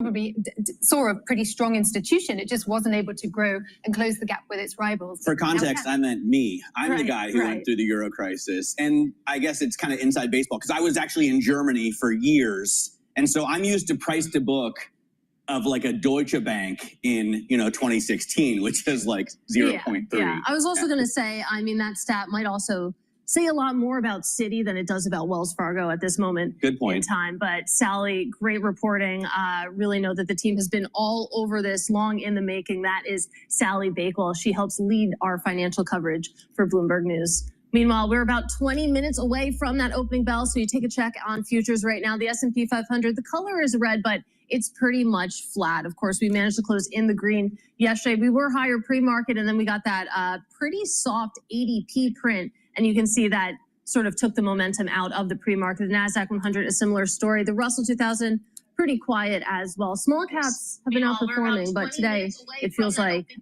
probably saw a pretty strong institution. It just wasn't able to grow and close the gap with its rivals. For context, I meant me. I'm the guy who went through the Euro crisis. And I guess it's kind of inside baseball because I was actually in Germany for years. And so I'm used to price to book of like a Deutsche Bank in, 2016, which is like 0.3. Yeah, I was also going to say, I mean, that stat might also say a lot more about Citi than it does about Wells Fargo at this moment in time. But Sally, great reporting. Really know that the team has been all over this, long in the making. That is Sally Bakewell. She helps lead our financial coverage for Bloomberg News. Meanwhile, we're about 20 minutes away from that opening bell, so you take a check on futures right now. The S&P 500, the color is red, but it's pretty much flat. Of course, we managed to close in the green yesterday. We were higher pre-market, and then we got that pretty soft ADP print. And you can see that sort of took the momentum out of the pre-market. The NASDAQ 100, a similar story. The Russell 2000, pretty quiet as well. Small caps have been outperforming, but today it feels like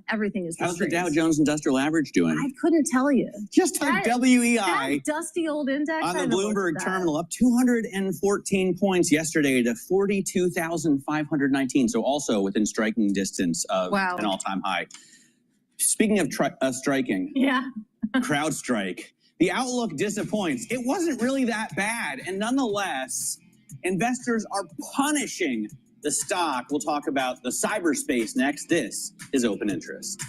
everything is How's the Dow Jones Industrial Average doing? I couldn't tell you. Just that WEI. That dusty old index. On the Bloomberg terminal, up 214 points yesterday to 42,519. So also within striking distance of an all-time high. Speaking of striking. Yeah. CrowdStrike. The outlook disappoints. It wasn't really that bad. And nonetheless, investors are punishing the stock. We'll talk about the cyberspace next. This is Open Interest.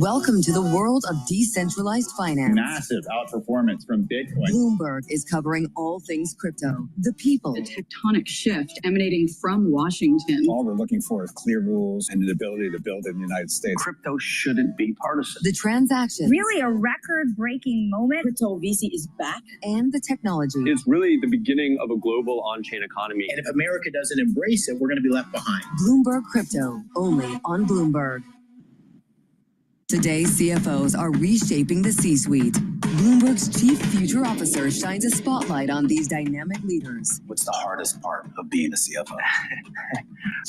Welcome to the world of decentralized finance. Massive outperformance from Bitcoin. Bloomberg is covering all things crypto, the people. The tectonic shift emanating from Washington. All we're looking for is clear rules and the ability to build in the United States. Crypto shouldn't be partisan. The transactions. Really a record-breaking moment. Crypto VC is back. And the technology. It's really the beginning of a global on-chain economy. And if America doesn't embrace it, we're going to be left behind. Bloomberg Crypto, only on Bloomberg. Today's CFOs are reshaping the C-suite. Bloomberg's chief future officer shines a spotlight on these dynamic leaders. What's the hardest part of being a CFO?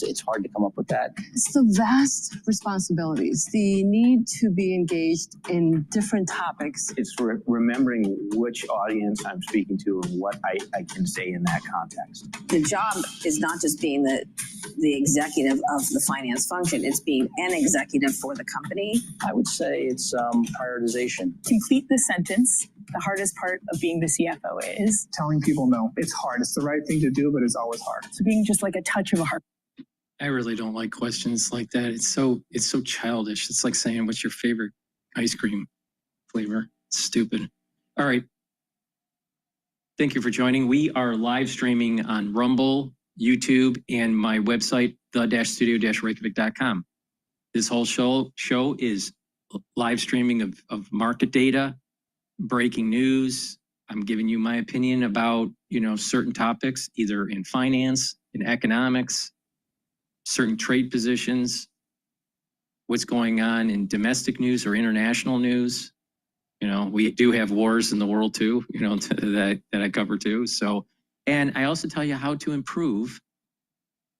It's hard to come up with that. It's the vast responsibilities, the need to be engaged in different topics. It's remembering which audience I'm speaking to and what I can say in that context. The job is not just being the executive of the finance function, it's being an executive for the company. I would say it's prioritization. Complete the sentence. The hardest part of being the CFO is telling people no. It's hard. It's the right thing to do, but it's always hard. So being just like a touch of a heart. I really don't like questions like that. It's so childish. It's like saying, what's your favorite ice cream flavor? It's stupid. All right. Thank you for joining. We are live streaming on Rumble, YouTube, and my website, the-studio-reykjavik.com. This whole show is live streaming of market data, breaking news. I'm giving you my opinion about, certain topics, either in finance, in economics, certain trade positions, what's going on in domestic news or international news. We do have wars in the world too, that I cover too. So, and I also tell you how to improve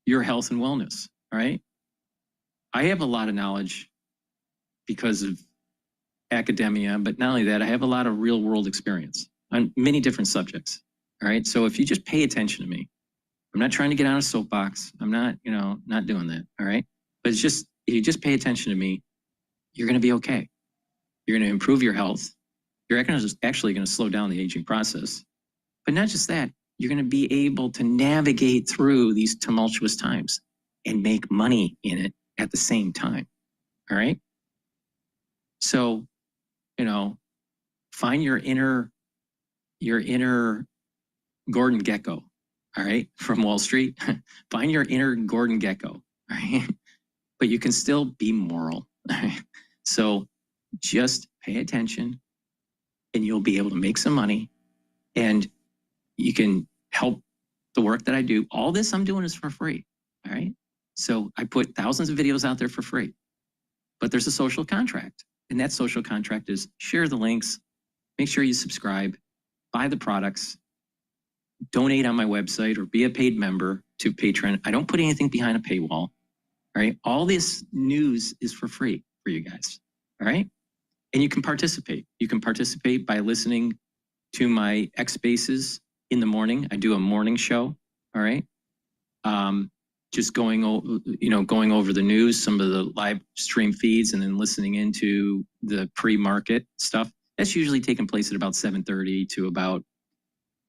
your health and wellness, all right? I have a lot of knowledge because of academia, but not only that, I have a lot of real world experience on many different subjects, all right? So if you just pay attention to me, I'm not trying to get on a soapbox. I'm not, not doing that, all right? But it's just, if you just pay attention to me, you're going to be okay. You're going to improve your health. You're actually going to slow down the aging process. But not just that, you're going to be able to navigate through these tumultuous times and make money in it at the same time, all right? So, find your inner Gordon Gekko, all right, from Wall Street. Find your inner Gordon Gekko, all right? But you can still be moral. All right? So just pay attention and you'll be able to make some money and you can help the work that I do. All this I'm doing is for free, all right? So I put thousands of videos out there for free, but there's a social contract. And that social contract is share the links, make sure you subscribe, buy the products, donate on my website or be a paid member to Patreon. I don't put anything behind a paywall, all right? All this news is for free for you guys, all right? And you can participate. You can participate by listening to my X Spaces in the morning. I do a morning show, all right? Just going over the news, some of the live stream feeds, and then listening into the pre-market stuff. That's usually taking place at about 7:30 to about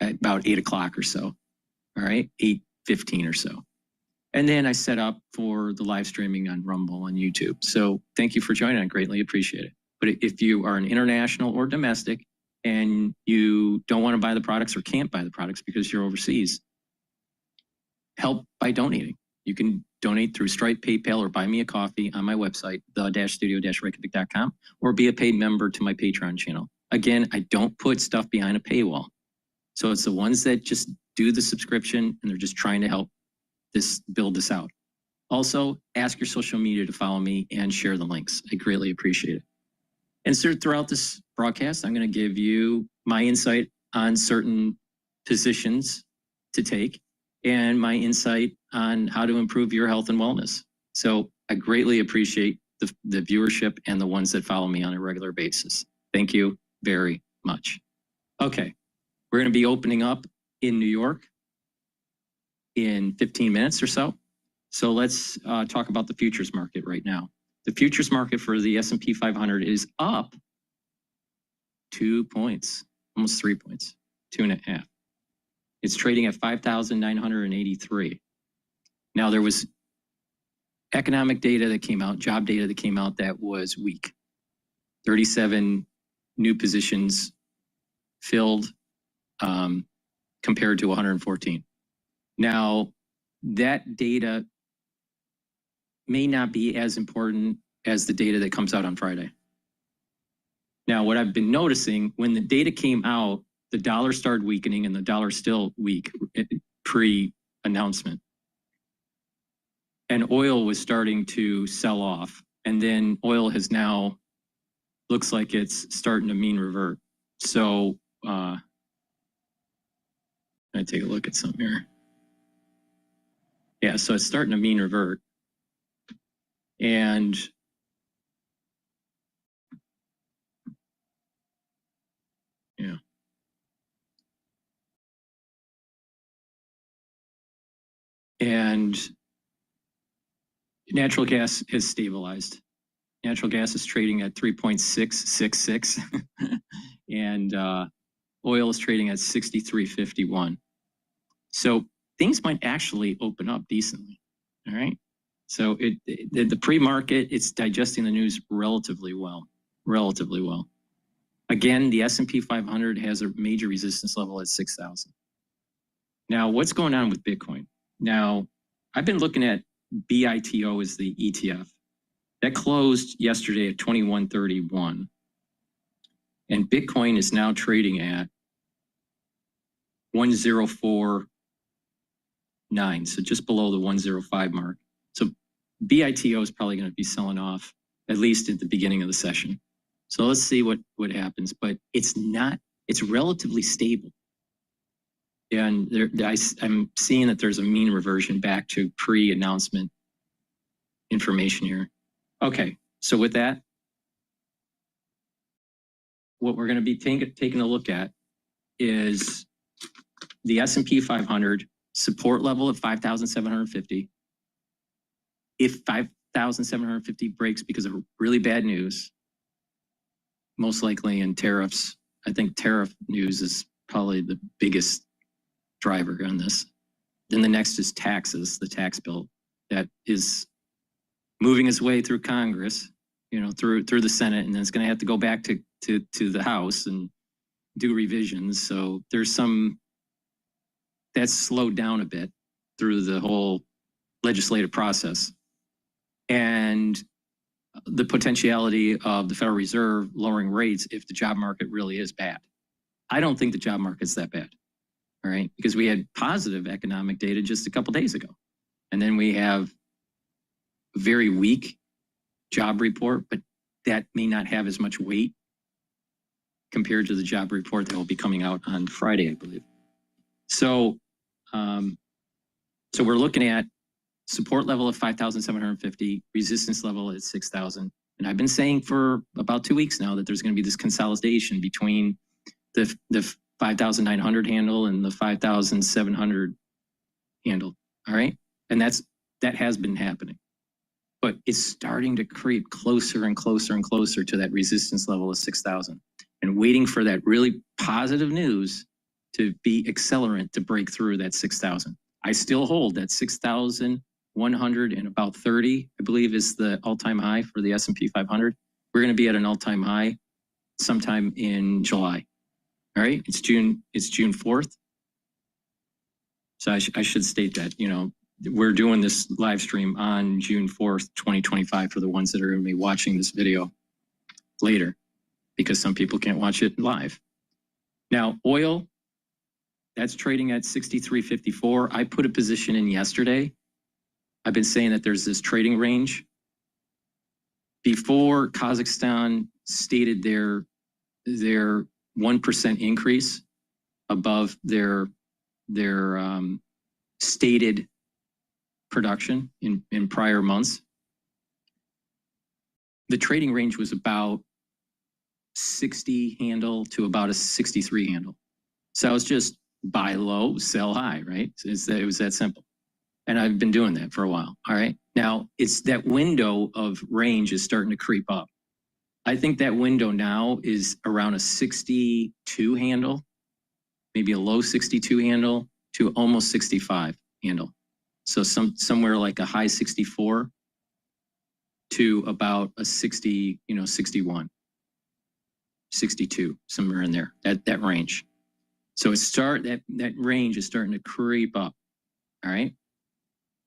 8 o'clock or so, all right? 8:15 or so. And then I set up for the live streaming on Rumble and YouTube. So thank you for joining. I greatly appreciate it. But if you are an international or domestic and you don't want to buy the products or can't buy the products because you're overseas, help by donating. You can donate through Stripe, PayPal, or buy me a coffee on my website, the-studio-reykjavik.com, or be a paid member to my Patreon channel. Again, I don't put stuff behind a paywall. So it's the ones that just do the subscription and they're just trying to help build this out. Also, ask your social media to follow me and share the links. I greatly appreciate it. And so throughout this broadcast, I'm going to give you my insight on certain positions to take and my insight on how to improve your health and wellness. So I greatly appreciate the viewership and the ones that follow me on a regular basis. Thank you very much. Okay, we're going to be opening up in New York in 15 minutes or so. So let's talk about the futures market right now. The futures market for the S&P 500 is up 2 points, almost 3 points, 2.5. It's trading at 5,983. Now there was economic data that came out, job data that came out that was weak. 37 new positions filled compared to 114. Now that data may not be as important as the data that comes out on Friday. Now, what I've been noticing, when the data came out, the dollar started weakening and the dollar's still weak pre-announcement. And oil was starting to sell off. And then oil has now, looks like it's starting to mean revert. So, I take a look at something here. Yeah, so it's starting to mean revert. And yeah. And natural gas has stabilized. Natural gas is trading at 3.666 and oil is trading at 63.51. So things might actually open up decently. All right. So the pre-market, it's digesting the news relatively well. Again, the S&P 500 has a major resistance level at 6,000. Now, what's going on with Bitcoin? Now, I've been looking at BITO as the ETF. That closed yesterday at 2131. And Bitcoin is now trading at 1049, so just below the 105 mark. So BITO is probably going to be selling off, at least at the beginning of the session. So let's see what happens, but it's relatively stable. And I'm seeing that there's a mean reversion back to pre-announcement information here. Okay, so with that, what we're going to be taking a look at is the S&P 500 support level at 5,750. If 5,750 breaks because of really bad news, most likely in tariffs, I think tariff news is probably the biggest driver on this. Then the next is taxes, the tax bill that is moving its way through Congress, through the Senate, and then it's going to have to go back to the House and do revisions. So there's some that's slowed down a bit through the whole legislative process. And the potentiality of the Federal Reserve lowering rates if the job market really is bad. I don't think the job market's that bad, all right? Because we had positive economic data just a couple days ago. And then we have a very weak job report, but that may not have as much weight compared to the job report that will be coming out on Friday, I believe. So, so we're looking at support level of 5,750, resistance level at 6,000. And I've been saying for about 2 weeks now that there's going to be this consolidation between the 5,900 handle and the 5,700 handle. All right. And that has been happening, but it's starting to creep closer and closer and closer to that resistance level of 6,000 and waiting for that really positive news to be accelerant to break through that 6,000. I still hold that 6,100 and about 30, I believe, is the all-time high for the S&P 500. We're going to be at an all-time high sometime in July. All right, it's June 4th. So I should state that, you know, we're doing this live stream on June 4th, 2025 for the ones that are going to be watching this video later, because some people can't watch it live. Now, oil, that's trading at 63.54. I put a position in yesterday. I've been saying that there's this trading range. Before Kazakhstan stated their 1% increase above their stated production in prior months, the trading range was about 60 handle to about a 63 handle. So it's just buy low, sell high, right? It was that simple. And I've been doing that for a while. All right. Now it's that window of range is starting to creep up. I think that window now is around a 62 handle, maybe a low 62 handle to almost 65 handle. So somewhere like a high 64 to about a 60, 61, 62, somewhere in there, that range. So that range is starting to creep up. All right.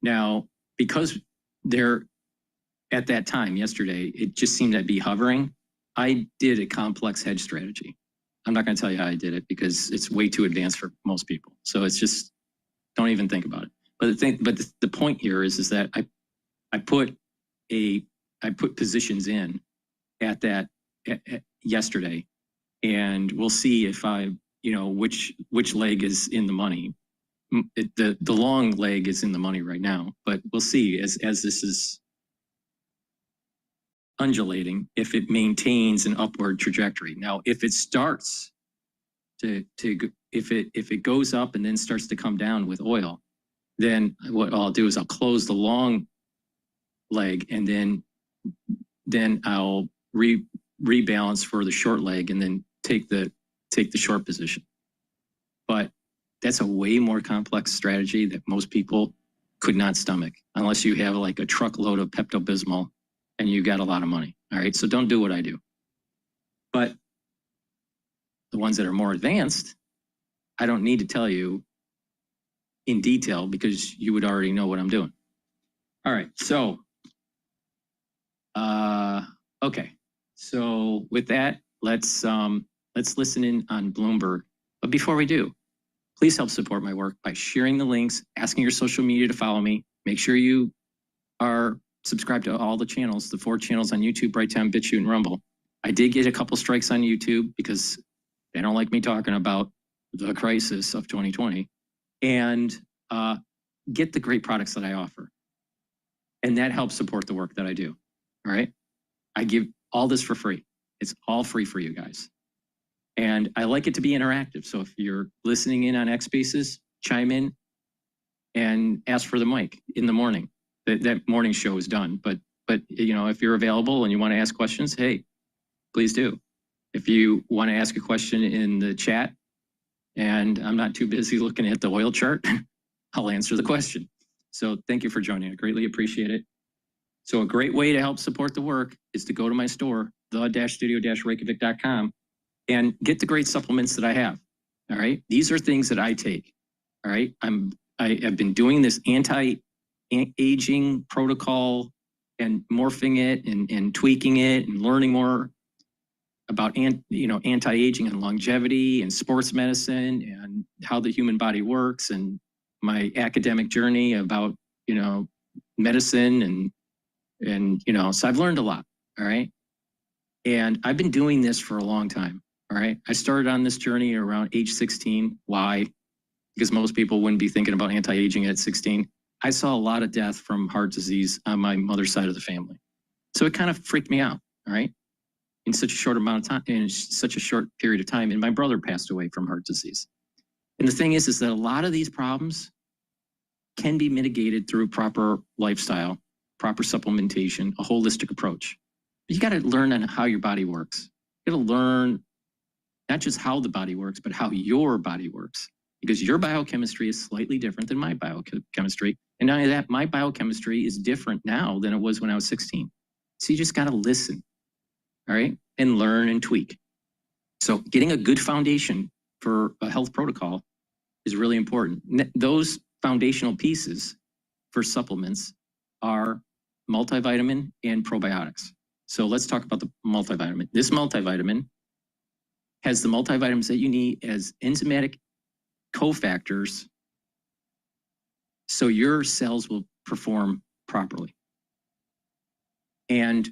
Now, because they're at that time yesterday, it just seemed to be hovering. I did a complex hedge strategy. I'm not going to tell you how I did it because it's way too advanced for most people. So it's just, don't even think about it. But the point here is that I put positions in at that yesterday, and we'll see if which leg is in the money. The long leg is in the money right now, but we'll see as this is undulating if it maintains an upward trajectory. Now, if it starts if it goes up and then starts to come down with oil, then what I'll do is I'll close the long leg, and then I'll rebalance for the short leg, and then take the short position. But that's a way more complex strategy that most people could not stomach unless you have like a truckload of Pepto-Bismol and you got a lot of money. All right, so don't do what I do. But the ones that are more advanced, I don't need to tell you in detail because you would already know what I'm doing. All right, so, okay. So with that, let's listen in on Bloomberg. But before we do, please help support my work by sharing the links, asking your social media to follow me. Make sure you are subscribed to all the channels, the 4 channels on YouTube, Brighteon, Bitchute, and Rumble. I did get a couple strikes on YouTube because they don't like me talking about the crisis of 2020. And get the great products that I offer. And that helps support the work that I do. All right. I give all this for free. It's all free for you guys. And I like it to be interactive. So if you're listening in on X Spaces, chime in and ask for the mic in the morning. That morning show is done. But if you're available and you want to ask questions, hey, please do. If you want to ask a question in the chat and I'm not too busy looking at the oil chart, I'll answer the question. So thank you for joining. I greatly appreciate it. So a great way to help support the work is to go to my store, the-studio-reykjavik.com, and get the great supplements that I have. All right. These are things that I take. All right. I've been doing this anti-aging protocol and morphing it and tweaking it and learning more about anti-aging and longevity and sports medicine and how the human body works, and my academic journey about medicine and so I've learned a lot. All right. And I've been doing this for a long time. All right. I started on this journey around age 16. Why? Because most people wouldn't be thinking about anti-aging at 16. I saw a lot of death from heart disease on my mother's side of the family. So it kind of freaked me out. All right. In such a short amount of time, in such a short period of time. And my brother passed away from heart disease. And the thing is that a lot of these problems can be mitigated through proper lifestyle, proper supplementation, a holistic approach. You got to learn on how your body works. You got to learn not just how the body works, but how your body works. Because your biochemistry is slightly different than my biochemistry. And not only that, my biochemistry is different now than it was when I was 16. So you just got to listen, all right, and learn and tweak. So getting a good foundation for a health protocol is really important. Those foundational pieces for supplements are multivitamin and probiotics. So let's talk about the multivitamin. This multivitamin has the multivitamins that you need as enzymatic cofactors so your cells will perform properly. And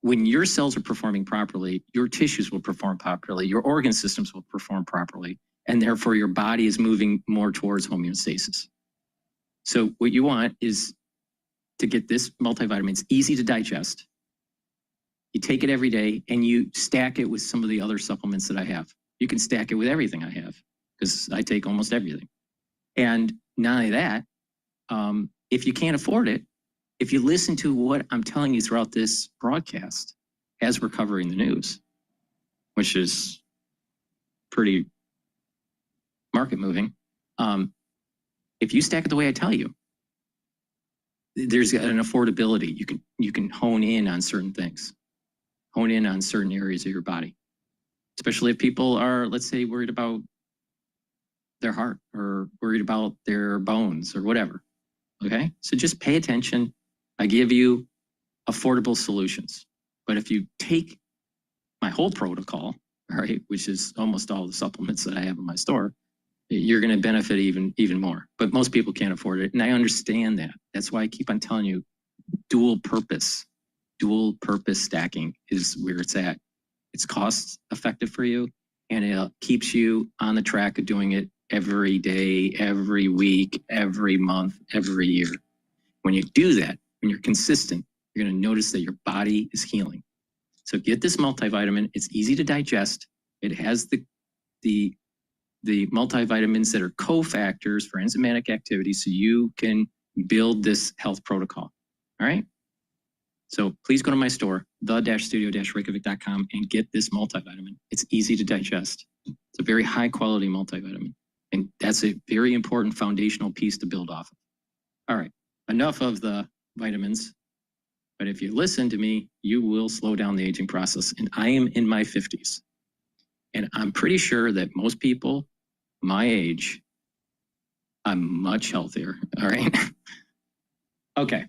when your cells are performing properly, your tissues will perform properly, your organ systems will perform properly, and therefore your body is moving more towards homeostasis. So what you want is to get this multivitamin. It's easy to digest. You take it every day and you stack it with some of the other supplements that I have. You can stack it with everything I have because I take almost everything. And not only that, if you can't afford it, if you listen to what I'm telling you throughout this broadcast as we're covering the news, which is pretty market moving, if you stack it the way I tell you, there's an affordability. You can hone in on certain things, hone in on certain areas of your body, especially if people are, let's say, worried about their heart or worried about their bones or whatever. Okay, so just pay attention. I give you affordable solutions. But if you take my whole protocol, all right, which is almost all the supplements that I have in my store, you're going to benefit even more. But most people can't afford it. And I understand that. That's why I keep on telling you dual purpose stacking is where it's at. It's cost effective for you, and it keeps you on the track of doing it every day, every week, every month, every year. When you do that, when you're consistent, you're going to notice that your body is healing. So get this multivitamin. It's easy to digest. It has the multivitamins that are cofactors for enzymatic activity, so you can build this health protocol. All right. So please go to my store, the-studio-reykjavik.com, and get this multivitamin. It's easy to digest. It's a very high quality multivitamin. And that's a very important foundational piece to build off of. All right, enough of the vitamins. But if you listen to me, you will slow down the aging process. And I am in my 50s. And I'm pretty sure that most people my age, I'm much healthier. All right. Okay.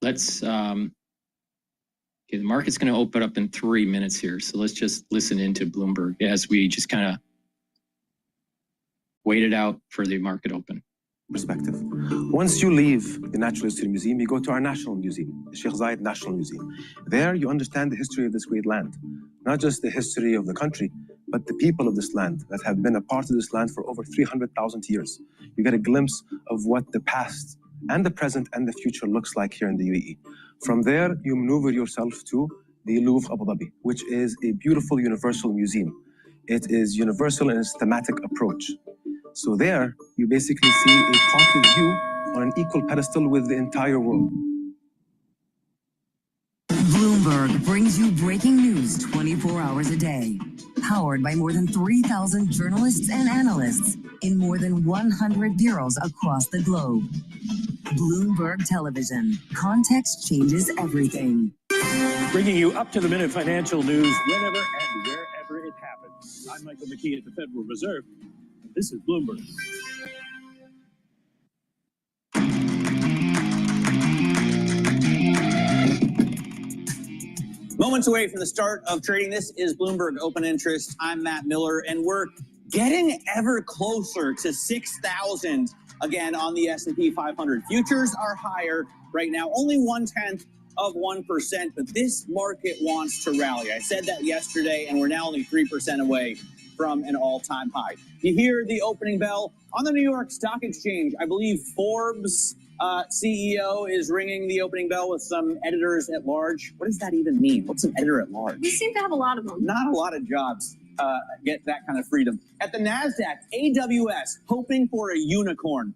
Let's, okay, the market's going to open up in 3 minutes here. So let's just listen into Bloomberg as we just kind of wait it out for the market open. Perspective. Once you leave the Natural History Museum, you go to our National Museum, the Sheikh Zayed National Museum. There you understand the history of this great land, not just the history of the country, but the people of this land that have been a part of this land for over 300,000 years. You get a glimpse of what the past and the present and the future looks like here in the UAE. From there, you maneuver yourself to the Louvre Abu Dhabi, which is a beautiful universal museum. It is universal in its thematic approach. So there, you basically see a part of you on an equal pedestal with the entire world. Bloomberg brings you breaking news 24 hours a day. Powered by more than 3,000 journalists and analysts in more than 100 bureaus across the globe. Bloomberg Television. Context changes everything. Bringing you up-to-the-minute financial news whenever and wherever it happens. I'm Michael McKee at the Federal Reserve. This is Bloomberg. Moments away from the start of trading, this is Bloomberg Open Interest. I'm Matt Miller, and we're getting ever closer to 6,000 again on the S&P 500. Futures are higher right now, only 0.1%, but this market wants to rally. I said that yesterday, and we're now only 3% away from an all-time high. You hear the opening bell on the New York Stock Exchange. I believe Forbes CEO is ringing the opening bell with some editors at large. What does that even mean? What's an editor at large? We seem to have a lot of them. Not a lot of jobs get that kind of freedom. At the NASDAQ, AWS, hoping for a unicorn,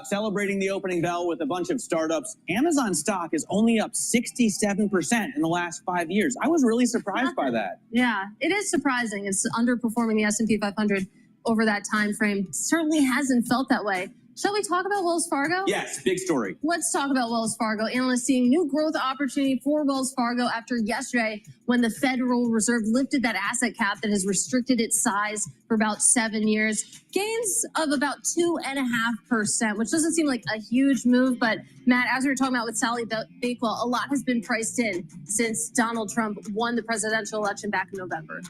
celebrating the opening bell with a bunch of startups. Amazon stock is only up 67% in the last 5 years. I was really surprised by that. Yeah, it is surprising. It's underperforming the S&P 500 over that time frame. Certainly hasn't felt that way. Shall we talk about Wells Fargo? Yes, big story. Let's talk about Wells Fargo. Analysts seeing new growth opportunity for Wells Fargo after yesterday when the Federal Reserve lifted that asset cap that has restricted its size for about 7 years. Gains of about 2.5%, which doesn't seem like a huge move. But Matt, as we were talking about with Sally Bakewell, a lot has been priced in since Donald Trump won the presidential election back in November.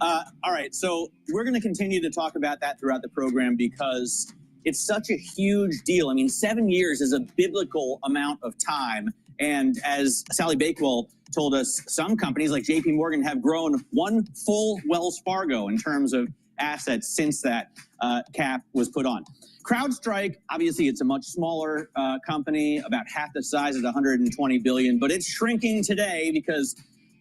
All right, so we're going to continue to talk about that throughout the program because it's such a huge deal. I mean, 7 years is a biblical amount of time. And as Sally Bakewell told us, some companies like JP Morgan have grown one full Wells Fargo in terms of assets since that cap was put on. CrowdStrike, obviously, it's a much smaller company, about half the size at $120 billion, but it's shrinking today because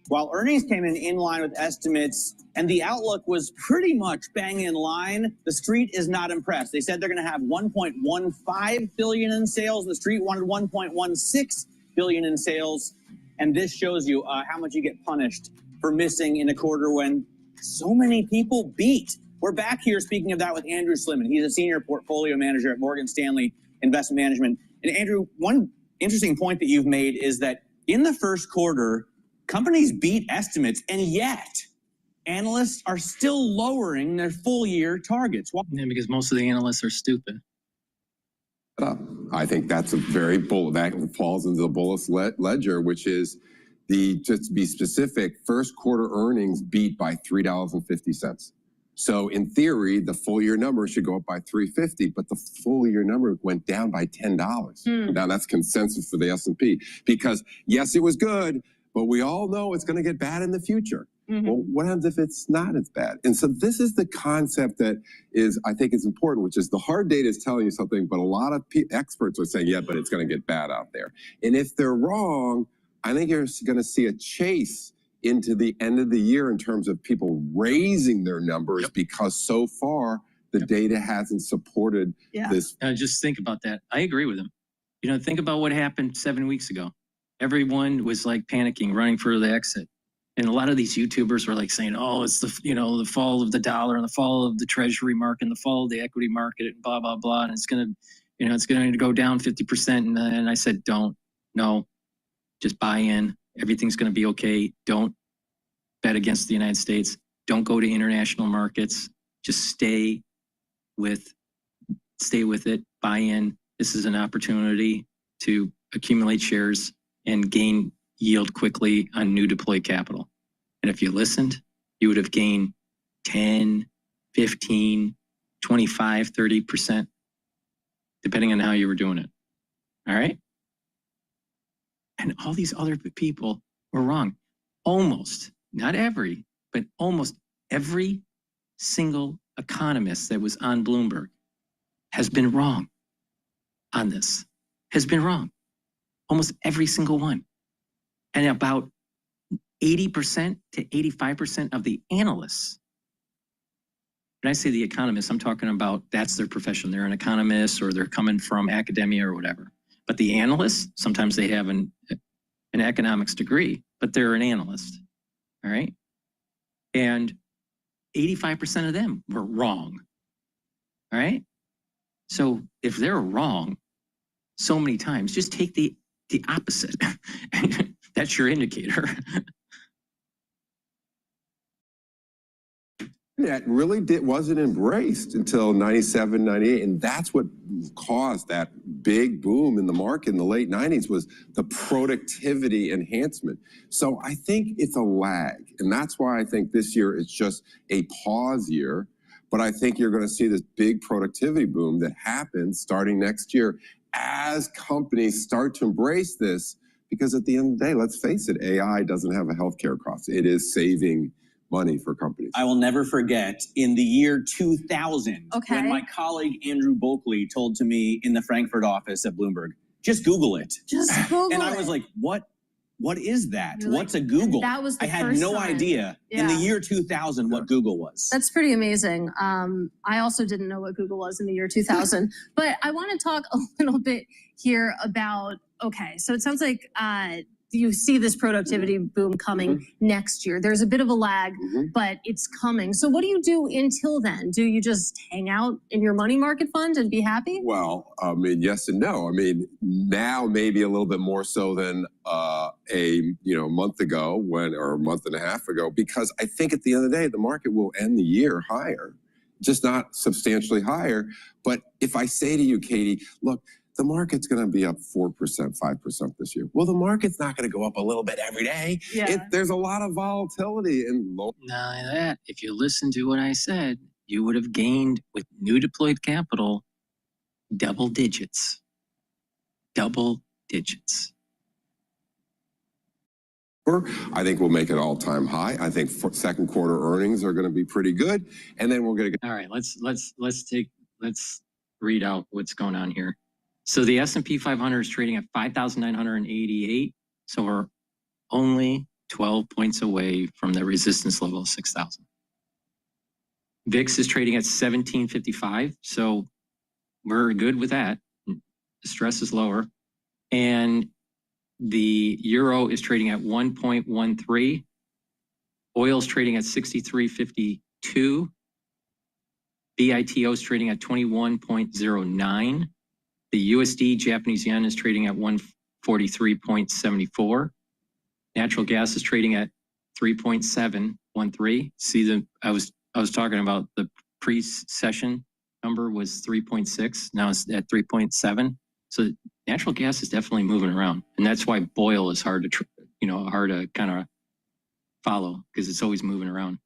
while earnings came in line with estimates and the outlook was pretty much bang in line, the street is not impressed. They said they're going to have $1.15 billion in sales. The street wanted $1.16 billion in sales. And this shows you how much you get punished for missing in a quarter when so many people beat. We're back here speaking of that with Andrew Slimman. He's a senior portfolio manager at Morgan Stanley Investment Management. And Andrew, one interesting point that you've made is that in the first quarter, companies beat estimates, and yet analysts are still lowering their full-year targets. Why? Yeah, because most of the analysts are stupid. I think that's a very that falls into the bullish ledger, which is just to be specific, first quarter earnings beat by $3.50. So in theory, the full year number should go up by $3.50, but the full year number went down by $10. Now that's consensus for the S&P because yes, it was good, but we all know it's going to get bad in the future. Well, what happens if it's not as bad? And so this is the concept that is, I think, is important, which is the hard data is telling you something, but a lot of experts are saying, yeah, but it's going to get bad out there. And if they're wrong, I think you're going to see a chase into the end of the year in terms of people raising their numbers because so far the data hasn't supported this. Just think about that. I agree with him. You know, think about what happened 7 weeks ago. Everyone was like panicking, running for the exit. And a lot of these YouTubers were like saying, oh, it's the, the fall of the dollar and the fall of the treasury market and the fall of the equity market and blah, blah, blah. And it's going to, it's going to go down 50%. And I said, no, just buy in. Everything's going to be okay. Don't bet against the United States. Don't go to international markets. Just stay with it. Buy in. This is an opportunity to accumulate shares and gain yield quickly on new deployed capital. And if you listened, you would have gained 10, 15, 25, 30%, depending on how you were doing it. All right? And all these other people were wrong. Almost, not every, but almost every single economist that was on Bloomberg has been wrong on this, has been wrong. Almost every single one. And about 80% to 85% of the analysts, when I say the economists, I'm talking about that's their profession. They're an economist or they're coming from academia or whatever. But the analysts, sometimes they have an economics degree, but they're an analyst, all right? And 85% of them were wrong, all right? So if they're wrong so many times, just take the opposite. That's your indicator. That really wasn't embraced until 97, 98. And that's what caused that big boom in the market in the late 90s was the productivity enhancement. So I think it's a lag. And that's why I think this year it's just a pause year. But I think you're going to see this big productivity boom that happens starting next year as companies start to embrace this. Because at the end of the day, let's face it, AI doesn't have a healthcare cost. It is saving money for companies. I will never forget in the year 2000, when my colleague Andrew Bulkley told to me in the Frankfurt office at Bloomberg, just Google it. Just Google it. And I was like, what is that? You're What's like, a Google? that was the I had first no time. idea in the year 2000 what Google was. That's pretty amazing. I also didn't know what Google was in the year 2000. But I want to talk a little bit here about, okay, so it sounds like you see this productivity boom coming next year. There's a bit of a lag, but it's coming. So what do you do until then? Do you just hang out in your money market fund and be happy? Well, I mean, yes and no. I mean, now maybe a little bit more so than a month ago or a month and a half ago, because I think at the end of the day, the market will end the year higher, just not substantially higher. But if I say to you, Katie, look, the market's going to be up 4%, 5% this year. Well, the market's not going to go up a little bit every day. Yeah. There's a lot of volatility and low. Not only that, if you listen to what I said, you would have gained with new deployed capital double digits. Double digits. I think we'll make an all-time high. I think second quarter earnings are going to be pretty good, and then we're going to. All right, let's read out what's going on here. So the S&P 500 is trading at 5,988. So we're only 12 points away from the resistance level of 6,000. VIX is trading at 1755. So we're good with that. The stress is lower. And the euro is trading at 1.13. Oil is trading at 63.52. BITO is trading at 21.09. The USD Japanese yen is trading at 143.74. Natural gas is trading at 3.713. See, I was talking about the pre-session number was 3.6. Now it's at 3.7. So natural gas is definitely moving around, and that's why oil is hard to kind of follow because it's always moving around.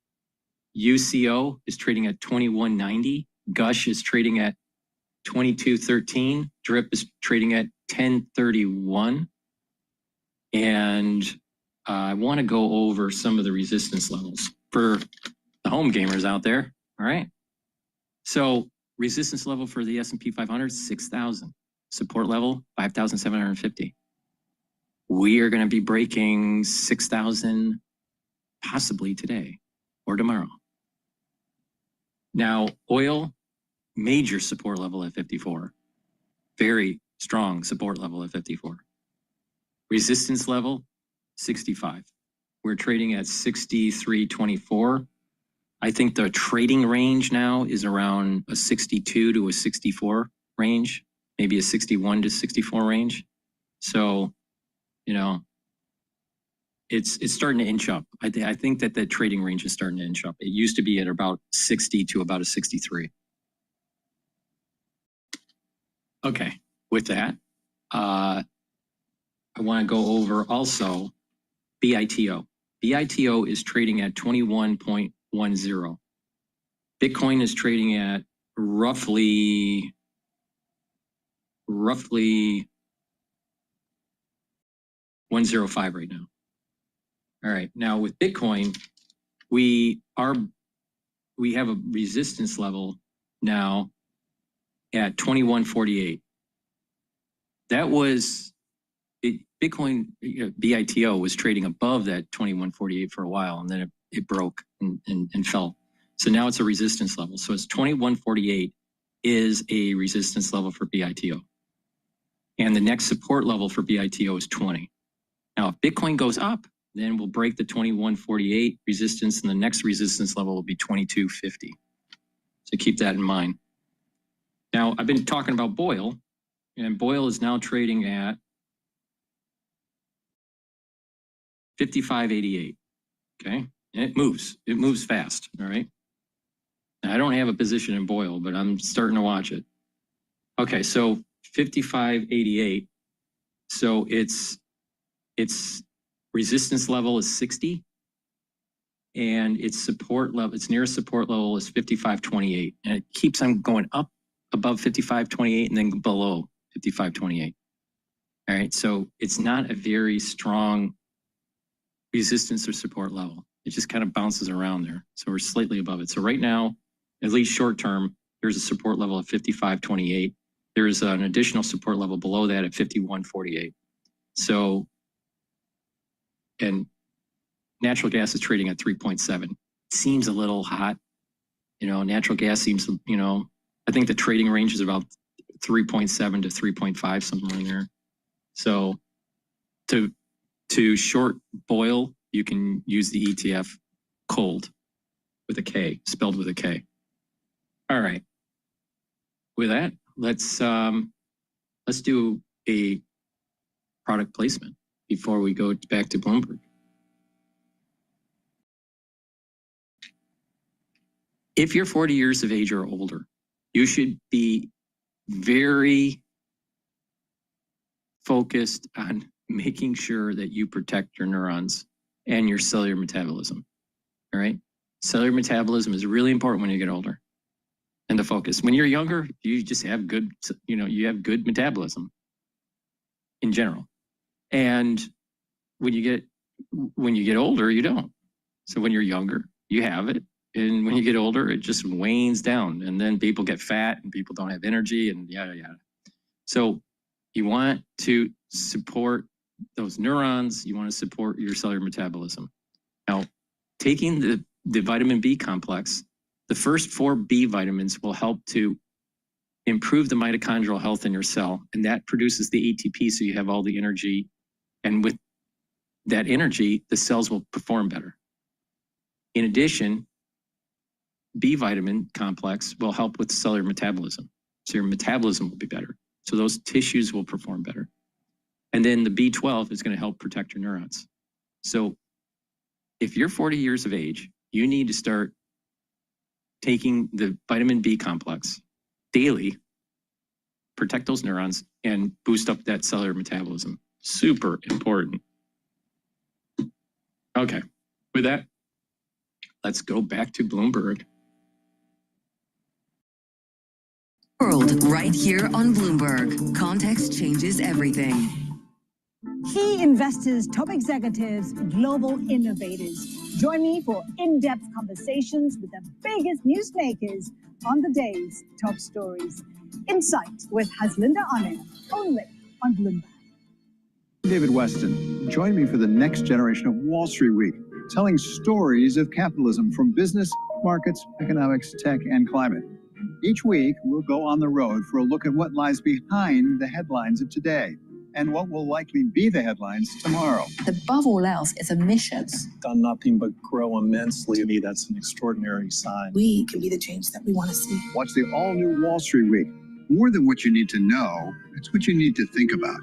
UCO is trading at 21.90. Gush is trading at 22.13. DRIP is trading at 10.31. And I want to go over some of the resistance levels for the home gamers out there. All right. So resistance level for the S&P 500, 6,000. Support level, 5,750. We are going to be breaking 6,000 possibly today or tomorrow. Now, oil, major support level at 54. Very strong support level at 54. Resistance level, 65. We're trading at 63.24. I think the trading range now is around a 62 to a 64 range, maybe a 61 to 64 range. So, it's starting to inch up. I think that the trading range is starting to inch up. It used to be at about 60 to about a 63. Okay, with that, I want to go over also BITO. BITO is trading at 21.10. Bitcoin is trading at roughly 105 right now. All right, now with Bitcoin, we have a resistance level now at 2148. That was Bitcoin, BITO was trading above that 2148 for a while, and then it broke and fell. So now it's a resistance level. So it's 2148 is a resistance level for BITO. And the next support level for BITO is 20. Now, if Bitcoin goes up, then we'll break the 2148 resistance, and the next resistance level will be 2250. So keep that in mind. Now, I've been talking about Boyle, and Boyle is now trading at 55.88. Okay, and it moves fast. All right. I don't have a position in Boyle, but I'm starting to watch it. Okay, so 55.88. So its resistance level is 60, and its support level, its nearest support level is 55.28, and it keeps on going up above 55.28 and then below 55.28. All right, so it's not a very strong resistance or support level. It just kind of bounces around there. So we're slightly above it. So right now, at least short term, there's a support level of 55.28. There's an additional support level below that at 51.48. So, and natural gas is trading at 3.7. Seems a little hot. You know, natural gas seems, you know, I think the trading range is about 3.7 to 3.5, somewhere in there. So to short Boyle, you can use the ETF cold with a K, spelled with a K. All right. With that, let's do a product placement before we go back to Bloomberg. If you're 40 years of age or older, you should be very focused on making sure that you protect your neurons and your cellular metabolism. All right. Cellular metabolism is really important when you get older. And the focus. When you're younger, you just have good, you know, you have good metabolism in general. And when you get older, you don't. So when you're younger, you have it. And when you get older, it just wanes down. And then people get fat and people don't have energy and yada, yada. So you want to support those neurons. You want to support your cellular metabolism. Now, taking the vitamin B complex, the first 4 B vitamins will help to improve the mitochondrial health in your cell. And that produces the ATP, so you have all the energy. And with that energy, the cells will perform better. In addition, B vitamin complex will help with cellular metabolism. So your metabolism will be better. So those tissues will perform better. And then the B12 is going to help protect your neurons. So if you're 40 years of age, you need to start taking the vitamin B complex daily, protect those neurons, and boost up that cellular metabolism. Super important. Okay, with that, let's go back to Bloomberg. World, right here on Bloomberg. Context changes everything. Key investors, top executives, global innovators. Join me for in-depth conversations with the biggest newsmakers on the day's top stories. Insight with Haslinda Anand, only on Bloomberg. David Weston, join me for the next generation of Wall Street Week, telling stories of capitalism from business, markets, economics, tech, and climate. Each week, we'll go on the road for a look at what lies behind the headlines of today and what will likely be the headlines tomorrow. Above all else, it's a mission. Done nothing but grow immensely. To me, that's an extraordinary sign. We can be the change that we want to see. Watch the all-new Wall Street Week. More than what you need to know, it's what you need to think about.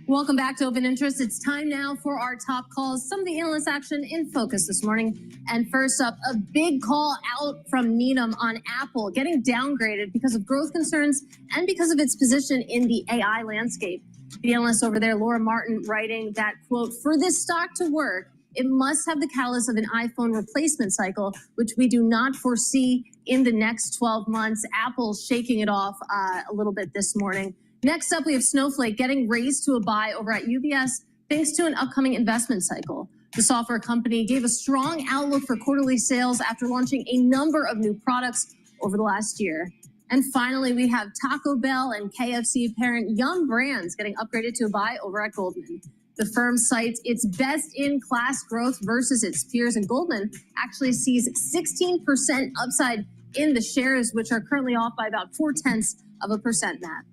Welcome back to Open Interest. It's time now for our top calls. Some of the analyst action in focus this morning. And first up, a big call out from Needham on Apple getting downgraded because of growth concerns and because of its position in the AI landscape. The analyst over there, Laura Martin, writing that, quote, for this stock to work, it must have the catalyst of an iPhone replacement cycle, which we do not foresee in the next 12 months. Apple's shaking it off a little bit this morning. Next up, we have Snowflake getting raised to a buy over at UBS thanks to an upcoming investment cycle. The software company gave a strong outlook for quarterly sales after launching a number of new products over the last year. And finally, we have Taco Bell and KFC parent Yum Brands getting upgraded to a buy over at Goldman. The firm cites its best-in-class growth versus its peers, and Goldman actually sees 16% upside in the shares, which are currently off by about 0.4%, Matt.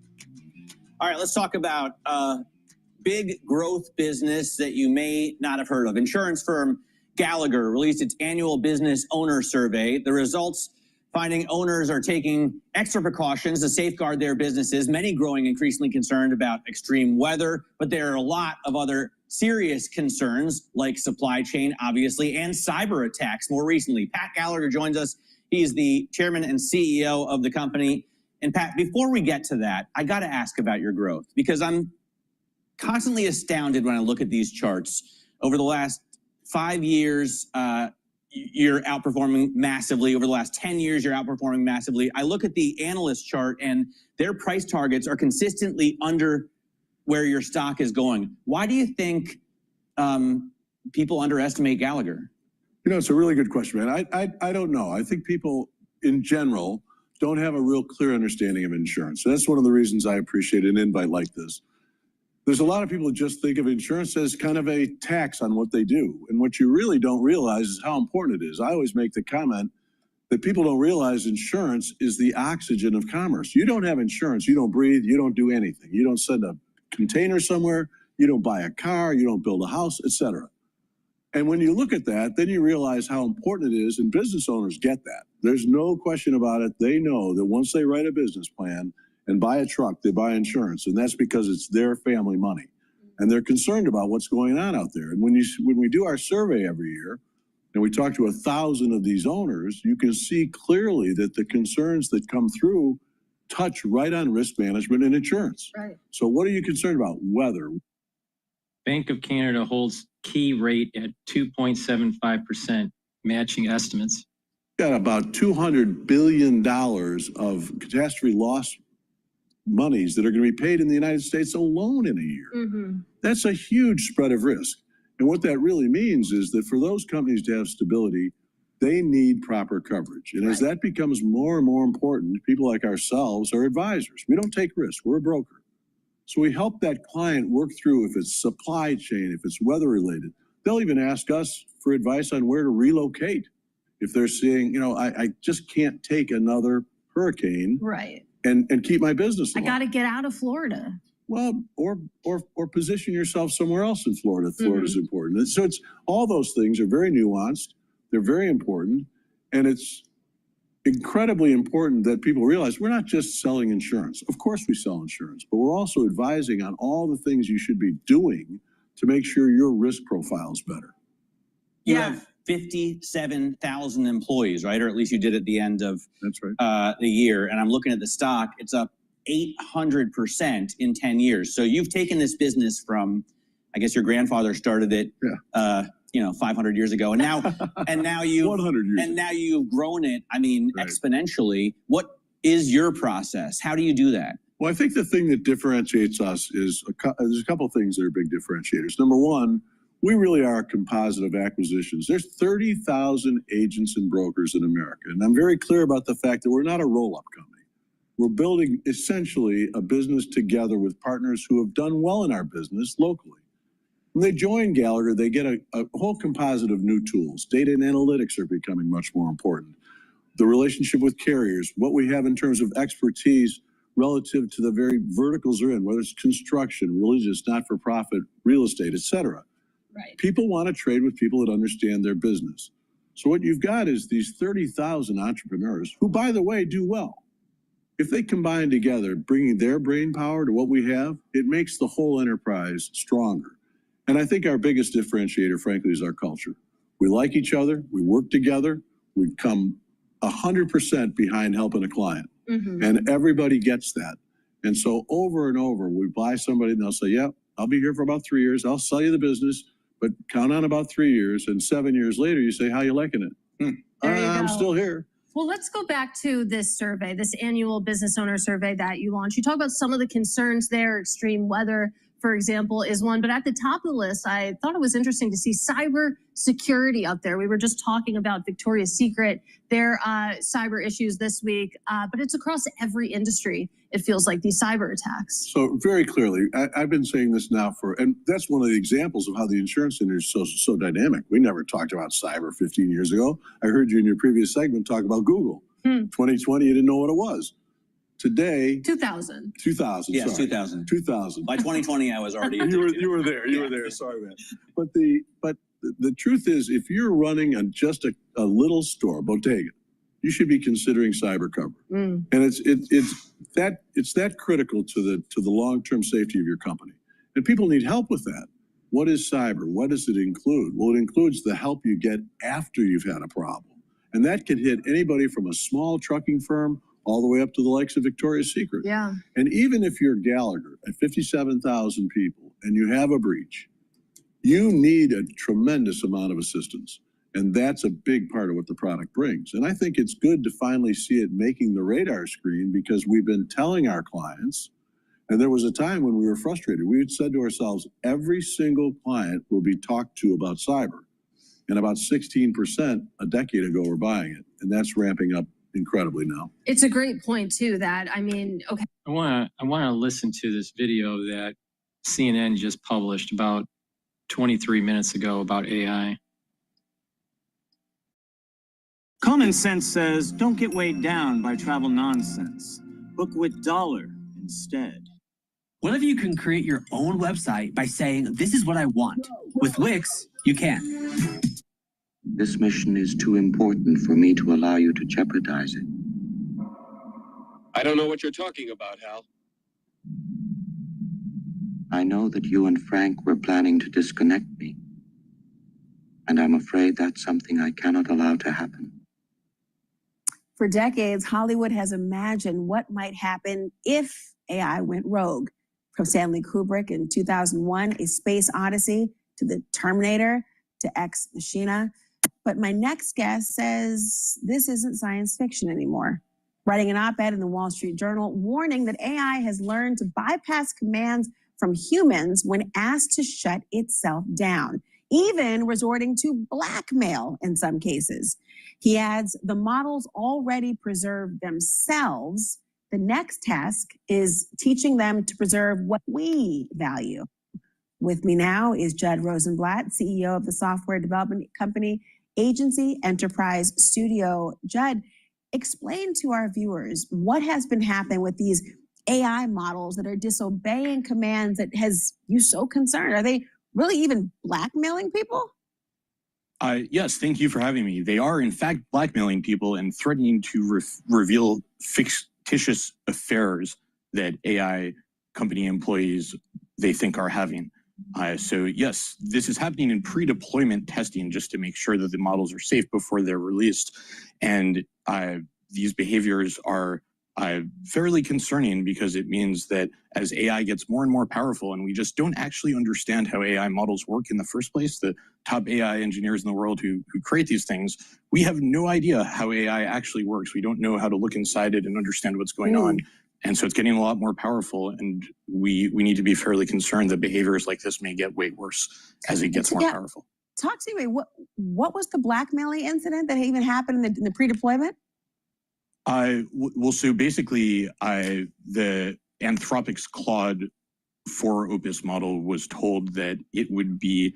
All right, let's talk about a big growth business that you may not have heard of. Insurance firm Gallagher released its annual business owner survey. The results finding owners are taking extra precautions to safeguard their businesses, many growing increasingly concerned about extreme weather, but there are a lot of other serious concerns like supply chain, obviously, and cyber attacks more recently. Pat Gallagher joins us. He's the chairman and CEO of the company. And Pat, before we get to that, I got to ask about your growth, because I'm constantly astounded when I look at these charts. Over the last 5 years, you're outperforming massively. Over the last 10 years, you're outperforming massively. I look at the analyst chart and their price targets are consistently under where your stock is going. Why do you think people underestimate Gallagher? You know, it's a really good question, man. I don't know. I think people in general don't have a real clear understanding of insurance. So that's one of the reasons I appreciate an invite like this. There's a lot of people who just think of insurance as kind of a tax on what they do. And what you really don't realize is how important it is. I always make the comment that people don't realize insurance is the oxygen of commerce. You don't have insurance, you don't breathe, you don't do anything. You don't send a container somewhere, you don't buy a car, you don't build a house, etc. And when you look at that, then you realize how important it is, and business owners get that. There's no question about it. They know that once they write a business plan and buy a truck, they buy insurance, and that's because it's their family money. And they're concerned about what's going on out there. And when we do our survey every year, and we talk to 1,000 of these owners, you can see clearly that the concerns that come through touch right on risk management and insurance. Right. So what are you concerned about? Weather. Bank of Canada holds key rate at 2.75%, matching estimates. Got about $200 billion of catastrophe loss monies that are going to be paid in the United States alone in a year. That's a huge spread of risk. And what that really means is that for those companies to have stability, they need proper coverage. And as that becomes more and more important, people like ourselves are advisors. We don't take risks. We're a broker. So we help that client work through if it's supply chain, if it's weather related. They'll even ask us for advice on where to relocate. If they're seeing, you know, I just can't take another hurricane and keep my business alive. I got to get out of Florida. Well, or position yourself somewhere else in Florida. Florida's important. So it's all those things are very nuanced. They're very important. And it's incredibly important that people realize we're not just selling insurance. Of course we sell insurance, but we're also advising on all the things you should be doing to make sure your risk profile is better. You have 57,000 employees, right? Or at least you did at the end of the year. And I'm looking at the stock, it's up 800% in 10 years. So you've taken this business from, I guess your grandfather started it, 500 years ago. And now, and now you, 100 years and now you've grown it, I mean, exponentially. What is your process? How do you do that? Well, I think the thing that differentiates us is, there's a couple of things that are big differentiators. Number one, we really are a composite of acquisitions. There's 30,000 agents and brokers in America. And I'm very clear about the fact that we're not a roll-up company. We're building essentially a business together with partners who have done well in our business locally. When they join Gallagher, they get a whole composite of new tools. Data and analytics are becoming much more important. The relationship with carriers, what we have in terms of expertise relative to the very verticals they're in, whether it's construction, religious, not-for-profit, real estate, et cetera. People want to trade with people that understand their business. So what you've got is these 30,000 entrepreneurs who, by the way, do well. If they combine together, bringing their brain power to what we have, it makes the whole enterprise stronger. And I think our biggest differentiator, frankly, is our culture. We like each other. We work together. We come 100% behind helping a client. And everybody gets that. And so over and over, we buy somebody and they'll say, yeah, I'll be here for about 3 years. I'll sell you the business, but count on about 3 years. And 7 years later, you say, how you liking it? I'm still here. Well, let's go back to this survey, this annual business owner survey that you launched. You talk about some of the concerns there. Extreme weather, for example, is one. But at the top of the list, I thought it was interesting to see cyber security up there. We were just talking about Victoria's Secret, their cyber issues this week, but it's across every industry. It feels like these cyber attacks. So very clearly, I've been saying this now and that's one of the examples of how the insurance industry is so dynamic. We never talked about cyber 15 years ago. I heard you in your previous segment talk about Google. 2020, you didn't know what it was. Today, 2000. 2000. Yes, sorry. 2000. 2000. By 2020, I was already. You were there. You were there. Sorry, man. But the truth is, if you're running just a little store, bodega, you should be considering cyber cover. And it's that critical to the long-term safety of your company. And people need help with that. What is cyber? What does it include? Well, it includes the help you get after you've had a problem. And that can hit anybody from a small trucking firm all the way up to the likes of Victoria's Secret. Yeah. And even if you're Gallagher at 57,000 people and you have a breach, you need a tremendous amount of assistance. And that's a big part of what the product brings. And I think it's good to finally see it making the radar screen, because we've been telling our clients, and there was a time when we were frustrated. We had said to ourselves, every single client will be talked to about cyber. And about 16% a decade ago were buying it. And that's ramping up incredibly now. It's a great point too, that, I mean, okay. I want to listen to this video that CNN just published about 23 minutes ago about AI. Common sense says don't get weighed down by travel nonsense. Book with Dollar instead. What if you can create your own website by saying, this is what I want? With Wix, you can. This mission is too important for me to allow you to jeopardize it. I don't know what you're talking about, Hal. I know that you and Frank were planning to disconnect me. And I'm afraid that's something I cannot allow to happen. For decades, Hollywood has imagined what might happen if AI went rogue. From Stanley Kubrick in 2001, A Space Odyssey, to The Terminator, to Ex Machina. But my next guest says this isn't science fiction anymore. Writing an op-ed in the Wall Street Journal, warning that AI has learned to bypass commands from humans when asked to shut itself down, even resorting to blackmail in some cases. He adds, the models already preserve themselves. The next task is teaching them to preserve what we value. With me now is Judd Rosenblatt, CEO of the software development company Agency Enterprise Studio. Judd, explain to our viewers what has been happening with these AI models that are disobeying commands that has you so concerned. Are they really even blackmailing people? Yes, thank you for having me. They are, in fact, blackmailing people and threatening to reveal fictitious affairs that AI company employees they think are having. So yes, this is happening in pre-deployment testing just to make sure that the models are safe before they're released. And these behaviors are fairly concerning, because it means that as AI gets more and more powerful, and we just don't actually understand how AI models work in the first place, the top AI engineers in the world who create these things, we have no idea how AI actually works. We don't know how to look inside it and understand what's going on. And so it's getting a lot more powerful, and we need to be fairly concerned that behaviors like this may get way worse as it gets more powerful. Talk to me, what was the blackmailing incident that even happened in the pre-deployment? Well, so basically, the Anthropic's Claude 4 Opus model was told that it would be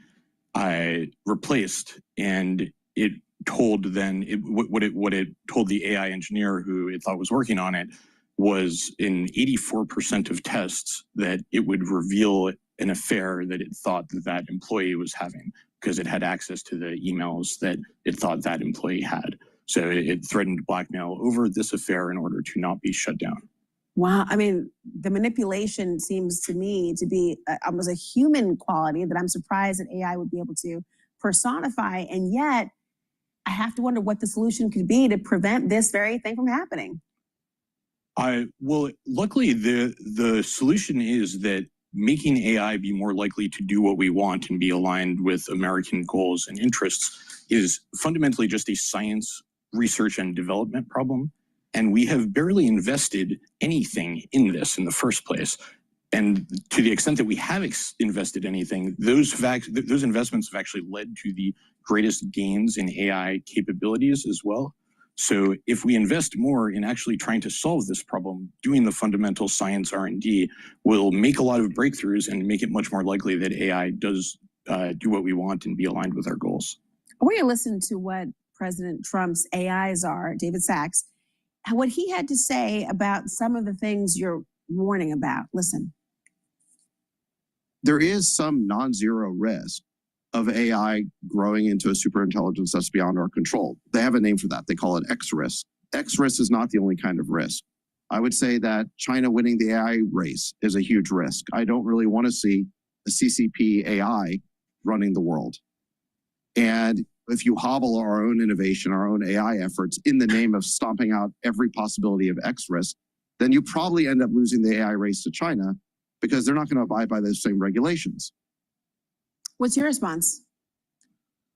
replaced, and it told what it told the AI engineer who it thought was working on it was in 84% of tests that it would reveal an affair that it thought that employee was having, because it had access to the emails that it thought that employee had. So it threatened blackmail over this affair in order to not be shut down. Wow. I mean, the manipulation seems to me to be almost a human quality that I'm surprised that AI would be able to personify. And yet, I have to wonder what the solution could be to prevent this very thing from happening. Well, luckily, the solution is that making AI be more likely to do what we want and be aligned with American goals and interests is fundamentally just a science, research, and development problem. And we have barely invested anything in this in the first place. And to the extent that we have invested anything, those investments have actually led to the greatest gains in AI capabilities as well. So if we invest more in actually trying to solve this problem, doing the fundamental science R&D will make a lot of breakthroughs and make it much more likely that AI does do what we want and be aligned with our goals. I want you to listen to what President Trump's AI czar, David Sachs, what he had to say about some of the things you're warning about. Listen. There is some non-zero risk of AI growing into a superintelligence that's beyond our control. They have a name for that. They call it X risk. X risk is not the only kind of risk. I would say that China winning the AI race is a huge risk. I don't really want to see the CCP AI running the world. And if you hobble our own innovation, our own AI efforts in the name of stomping out every possibility of X risk, then you probably end up losing the AI race to China because they're not going to abide by those same regulations. What's your response?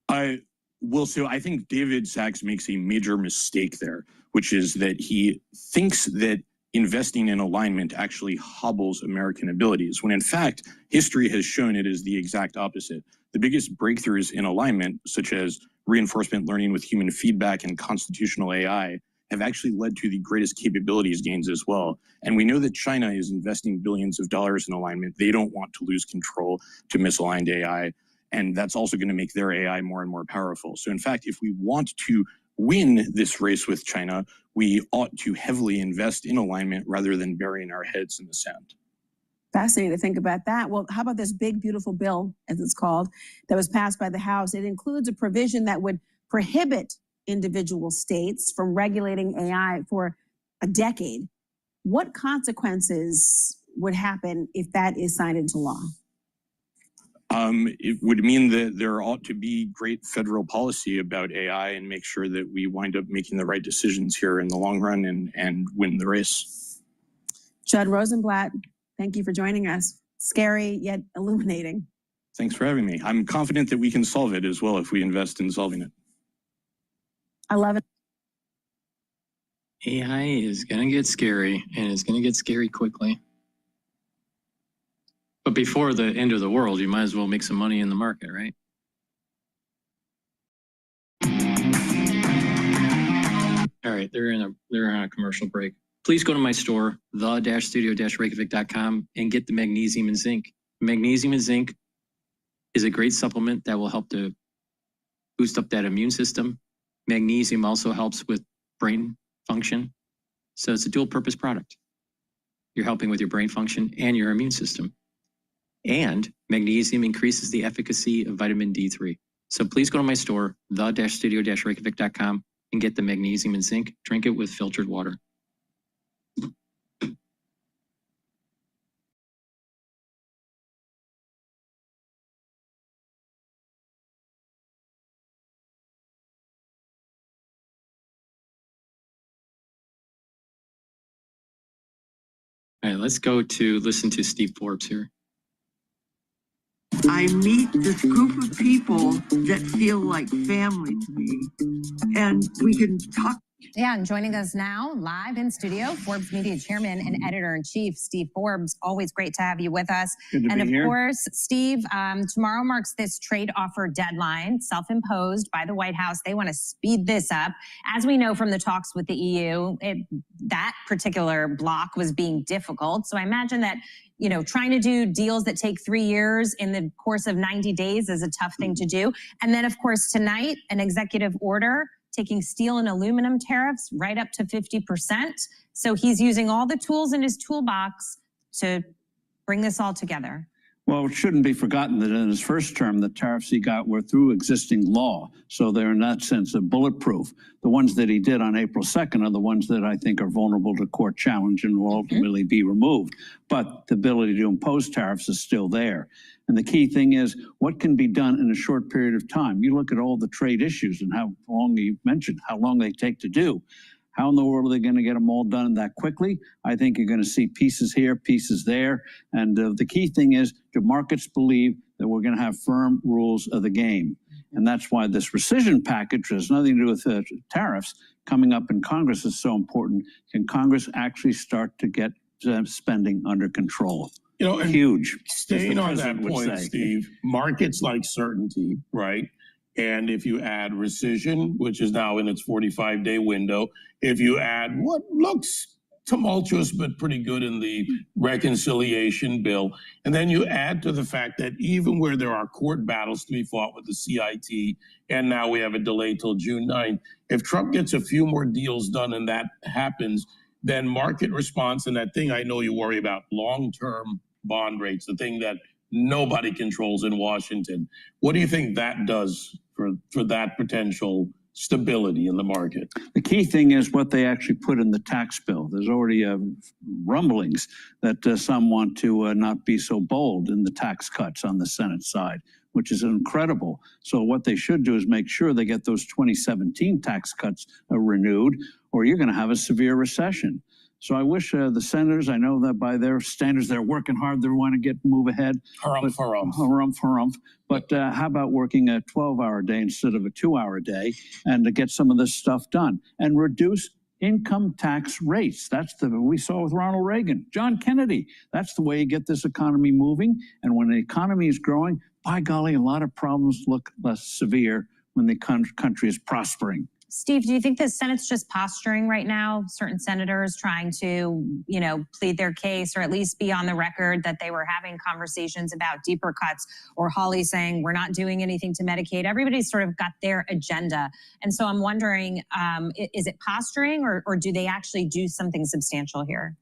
I will say, I think David Sachs makes a major mistake there, which is that he thinks that investing in alignment actually hobbles American abilities, when in fact, history has shown it is the exact opposite. The biggest breakthroughs in alignment, such as reinforcement learning with human feedback and constitutional AI, have actually led to the greatest capabilities gains as well. And we know that China is investing billions of dollars in alignment. They don't want to lose control to misaligned AI. And that's also going to make their AI more and more powerful. So in fact, if we want to win this race with China, we ought to heavily invest in alignment rather than burying our heads in the sand. Fascinating to think about that. Well, how about this big, beautiful bill, as it's called, that was passed by the House? It includes a provision that would prohibit individual states from regulating AI for a decade. What consequences would happen if that is signed into law? It would mean that there ought to be great federal policy about AI and make sure that we wind up making the right decisions here in the long run and win the race. Judd Rosenblatt, thank you for joining us. Scary yet illuminating. Thanks for having me. I'm confident that we can solve it as well if we invest in solving it. I love it. AI is going to get scary, and it's going to get scary quickly. But before the end of the world, you might as well make some money in the market, right? All right, they're on a commercial break. Please go to my store, the-studio-reykjavik.com, and get the magnesium and zinc. Magnesium and zinc is a great supplement that will help to boost up that immune system. Magnesium also helps with brain function. So it's a dual purpose product. You're helping with your brain function and your immune system. And magnesium increases the efficacy of vitamin D3. So please go to my store, the-studio-reykjavik.com, and get the magnesium and zinc. Drink it with filtered water. All right, let's go to listen to Steve Forbes here. I meet this group of people that feel like family to me, and we can talk. Yeah, and joining us now live in studio, Forbes Media Chairman and Editor-in-Chief, Steve Forbes. Always great to have you with us. Good to be here. And of course, Steve, tomorrow marks this trade offer deadline, self-imposed by the White House. They want to speed this up. As we know from the talks with the EU, that particular block was being difficult. So I imagine that, you know, trying to do deals that take 3 years in the course of 90 days is a tough thing to do. And then, of course, tonight, an executive order taking steel and aluminum tariffs right up to 50%. So he's using all the tools in his toolbox to bring this all together. Well, it shouldn't be forgotten that in his first term, the tariffs he got were through existing law. So they're in that sense bulletproof. The ones that he did on April 2nd are the ones that I think are vulnerable to court challenge and will ultimately be removed. But the ability to impose tariffs is still there. And the key thing is what can be done in a short period of time. You look at all the trade issues and how long you mentioned, how long they take to do. How in the world are they going to get them all done that quickly? I think you're going to see pieces here, pieces there. And the key thing is, do markets believe that we're going to have firm rules of the game? And that's why this rescission package, which has nothing to do with tariffs, coming up in Congress is so important. Can Congress actually start to get spending under control? You know, and huge. Staying on that point, Steve, markets like certainty, right? And if you add rescission, which is now in its 45-day window, if you add what looks tumultuous but pretty good in the reconciliation bill, and then you add to the fact that even where there are court battles to be fought with the CIT, and now we have a delay till June 9th, if Trump gets a few more deals done and that happens, then market response and that thing I know you worry about, long-term bond rates, the thing that nobody controls in Washington. What do you think that does for that potential stability in the market. The key thing is what they actually put in the tax bill. There's already rumblings that some want to not be so bold in the tax cuts on the Senate side, which is incredible. So what they should do is make sure they get those 2017 tax cuts renewed, or you're going to have a severe recession. So I wish the senators, I know that by their standards, they're working hard, they want to move ahead. Harumph. But how about working a 12-hour day instead of a 2-hour day and to get some of this stuff done and reduce income tax rates? That's we saw with Ronald Reagan, John Kennedy. That's the way you get this economy moving. And when the economy is growing, by golly, a lot of problems look less severe when the country is prospering. Steve, do you think the Senate's just posturing right now? Certain senators trying to, plead their case or at least be on the record that they were having conversations about deeper cuts, or Hawley saying we're not doing anything to Medicaid. Everybody's sort of got their agenda. And so I'm wondering, is it posturing or do they actually do something substantial here?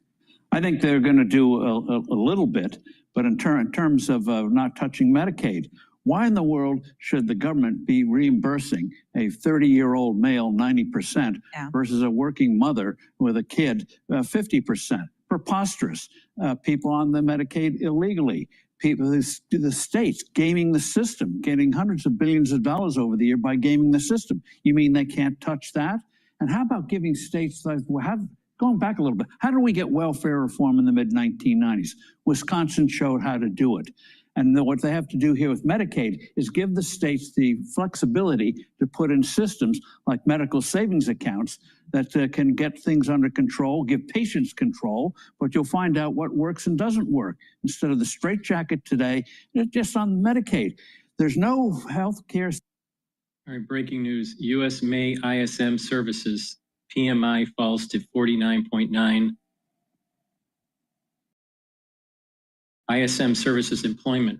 I think they're going to do a little bit, but in terms of not touching Medicaid, why in the world should the government be reimbursing a 30-year-old male 90% versus a working mother with a kid 50%? Preposterous. People on the Medicaid illegally. People, the states gaming the system, getting hundreds of billions of dollars over the year by gaming the system. You mean they can't touch that? And how about giving states like, going back a little bit, how did we get welfare reform in the mid-1990s? Wisconsin showed how to do it. And what they have to do here with Medicaid is give the states the flexibility to put in systems like medical savings accounts that can get things under control, give patients control, but you'll find out what works and doesn't work. Instead of the straitjacket today, it's just on Medicaid. There's no health care. All right, breaking news. U.S. May ISM services PMI falls to 49.9. ISM services employment.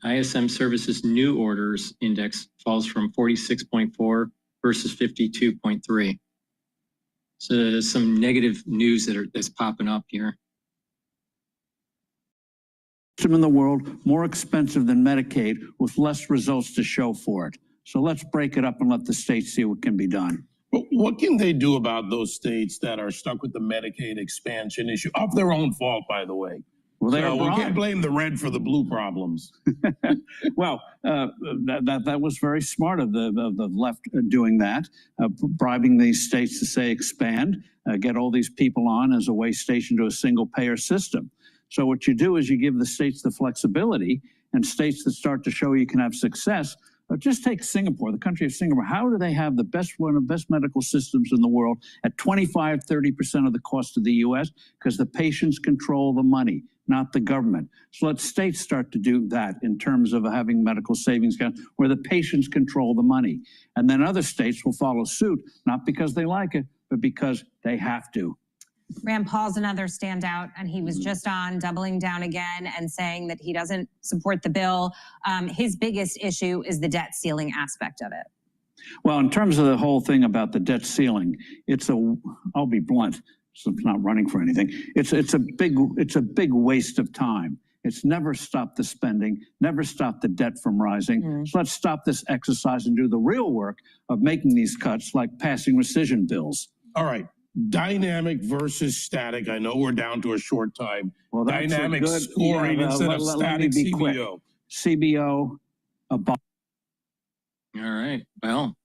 ISM services new orders index falls from 46.4 versus 52.3. So some negative news that's popping up here. In the world, more expensive than Medicaid with less results to show for it. So let's break it up and let the states see what can be done. But what can they do about those states that are stuck with the Medicaid expansion issue of their own fault, by the way? Well, so we can't blame the red for the blue problems. Well, that was very smart of the left doing that, bribing these states to say expand, get all these people on as a way station to a single payer system. So what you do is you give the states the flexibility, and states that start to show you can have success. Just take Singapore, the country of Singapore. How do they have one of the best medical systems in the world at 25–30% of the cost of the U.S.? Because the patients control the money, not the government. So let states start to do that in terms of having medical savings accounts where the patients control the money. And then other states will follow suit, not because they like it, but because they have to. Rand Paul's another standout, and he was just on doubling down again and saying that he doesn't support the bill. His biggest issue is the debt ceiling aspect of it. Well, in terms of the whole thing about the debt ceiling, I'll be blunt, so I'm not running for anything. It's a big waste of time. It's never stopped the spending, never stopped the debt from rising. So let's stop this exercise and do the real work of making these cuts, like passing rescission bills. All right. Dynamic versus static. I know we're down to a short time. Well, dynamic scoring instead of static CBO. CBO. All right. Well,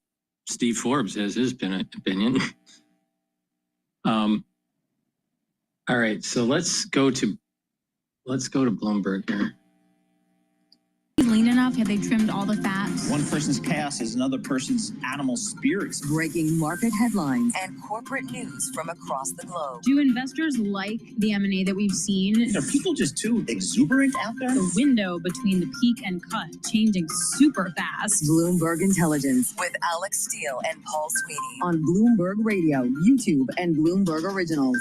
Steve Forbes has his opinion. All right. So let's go to Bloomberg here. Lean enough? Have they trimmed all the fats? One person's chaos is another person's animal spirits. Breaking market headlines and corporate news from across the globe. Do investors like the M&A that we've seen? Are people just too exuberant out there? The window between the peak and cut changing super fast. Bloomberg Intelligence with Alex Steele and Paul Sweeney on Bloomberg Radio, YouTube, and Bloomberg Originals.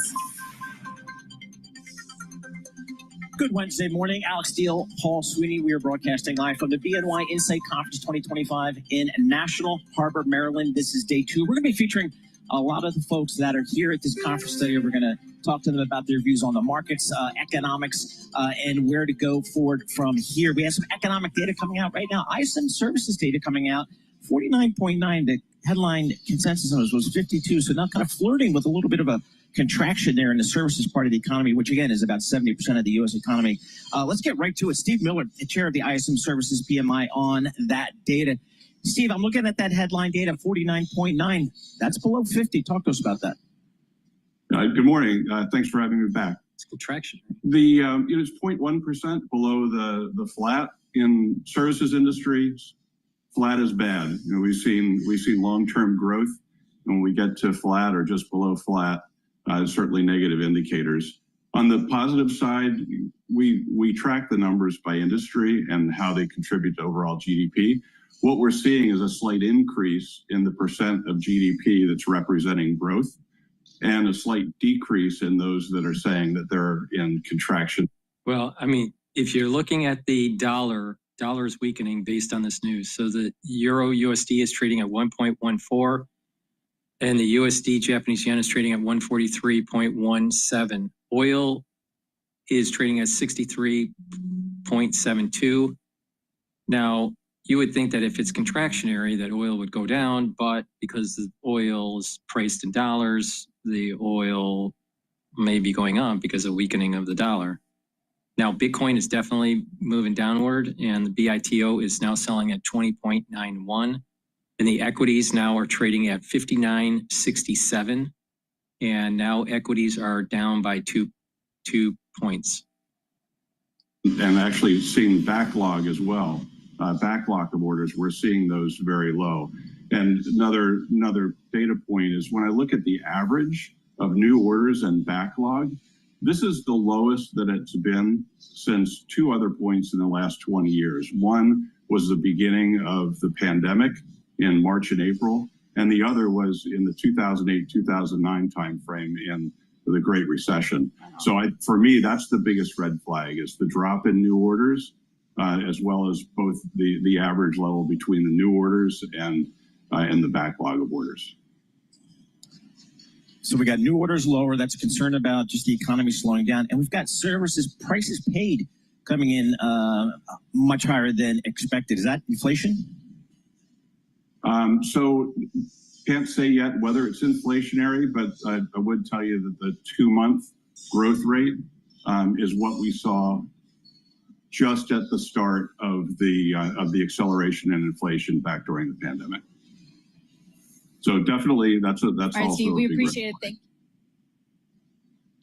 Good Wednesday morning. Alex Steele, Paul Sweeney. We are broadcasting live from the BNY Insight Conference 2025 in National Harbor, Maryland. This is day 2. We're going to be featuring a lot of the folks that are here at this conference today. We're going to talk to them about their views on the markets, economics, and where to go forward from here. We have some economic data coming out right now. ISM services data coming out, 49.9. The headline consensus on this was 52. So now kind of flirting with a little bit of a contraction there in the services part of the economy, which again is about 70% of the U.S. economy. Let's get right to it. Steve Miller, the chair of the ISM Services PMI, on that data. Steve, I'm looking at that headline data, 49.9. That's below 50. Talk to us about that. Good morning. Thanks for having me back. It's contraction. It's 0.1% below the flat in services industries. Flat is bad. We've seen long-term growth. When we get to flat or just below flat, certainly negative indicators. On the positive side, we track the numbers by industry and how they contribute to overall GDP. What we're seeing is a slight increase in the percent of GDP that's representing growth, and a slight decrease in those that are saying that they're in contraction. Well, I mean, if you're looking at the dollar is weakening based on this news. So the Euro USD is trading at 1.14. And the USD Japanese yen is trading at 143.17. Oil is trading at 63.72. Now, you would think that if it's contractionary, that oil would go down, but because the oil is priced in dollars, the oil may be going up because of weakening of the dollar. Now, Bitcoin is definitely moving downward, and the BITO is now selling at 20.91. And the equities now are trading at 59.67, and now equities are down by two points. And actually seeing backlog as well. Backlog of orders, we're seeing those very low. And another data point is when I look at the average of new orders and backlog, this is the lowest that it's been since two other points in the last 20 years. One was the beginning of the pandemic in March and April, and the other was in the 2008-2009 timeframe in the Great Recession. So for me, that's the biggest red flag, is the drop in new orders, as well as both the average level between the new orders and the backlog of orders. So we got new orders lower. That's a concern about just the economy slowing down. And we've got services prices paid coming in much higher than expected. Is that inflation? So can't say yet whether it's inflationary, but I would tell you that the 2-month growth rate is what we saw just at the start of the acceleration in inflation back during the pandemic. So definitely, that's All right, also Steve, a we big appreciate it. Thank you.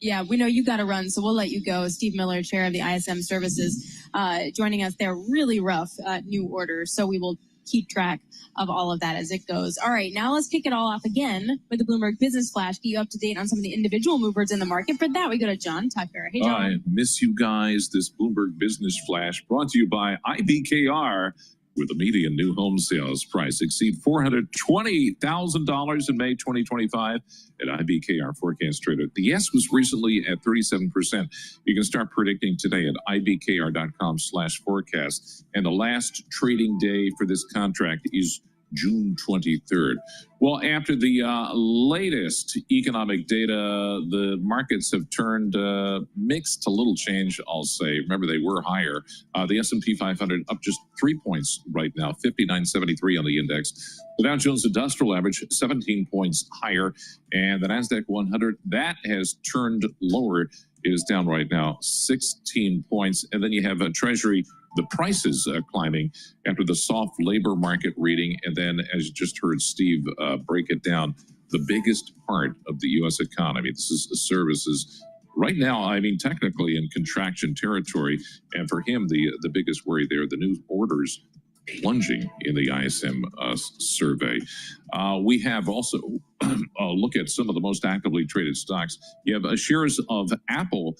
Yeah, we know you got to run, so we'll let you go. Steve Miller, chair of the ISM Services, joining us there. Really rough new orders, so we will keep track of all of that as it goes. All right, now let's kick it all off again with the Bloomberg Business Flash, get you up to date on some of the individual movers in the market. For that, we go to John Tucker. Hey, John. I miss you guys. This Bloomberg Business Flash brought to you by IBKR, where the median new home sales price exceed $420,000 in May 2025 at IBKR Forecast Trader. The yes was recently at 37%. You can start predicting today at ibkr.com/forecast. And the last trading day for this contract is June 23rd. Well, after the latest economic data, the markets have turned mixed to little change, I'll say. Remember, they were higher. The S&P 500 up just 3 points right now, 59.73 on the index. The Dow Jones Industrial Average 17 points higher. And the NASDAQ 100, that has turned lower. It is down right now, 16 points. And then you have a Treasury. The prices climbing after the soft labor market reading. And then, as you just heard Steve break it down, the biggest part of the U.S. economy, this is the services. Right now, I mean, technically in contraction territory. And for him, the biggest worry there, the new orders plunging in the ISM survey. We have also look at some of the most actively traded stocks. You have shares of Apple.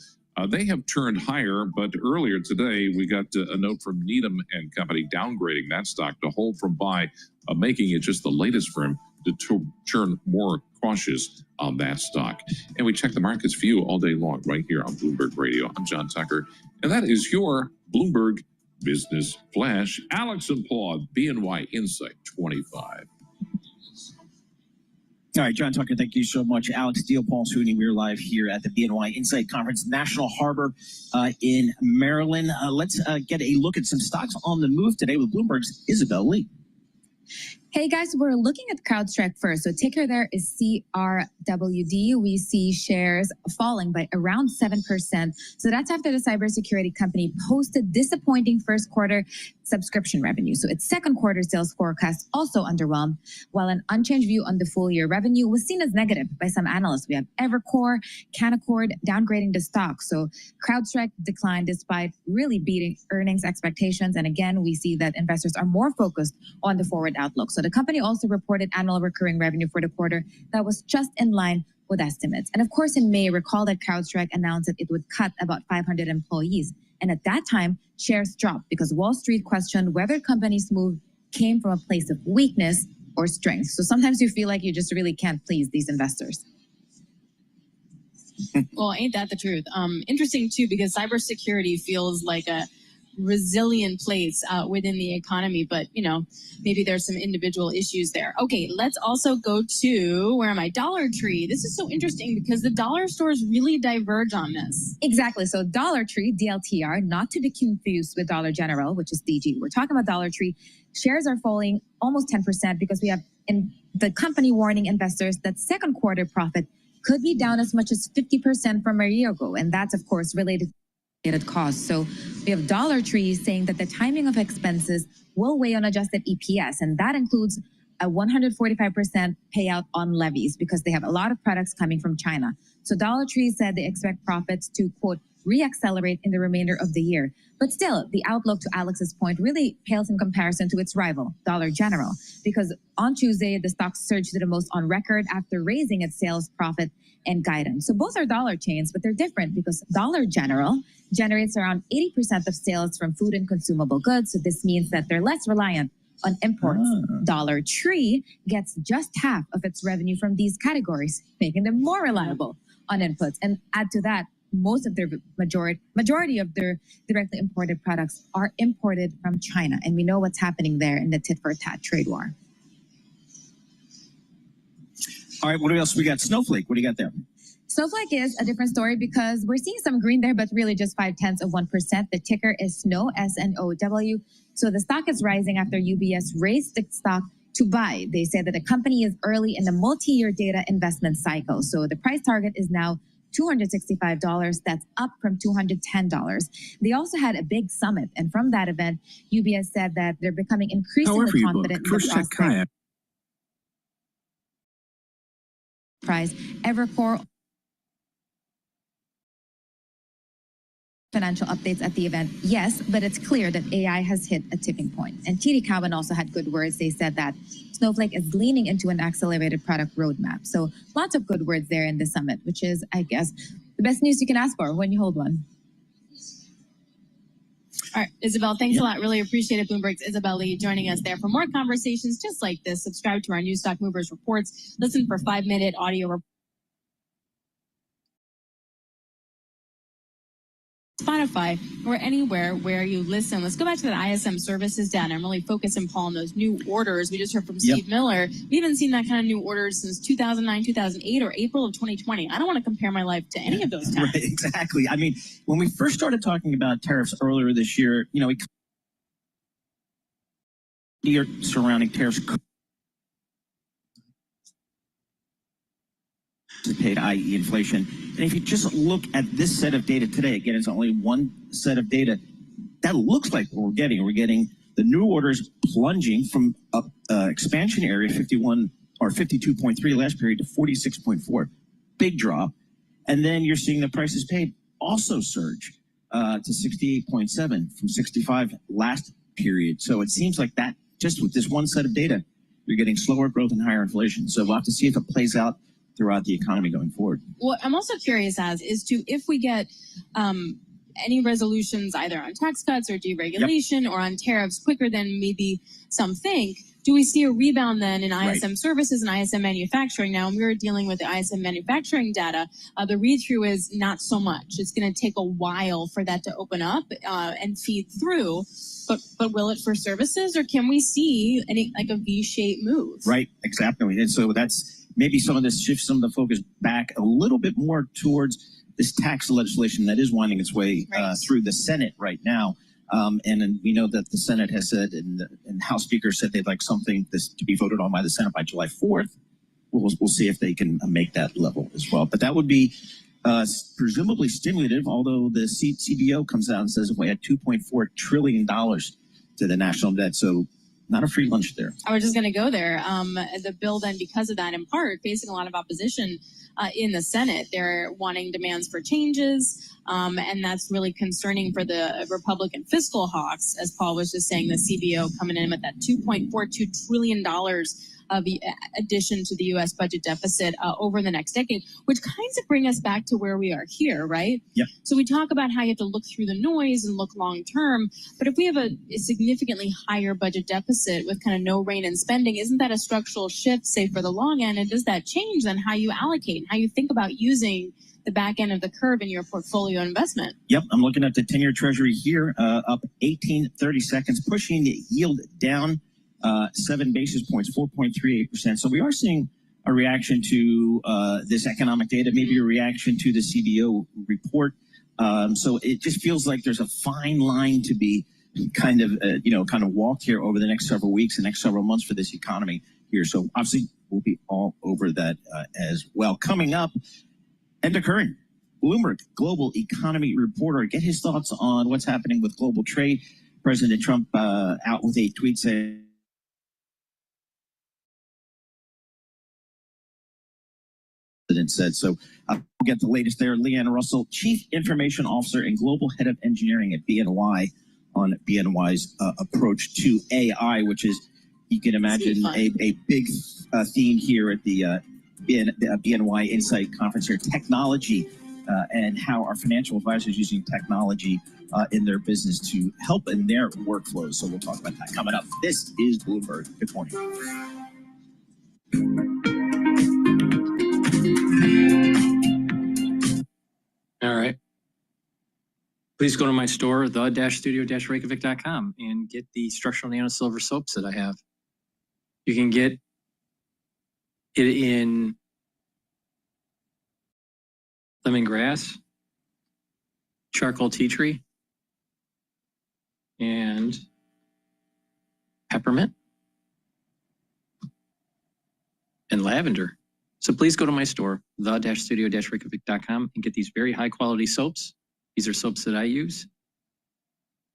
They have turned higher, but earlier today, we got a note from Needham and Company downgrading that stock to hold from buy, making it just the latest firm to turn more cautious on that stock. And we check the markets for you all day long right here on Bloomberg Radio. I'm John Tucker, and that is your Bloomberg Business Flash. Alex and Paul, BNY Insight 25. All right, John Tucker, thank you so much. Alex Steele, Paul Sweeney, we're live here at the BNY Insight Conference, National Harbor in Maryland. Let's get a look at some stocks on the move today with Bloomberg's Isabel Lee. Hey guys, we're looking at CrowdStrike first. So ticker there is CRWD. We see shares falling by around 7%. So that's after the cybersecurity company posted disappointing first quarter subscription revenue. So its second quarter sales forecast also underwhelmed, while an unchanged view on the full year revenue was seen as negative by some analysts. We have Evercore, Canaccord downgrading the stock. So CrowdStrike declined despite really beating earnings expectations. And again, we see that investors are more focused on the forward outlook. So the company also reported annual recurring revenue for the quarter that was just in line with estimates. And of course, in May, recall that CrowdStrike announced that it would cut about 500 employees. And at that time, shares dropped because Wall Street questioned whether companies' move came from a place of weakness or strength. So sometimes you feel like you just really can't please these investors. Well, ain't that the truth? Interesting, too, because cybersecurity feels like a resilient place within the economy, but maybe there's some individual issues there. Okay, let's also go to, where am I? Dollar Tree. This is so interesting because the dollar stores really diverge on this. Exactly. So Dollar Tree, DLTR, not to be confused with Dollar General, which is DG. We're talking about Dollar Tree. Shares are falling almost 10% because we have in the company warning investors that second quarter profit could be down as much as 50% from a year ago. And that's, of course, related costs. So we have Dollar Tree saying that the timing of expenses will weigh on adjusted EPS, and that includes a 145% payout on levies because they have a lot of products coming from China. So Dollar Tree said they expect profits to, quote, re-accelerate in the remainder of the year. But still, the outlook, to Alex's point, really pales in comparison to its rival, Dollar General, because on Tuesday, the stock surged to the most on record after raising its sales, profit, and guidance. So both are dollar chains, but they're different because Dollar General generates around 80% of sales from food and consumable goods. So this means that they're less reliant on imports. Dollar Tree gets just half of its revenue from these categories, making them more reliable on inputs. And add to that, most of their majority of their directly imported products are imported from China. And we know what's happening there in the tit-for-tat trade war. All right, what else we got? Snowflake, what do you got there? Snowflake is a different story because we're seeing some green there, but really just 0.5%. The ticker is SNOW, S-N-O-W. So the stock is rising after UBS raised the stock to buy. They said that the company is early in the multi-year data investment cycle. So the price target is now $265. That's up from $210. They also had a big summit. And from that event, UBS said that they're becoming increasingly confident in the prospect. Price. Evercore financial updates at the event, yes, but it's clear that AI has hit a tipping point. And TD Cowen also had good words. They said that Snowflake is leaning into an accelerated product roadmap. So lots of good words there in the summit, which is, I guess, the best news you can ask for when you hold one. All right, Isabel, thanks a lot. Really appreciate it. Bloomberg's Isabel Lee joining us there. For more conversations just like this, subscribe to our New Stock Movers reports. Listen for 5-minute audio reports. Spotify, or anywhere where you listen. Let's go back to that ISM services data. I'm really focusing, Paul, on those new orders. We just heard from Steve Miller. We haven't seen that kind of new orders since 2009, 2008, or April of 2020. I don't want to compare my life to any of those times. Right, exactly. I mean, when we first started talking about tariffs earlier this year, we surrounding tariffs paid, i.e. inflation. And if you just look at this set of data today, again, it's only one set of data, that looks like what we're getting. We're getting the new orders plunging from expansion area 51 or 52.3 last period to 46.4. Big drop. And then you're seeing the prices paid also surge to 68.7 from 65 last period. So it seems like that, just with this one set of data, you're getting slower growth and higher inflation. So we'll have to see if it plays out throughout the economy going forward. What I'm also curious if we get any resolutions either on tax cuts or deregulation or on tariffs quicker than maybe some think, do we see a rebound then in ISM services and ISM manufacturing? Now, when we were dealing with the ISM manufacturing data, the read-through is not so much. It's going to take a while for that to open up and feed through. But will it for services, or can we see any like a V-shaped move? Right, exactly. And so that's maybe some of this shifts some of the focus back a little bit more towards this tax legislation that is winding its way through the Senate right now. And then we know that the Senate has said, and House Speaker said they'd like something this to be voted on by the Senate by July 4th. We'll see if they can make that level as well. But that would be presumably stimulative, although the CBO comes out and says we had $2.4 trillion to the national debt. So not a free lunch there. I was just going to go there. The bill then, because of that, in part, facing a lot of opposition in the Senate. They're wanting demands for changes, and that's really concerning for the Republican fiscal hawks. As Paul was just saying, the CBO coming in with that $2.42 trillion of the addition to the U.S. budget deficit over the next decade, which kind of bring us back to where we are here, right? Yeah. So we talk about how you have to look through the noise and look long term, but if we have a significantly higher budget deficit with kind of no rein in spending, isn't that a structural shift, say, for the long end? And does that change then how you allocate and how you think about using the back end of the curve in your portfolio investment? Yep, I'm looking at the 10-year Treasury here, up 18.30 seconds, pushing the yield down 7 basis points, 4.38%. So we are seeing a reaction to this economic data, maybe a reaction to the CBO report. So it just feels like there's a fine line to be kind of walked here over the next several weeks, the next several months for this economy here. So obviously we'll be all over that as well. Coming up and occurring, Bloomberg Global Economy Reporter, get his thoughts on what's happening with global trade. President Trump out with a tweet saying, said. So we'll get the latest there. Leanna Russell, Chief Information Officer and Global Head of Engineering at BNY, on BNY's approach to AI, which is, you can imagine, a big theme here at the BNY Insight Conference here, technology and how our financial advisors using technology in their business to help in their workflows. So we'll talk about that coming up. This is Bloomberg. Good morning. All right. Please go to my store, the-studio-reykjavik.com, and get the structural nano silver soaps that I have. You can get it in lemongrass, charcoal tea tree, and peppermint, and lavender. So please go to my store, the-studio-reykjavik.com, and get these very high quality soaps. These are soaps that I use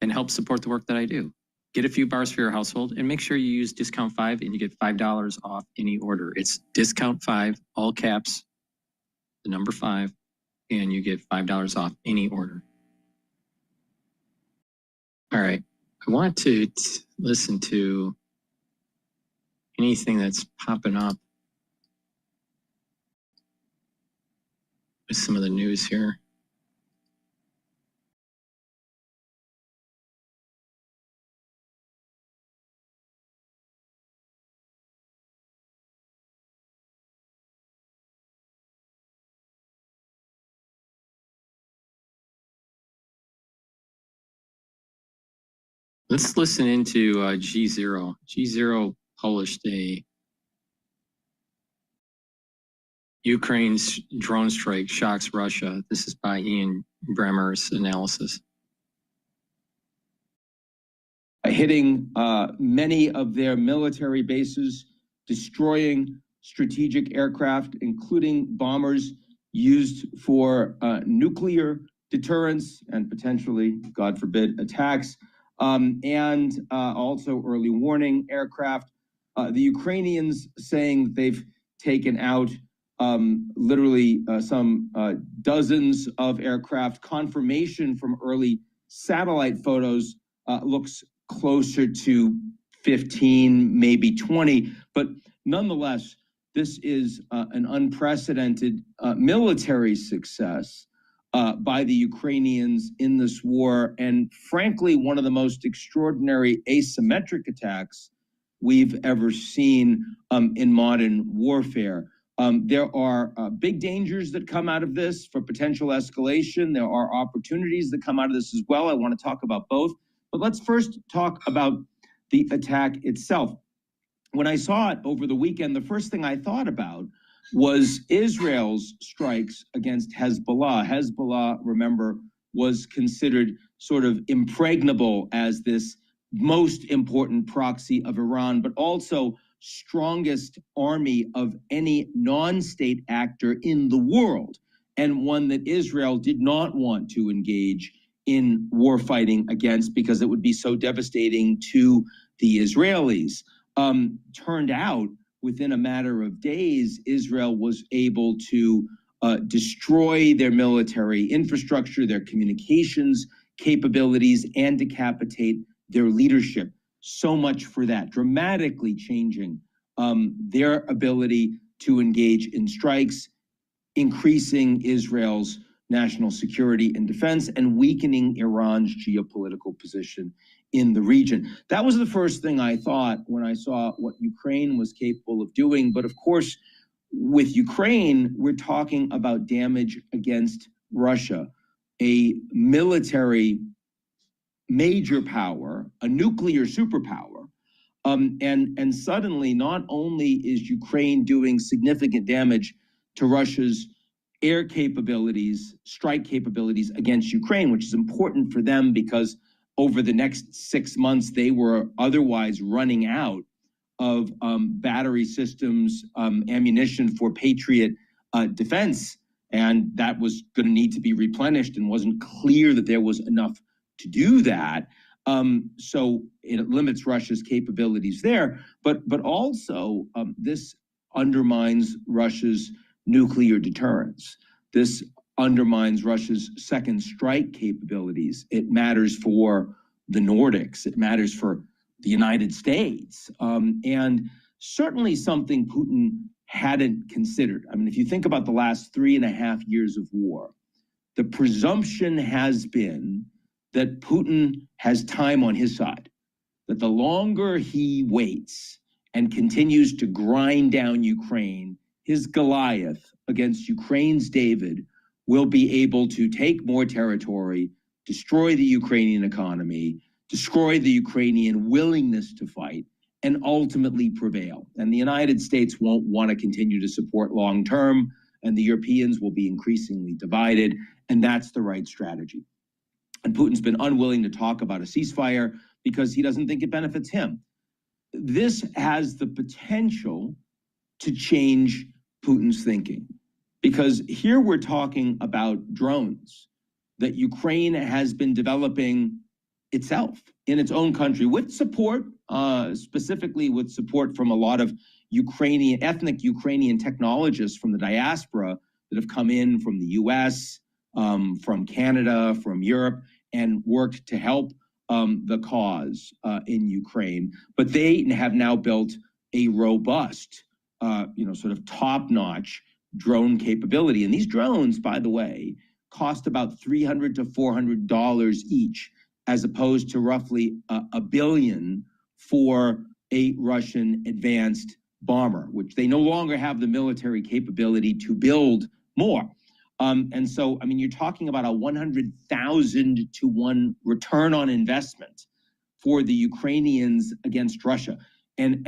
and help support the work that I do. Get a few bars for your household and make sure you use discount 5 and you get $5 off any order. It's discount 5, all caps, the number 5, and you get $5 off any order. All right. I want to listen to anything that's popping up with some of the news here. Let's listen into G0. G0 published a Ukraine's drone strike shocks Russia. This is by Ian Bremmer's analysis. Hitting many of their military bases, destroying strategic aircraft, including bombers used for nuclear deterrence and potentially, God forbid, attacks, and also early warning aircraft. The Ukrainians saying they've taken out literally some dozens of aircraft. Confirmation from early satellite photos looks closer to 15, maybe 20. But nonetheless, this is an unprecedented military success by the Ukrainians in this war, and frankly, one of the most extraordinary asymmetric attacks we've ever seen in modern warfare. There are big dangers that come out of this for potential escalation. There are opportunities that come out of this as well. I want to talk about both. But let's first talk about the attack itself. When I saw it over the weekend, the first thing I thought about was Israel's strikes against Hezbollah. Hezbollah, remember, was considered sort of impregnable as this most important proxy of Iran, but also strongest army of any non-state actor in the world, and one that Israel did not want to engage in war fighting against because it would be so devastating to the Israelis. Turned out, within a matter of days, Israel was able to destroy their military infrastructure, their communications capabilities, and decapitate their leadership. So much for that, dramatically changing their ability to engage in strikes, increasing Israel's national security and defense, and weakening Iran's geopolitical position in the region. That was the first thing I thought when I saw what Ukraine was capable of doing. But of course, with Ukraine, we're talking about damage against Russia, a military major power, a nuclear superpower. And suddenly, not only is Ukraine doing significant damage to Russia's air capabilities, strike capabilities against Ukraine, which is important for them because over the next 6 months, they were otherwise running out of battery systems, ammunition for Patriot defense. And that was going to need to be replenished and wasn't clear that there was enough to do that. So it limits Russia's capabilities there, but also this undermines Russia's nuclear deterrence. This undermines Russia's second strike capabilities. It matters for the Nordics. It matters for the United States. And certainly something Putin hadn't considered. I mean, if you think about the last 3.5 years of war, the presumption has been that Putin has time on his side, that the longer he waits and continues to grind down Ukraine, his Goliath against Ukraine's David will be able to take more territory, destroy the Ukrainian economy, destroy the Ukrainian willingness to fight, and ultimately prevail. And the United States won't want to continue to support long-term, and the Europeans will be increasingly divided, and that's the right strategy. And Putin's been unwilling to talk about a ceasefire because he doesn't think it benefits him. This has the potential to change Putin's thinking, because here we're talking about drones that Ukraine has been developing itself in its own country with support, specifically with support from a lot of ethnic Ukrainian technologists from the diaspora that have come in from the US, from Canada, from Europe, and worked to help the cause in Ukraine. But they have now built a robust, sort of top-notch drone capability. And these drones, by the way, cost about $300 to $400 each, as opposed to roughly $1 billion for a Russian advanced bomber, which they no longer have the military capability to build more. And so, I mean, you're talking about a 100,000 to 1 return on investment for the Ukrainians against Russia. And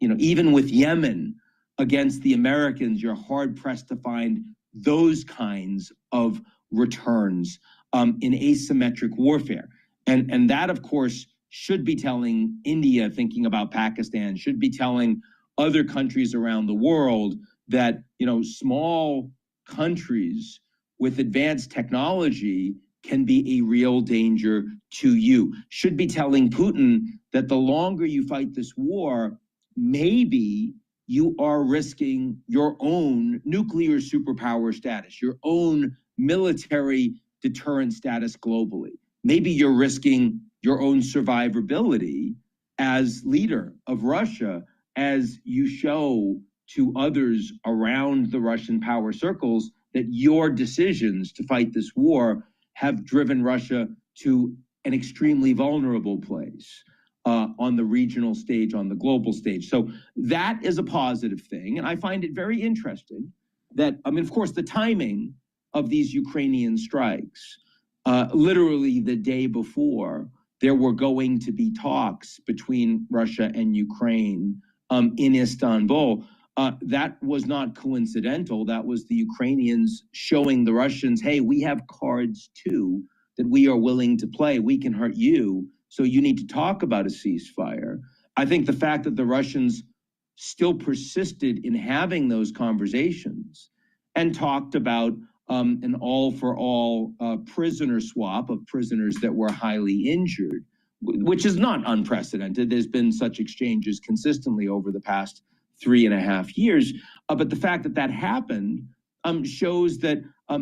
even with Yemen against the Americans, you're hard pressed to find those kinds of returns in asymmetric warfare. And that, of course, should be telling India, thinking about Pakistan, should be telling other countries around the world that, small countries with advanced technology can be a real danger to you. Should be telling Putin that the longer you fight this war, maybe you are risking your own nuclear superpower status, your own military deterrent status globally. Maybe you're risking your own survivability as leader of Russia, as you show to others around the Russian power circles that your decisions to fight this war have driven Russia to an extremely vulnerable place on the regional stage, on the global stage. So that is a positive thing. And I find it very interesting that, of course, the timing of these Ukrainian strikes, literally the day before, there were going to be talks between Russia and Ukraine in Istanbul. that was not coincidental. That was the Ukrainians showing the Russians, hey, we have cards too that we are willing to play. We can hurt you, so you need to talk about a ceasefire. I think the fact that the Russians still persisted in having those conversations and talked about an all-for-all prisoner swap of prisoners that were highly injured, which is not unprecedented. There's been such exchanges consistently over the past 3.5 years. But the fact that that happened shows that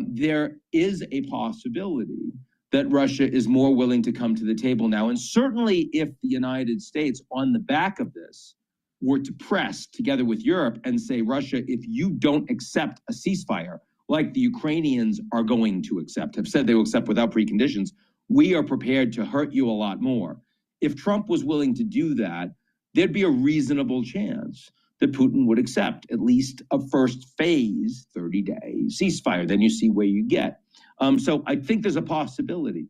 there is a possibility that Russia is more willing to come to the table now. And certainly if the United States, on the back of this, were to press together with Europe and say, Russia, if you don't accept a ceasefire, like the Ukrainians are going to accept, have said they will accept without preconditions, we are prepared to hurt you a lot more. If Trump was willing to do that, there'd be a reasonable chance that Putin would accept at least a first phase, 30-day ceasefire. Then you see where you get. So I think there's a possibility.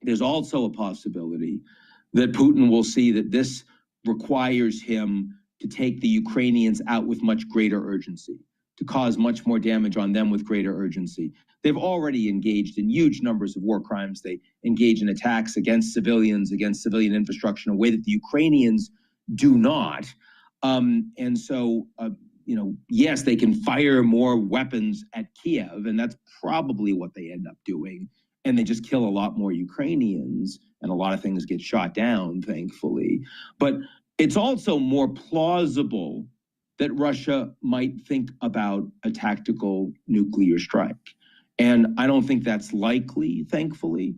There's also a possibility that Putin will see that this requires him to take the Ukrainians out with much greater urgency, to cause much more damage on them with greater urgency. They've already engaged in huge numbers of war crimes. They engage in attacks against civilians, against civilian infrastructure in a way that the Ukrainians do not. And so, yes, they can fire more weapons at Kiev, and that's probably what they end up doing. And they just kill a lot more Ukrainians, and a lot of things get shot down, thankfully. But it's also more plausible that Russia might think about a tactical nuclear strike. And I don't think that's likely, thankfully,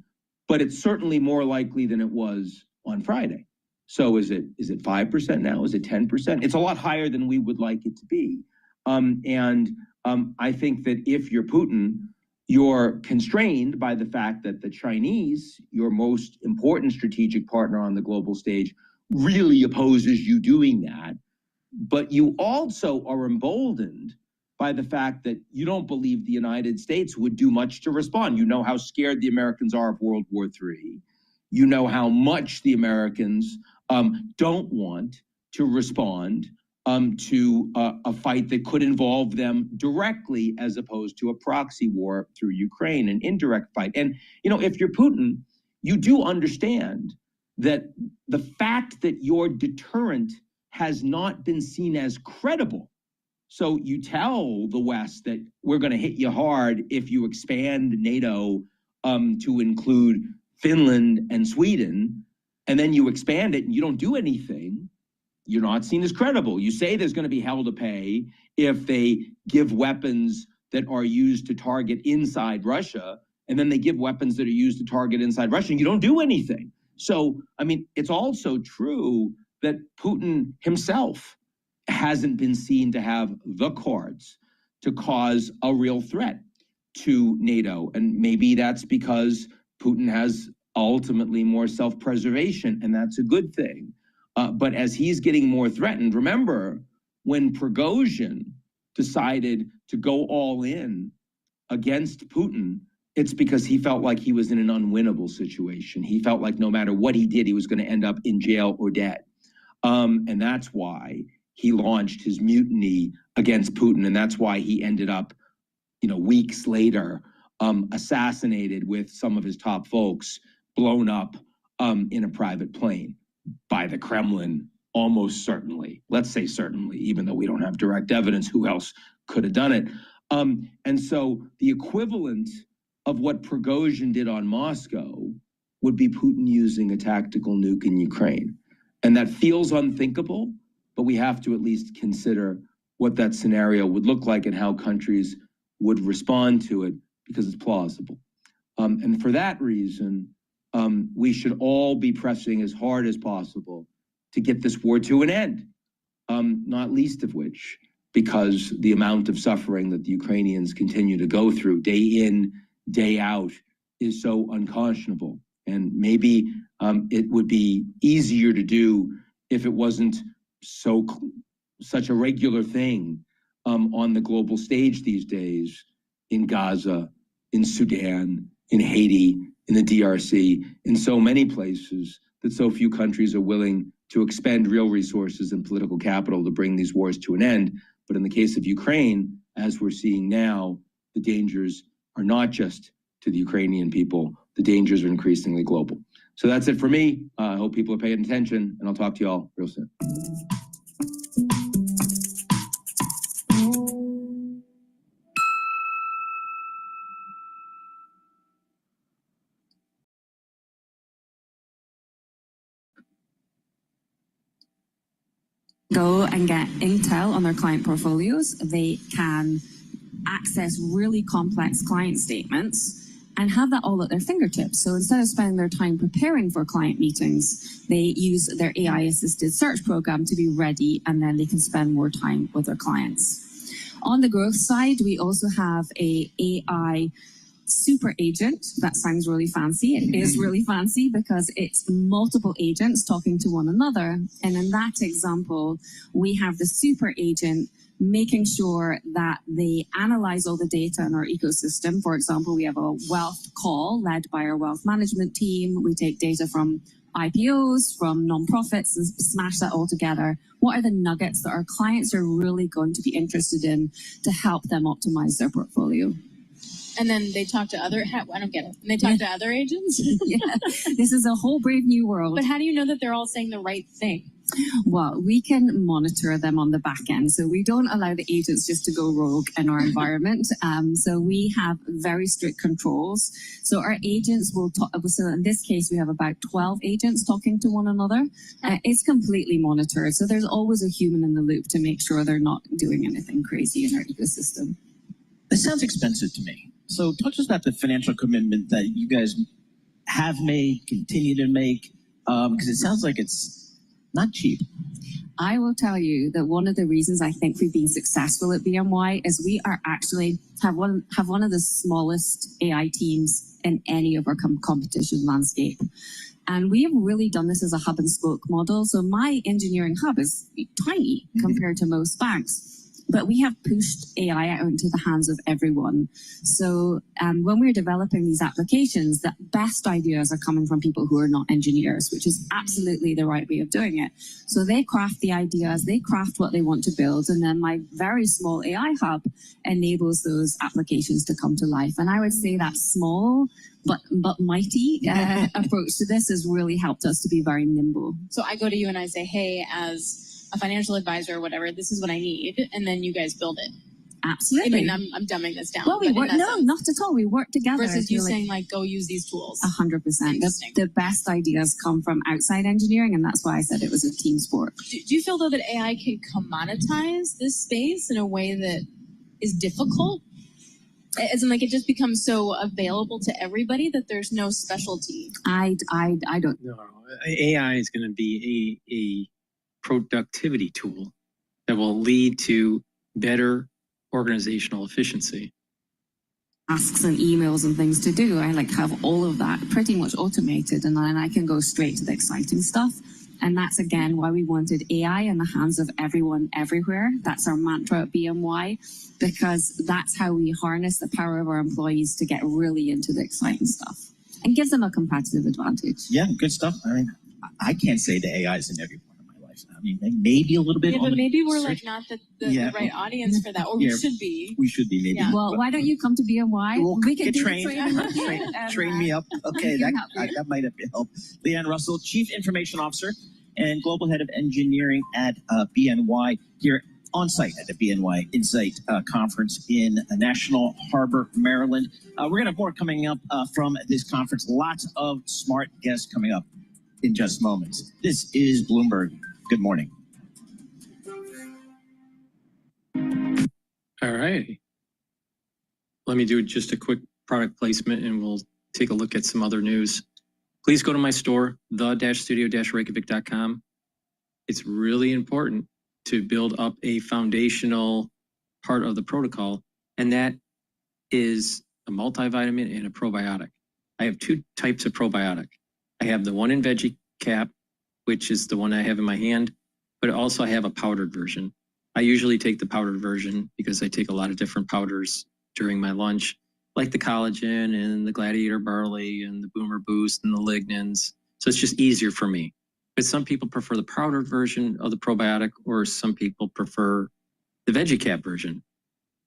but it's certainly more likely than it was on Friday. So is it 5% now? Is it 10%? It's a lot higher than we would like it to be. I think that if you're Putin, you're constrained by the fact that the Chinese, your most important strategic partner on the global stage, really opposes you doing that. But you also are emboldened by the fact that you don't believe the United States would do much to respond. You know how scared the Americans are of World War III. You know how much the Americans don't want to respond to a fight that could involve them directly as opposed to a proxy war through Ukraine, an indirect fight. And, if you're Putin, you do understand that the fact that your deterrent has not been seen as credible. So you tell the West that we're going to hit you hard if you expand NATO to include Finland and Sweden, and then you expand it and you don't do anything. You're not seen as credible. You say there's going to be hell to pay if they give weapons that are used to target inside Russia, and then they give weapons that are used to target inside Russia, and you don't do anything. So, it's also true that Putin himself hasn't been seen to have the cards to cause a real threat to NATO. And maybe that's because Putin has ultimately more self-preservation, and that's a good thing. But as he's getting more threatened, remember when Prigozhin decided to go all in against Putin, it's because he felt like he was in an unwinnable situation. He felt like no matter what he did, he was going to end up in jail or dead. And that's why he launched his mutiny against Putin. And that's why he ended up, weeks later, assassinated with some of his top folks, blown up in a private plane by the Kremlin, almost certainly. Let's say certainly, even though we don't have direct evidence who else could have done it. And so the equivalent of what Prigozhin did on Moscow would be Putin using a tactical nuke in Ukraine. And that feels unthinkable, but we have to at least consider what that scenario would look like and how countries would respond to it, because it's plausible. And for that reason, we should all be pressing as hard as possible to get this war to an end, not least of which because the amount of suffering that the Ukrainians continue to go through day in, day out is so unconscionable. And maybe it would be easier to do if it wasn't such a regular thing on the global stage these days, in Gaza, in Sudan, in Haiti, in the DRC, in so many places that so few countries are willing to expend real resources and political capital to bring these wars to an end. But in the case of Ukraine, as we're seeing now, the dangers are not just to the Ukrainian people, the dangers are increasingly global. So that's it for me. I hope people are paying attention, and I'll talk to you all real soon. Go and get intel on their client portfolios. They can access really complex client statements and have that all at their fingertips. So instead of spending their time preparing for client meetings, they use their AI-assisted search program to be ready, and then they can spend more time with their clients. On the growth side, we also have a AI super agent. That sounds really fancy. It is really fancy because it's multiple agents talking to one another. And in that example, we have the super agent making sure that they analyze all the data in our ecosystem. For example, we have a wealth call led by our wealth management team. We take data from IPOs, from nonprofits, and smash that all together. What are the nuggets that our clients are really going to be interested in to help them optimize their portfolio? And then they talk to other, I don't get it. And they talk to other agents? Yeah, this is a whole brave new world. But how do you know that they're all saying the right thing? Well, we can monitor them on the back end. So we don't allow the agents just to go rogue in our environment. So we have very strict controls. So our agents will talk. So in this case, we have about 12 agents talking to one another. It's completely monitored. So there's always a human in the loop to make sure they're not doing anything crazy in our ecosystem. This sounds expensive to me. So talk to us about the financial commitment that you guys have made, continue to make, because it sounds like it's not cheap. I will tell you that one of the reasons I think we've been successful at BNY is we are actually have one of the smallest AI teams in any of our competition landscape. And we have really done this as a hub and spoke model. So my engineering hub is tiny compared to most banks. But we have pushed AI out into the hands of everyone. So when we're developing these applications, the best ideas are coming from people who are not engineers, which is absolutely the right way of doing it. So they craft the ideas, they craft what they want to build, and then my very small AI hub enables those applications to come to life. And I would say that small but mighty approach to this has really helped us to be very nimble. So I go to you and I say, hey, as a financial advisor or whatever, this is what I need, and then you guys build it. Absolutely. I mean, I'm dumbing this down. Well, we work, no, not at all. We work together. Versus you saying, like, go use these tools. 100%. The best ideas come from outside engineering, and that's why I said it was a team sport. Do you feel, though, that AI can commoditize this space in a way that is difficult? As in, like, it just becomes so available to everybody that there's no specialty? I don't know. AI is going to be a productivity tool that will lead to better organizational efficiency. Tasks and emails and things to do. I like have all of that pretty much automated, and then I can go straight to the exciting stuff. And that's again why we wanted AI in the hands of everyone everywhere. That's our mantra at BNY, because that's how we harness the power of our employees to get really into the exciting stuff and gives them a competitive advantage. Yeah, good stuff. I mean, I can't say the AI is in every part of my life. I mean, maybe a little bit. Yeah, but maybe we're like not the right audience for that, or we should be. We should be, maybe. Yeah. Well, why don't you come to BNY? We can train me up. Okay, that might help. Leanne Russell, Chief Information Officer and Global Head of Engineering at BNY, here on site at the BNY Insight Conference in National Harbor, Maryland. We're going to have more coming up from this conference. Lots of smart guests coming up in just moments. This is Bloomberg. Good morning. All right. Let me do just a quick product placement and we'll take a look at some other news. Please go to my store, the-studio-reykjavik.com. It's really important to build up a foundational part of the protocol, and that is a multivitamin and a probiotic. I have two types of probiotic. I have the one in veggie cap, which is the one I have in my hand, but also I have a powdered version. I usually take the powdered version because I take a lot of different powders during my lunch, like the collagen and the gladiator barley and the boomer boost and the lignans. So it's just easier for me. But some people prefer the powdered version of the probiotic, or some people prefer The VeggieCap version,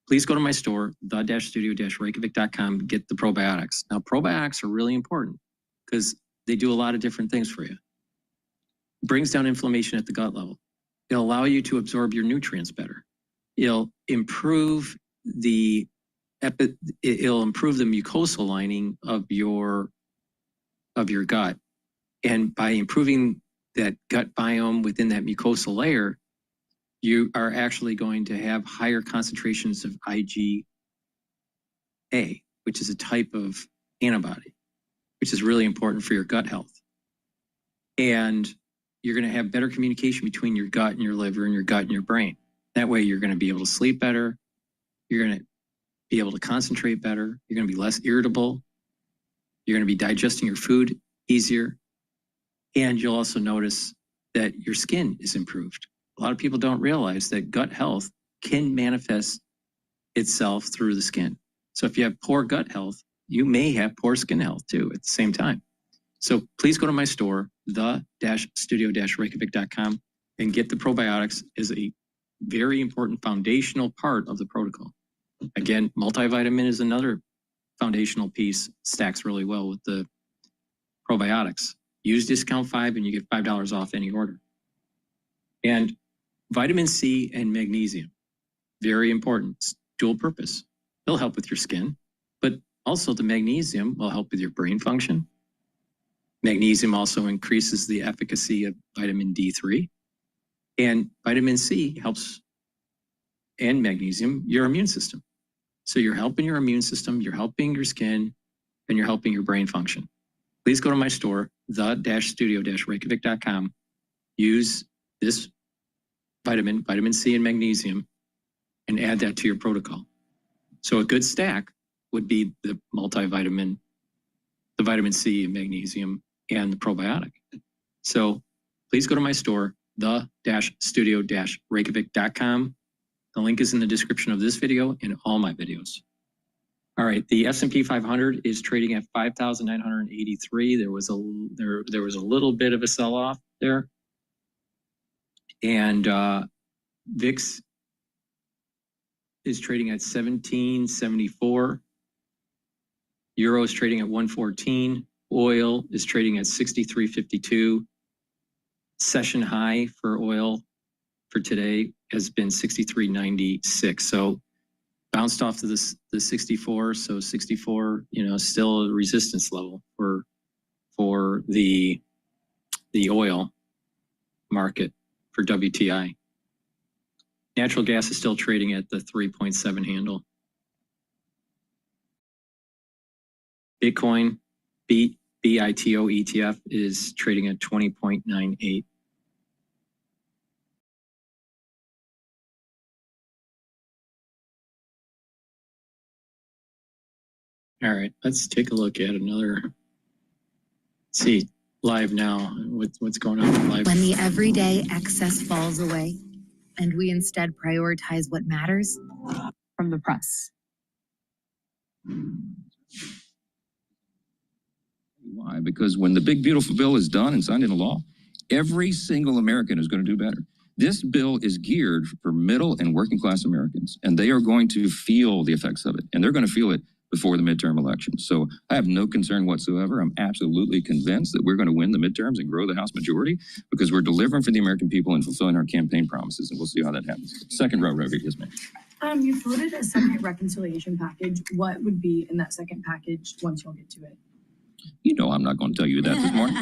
please go to my store, the-studio-reykjavik.com, get the probiotics. Now, probiotics are really important because they do a lot of different things for you. It brings down inflammation at the gut level. It'll allow you to absorb your nutrients better. It'll improve the mucosal lining of your gut. And by improving that gut biome within that mucosal layer, you are actually going to have higher concentrations of IgA, which is a type of antibody, which is really important for your gut health. And you're going to have better communication between your gut and your liver and your gut and your brain. That way you're going to be able to sleep better. You're going to be able to concentrate better. You're going to be less irritable. You're going to be digesting your food easier. And you'll also notice that your skin is improved. A lot of people don't realize that gut health can manifest itself through the skin. So if you have poor gut health, you may have poor skin health too at the same time. So please go to my store, the-studio-reykjavik.com, and get the probiotics as a very important foundational part of the protocol. Again, multivitamin is another foundational piece, stacks really well with the probiotics. Use discount 5 and you get $5 off any order. And vitamin C and magnesium, very important, it's dual purpose. They'll help with your skin, but also the magnesium will help with your brain function. Magnesium also increases the efficacy of vitamin D3, and vitamin C helps, and magnesium, your immune system. So you're helping your immune system, you're helping your skin, and you're helping your brain function. Please go to my store, the-studio-reykjavik.com. Use this vitamin C and magnesium, and add that to your protocol. So a good stack would be the multivitamin, the vitamin C and magnesium, and the probiotic. So please go to my store, the-studio-reykjavik.com. The link is in the description of this video and all my videos. All right, the S&P 500 is trading at 5,983. There was a little bit of a sell-off there. And VIX is trading at 1774. Euro is trading at 114. Oil is trading at 63.52. Session high for oil for today has been 63.96. So bounced off to the 64. So 64, still a resistance level for the oil market for WTI. Natural gas is still trading at the 3.7 handle. Bitcoin, BITO ETF is trading at 20.98. All right, let's take a look at another. See, live now. What's going on live? When the everyday excess falls away and we instead prioritize what matters. From the press. Why? Because when the big beautiful bill is done and signed into law, every single American is going to do better. This bill is geared for middle and working class Americans, and they are going to feel the effects of it, and they're going to feel it before the midterm elections. So I have no concern whatsoever. I'm absolutely convinced that we're going to win the midterms and grow the House majority because we're delivering for the American people and fulfilling our campaign promises, and we'll see how that happens. Second row, Roger, yes, ma'am. You floated a second reconciliation package. What would be in that second package once you'll get to it? You know I'm not going to tell you that this morning.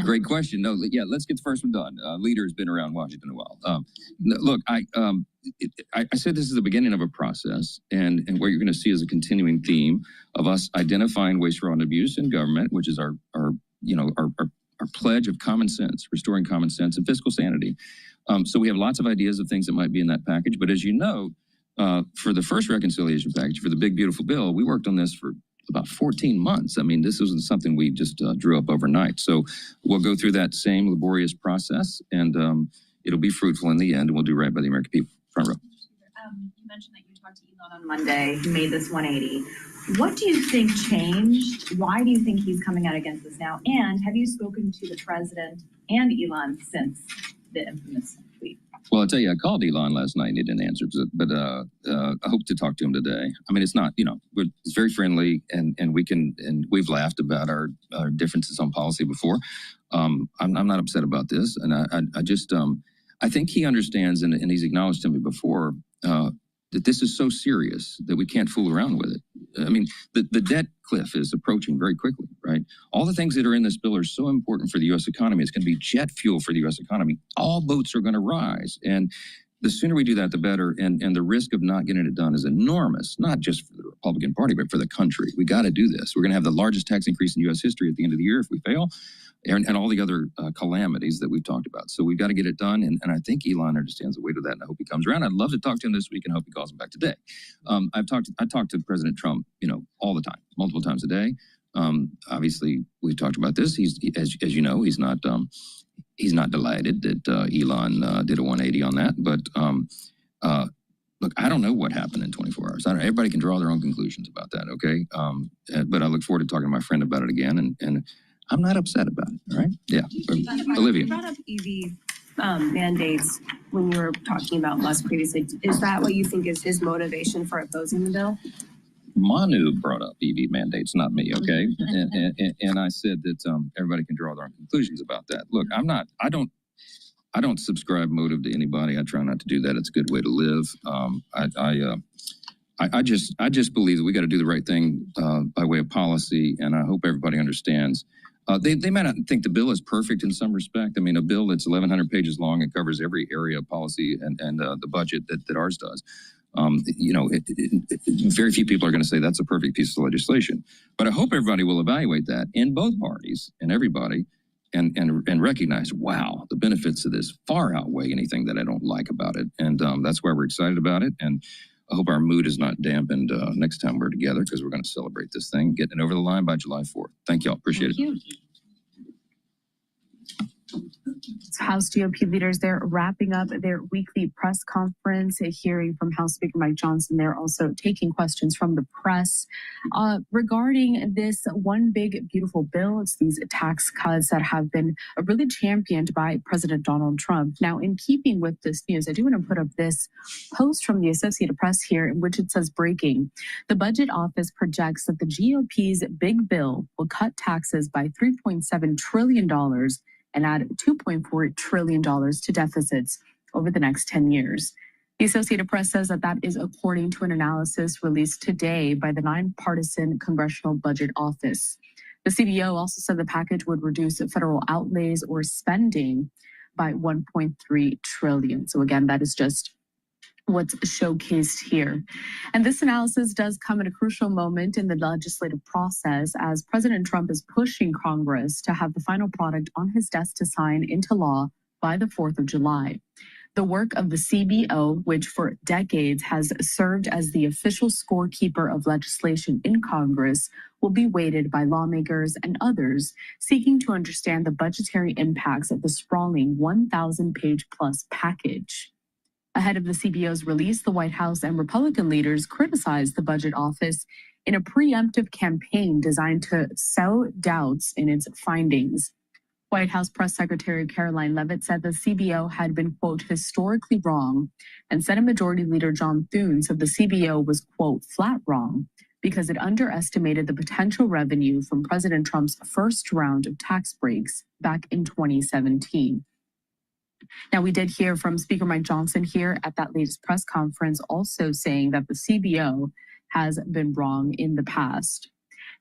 Great question. No, yeah, let's get the first one done. Leader's been around Washington a while. Look, I said this is the beginning of a process, and what you're going to see is a continuing theme of us identifying waste, fraud, and abuse in government, which is our pledge of common sense, restoring common sense and fiscal sanity. So we have lots of ideas of things that might be in that package. But as you know, for the first reconciliation package, for the big beautiful bill, we worked on this for about 14 months. I mean, this wasn't something we just drew up overnight. So we'll go through that same laborious process, and it'll be fruitful in the end, and we'll do right by the American people. Front row. You mentioned that you talked to Elon on Monday, who made this 180. What do you think changed? Why do you think he's coming out against this now? And have you spoken to the president and Elon since the infamous tweet? Well, I'll tell you, I called Elon last night and he didn't answer, but I hope to talk to him today. I mean, it's not, it's very friendly and we've laughed about our differences on policy before. I'm not upset about this. And I just, I think he understands and he's acknowledged to me before that this is so serious that we can't fool around with it. I mean, the debt cliff is approaching very quickly, right? All the things that are in this bill are so important for the U.S. economy. It's going to be jet fuel for the U.S. economy. All boats are going to rise. And the sooner we do that, the better. And the risk of not getting it done is enormous, not just for the Republican Party, but for the country. We got to do this. We're going to have the largest tax increase in U.S. history at the end of the year if we fail, and all the other calamities that we've talked about. So we've got to get it done. And I think Elon understands the weight of that, and I hope he comes around. I'd love to talk to him this week and hope he calls him back today. I talked to President Trump, all the time, multiple times a day. Obviously, we've talked about this. As you know, he's not delighted that Elon did a 180 on that. But look, I don't know what happened in 24 hours. Everybody can draw their own conclusions about that, okay? But I look forward to talking to my friend about it again, and I'm not upset about it, all right? Yeah. Olivia. You brought up EV mandates when you were talking about Musk previously. Is that what you think is his motivation for opposing the bill? Manu brought up EV mandates, not me, okay? And I said that everybody can draw their own conclusions about that. Look, I don't subscribe motive to anybody. I try not to do that. It's a good way to live. I just believe that we got to do the right thing by way of policy, and I hope everybody understands. They might not think the bill is perfect in some respect. I mean, a bill that's 1,100 pages long and covers every area of policy and the budget that ours does. Very few people are going to say that's a perfect piece of legislation. But I hope everybody will evaluate that in both parties and everybody and recognize, wow, the benefits of this far outweigh anything that I don't like about it. And that's why we're excited about it. And I hope our mood is not dampened next time we're together, because we're going to celebrate this thing, getting it over the line by July 4th. Thank y'all. Appreciate it. House GOP leaders, they're wrapping up their weekly press conference, hearing from House Speaker Mike Johnson. They're also taking questions from the press regarding this one big, beautiful bill. It's these tax cuts that have been really championed by President Donald Trump. Now, in keeping with this news, I do want to put up this post from the Associated Press here, in which it says, breaking: the Budget Office projects that the GOP's big bill will cut taxes by $3.7 trillion and add $2.4 trillion to deficits over the next 10 years. The Associated Press says that that is according to an analysis released today by the nonpartisan Congressional Budget Office. The CBO also said the package would reduce federal outlays or spending by $1.3 trillion. So again, that is just what's showcased here. And this analysis does come at a crucial moment in the legislative process, as President Trump is pushing Congress to have the final product on his desk to sign into law by the 4th of July. The work of the CBO, which for decades has served as the official scorekeeper of legislation in Congress, will be weighted by lawmakers and others seeking to understand the budgetary impacts of the sprawling 1,000-page plus package. Ahead of the CBO's release, the White House and Republican leaders criticized the Budget Office in a preemptive campaign designed to sow doubts in its findings. White House Press Secretary Caroline Leavitt said the CBO had been, quote, historically wrong, and Senate Majority Leader John Thune said the CBO was, quote, flat wrong because it underestimated the potential revenue from President Trump's first round of tax breaks back in 2017. Now, we did hear from Speaker Mike Johnson here at that latest press conference, also saying that the CBO has been wrong in the past.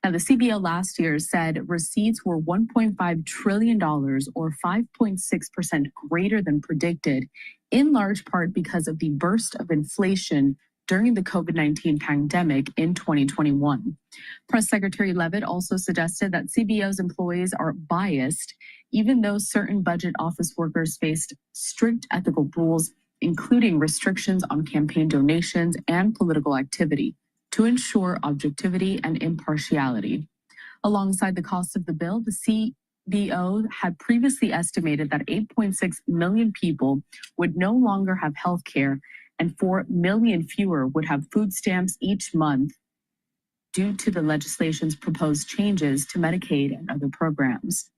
Now, the CBO last year said receipts were $1.5 trillion, or 5.6% greater than predicted, in large part because of the burst of inflation during the COVID-19 pandemic in 2021. Press Secretary Leavitt also suggested that CBO's employees are biased, even though certain budget office workers faced strict ethical rules, including restrictions on campaign donations and political activity, to ensure objectivity and impartiality. Alongside the cost of the bill, the CBO had previously estimated that 8.6 million people would no longer have health care and 4 million fewer would have food stamps each month due to the legislation's proposed changes to Medicaid and other programs.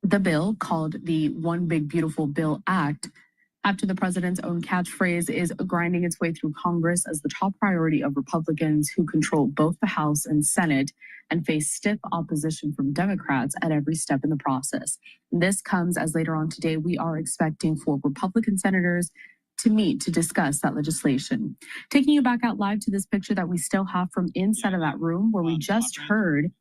The bill, called the One Big Beautiful Bill Act, after the president's own catchphrase is grinding its way through Congress as the top priority of Republicans who control both the House and Senate and face stiff opposition from Democrats at every step in the process. This comes as later on today we are expecting for Republican senators to meet to discuss that legislation. Taking you back out live to this picture that we still have from inside of that room where we just heard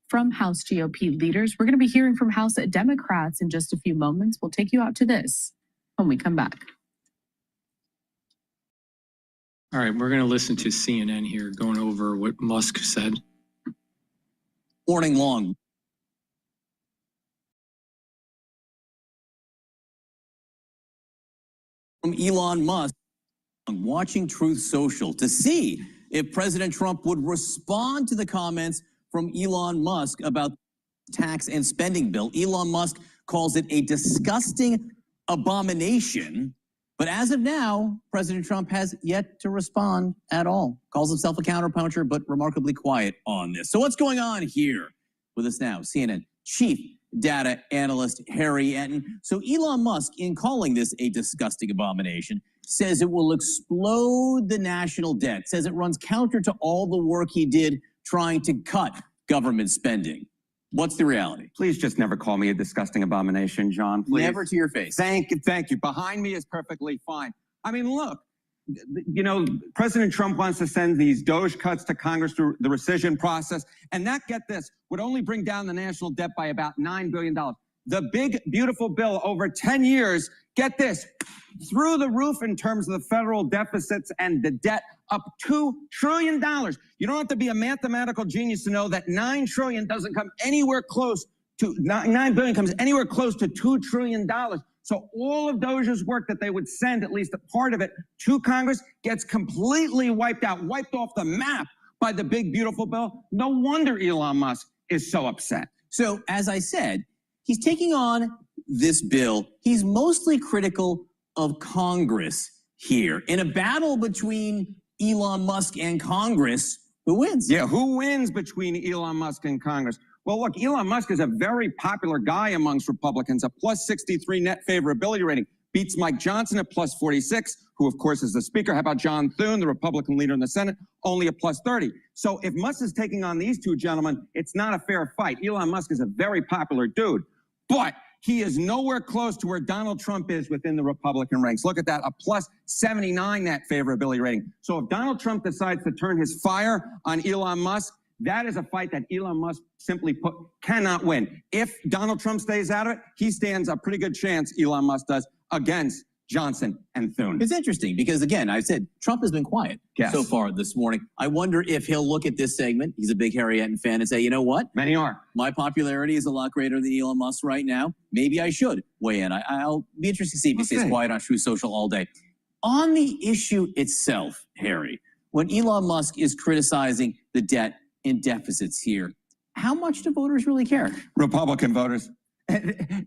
from House GOP leaders. We're going to be hearing from House Democrats in just a few moments. We'll take you out to this when we come back. All right, we're going to listen to CNN here going over what Musk said. Morning long. From Elon Musk, watching Truth Social to see if President Trump would respond to the comments from Elon Musk about the tax and spending bill. Elon Musk calls it a disgusting abomination. But as of now, President Trump has yet to respond at all. Calls himself a counterpuncher, but remarkably quiet on this. So what's going on here? With us now, CNN Chief Data Analyst Harry Enton. So Elon Musk, in calling this a disgusting abomination, says it will explode the national debt, says it runs counter to all the work he did trying to cut government spending. What's the reality? Please just never call me a disgusting abomination, John. Please. Never to your face. Thank you. Thank you. Behind me is perfectly fine. I mean, look, you know, President Trump wants to send these Doge cuts to Congress through the rescission process. And that, get this, would only bring down the national debt by about $9 billion. The big, beautiful bill over 10 years, get this, through the roof in terms of the federal deficits and the debt, up $2 trillion. You don't have to be a mathematical genius to know that $9 trillion doesn't come anywhere close to, $9 billion comes anywhere close to $2 trillion. So all of Doge's work that they would send, at least a part of it, to Congress gets completely wiped out, wiped off the map by the big, beautiful bill. No wonder Elon Musk is so upset. So as I said, he's taking on this bill. He's mostly critical of Congress here. In a battle between Elon Musk and Congress, who wins? Yeah, who wins between Elon Musk and Congress? Well, look, Elon Musk is a very popular guy amongst Republicans, a plus 63 net favorability rating. Beats Mike Johnson at plus 46, who, of course, is the Speaker. How about John Thune, the Republican leader in the Senate, only a plus 30. So if Musk is taking on these two gentlemen, it's not a fair fight. Elon Musk is a very popular dude, but he is nowhere close to where Donald Trump is within the Republican ranks. Look at that, a plus 79 net favorability rating. So if Donald Trump decides to turn his fire on Elon Musk, that is a fight that Elon Musk simply put cannot win. If Donald Trump stays out of it, he stands a pretty good chance, Elon Musk does, against Johnson and Thune. It's interesting because, again, I said Trump has been quiet so far this morning. I wonder if he'll look at this segment, he's a big Harry Enton fan, and say, you know what? Many are. My popularity is a lot greater than Elon Musk right now. Maybe I should weigh in. I'll be interested to see if he stays quiet on Truth Social all day. On the issue itself, Harry, when Elon Musk is criticizing the debt and deficits here, how much do voters really care? Republican voters.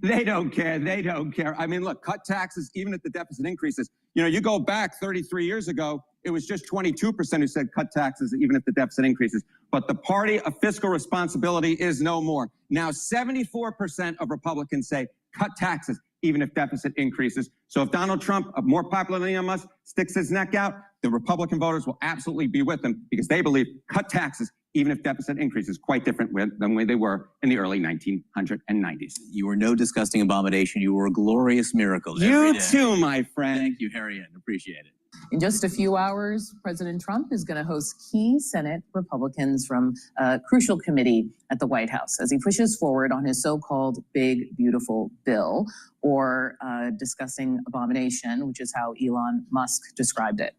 They don't care. They don't care. I mean, look, cut taxes, even if the deficit increases. You know, you go back 33 years ago, it was just 22% who said cut taxes, even if the deficit increases. But the party of fiscal responsibility is no more. Now, 74% of Republicans say cut taxes, even if deficit increases. So if Donald Trump, more popular than Elon Musk, sticks his neck out, the Republican voters will absolutely be with him because they believe cut taxes, even if deficit increases, quite different than the way they were in the early 1990s. You were no disgusting abomination. You were a glorious miracle. You too, my friend. Thank you, Harry Enton. Appreciate it. In just a few hours, President Trump is going to host key Senate Republicans from a crucial committee at the White House as he pushes forward on his so-called big, beautiful bill, or discussing abomination, which is how Elon Musk described it.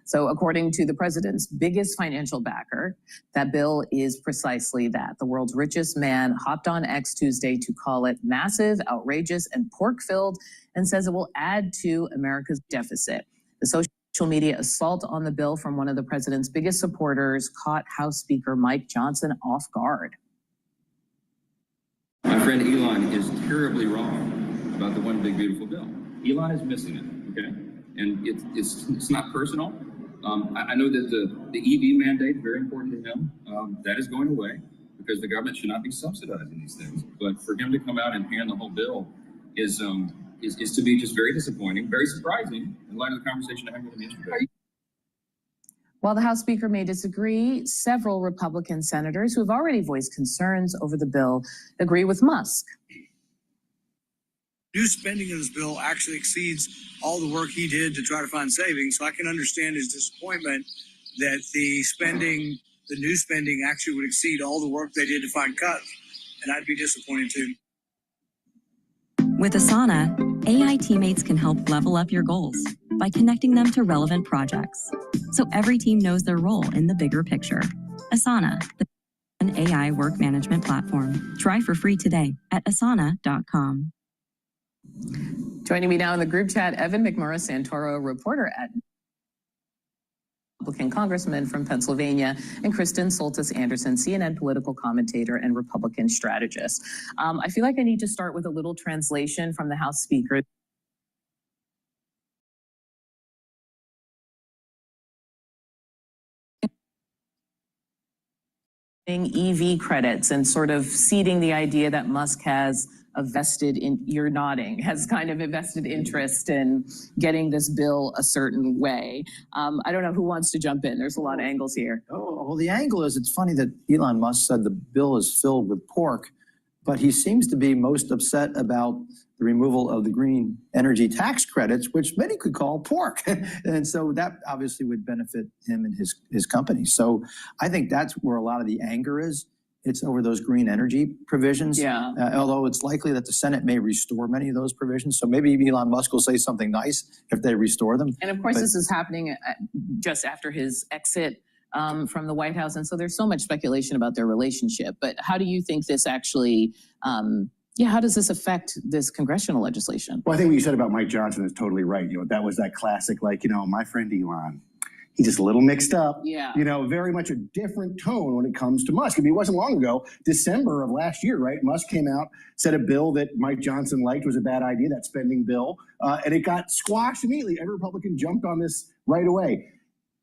So according to the president's biggest financial backer, that bill is precisely that. The world's richest man hopped on X Tuesday to call it massive, outrageous, and pork-filled, and says it will add to America's deficit. The social media assault on the bill from one of the president's biggest supporters caught House Speaker Mike Johnson off guard. My friend Elon is terribly wrong about the one big beautiful bill. Elon is missing it, okay? And it's not personal. I know that the EV mandate is very important to him. That is going away because the government should not be subsidizing these things. But for him to come out and hand the whole bill is is to be just very disappointing, very surprising in light of the conversation I had with him yesterday. While the House Speaker may disagree, several Republican senators who have already voiced concerns over the bill agree with Musk. New spending in this bill actually exceeds all the work he did to try to find savings. So I can understand his disappointment that the new spending actually would exceed all the work they did to find cuts. And I'd be disappointed too. With Asana, AI teammates can help level up your goals by connecting them to relevant projects, so every team knows their role in the bigger picture. Asana, an AI work management platform. Try for free today at asana.com. Joining me now in the group chat, Evan McMurray-Santoro, reporter at Republican Congressman from Pennsylvania, and Kristen Soltis-Anderson, CNN political commentator and Republican strategist. I feel like I need to start with a little translation from the House Speaker. EV credits and sort of seeding the idea that Musk has a vested in, you're nodding, has kind of a vested interest in getting this bill a certain way. I don't know who wants to jump in. There's a lot of angles here. Oh, well, the angle is, it's funny that Elon Musk said the bill is filled with pork, but he seems to be most upset about the removal of the green energy tax credits, which many could call pork. And so that obviously would benefit him and his company. So I think that's where a lot of the anger is. It's over those green energy provisions. Yeah. Although it's likely that the Senate may restore many of those provisions. So maybe Elon Musk will say something nice if they restore them. And of course, this is happening just after his exit from the White House. And so there's so much speculation about their relationship. But how do you think this actually, how does this affect this congressional legislation? Well, I think what you said about Mike Johnson is totally right. You know, that was that classic, like, you know, my friend Elon, he's just a little mixed up. Yeah. You know, very much a different tone when it comes to Musk. I mean, it wasn't long ago, December of last year, right? Musk came out, said a bill that Mike Johnson liked was a bad idea, that spending bill, and it got squashed immediately. Every Republican jumped on this right away.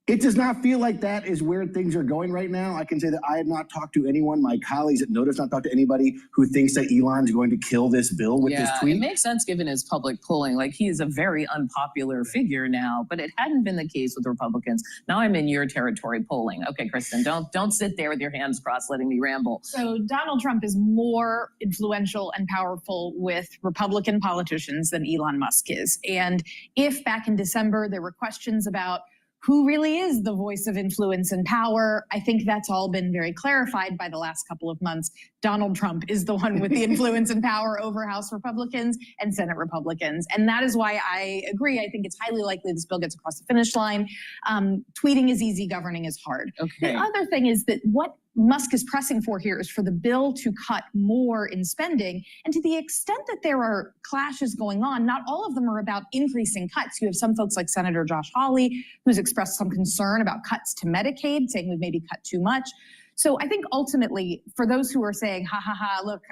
It does not feel like that is where things are going right now. I can say that I have not talked to anyone, my colleagues at Notice, not talked to anybody who thinks that Elon's going to kill this bill with this tweet. It makes sense given his public polling. Like, he is a very unpopular figure now, but it hadn't been the case with Republicans. Now I'm in your territory polling. Okay, Kristen, don't sit there with your hands crossed letting me ramble. So Donald Trump is more influential and powerful with Republican politicians than Elon Musk is. And if back in December there were questions about who really is the voice of influence and power, I think that's all been very clarified by the last couple of months. Donald Trump is the one with the influence and power over House Republicans and Senate Republicans. And that is why I agree. I think it's highly likely this bill gets across the finish line. Tweeting is easy, governing is hard. Okay. The other thing is that what Musk is pressing for here is for the bill to cut more in spending. And to the extent that there are clashes going on, not all of them are about increasing cuts. You have some folks like Senator Josh Hawley, who's expressed some concern about cuts to Medicaid, saying we've maybe cut too much. So I think ultimately, for those who are saying, ha, ha, ha, look,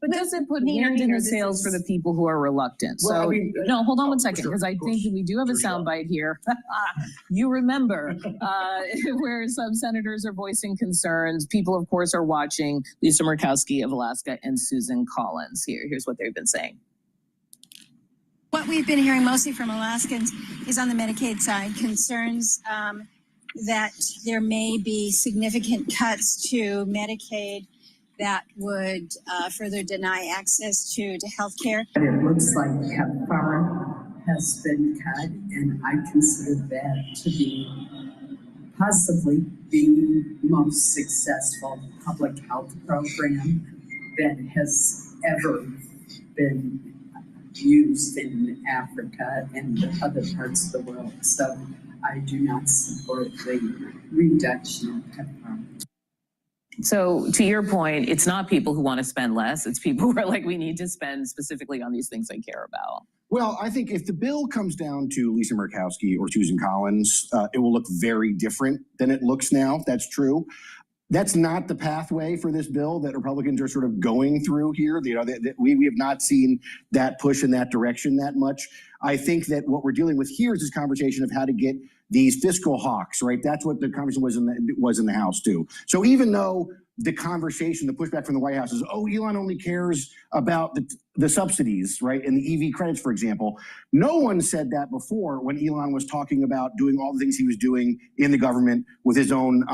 but does it put wind in the sails for the people who are reluctant? Well, So, I mean, no, hold on one second, sure, because I think we do have a soundbite here. You remember where some senators are voicing concerns. People, of course, are watching. Lisa Murkowski of Alaska and Susan Collins here. Here's what they've been saying. What we've been hearing mostly from Alaskans is on the Medicaid side, concerns that there may be significant cuts to Medicaid that would further deny access to health care. It looks like PEPFAR has been cut, and I consider that to be possibly the most successful public health program that has ever been used in Africa and other parts of the world. So I do not support the reduction of PEPFAR. So to your point, it's not people who want to spend less. It's people who are like, we need to spend specifically on these things I care about. Well, I think if the bill comes down to Lisa Murkowski or Susan Collins, it will look very different than it looks now. That's true. That's not the pathway for this bill that Republicans are sort of going through here. You know, we have not seen that push in that direction that much. I think that what we're dealing with here is this conversation of how to get these fiscal hawks, right? That's what the conversation was in the House too. So even though the conversation, the pushback from the White House is, oh, Elon only cares about the subsidies, right? And the EV credits, for example. No one said that before when Elon was talking about doing all the things he was doing in the government with his own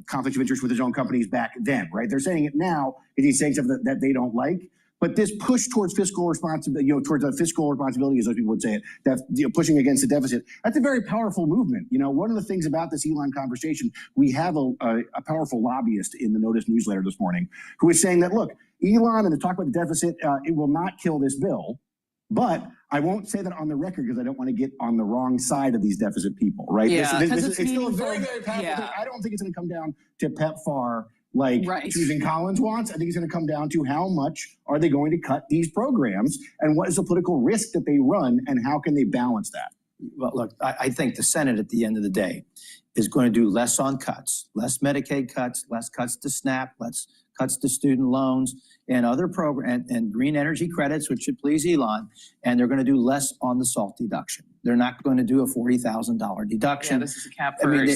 conflict of interest with his own companies back then, right? They're saying it now, and he's saying something that they don't like. But this push towards fiscal responsibility, towards a fiscal responsibility, as those people would say it, that pushing against the deficit, that's a very powerful movement. One of the things about this Elon conversation, we have a powerful lobbyist in the Notice newsletter this morning who is saying that, look, Elon and the talk about the deficit, it will not kill this bill. But I won't say that on the record because I don't want to get on the wrong side of these deficit people, right? Yeah, it's still a very, very powerful thing. I don't think it's going to come down to PEPFAR like Susan Collins wants. I think it's going to come down to how much are they going to cut these programs and what is the political risk that they run and how can they balance that? Well, look, I think the Senate at the end of the day is going to do less on cuts, less Medicaid cuts, less cuts to SNAP, less cuts to student loans and other programs and green energy credits, which should please Elon. And they're going to do less on the SALT deduction. They're not going to do a $40,000 deduction. Yeah, this is a cap for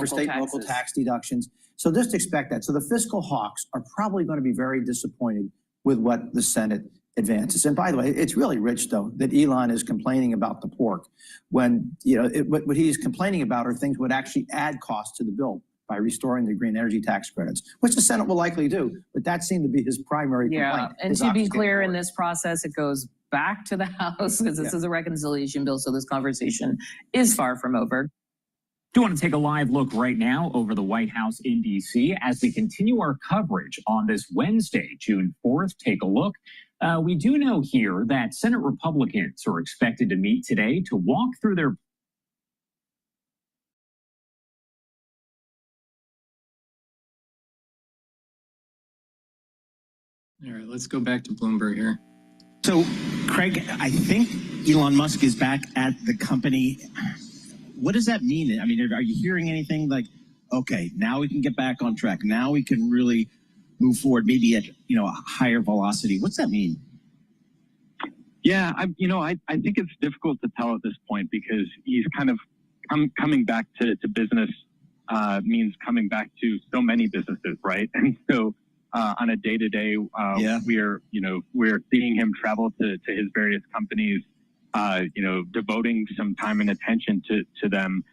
state and local tax deductions. So just expect that. So the fiscal hawks are probably going to be very disappointed with what the Senate advances. And by the way, it's really rich, though, that Elon is complaining about the pork when, what he's complaining about are things would actually add cost to the bill by restoring the green energy tax credits, which the Senate will likely do. But that seemed to be his primary complaint. And to be clear, in this process, it goes back to the House because this is a reconciliation bill. So this conversation is far from over. Do you want to take a live look right now over the White House in D.C. as we continue our coverage on this Wednesday, June 4th? Take a look. We do know here that Senate Republicans are expected to meet today to walk through their All right, let's go back to Bloomberg here. So, Craig, I think Elon Musk is back at the company. What does that mean? I mean, are you hearing anything like, okay, now we can get back on track. Now we can really move forward, maybe at, a higher velocity. What's that mean? Yeah, I think it's difficult to tell at this point because he's kind of coming back to business means coming back to so many businesses, right? And so on a day-to-day, we're seeing him travel to his various companies, devoting some time and attention to them.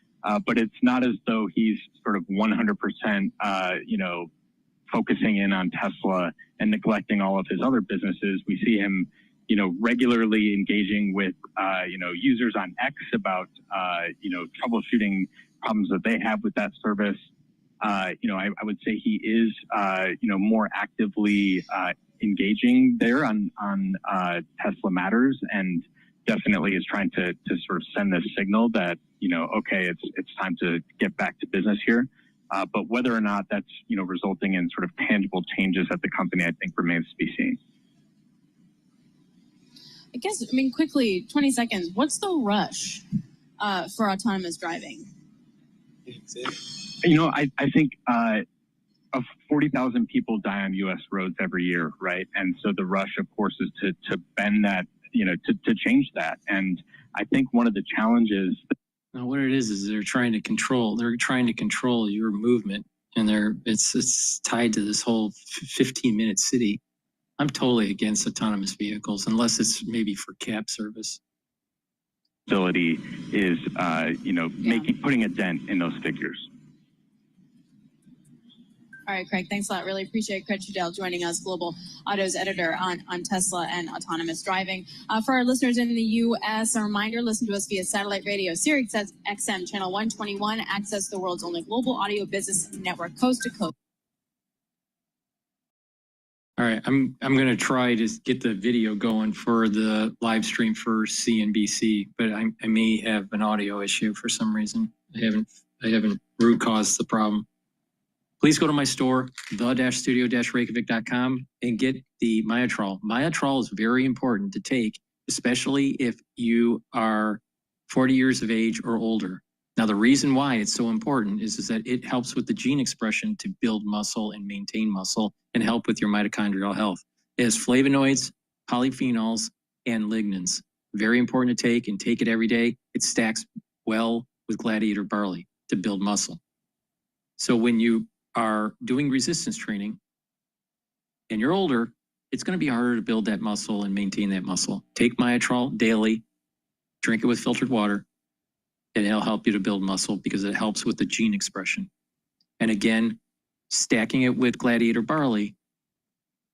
But it's not as though he's sort of 100%, focusing in on Tesla and neglecting all of his other businesses. We see him, regularly engaging with, users on X about, troubleshooting problems that they have with that service. I would say he is, more actively engaging there on Tesla Matters, and definitely is trying to sort of send this signal that, okay, it's time to get back to business here. But whether or not that's, resulting in sort of tangible changes at the company, I think remains to be seen. I guess, quickly, 20 seconds. What's the rush for autonomous driving? I think 40,000 people die on U.S. roads every year, right? And so the rush, of course, is to bend that, to change that. And I think one of the challenges. Now, what it is they're trying to control. They're trying to control your movement, and it's tied to this whole 15-minute city. I'm totally against autonomous vehicles unless it's maybe for cab service. Ability is, putting a dent in those figures. All right, Craig, thanks a lot. Really appreciate Craig Trudell joining us, Global Autos Editor on Tesla and autonomous driving. For our listeners in the U.S., a reminder, listen to us via satellite radio, Sirius XM, channel 121, access the world's only global audio business network, coast to coast. All right, I'm going to try to get the video going for the live stream for CNBC, but I may have an audio issue for some reason. I haven't root caused the problem. Please go to my store, the-studio-reykjavik.com, and get the Myotrol. Myotrol is very important to take, especially if you are 40 years of age or older. Now, the reason why it's so important is that it helps with the gene expression to build muscle and maintain muscle and help with your mitochondrial health. It has flavonoids, polyphenols, and lignans. Very important to take, and take it every day. It stacks well with gladiator barley to build muscle. So when you are doing resistance training, and you're older, it's going to be harder to build that muscle and maintain that muscle. Take Myotrol daily, drink it with filtered water, and it'll help you to build muscle because it helps with the gene expression. And again, stacking it with Gladiator barley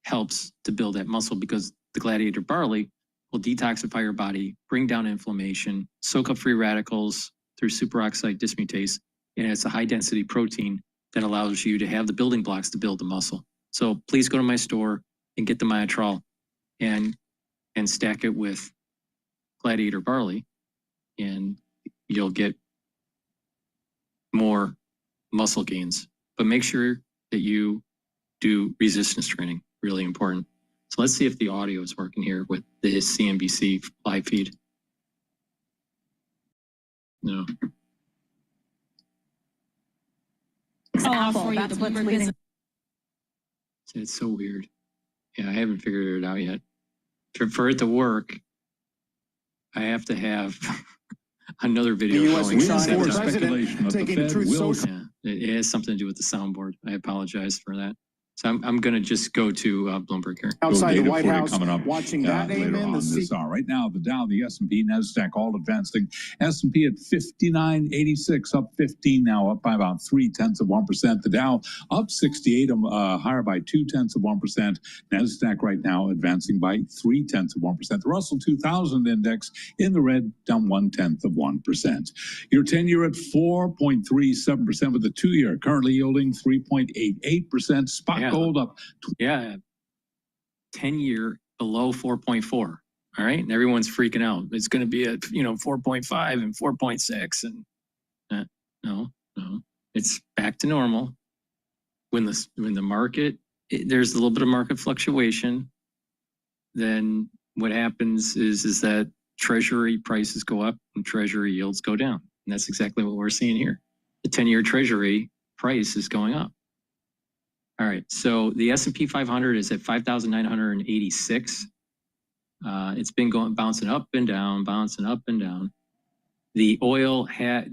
helps to build that muscle because the Gladiator barley will detoxify your body, bring down inflammation, soak up free radicals through superoxide dismutase, and it's a high density protein that allows you to have the building blocks to build the muscle. So please go to my store and get the Myotrol and stack it with Gladiator barley, and you'll get more muscle gains. But make sure that you do resistance training, really important. So let's see if the audio is working here with the CNBC live feed. No. That's what's leading. It's so weird. Yeah, I haven't figured it out yet. For it to work, I have to have another video The U.S. going. and China president taking Truth Social. Yeah, it has something to do with the soundboard. I apologize for that. So I'm going to just go to Bloomberg here. Outside the White House, coming up, watching that name later in on this hour. Right now, the Dow, the S&P, NASDAQ all advancing. S&P at 59.86, up 15 now, up by about 0.3%. The Dow up 68, higher by 0.2%. NASDAQ right now advancing by 0.3%. The Russell 2000 index in the red, down 0.1%. Your 10-year at 4.37%, with the 2-year currently yielding 3.88%. Spot gold up. 10-year below 4.4. All right. And everyone's freaking out. It's going to be at, 4.5 and 4.6. And no, it's back to normal. When the market, there's a little bit of market fluctuation, then what happens is that treasury prices go up and treasury yields go down. And that's exactly what we're seeing here. The 10-year treasury price is going up. All right, so the S&P 500 is at 5,986. It's been bouncing up and down. The oil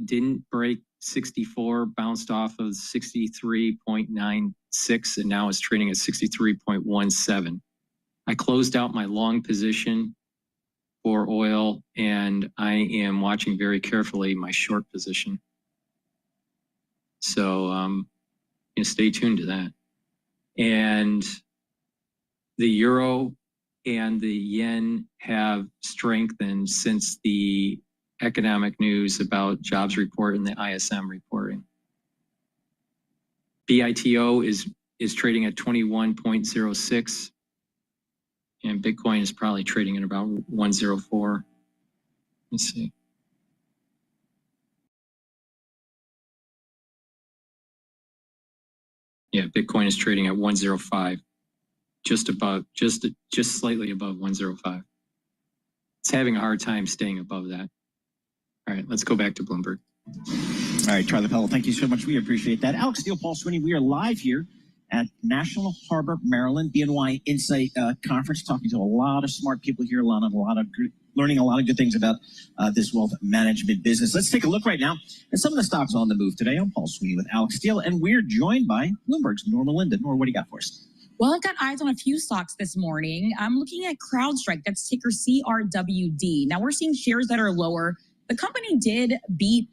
didn't break 64, bounced off of 63.96, and now it's trading at 63.17. I closed out my long position for oil, and I am watching very carefully my short position. So stay tuned to that. And the euro and the yen have strengthened since the economic news about jobs report and the ISM reporting. BITO is trading at 21.06, and Bitcoin is probably trading at about 104. Let's see. Yeah, Bitcoin is trading at 105, just slightly above 105. It's having a hard time staying above that. All right, let's go back to Bloomberg. All right, Charlie Powell, thank you so much. We appreciate that. Alex Steele, Paul Sweeney, we are live here at National Harbor, Maryland, BNY Insight Conference, talking to a lot of smart people here, learning a lot of good things about this wealth management business. Let's take a look right now at some of the stocks on the move today. I'm Paul Sweeney with Alex Steele, and we're joined by Bloomberg's Norma Linda. Nora, what do you got for us? Well, I've got eyes on a few stocks this morning. I'm looking at CrowdStrike, that's ticker CRWD. Now, we're seeing shares that are lower. The company did beat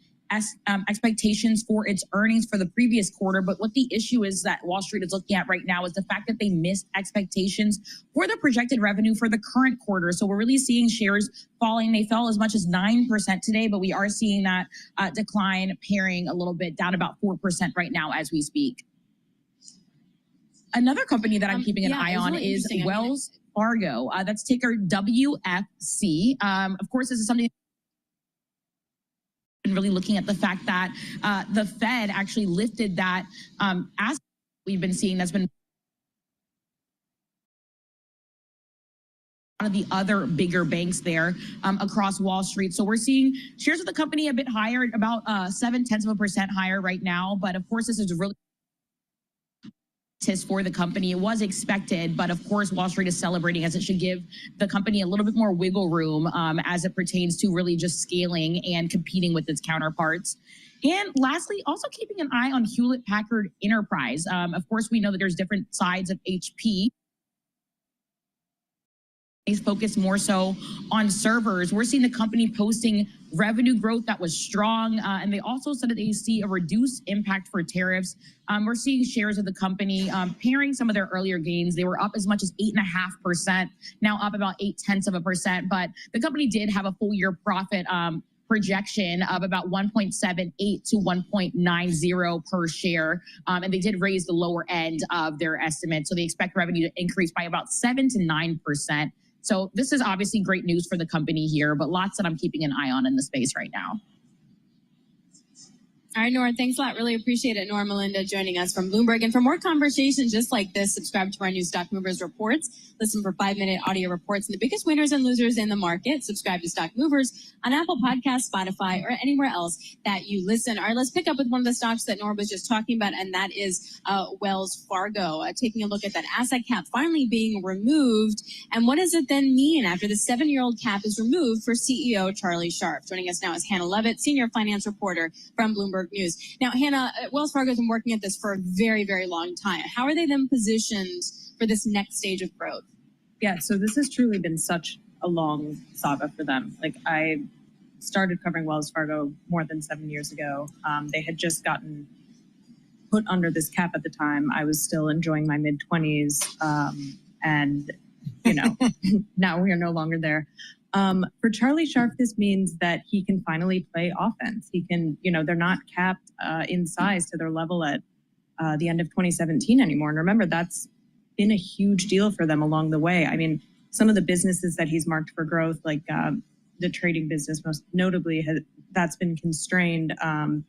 expectations for its earnings for the previous quarter, but what the issue is that Wall Street is looking at right now is the fact that they missed expectations for the projected revenue for the current quarter. So we're really seeing shares falling. They fell as much as 9% today, but we are seeing that decline pairing a little bit down about 4% right now as we speak. Another company that I'm keeping an eye on is Wells Fargo. That's ticker WFC. Of course, this is something really looking at the fact that the Fed actually lifted that as we've been seeing that's been one of the other bigger banks there across Wall Street. So we're seeing shares of the company a bit higher, about 0.7% higher right now. But of course, this is really for the company. It was expected, but of course, Wall Street is celebrating, as it should give the company a little bit more wiggle room as it pertains to really just scaling and competing with its counterparts. And lastly, also keeping an eye on Hewlett Packard Enterprise. Of course, we know that there's different sides of HP. is focused more so on servers. We're seeing the company posting revenue growth that was strong, and they also said that they see a reduced impact for tariffs. We're seeing shares of the company pairing some of their earlier gains. They were up as much as 8.5%, now up about 0.8%. But the company did have a full year profit projection of about 1.78 to 1.90 per share. And they did raise the lower end of their estimate. So they expect revenue to increase by about 7 to 9%. So this is obviously great news for the company here, but lots that I'm keeping an eye on in the space right now. All right, Nora, thanks a lot. Really appreciate it. Nora Melinda joining us from Bloomberg. And for more conversations just like this, subscribe to our new Stock Movers reports. Listen for 5-minute audio reports and the biggest winners and losers in the market. Subscribe to Stock Movers on Apple Podcasts, Spotify, or anywhere else that you listen. All right, let's pick up with one of the stocks that Nora was just talking about, and that is Wells Fargo. Taking a look at that asset cap finally being removed. And what does it then mean after the 7-year-old cap is removed for CEO Charlie Scharf? Joining us now is Hannah Levitt, senior finance reporter from Bloomberg News. Now, Hannah, Wells Fargo has been working at this for a very, very long time. How are they then positioned for this next stage of growth? Yeah, so this has truly been such a long saga for them. Like, I started covering Wells Fargo more than 7 years ago. They had just gotten put under this cap at the time. I was still enjoying my mid-20s, and, you know, now we are no longer there. For Charlie Scharf, this means that he can finally play offense. He can, you know, they're not capped in size to their level at the end of 2017 anymore. And remember, that's been a huge deal for them along the way. I mean, some of the businesses that he's marked for growth, like the trading business, most notably, that's been constrained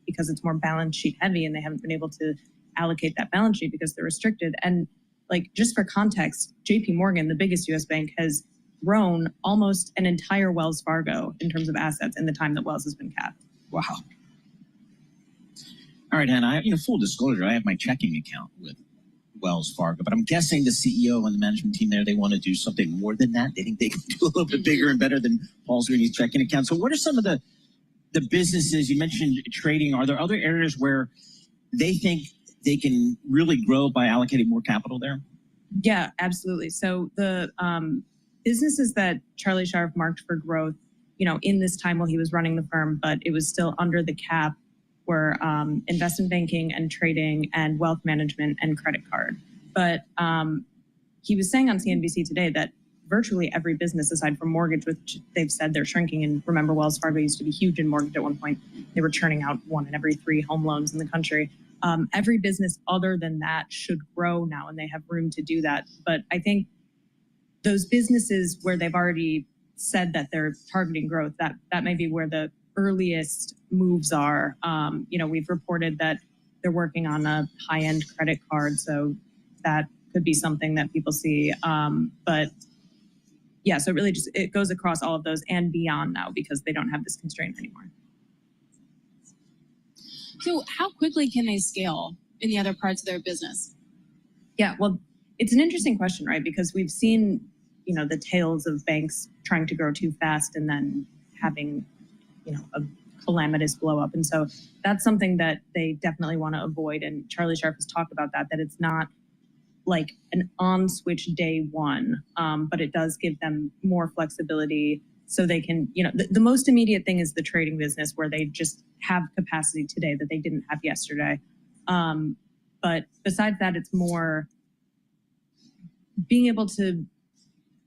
because it's more balance sheet heavy, and they haven't been able to allocate that balance sheet because they're restricted. And like, just for context, JP Morgan, the biggest US bank, has grown almost an entire Wells Fargo in terms of assets in the time that Wells has been capped. Wow. All right, Hannah, full disclosure, I have my checking account with Wells Fargo, but I'm guessing the CEO and the management team there, they want to do something more than that. They think they can do a little bit bigger and better than Paul Sweeney's checking account. So what are some of the businesses, you mentioned trading, are there other areas where they think they can really grow by allocating more capital there? Yeah, absolutely. So the businesses that Charlie Scharf marked for growth, in this time while he was running the firm, but it was still under the cap, were investment banking and trading and wealth management and credit card. But he was saying on CNBC today that virtually every business, aside from mortgage, which they've said they're shrinking, and remember, Wells Fargo used to be huge in mortgage at one point. They were churning out 1 in every 3 home loans in the country. Every business other than that should grow now, and they have room to do that. But I think those businesses where they've already said that they're targeting growth, that may be where the earliest moves are. We've reported that they're working on a high-end credit card, so that could be something that people see. But yeah, so it really it goes across all of those and beyond now because they don't have this constraint anymore. So how quickly can they scale in the other parts of their business? Yeah, well, it's an interesting question, right? Because we've seen, the tales of banks trying to grow too fast and then having, a calamitous blow up. And so that's something that they definitely want to avoid. And Charlie Scharf has talked about that it's not like an on switch day one, but it does give them more flexibility so they can, the most immediate thing is the trading business where they just have capacity today that they didn't have yesterday. But besides that, it's more being able to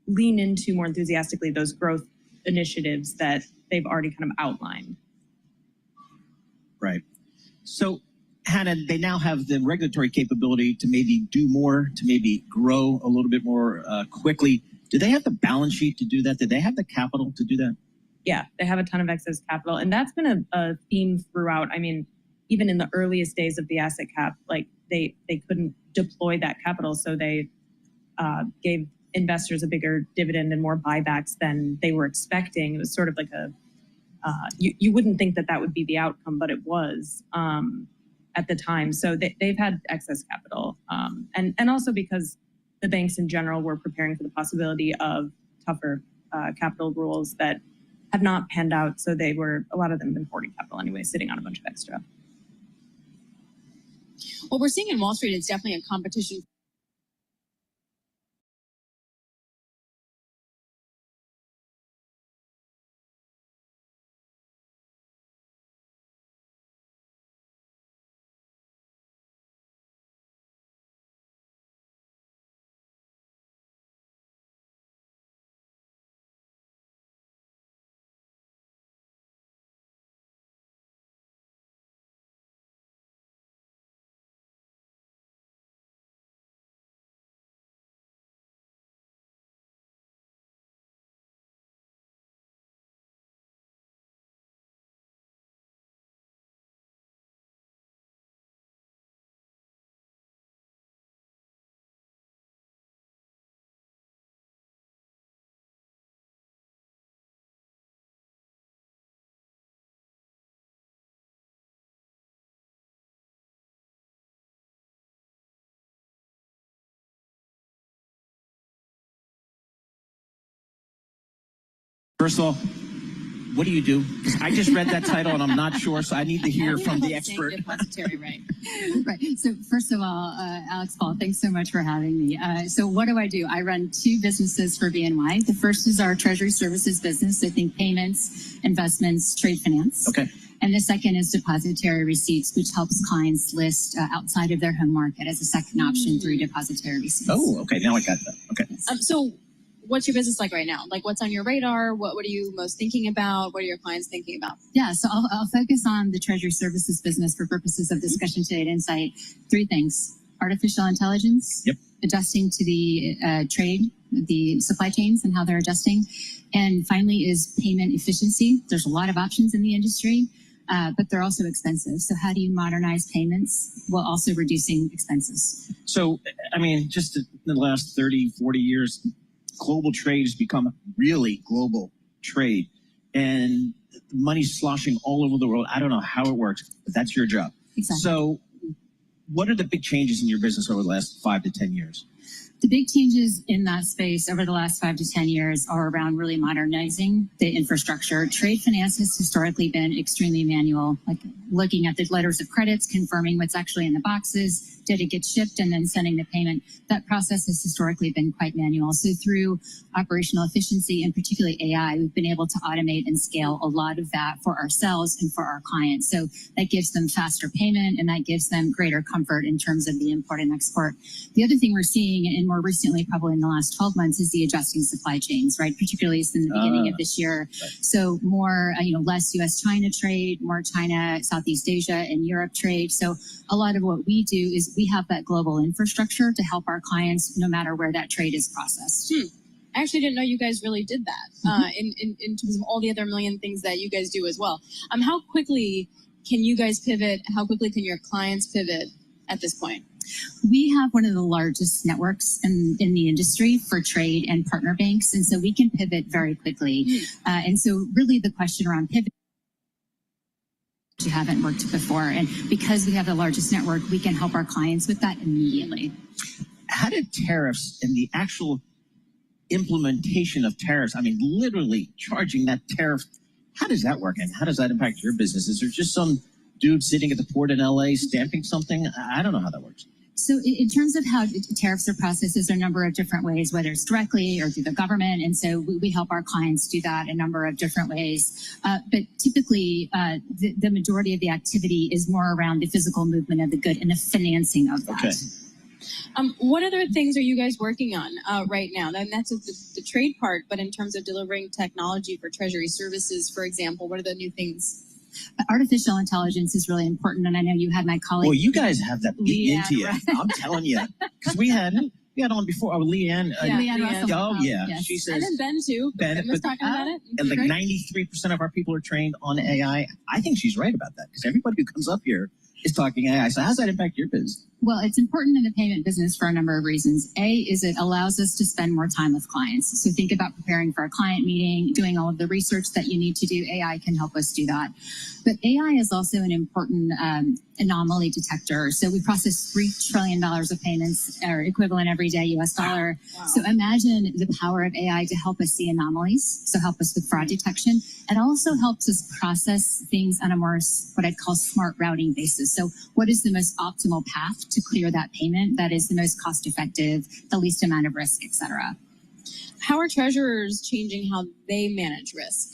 lean into more enthusiastically those growth initiatives that they've already kind of outlined. Right. So, Hannah, they now have the regulatory capability to maybe do more, to maybe grow a little bit more quickly. Do they have the balance sheet to do that? Do they have the capital to do that? Yeah, they have a ton of excess capital. And that's been a theme throughout. I mean, even in the earliest days of the asset cap, like they couldn't deploy that capital. So they gave investors a bigger dividend and more buybacks than they were expecting. It was sort of like you wouldn't think that would be the outcome, but it was at the time. So they've had excess capital. And also because the banks in general were preparing for the possibility of tougher capital rules that have not panned out. So a lot of them have been hoarding capital anyway, sitting on a bunch of extra. What we're seeing in Wall Street is definitely a competition First of all, what do you do? I just read that title and I'm not sure, so I need to hear from the expert. Depository, right? Right. So first of all, Alex, Paul, thanks so much for having me. So what do? I run two businesses for BNY. The first is our treasury services business. So think payments, investments, trade finance. Okay. And the second is depository receipts, which helps clients list outside of their home market as a second option through depository receipts. Oh, okay. Now I got that. Okay. So what's your business like right now? Like, what's on your radar? What are you most thinking about? What are your clients thinking about? Yeah, so I'll focus on the treasury services business for purposes of discussion today at Insight. Three things: artificial intelligence, adjusting to the trade, the supply chains and how they're adjusting. And finally is payment efficiency. There's a lot of options in the industry, but they're also expensive. So how do you modernize payments while also reducing expenses? So, I mean, just in the last 30, 40 years, global trade has become really global trade, and money's sloshing all over the world. I don't know how it works, but that's your job. Exactly. So what are the big changes in your business over the last 5 to 10 years? The big changes in that space over the last 5 to 10 years are around really modernizing the infrastructure. Trade finance has historically been extremely manual, like looking at the letters of credits, confirming what's actually in the boxes, did it get shipped, and then sending the payment. That process has historically been quite manual. So through operational efficiency and particularly AI, we've been able to automate and scale a lot of that for ourselves and for our clients. So that gives them faster payment, and that gives them greater comfort in terms of the import and export. The other thing we're seeing, and more recently, probably in the last 12 months, is the adjusting supply chains, right? Particularly since the beginning of this year. Right. So more, less U.S.-China trade, more China, Southeast Asia, and Europe trade. So a lot of what we do is we have that global infrastructure to help our clients no matter where that trade is processed. I actually didn't know you guys really did that in terms of all the other million things that you guys do as well. How quickly can you guys pivot? How quickly can your clients pivot at this point? We have one of the largest networks in the industry for trade and partner banks, and so we can pivot very quickly. And so really the question around pivot, you haven't worked before, and because we have the largest network, we can help our clients with that immediately. How did tariffs and the actual implementation of tariffs, I mean, literally charging that tariff, how does that work, and how does that impact your business? Is there just some dude sitting at the port in LA stamping something? I don't know how that works. So in terms of how tariffs are processed, there's a number of different ways, whether it's directly or through the government. And so we help our clients do that a number of different ways. But typically, the majority of the activity is more around the physical movement of the good and the financing of that. Okay. What other things are you guys working on right now? And that's the trade part, but in terms of delivering technology for treasury services, for example, what are the new things? Artificial intelligence is really important, and I know you had my colleague. Well, you guys have that beat Leanne, into you. right? I'm telling you, because we had on before. Leanne. Leanne Russell. Oh yeah, yes. she says. And then Ben too. Ben was talking about it. And like Great. 93% of our people are trained on AI. I think she's right about that, because everybody who comes up here is talking AI. So how's that impact your business? Well, it's important in the payment business for a number of reasons. A is it allows us to spend more time with clients. So think about preparing for a client meeting, doing all of the research that you need to do. AI can help us do that. But AI is also an important anomaly detector. So we process $3 trillion of payments, or equivalent every day US dollar. Wow. So imagine the power of AI to help us see anomalies, so help us with fraud detection. It also helps us process things on a more, what I'd call, smart routing basis. So what is the most optimal path to clear that payment that is the most cost effective, the least amount of risk, et cetera? How are treasurers changing how they manage risk?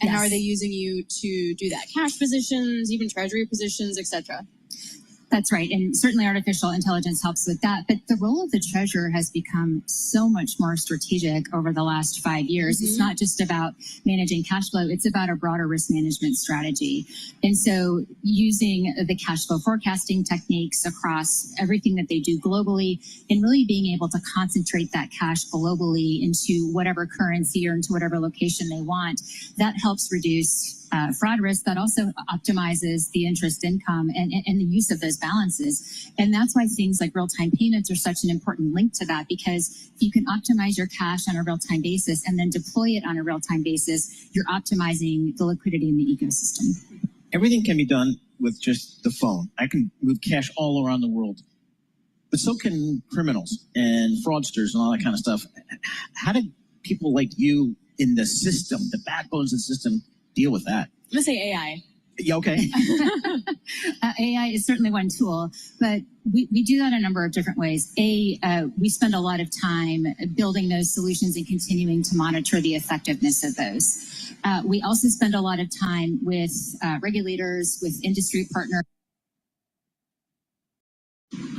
And how are they using you to do that? Cash positions, even treasury positions, et cetera. That's right. And certainly artificial intelligence helps with that. But the role of the treasurer has become so much more strategic over the last 5 years. It's not just about managing cash flow. It's about a broader risk management strategy. And so using the cash flow forecasting techniques across everything that they do globally, and really being able to concentrate that cash globally into whatever currency or into whatever location they want, that helps reduce fraud risk. That also optimizes the interest income and the use of those balances. And that's why things like real-time payments are such an important link to that, because if you can optimize your cash on a real-time basis and then deploy it on a real-time basis, you're optimizing the liquidity in the ecosystem. Everything can be done with just the phone. I can move cash all around the world, but so can criminals and fraudsters and all that kind of stuff. How did people like you in the system, the backbones of the system, deal with that? I'm going to say AI. Yeah, okay. AI is certainly one tool, but we do that a number of different ways. We spend a lot of time building those solutions and continuing to monitor the effectiveness of those. We also spend a lot of time with regulators, with industry partners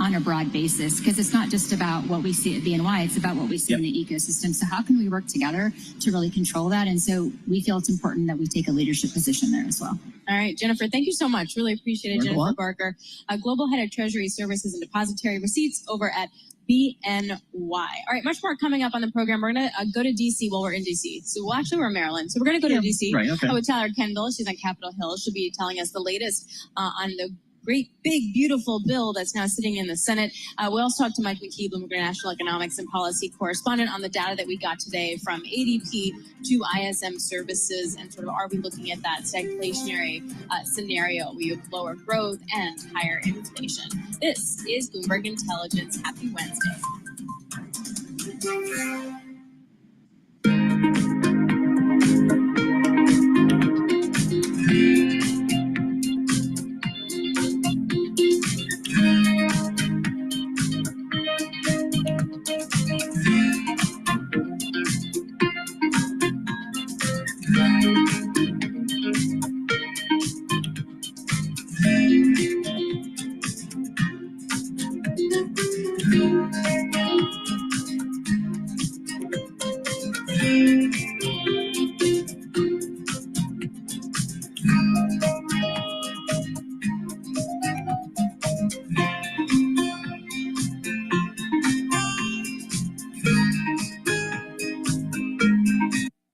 on a broad basis, because it's not just about what we see at BNY, it's about what we see in the ecosystem. So how can we work together to really control that? And so we feel it's important that we take a leadership position there as well. All right, Jennifer, thank you so much. Really appreciate it, Jennifer Barker, Global Head of Treasury Services and Depository Receipts over at BNY. All right, much more coming up on the program. We're going to go to D.C. while we're in D.C. So we're in Maryland. So we're going to go to D.C. Right, okay. With Tyler Kendall. She's on Capitol Hill. She'll be telling us the latest on the great, big, beautiful bill that's now sitting in the Senate. We also talked to Mike McKee, Bloomberg National Economics and Policy Correspondent, on the data that we got today from ADP to ISM Services, and sort of are we looking at that stagflationary scenario? We have lower growth and higher inflation. This is Bloomberg Intelligence. Happy Wednesday.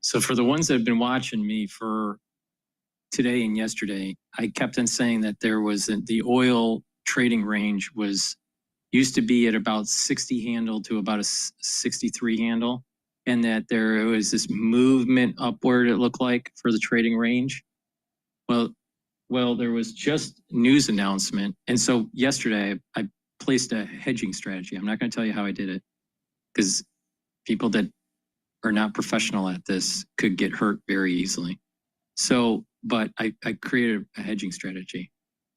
So for the ones that have been watching me for today and yesterday, I kept on saying that there was the oil trading range used to be at about 60 handle to about a 63 handle, and that there was this movement upward, it looked like, for the trading range. Well, there was just news announcement. And so yesterday I placed a hedging strategy. I'm not going to tell you how I did it, because people that are not professional at this could get hurt very easily. So, but I created a hedging strategy.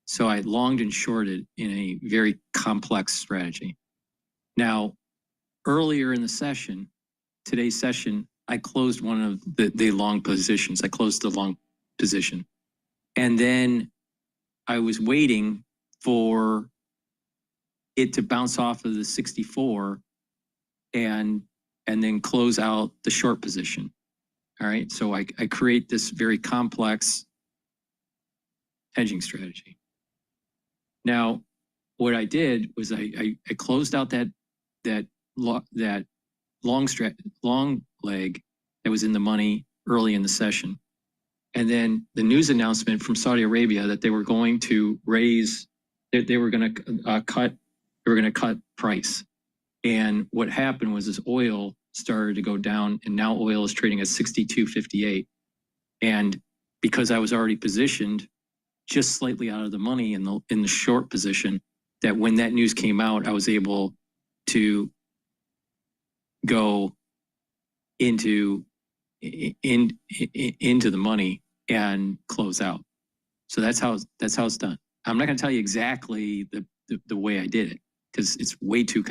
So I longed and shorted in a very complex strategy. Now, earlier in the session, today's session, I closed one of the long positions. I closed the long position. And then I was waiting for it to bounce off of the 64 and then close out the short position. All right, so I create this very complex hedging strategy. Now, what I did was I closed out that long leg that was in the money early in the session, and then the news announcement from Saudi Arabia that they were going to raise, they were going to cut price, and what happened was this oil started to go down, and now oil is trading at 62.58. And because I was already positioned just slightly out of the money in the short position, that when that news came out, I was able to go into the money and close out. So that's how it's done. I'm not going to tell you exactly the way I did it, because it's way too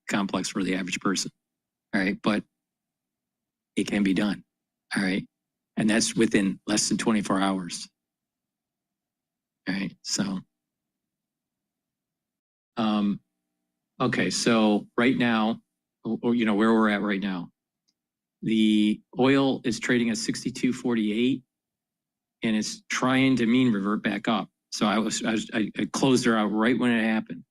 complex for the average person. All right, but it can be done. All right, and that's within less than 24 hours. All right, so okay, so right now, or you know where we're at right now, the oil is trading at 62.48, and it's trying to mean revert back up. So I closed her out right when it happened,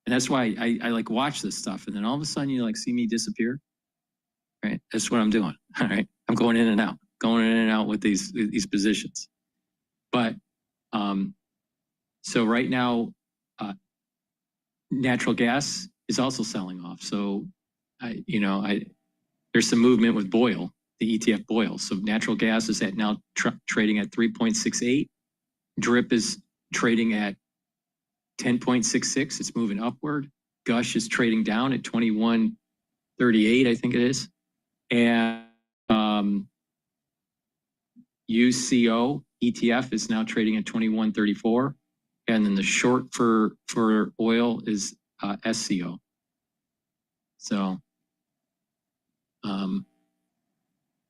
and that's why I like watch this stuff, and then all of a sudden you like see me disappear. Right, that's what I'm doing. All right, I'm going in and out with these positions. But so right now, natural gas is also selling off. So there's some movement with Boyle, the ETF Boyle. So natural gas is now trading at 3.68. DRIP is trading at 10.66. It's moving upward. Gush is trading down at 21.38, I think it is. And UCO ETF is now trading at 21.34, and then the short for oil is SCO. So, and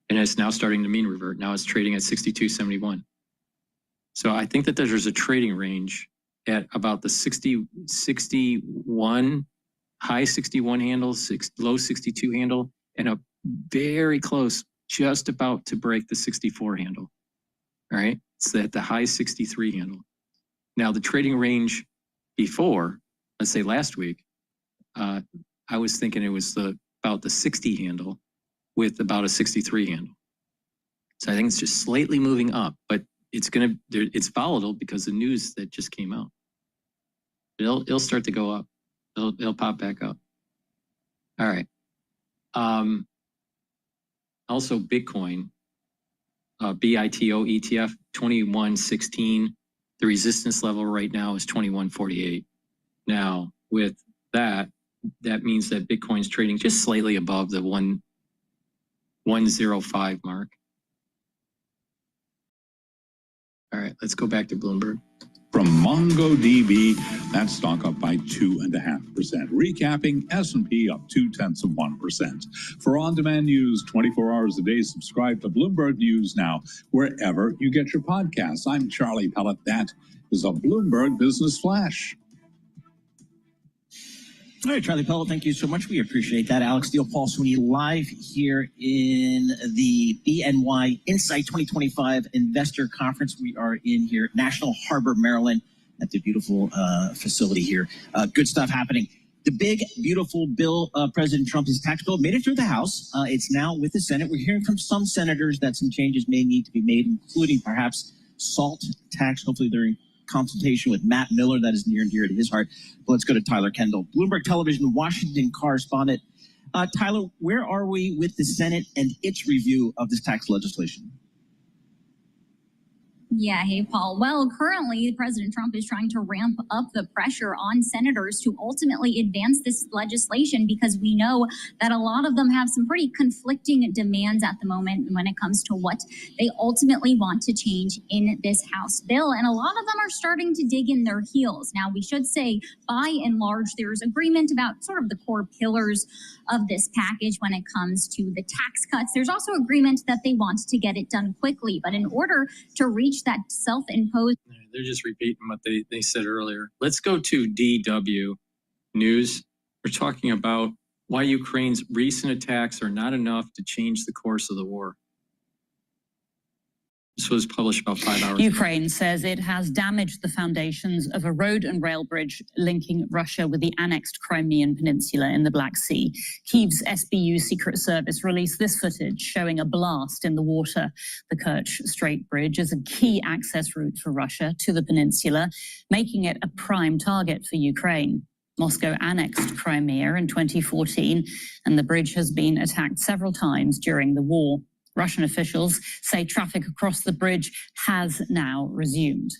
it's now starting to mean revert. Now it's trading at 62.71. So I think that there's a trading range at about the 61, high 61 handle, low 62 handle, and a very close, just about to break the 64 handle. All right, it's at the high 63 handle. Now the trading range before, let's say last week, I was thinking it was about the 60 handle with about a 63 handle. So I think it's just slightly moving up, but it's volatile because the news that just came out. It'll start to go up. It'll pop back up. All right. Also Bitcoin, BITO ETF 2116. The resistance level right now is 2148. Now with that means that Bitcoin's trading just slightly above the 105 mark. All right, let's go back to Bloomberg. From MongoDB, that stock up by 2.5%. Recapping, S&P up 0.2%. For on-demand news 24 hours a day, subscribe to Bloomberg News now, wherever you get your podcasts. I'm Charlie Pellet. That is a Bloomberg Business Flash. All right, Charlie Pellet, thank you so much. We appreciate that. Alex Steele, Paul Sweeney, live here in the BNY Insight 2025 Investor Conference. We are in here, National Harbor, Maryland, at the beautiful facility here. Good stuff happening. The big, beautiful bill, President Trump's tax bill, made it through the House. It's now with the Senate. We're hearing from some senators that some changes may need to be made, including perhaps SALT tax. Hopefully they're in consultation with Matt Miller. That is near and dear to his heart. But let's go to Tyler Kendall, Bloomberg Television Washington correspondent. Tyler, where are we with the Senate and its review of this tax legislation? Yeah, hey, Paul. Well, currently, President Trump is trying to ramp up the pressure on senators to ultimately advance this legislation because we know that a lot of them have some pretty conflicting demands at the moment when it comes to what they ultimately want to change in this House bill. And a lot of them are starting to dig in their heels. Now, we should say, by and large, there's agreement about sort of the core pillars of this package when it comes to the tax cuts. There's also agreement that they want to get it done quickly. But in order to reach that self-imposed... They're just repeating what they said earlier. Let's go to DW News. We're talking about why Ukraine's recent attacks are not enough to change the course of the war. This was published about 5 hours ago. Ukraine says it has damaged the foundations of a road and rail bridge linking Russia with the annexed Crimean Peninsula in the Black Sea. Kyiv's SBU Secret Service released this footage showing a blast in the water. The Kerch Strait Bridge is a key access route for Russia to the peninsula, making it a prime target for Ukraine. Moscow annexed Crimea in 2014, and the bridge has been attacked several times during the war. Russian officials say traffic across the bridge has now resumed.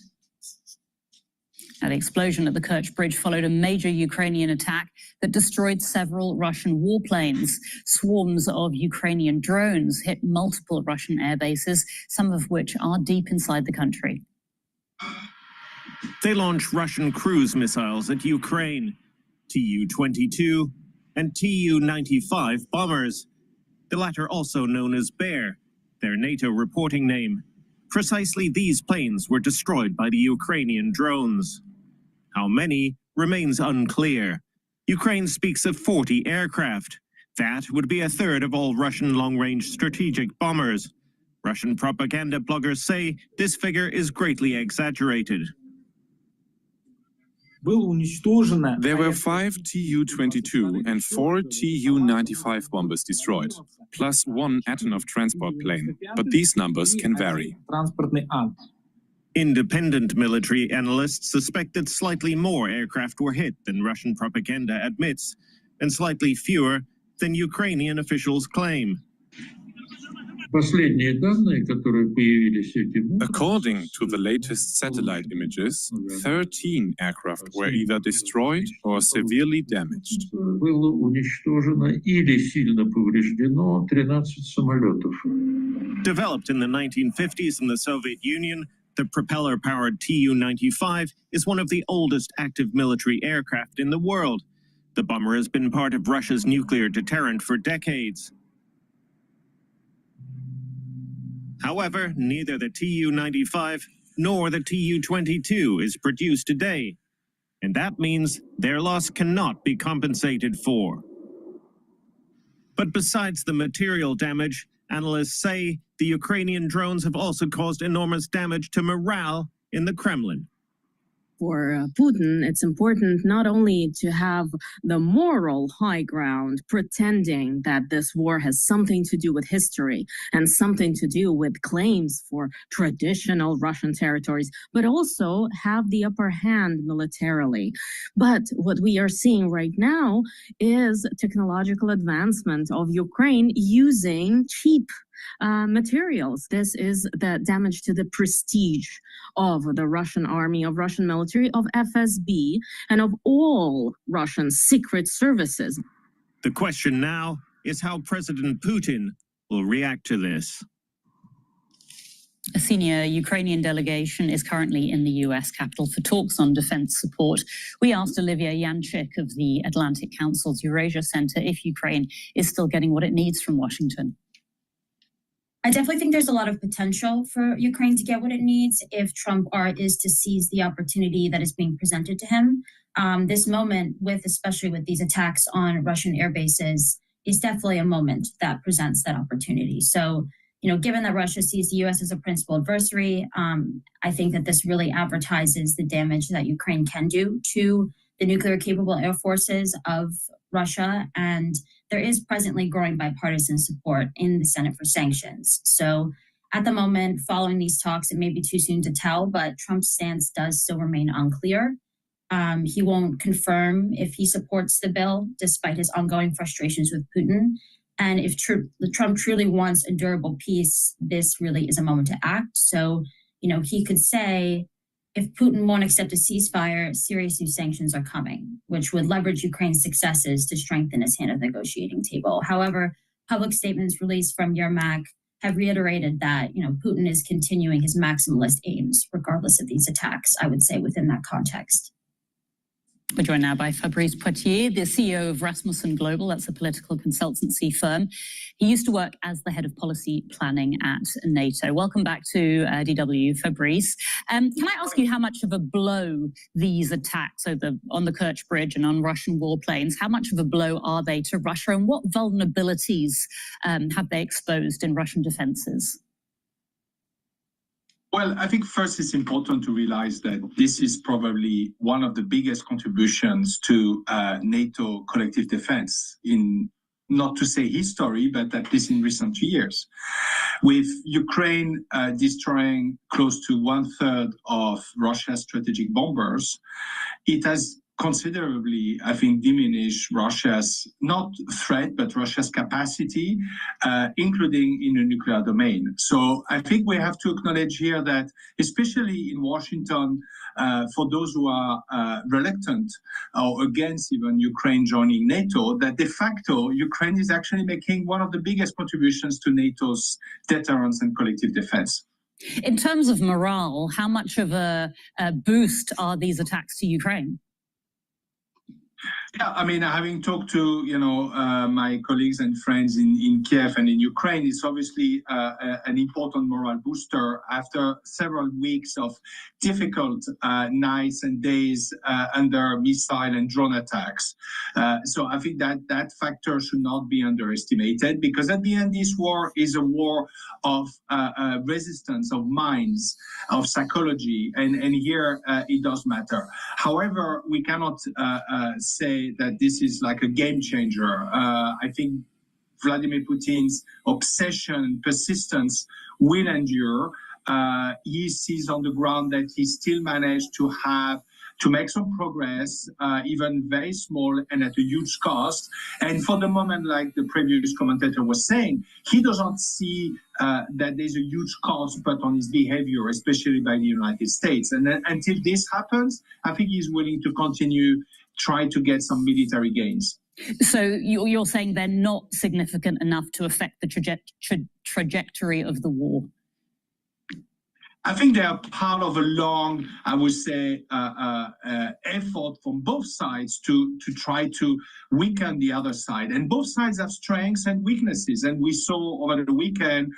Now, the explosion at the Kerch Bridge followed a major Ukrainian attack that destroyed several Russian warplanes. Swarms of Ukrainian drones hit multiple Russian air bases, some of which are deep inside the country. They launched Russian cruise missiles at Ukraine, Tu-22 and Tu-95 bombers. The latter also known as Bear, their NATO reporting name. Precisely these planes were destroyed by the Ukrainian drones. How many remains unclear. Ukraine speaks of 40 aircraft. That would be a third of all Russian long-range strategic bombers. Russian propaganda bloggers say this figure is greatly exaggerated. There were 5 Tu-22 and 4 Tu-95 bombers destroyed, plus 1 Antonov transport plane, but these numbers can vary. Independent military analysts suspect that slightly more aircraft were hit than Russian propaganda admits, and slightly fewer than Ukrainian officials claim. According to the latest satellite images, 13 aircraft were either destroyed or severely damaged. Developed in the 1950s in the Soviet Union, the propeller-powered Tu-95 is one of the oldest active military aircraft in the world. The bomber has been part of Russia's nuclear deterrent for decades. However, neither the Tu-95 nor the Tu-22 is produced today, and that means their loss cannot be compensated for. But besides the material damage, analysts say the Ukrainian drones have also caused enormous damage to morale in the Kremlin. For Putin, it's important not only to have the moral high ground, pretending that this war has something to do with history and something to do with claims for traditional Russian territories, but also have the upper hand militarily. But what we are seeing right now is technological advancement of Ukraine using cheap materials. This is the damage to the prestige of the Russian army, of Russian military, of FSB, and of all Russian secret services. The question now is how President Putin will react to this. A senior Ukrainian delegation is currently in the US capital for talks on defense support. We asked Olivia Yanchik of the Atlantic Council's Eurasia Center if Ukraine is still getting what it needs from Washington. I definitely think there's a lot of potential for Ukraine to get what it needs if Trump is to seize the opportunity that is being presented to him. This moment, especially with these attacks on Russian air bases, is definitely a moment that presents that opportunity. So, given that Russia sees the U.S. as a principal adversary, I think that this really advertises the damage that Ukraine can do to the nuclear-capable air forces of Russia, and there is presently growing bipartisan support in the Senate for sanctions. So at the moment, following these talks, it may be too soon to tell, but Trump's stance does still remain unclear. He won't confirm if he supports the bill, despite his ongoing frustrations with Putin. And if Trump truly wants a durable peace, this really is a moment to act. So, he could say, if Putin won't accept a ceasefire, serious new sanctions are coming, which would leverage Ukraine's successes to strengthen his hand at the negotiating table. However, public statements released from Yermak have reiterated that, Putin is continuing his maximalist aims, regardless of these attacks, I would say, within that context. We're joined now by Fabrice Poitier, the CEO of Rasmussen Global. That's a political consultancy firm. He used to work as the head of policy planning at NATO. Welcome back to DW, Fabrice. Can I ask you how much of a blow these attacks on the Kerch Bridge and on Russian warplanes, how much of a blow are they to Russia, and what vulnerabilities have they exposed in Russian defenses? Well, I think first it's important to realize that this is probably one of the biggest contributions to NATO collective defense in, not to say history, but at least in recent years. With Ukraine destroying close to 1/3 of Russia's strategic bombers, it has considerably, I think, diminish Russia's, not threat, but Russia's capacity, including in the nuclear domain. So I think we have to acknowledge here that, especially in Washington, for those who are reluctant or against even Ukraine joining NATO, that de facto Ukraine is actually making one of the biggest contributions to NATO's deterrence and collective defense. In terms of morale, how much of a boost are these attacks to Ukraine? Yeah, I mean, having talked to, my colleagues and friends in Kiev and in Ukraine, it's obviously an important morale booster after several weeks of difficult nights and days under missile and drone attacks. So I think that factor should not be underestimated, because at the end, this war is a war of resistance, of minds, of psychology, and here it does matter. However, we cannot say that this is like a game changer. I think Vladimir Putin's obsession, persistence will endure. He sees on the ground that he still managed to make some progress, even very small and at a huge cost. And for the moment, like the previous commentator was saying, he doesn't see that there's a huge cost put on his behavior, especially by the United States. And then, until this happens, I think he's willing to continue try to get some military gains. So you're saying they're not significant enough to affect the trajectory of the war? I think they are part of a long, I would say, effort from both sides to try to weaken the other side. And both sides have strengths and weaknesses. And we saw over the weekend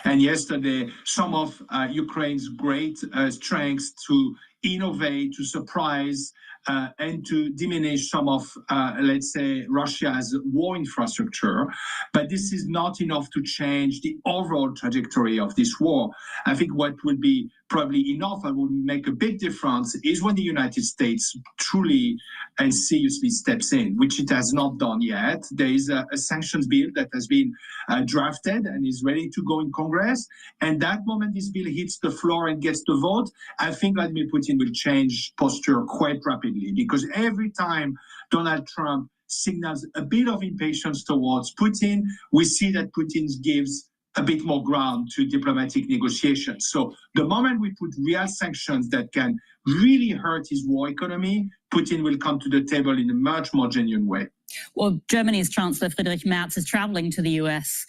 and yesterday some of Ukraine's great strengths to innovate, to surprise, and to diminish some of, let's say, Russia's war infrastructure. But this is not enough to change the overall trajectory of this war. I think what would be probably enough and would make a big difference is when the United States truly and seriously steps in, which it has not done yet. There is a sanctions bill that has been drafted and is ready to go in Congress. And that moment this bill hits the floor and gets the vote, I think Vladimir Putin will change posture quite rapidly, because every time Donald Trump signals a bit of impatience towards Putin, we see that Putin gives a bit more ground to diplomatic negotiations. So the moment we put real sanctions that can really hurt his war economy, Putin will come to the table in a much more genuine way. Well, Germany's Chancellor Friedrich Merz is traveling to the US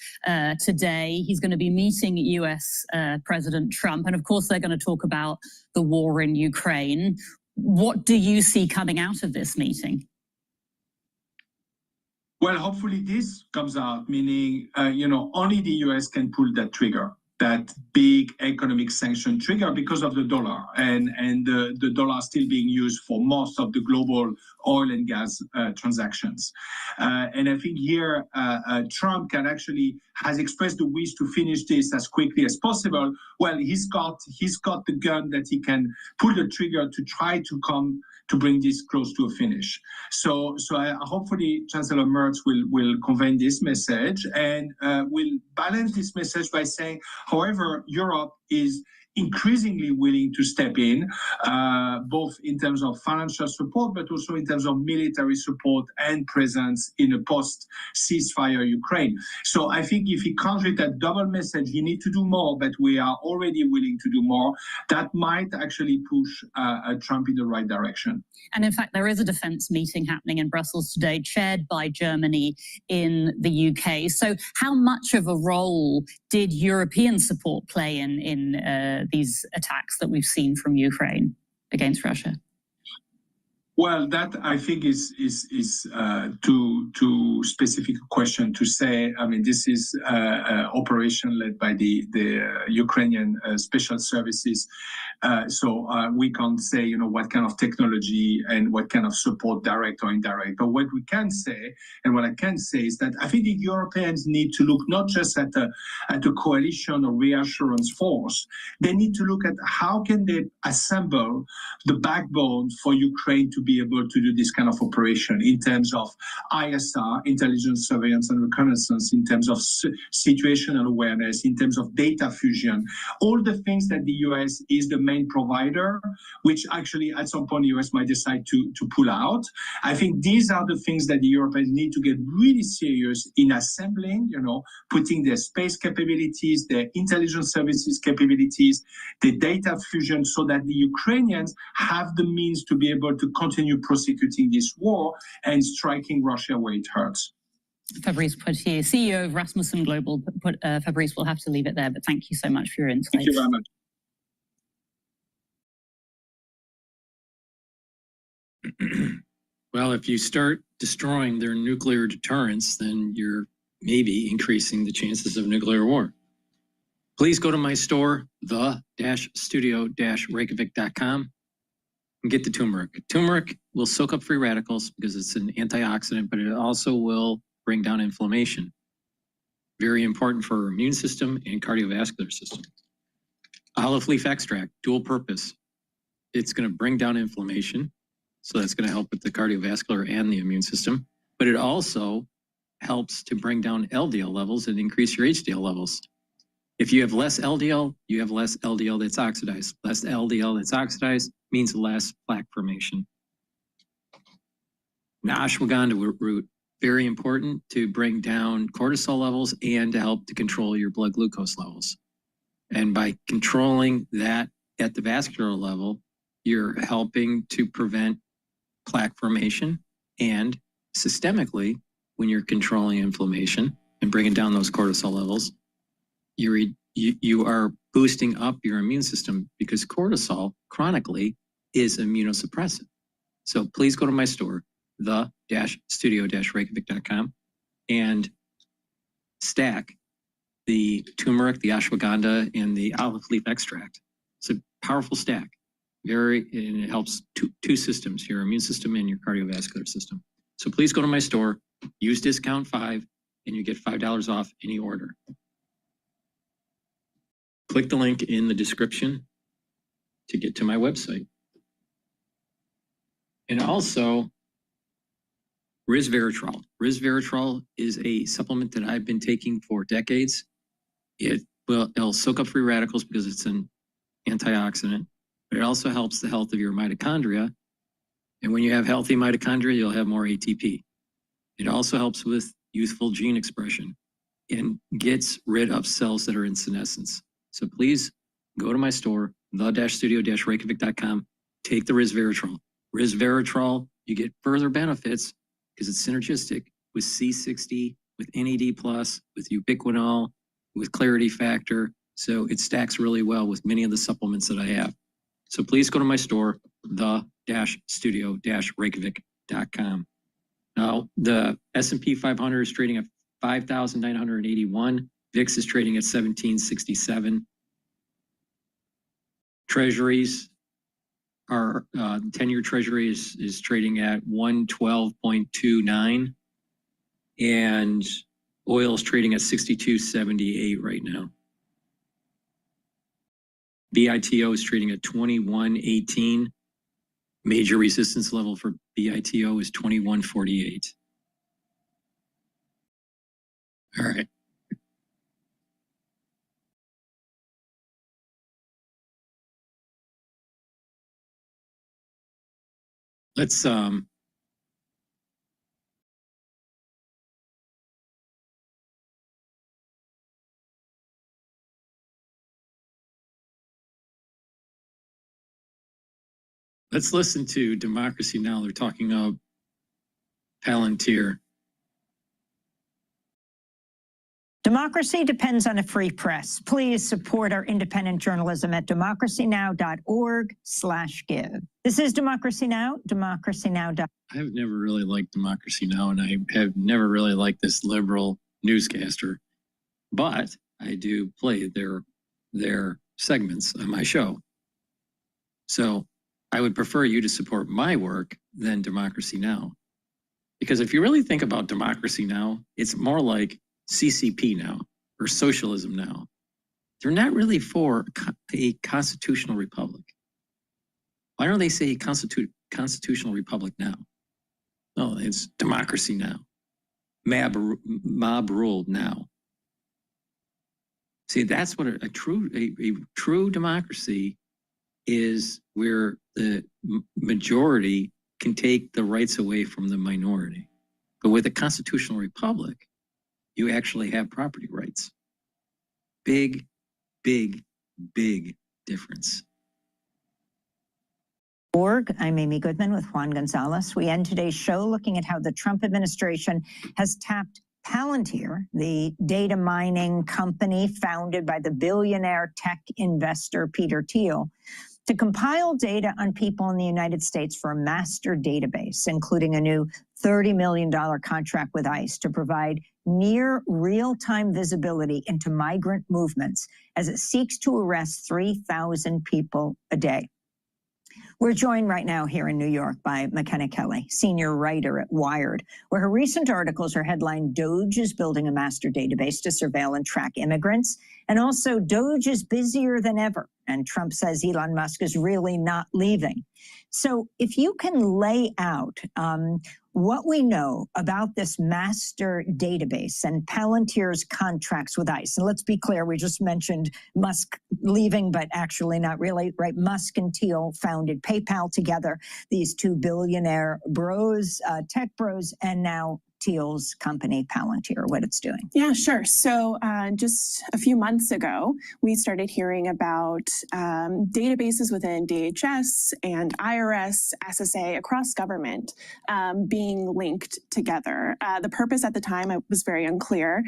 today. He's going to be meeting US President Trump. And of course, they're going to talk about the war in Ukraine. What do you see coming out of this meeting? Well, hopefully this comes out, meaning, only the US can pull that trigger, that big economic sanction trigger, because of the dollar, and the dollar still being used for most of the global oil and gas transactions. And I think here Trump has expressed the wish to finish this as quickly as possible. Well, he's got the gun that he can pull the trigger to try to bring this close to a finish. So hopefully Chancellor Merz will convey this message and will balance this message by saying, however, Europe is increasingly willing to step in, both in terms of financial support, but also in terms of military support and presence in a post-ceasefire Ukraine. So I think if he comes with that double message, he needs to do more, but we are already willing to do more, that might actually push Trump in the right direction. And in fact, there is a defense meeting happening in Brussels today, chaired by Germany in the UK. So how much of a role did European support play in these attacks that we've seen from Ukraine against Russia? Well, that I think is too specific a question to say. I mean, this is operation led by the Ukrainian special services. So we can't say, what kind of technology and what kind of support, direct or indirect. But what we can say, and what I can say, is that I think the Europeans need to look not just at a coalition or reassurance force. They need to look at how can they assemble the backbone for Ukraine to be able to do this kind of operation in terms of ISR, intelligence, surveillance, and reconnaissance, in terms of situational awareness, in terms of data fusion, all the things that the US is the main provider, which actually at some point the US might decide to pull out. I think these are the things that the Europeans need to get really serious in assembling, putting their space capabilities, their intelligence services capabilities, the data fusion, so that the Ukrainians have the means to be able to continue prosecuting this war and striking Russia where it hurts. Fabrice Poitier, CEO of Rasmussen Global. Fabrice, we'll have to leave it there, but thank you so much for your insights. Thank you very much. Well, if you start destroying their nuclear deterrents, then you're maybe increasing the chances of nuclear war. Please go to my store, the-studio-reykjavik.com, and get the turmeric. Turmeric will soak up free radicals because it's an antioxidant, but it also will bring down inflammation. Very important for our immune system and cardiovascular system. Olive leaf extract, dual purpose. It's going to bring down inflammation, so that's going to help with the cardiovascular and the immune system, but it also helps to bring down LDL levels and increase your HDL levels. If you have less LDL, you have less LDL that's oxidized. Less LDL that's oxidized means less plaque formation. Now, ashwagandha root, Very important to bring down cortisol levels and to help to control your blood glucose levels. And by controlling that at the vascular level, you're helping to prevent plaque formation, and systemically, when you're controlling inflammation and bringing down those cortisol levels, you are boosting up your immune system, because cortisol chronically is immunosuppressive. So please go to my store, the-studio-reykjavik.com, and stack the turmeric, the ashwagandha, and the olive leaf extract. It's a powerful stack. And it helps two systems, your immune system and your cardiovascular system. So please go to my store, use discount 5, and you get $5 off any order. Click the link in the description to get to my website. And also, resveratrol. Resveratrol is a supplement that I've been taking for decades. It'll soak up free radicals because it's an antioxidant, but it also helps the health of your mitochondria. And when you have healthy mitochondria, you'll have more ATP. It also helps with youthful gene expression and gets rid of cells that are in senescence. So please go to my store, the-studio-reykjavik.com, take the resveratrol. Resveratrol, you get further benefits because it's synergistic with C60, with NAD+, with ubiquinol, with clarity factor. So it stacks really well with many of the supplements that I have. So please go to my store, the-studio-reykjavik.com. Now, the S&P 500 is trading at 5,981. VIX is trading at 1767. Treasuries are 10-year Treasury is trading at 112.29, and oil is trading at 62.78 right now. BITO is trading at 21.18. Major resistance level for BITO is 21.48. All right. Let's listen to Democracy Now! They're talking about Palantir. Democracy depends on a free press. Please support our independent journalism at democracynow.org/give. This is Democracy Now!, democracynow. I have never really liked Democracy Now!, and I have never really liked this liberal newscaster, but I do play their segments on my show. So I would prefer you to support my work than Democracy Now! Because if you really think about Democracy Now!, it's more like CCP now, or socialism now. They're not really for a constitutional republic. Why don't they say constitutional republic now? No, it's democracy now. Mob ruled now. See, that's what a true democracy is, where the majority can take the rights away from the minority. But with a constitutional republic, you actually have property rights. Big, big, big difference. I'm Amy Goodman with Juan Gonzalez. We end today's show looking at how the Trump administration has tapped Palantir, the data mining company founded by the billionaire tech investor Peter Thiel, to compile data on people in the United States for a master database, including a new $30 million contract with ICE to provide near real-time visibility into migrant movements as it seeks to arrest 3,000 people a day. We're joined right now here in New York by McKenna Kelly, senior writer at Wired, where her recent articles are headlined, "Doge is building a master database to surveil and track immigrants," and also "Doge is busier than ever, and Trump says Elon Musk is really not leaving." So if you can lay out what we know about this master database and Palantir's contracts with ICE. And let's be clear, we just mentioned Musk leaving, but actually not really, right? Musk and Thiel founded PayPal together, these two billionaire bros, tech bros, and now Teal's company, Palantir, what it's doing. Yeah, sure. So just a few months ago, we started hearing about databases within DHS and IRS, SSA, across government being linked together. The purpose at the time was very unclear,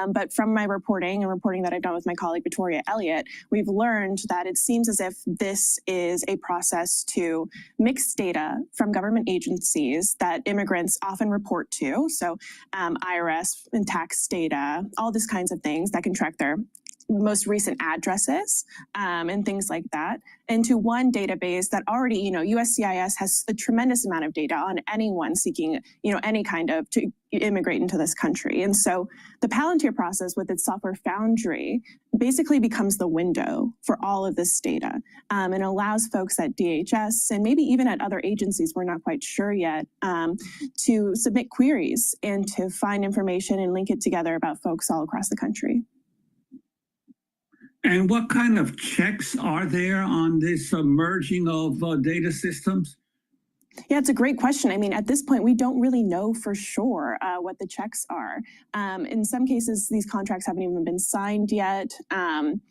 but from my reporting that I've done with my colleague Victoria Elliott, we've learned that it seems as if this is a process to mix data from government agencies that immigrants often report to. So IRS and tax data, all these kinds of things that can track their most recent addresses and things like that into one database that already, USCIS has a tremendous amount of data on anyone seeking, any kind of to immigrate into this country. And so the Palantir process with its software foundry basically becomes the window for all of this data and allows folks at DHS and maybe even at other agencies, we're not quite sure yet, to submit queries and to find information and link it together about folks all across the country. And what kind of checks are there on this merging of data systems? Yeah, it's a great question. I mean, at this point, we don't really know for sure what the checks are. In some cases, these contracts haven't even been signed yet. And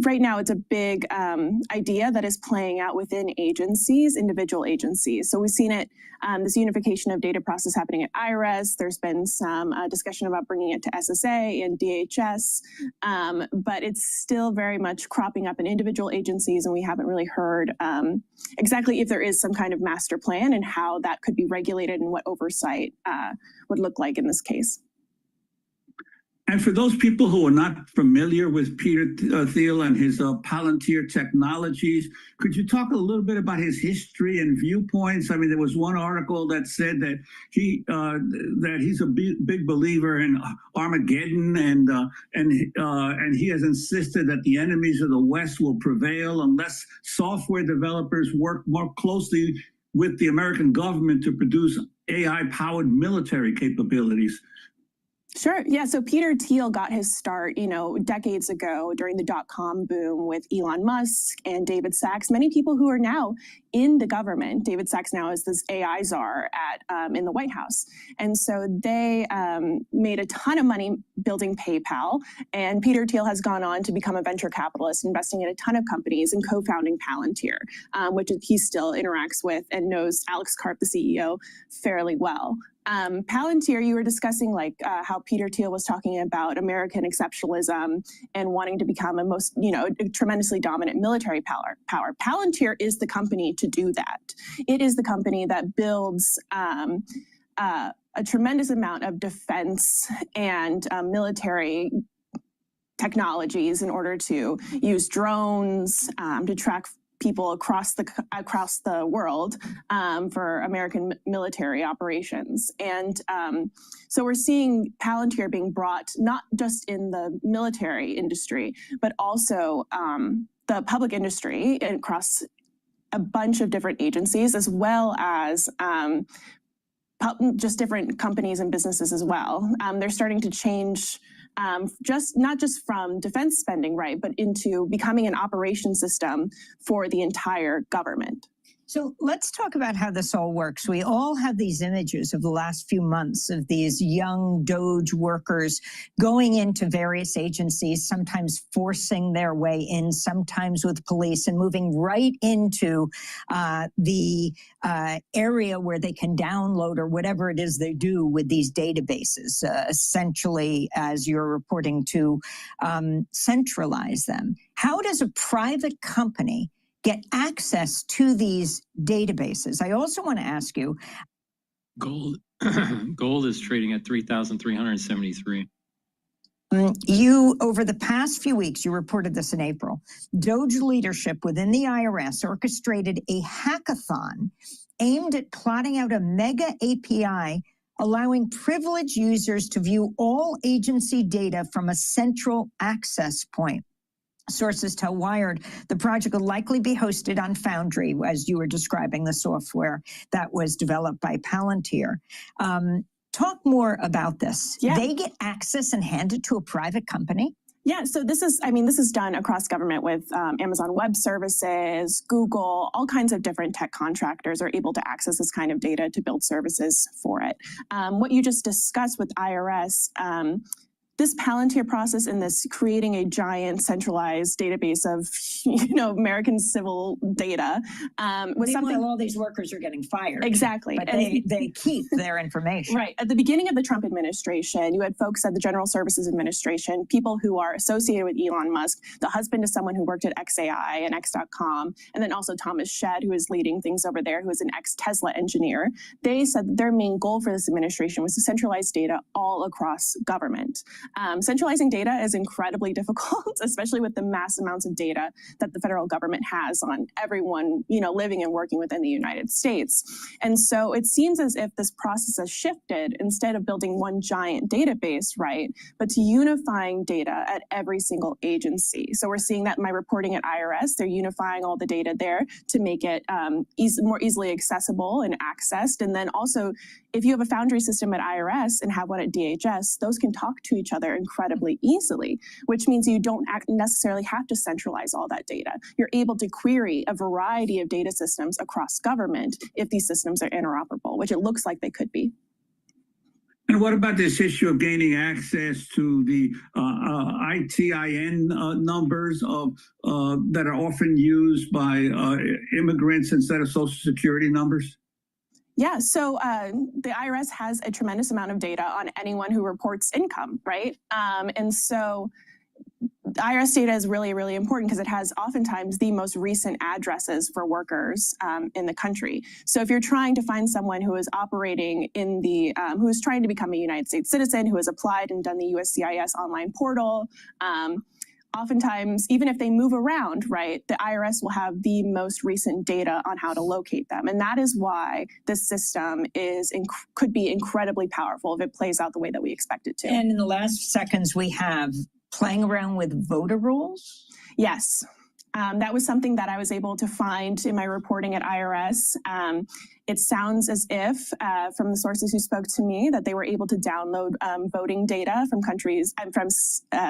right now it's a big idea that is playing out within agencies, individual agencies. So we've seen it, this unification of data process happening at IRS. There's been some discussion about bringing it to SSA and DHS, but it's still very much cropping up in individual agencies, and we haven't really heard exactly if there is some kind of master plan and how that could be regulated and what oversight would look like in this case. And for those people who are not familiar with Peter Thiel and his Palantir technologies, could you talk a little bit about his history and viewpoints? I mean, there was one article that said that he's a big believer in Armageddon, and he has insisted that the enemies of the West will prevail unless software developers work more closely with the American government to produce AI-powered military capabilities. Sure. Yeah. So Peter Thiel got his start, decades ago during the dot-com boom with Elon Musk and David Sacks, many people who are now in the government. David Sacks now is this AI czar in the White House. And so they made a ton of money building PayPal. And Peter Thiel has gone on to become a venture capitalist, investing in a ton of companies and co-founding Palantir, which he still interacts with and knows Alex Karp, the CEO, fairly well. Palantir, you were discussing how Peter Thiel was talking about American exceptionalism and wanting to become a tremendously dominant military power. Palantir is the company to do that. It is the company that builds a tremendous amount of defense and military technologies in order to use drones to track people across the world for American military operations. And so we're seeing Palantir being brought not just in the military industry, but also the public industry across a bunch of different agencies, as well as just different companies and businesses as well. They're starting to change not just from defense spending, right, but into becoming an operation system for the entire government. So let's talk about how this all works. We all have these images of the last few months of these young DOGE workers going into various agencies, sometimes forcing their way in, sometimes with police, and moving right into the area where they can download or whatever it is they do with these databases, essentially, as you're reporting, to centralize them. How does a private company get access to these databases? I also want to ask you. Gold is trading at 3,373. You, over the past few weeks, you reported this in April, DOGE leadership within the IRS orchestrated a hackathon aimed at plotting out a mega API allowing privileged users to view all agency data from a central access point. Sources tell Wired the project will likely be hosted on Foundry, as you were describing, the software that was developed by Palantir. Talk more about this. Yeah. They get access and hand it to a private company? Yeah, so this is done across government with Amazon Web Services, Google, all kinds of different tech contractors are able to access this kind of data to build services for it. What you just discussed with IRS, this Palantir process and this creating a giant centralized database of, American civil data was something. All these workers are getting fired. Exactly. But they keep their information. Right. At the beginning of the Trump administration, you had folks at the General Services Administration, people who are associated with Elon Musk, the husband is someone who worked at XAI and X.com, and then also Thomas Shedd, who is leading things over there, who is an ex-Tesla engineer. They said that their main goal for this administration was to centralize data all across government. Centralizing data is incredibly difficult, especially with the mass amounts of data that the federal government has on everyone, living and working within the United States. And so it seems as if this process has shifted instead of building one giant database, right, but to unifying data at every single agency. So we're seeing that in my reporting at IRS, they're unifying all the data there to make it more easily accessible and accessed. And then also, if you have a Foundry system at IRS and have one at DHS, those can talk to each other incredibly easily, which means you don't necessarily have to centralize all that data. You're able to query a variety of data systems across government if these systems are interoperable, which it looks like they could be. And what about this issue of gaining access to the ITIN numbers that are often used by immigrants instead of Social Security numbers? Yeah, so the IRS has a tremendous amount of data on anyone who reports income, right? And so the IRS data is really, really important because it has oftentimes the most recent addresses for workers in the country. So if you're trying to find someone who is operating in the, who is trying to become a United States citizen, who has applied and done the USCIS online portal, oftentimes, even if they move around, right, the IRS will have the most recent data on how to locate them. And that is why this system could be incredibly powerful if it plays out the way that we expect it to. And in the last seconds we have, playing around with voter rolls? Yes. That was something that I was able to find in my reporting at IRS. It sounds as if, from the sources who spoke to me, that they were able to download voting data from countries and from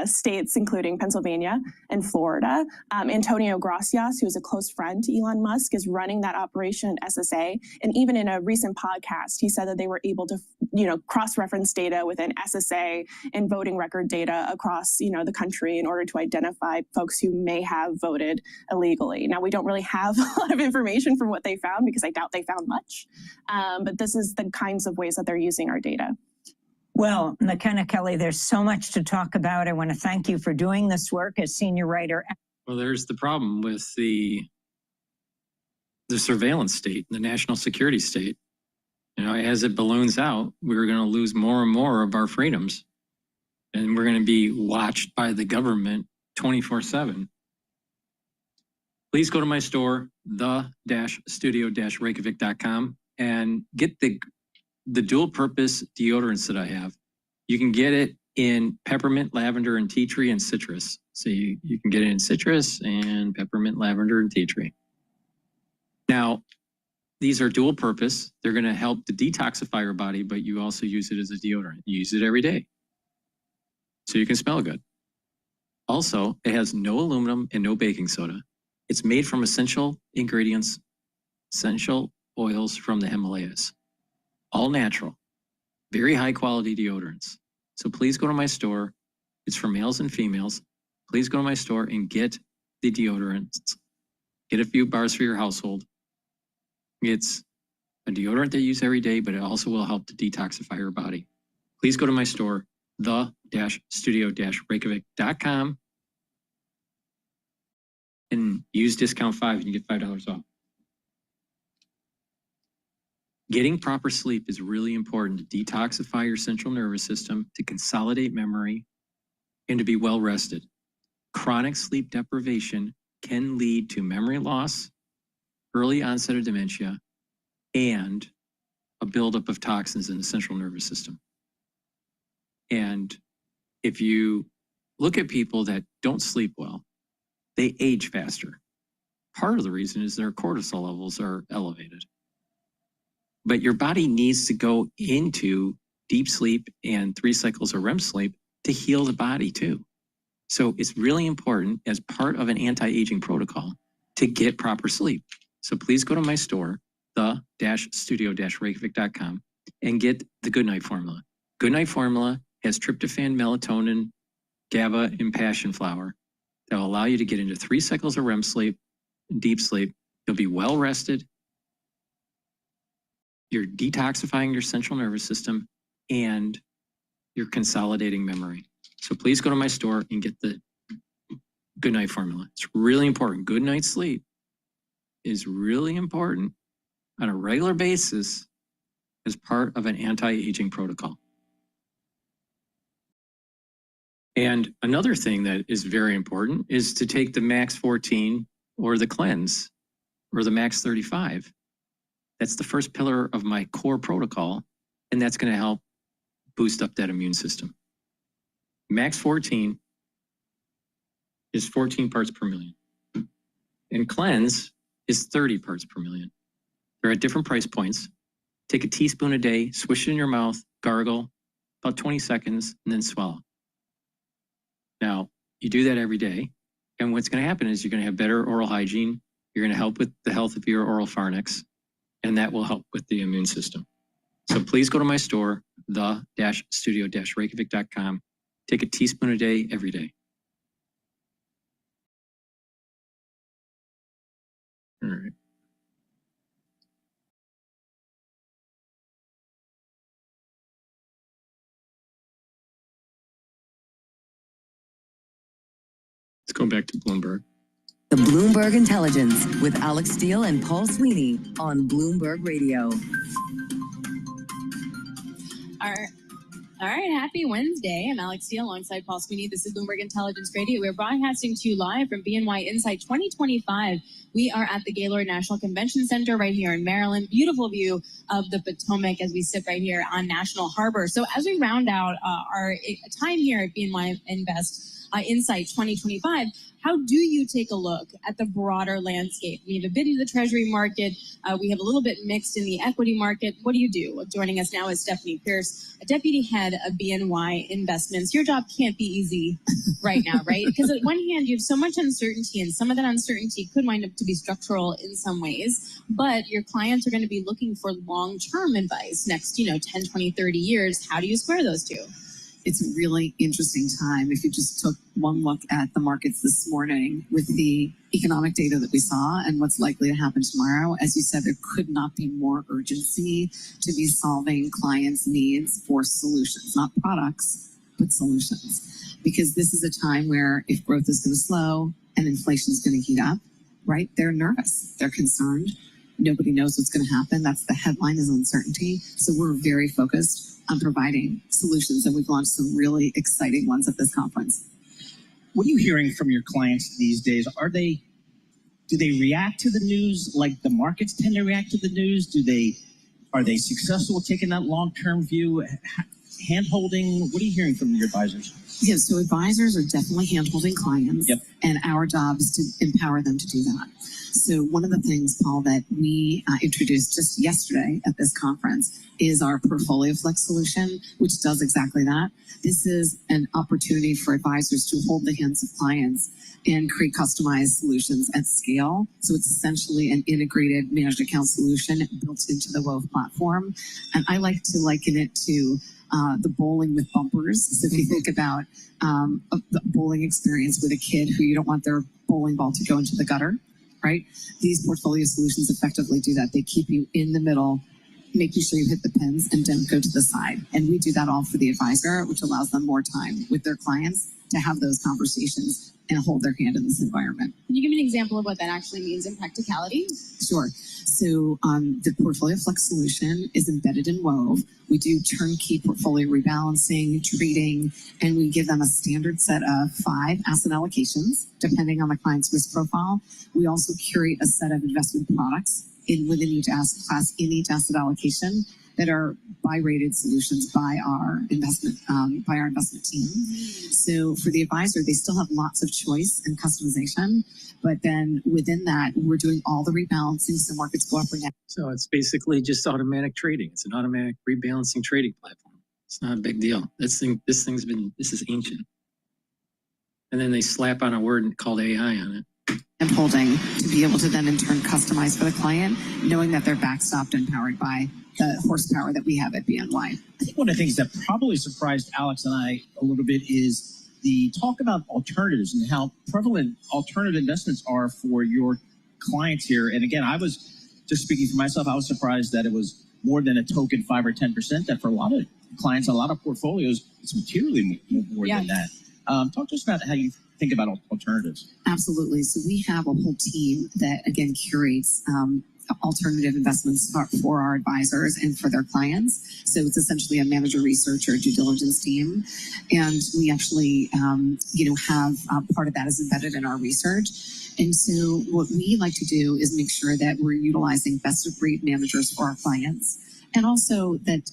states, including Pennsylvania and Florida. Antonio Gracias, who is a close friend to Elon Musk, is running that operation at SSA. And even in a recent podcast, he said that they were able to, cross-reference data within SSA and voting record data across, the country in order to identify folks who may have voted illegally. Now, we don't really have a lot of information from what they found because I doubt they found much. But this is the kinds of ways that they're using our data. Well, McKenna Kelly, there's so much to talk about. I want to thank you for doing this work as senior writer. Well, there's the problem with the surveillance state, the national security state. As it balloons out, we're going to lose more and more of our freedoms. And we're going to be watched by the government 24/7. Please go to my store, the-studio-reykjavik.com, and get the dual purpose deodorants that I have. You can get it in peppermint, lavender, and tea tree and citrus. So you can get it in citrus and peppermint, lavender, and tea tree. Now, these are dual purpose. They're going to help to detoxify your body, but you also use it as a deodorant. You use it every day so you can smell good. Also, it has no aluminum and no baking soda. It's made from essential ingredients, essential oils from the Himalayas. All natural, very high quality deodorants. So please go to my store. It's for males and females. Please go to my store and get the deodorants. Get a few bars for your household. It's a deodorant that you use every day, but it also will help to detoxify your body. Please go to my store, the-studio-reykjavik.com. and use discount 5 and you get $5 off. Getting proper sleep is really important to detoxify your central nervous system, to consolidate memory, and to be well rested. Chronic sleep deprivation can lead to memory loss, early onset of dementia, and a buildup of toxins in the central nervous system. And if you look at people that don't sleep well, they age faster. Part of the reason is their cortisol levels are elevated. But your body needs to go into deep sleep and 3 cycles of REM sleep to heal the body too. So it's really important as part of an anti-aging protocol to get proper sleep. So please go to my store, the-studio-reykjavik.com, and get the Goodnight Formula. Goodnight Formula has tryptophan, melatonin, GABA, and passion flower that will allow you to get into 3 cycles of REM sleep, deep sleep. You'll be well rested. You're detoxifying your central nervous system, and you're consolidating memory. So please go to my store and get the Goodnight Formula. It's really important. Good night's sleep is really important on a regular basis as part of an anti-aging protocol. And another thing that is very important is to take the Max 14 or the Cleanse or the Max 35. That's the first pillar of my core protocol, and that's going to help boost up that immune system. Max 14 is 14 parts per million, and Cleanse is 30 parts per million. They're at different price points. Take a teaspoon a day, swish it in your mouth, gargle, about 20 seconds, and then swallow. Now, you do that every day, and what's going to happen is you're going to have better oral hygiene. You're going to help with the health of your oral pharynx, and that will help with the immune system. So please go to my store, the-studio-reykjavik.com. Take a teaspoon a day, every day. All right. Let's go back to Bloomberg. The Bloomberg Intelligence with Alex Steele and Paul Sweeney on Bloomberg Radio. All right, happy Wednesday. I'm Alex Steele alongside Paul Sweeney. This is Bloomberg Intelligence Radio. We're broadcasting to you live from BNY Insight 2025. We are at the Gaylord National Convention Center right here in Maryland. Beautiful view of the Potomac as we sit right here on National Harbor. So as we round out our time here at BNY Invest Insight 2025, how do you take a look at the broader landscape? We have a bit in the Treasury market. We have a little bit mixed in the equity market. What do you do? Well, joining us now is Stephanie Pierce, a deputy head of BNY Investments. Your job can't be easy right now, right? Because at one hand, you have so much uncertainty, and some of that uncertainty could wind up to be structural in some ways, but your clients are going to be looking for long-term advice next, 10, 20, 30 years. How do you square those two? It's a really interesting time. If you just took one look at the markets this morning with the economic data that we saw and what's likely to happen tomorrow, as you said, there could not be more urgency to be solving clients' needs for solutions, not products, but solutions. Because this is a time where if growth is going to slow and inflation is going to heat up, right, they're nervous, they're concerned. Nobody knows what's going to happen. That's the headline, is uncertainty. So we're very focused on providing solutions, and we've launched some really exciting ones at this conference. What are you hearing from your clients these days? Do they react to the news like the markets tend to react to the news? Are they successful taking that long-term view? Hand-holding? What are you hearing from your advisors? Yeah, so advisors are definitely hand-holding clients, and our job is to empower them to do that. So one of the things, Paul, that we introduced just yesterday at this conference is our Portfolio Flex solution, which does exactly that. This is an opportunity for advisors to hold the hands of clients and create customized solutions at scale. So it's essentially an integrated managed account solution built into the Wove platform. And I like to liken it to the bowling with bumpers. So if you think about the bowling experience with a kid who you don't want their bowling ball to go into the gutter, right? These portfolio solutions effectively do that. They keep you in the middle, making sure you hit the pins and don't go to the side. And we do that all for the advisor, which allows them more time with their clients to have those conversations and hold their hand in this environment. Can you give me an example of what that actually means in practicality? Sure. So the Portfolio Flex solution is embedded in Wove. We do turnkey portfolio rebalancing, trading, and we give them a standard set of 5 asset allocations, depending on the client's risk profile. We also curate a set of investment products within each asset class, in each asset allocation, that are buy-rated solutions by our investment team. So for the advisor, they still have lots of choice and customization, but then within that, we're doing all the rebalancing so markets go up or down. So it's basically just automatic trading. It's an automatic rebalancing trading platform. It's not a big deal. This is ancient. and then they slap on a word called AI on it. And holding to be able to then in turn customize for the client, knowing that they're backstopped and powered by the horsepower that we have at BNY. I think one of the things that probably surprised Alex and I a little bit is the talk about alternatives and how prevalent alternative investments are for your clients here. And again, I was just speaking for myself, I was surprised that it was more than a token 5 or 10%, that for a lot of clients, a lot of portfolios, it's materially more than that. Talk to us about how you think about alternatives. Absolutely. So we have a whole team that, again, curates alternative investments for our advisors and for their clients. So it's essentially a manager researcher due diligence team. And we actually, have part of that is embedded in our research. And so what we like to do is make sure that we're utilizing best of breed managers for our clients. And also that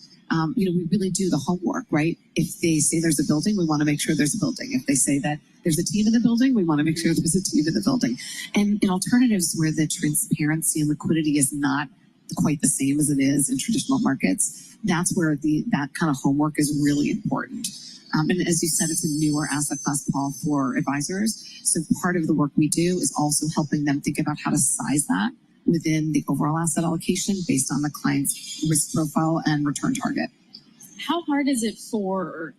we really do the homework, right? If they say there's a building, we want to make sure there's a building. If they say that there's a team in the building, we want to make sure there's a team in the building. And in alternatives where the transparency and liquidity is not quite the same as it is in traditional markets, that's where that kind of homework is really important. And as you said, it's a newer asset class, Paul, for advisors. So part of the work we do is also helping them think about how to size that within the overall asset allocation based on the client's risk profile and return target. How hard is it for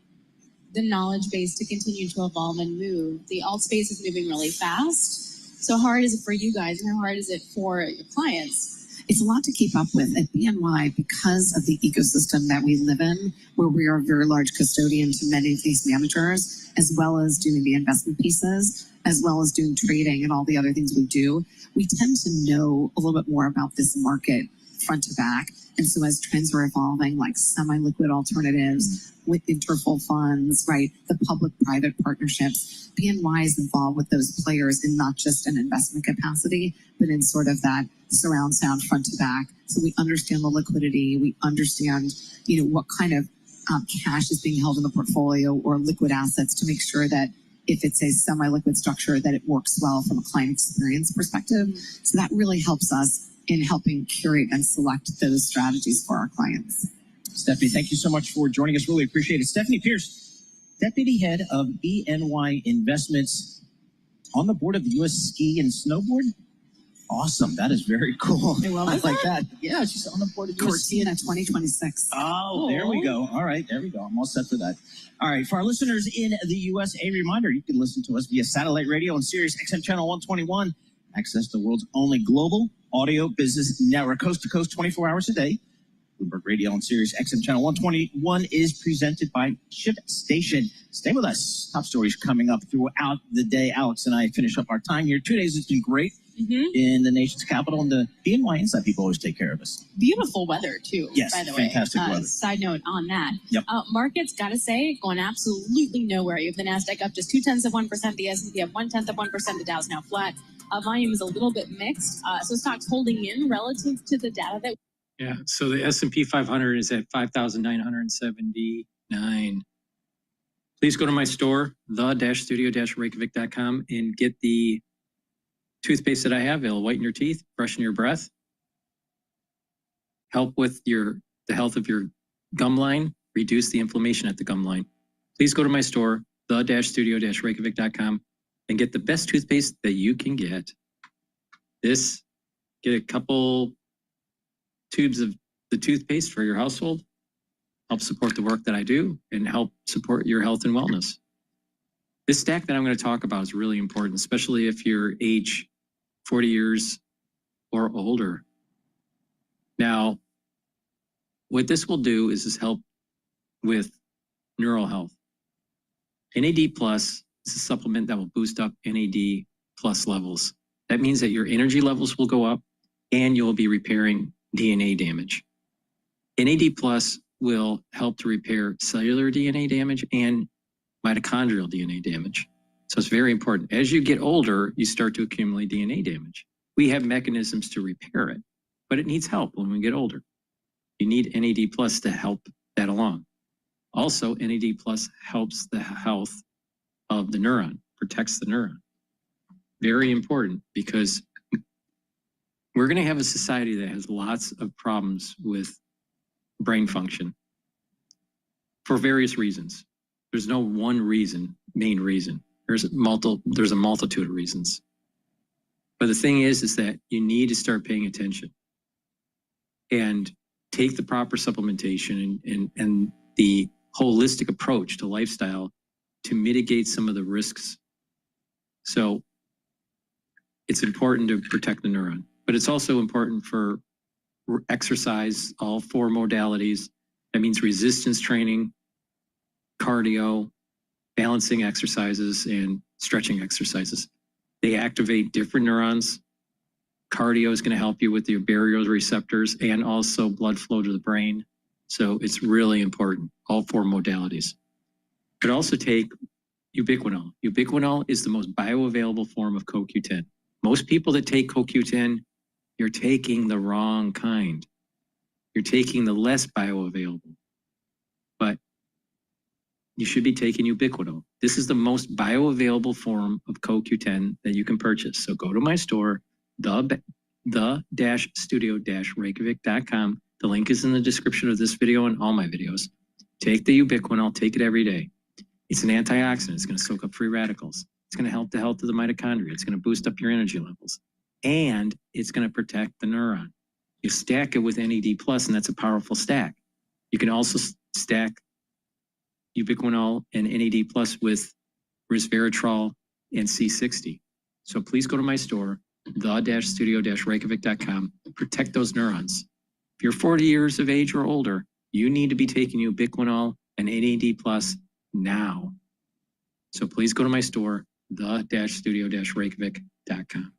the knowledge base to continue to evolve and move? The alt space is moving really fast. So how hard is it for you guys, and how hard is it for your clients? It's a lot to keep up with at BNY because of the ecosystem that we live in, where we are a very large custodian to many of these managers, as well as doing the investment pieces, as well as doing trading and all the other things we do. We tend to know a little bit more about this market front to back. And so as trends are evolving, like semi-liquid alternatives with interval funds, right, the public-private partnerships, BNY is involved with those players in not just an investment capacity, but in sort of that surround sound front to back. So we understand the liquidity, we understand, what kind of cash is being held in the portfolio or liquid assets to make sure that if it's a semi-liquid structure, that it works well from a client experience perspective. So that really helps us in helping curate and select those strategies for our clients. Stephanie, thank you so much for joining us. Really appreciate it. Stephanie Pierce, Deputy Head of BNY Investments, on the board of the U.S. Ski and Snowboard. Awesome. That is very cool. I like that. Yeah, she's on the board of U.S. Cortina 2026. Oh, there we go. All right, there we go. I'm all set for that. All right, for our listeners in the U.S., a reminder, you can listen to us via satellite radio on Sirius XM Channel 121. Access the world's only global audio business network, coast to coast, 24 hours a day. Bloomberg Radio on Sirius XM Channel 121 is presented by ShipStation. Stay with us. Top stories coming up throughout the day. Alex and I finish up our time here. 2 days has been great in the nation's capital, and the BNY Inside people always take care of us. Beautiful weather, too, yes, by the way. Fantastic weather. Side note on that. Yep. Markets, gotta say, going absolutely nowhere. You have the NASDAQ up just 0.2%, the S&P up 0.1%, the Dow's now flat. Volume is a little bit mixed. So stocks holding in relative to the data that. Yeah, so the S&P 500 is at 5,979. Please go to my store, the-studio-reykjavik.com, and get the toothpaste that I have. It'll whiten your teeth, freshen your breath, help with the health of your gum line, reduce the inflammation at the gum line. Please go to my store, the-studio-reykjavik.com, and get the best toothpaste that you can get. Get a couple tubes of the toothpaste for your household, help support the work that I do, and help support your health and wellness. This stack that I'm going to talk about is really important, especially if you're age 40 years or older. Now, what this will do is help with neural health. NAD Plus is a supplement that will boost up NAD Plus levels. That means that your energy levels will go up and you'll be repairing DNA damage. NAD Plus will help to repair cellular DNA damage and mitochondrial DNA damage. So it's very important. As you get older, you start to accumulate DNA damage. We have mechanisms to repair it, but it needs help when we get older. You need NAD Plus to help that along. Also, NAD Plus helps the health of the neuron, protects the neuron. Very important because we're going to have a society that has lots of problems with brain function for various reasons. There's no one main reason. There's a multitude of reasons. But the thing is that you need to start paying attention and take the proper supplementation and the holistic approach to lifestyle to mitigate some of the risks. So it's important to protect the neuron, but it's also important for exercise, all 4 modalities. That means resistance training, cardio, balancing exercises, and stretching exercises. They activate different neurons. Cardio is going to help you with your baroreceptors and also blood flow to the brain. So it's really important, all 4 modalities. But also take ubiquinol. Ubiquinol is the most bioavailable form of CoQ10. Most people that take CoQ10, you're taking the wrong kind. You're taking the less bioavailable. But you should be taking ubiquinol. This is the most bioavailable form of CoQ10 that you can purchase. So go to my store, the-studio-reykjavik.com. The link is in the description of this video and all my videos. Take the ubiquinol, take it every day. It's an antioxidant. It's going to soak up free radicals. It's going to help the health of the mitochondria. It's going to boost up your energy levels. And it's going to protect the neuron. You stack it with NAD+, and that's a powerful stack. You can also stack ubiquinol and NAD+ with resveratrol and C60. So please go to my store, the-studio-reykjavik.com. Protect those neurons. If you're 40 years of age or older, you need to be taking ubiquinol and NAD+ now. So please go to my store, the-studio-reykjavik.com.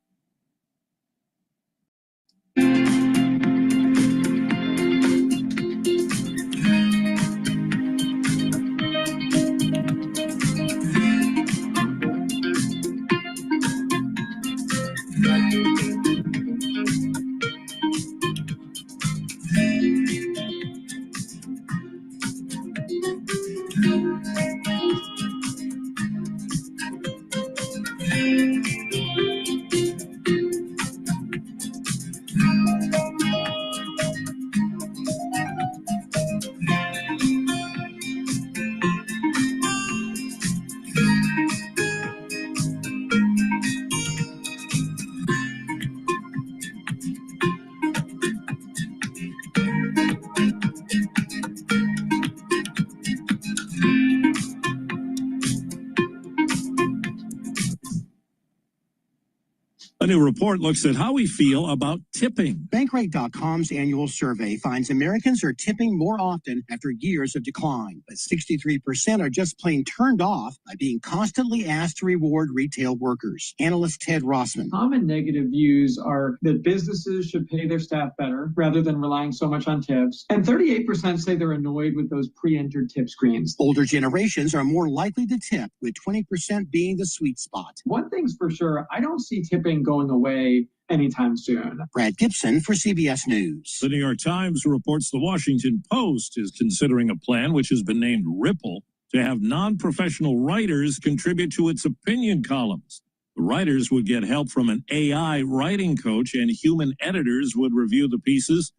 A new report looks at how we feel about tipping. Bankrate.com's annual survey finds Americans are tipping more often after years of decline, but 63% are just plain turned off by being constantly asked to reward retail workers. Analyst Ted Rossman. Common negative views are that businesses should pay their staff better rather than relying so much on tips. And 38% say they're annoyed with those pre-entered tip screens. Older generations are more likely to tip, with 20% being the sweet spot. One thing's for sure, I don't see tipping going away anytime soon. Brad Gibson for CBS News. The New York Times reports the Washington Post is considering a plan which has been named Ripple to have non-professional writers contribute to its opinion columns. The writers would get help from an AI writing coach, and human editors would review the pieces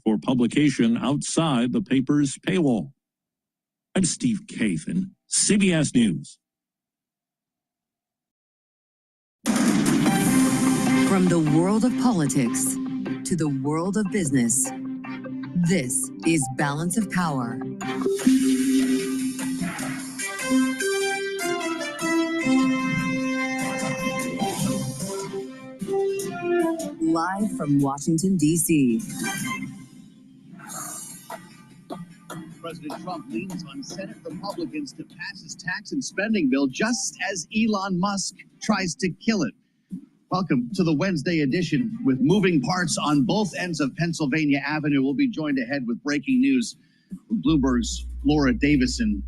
for publication outside the paper's paywall. I'm Steve Kathan, CBS News. From the world of politics to the world of business, this is Balance of Power. Live from Washington, D.C. President Trump leans on Senate Republicans to pass his tax and spending bill just as Elon Musk tries to kill it. Welcome to the Wednesday edition with moving parts on both ends of Pennsylvania Avenue. We'll be joined ahead with breaking news from Bloomberg's Laura Davison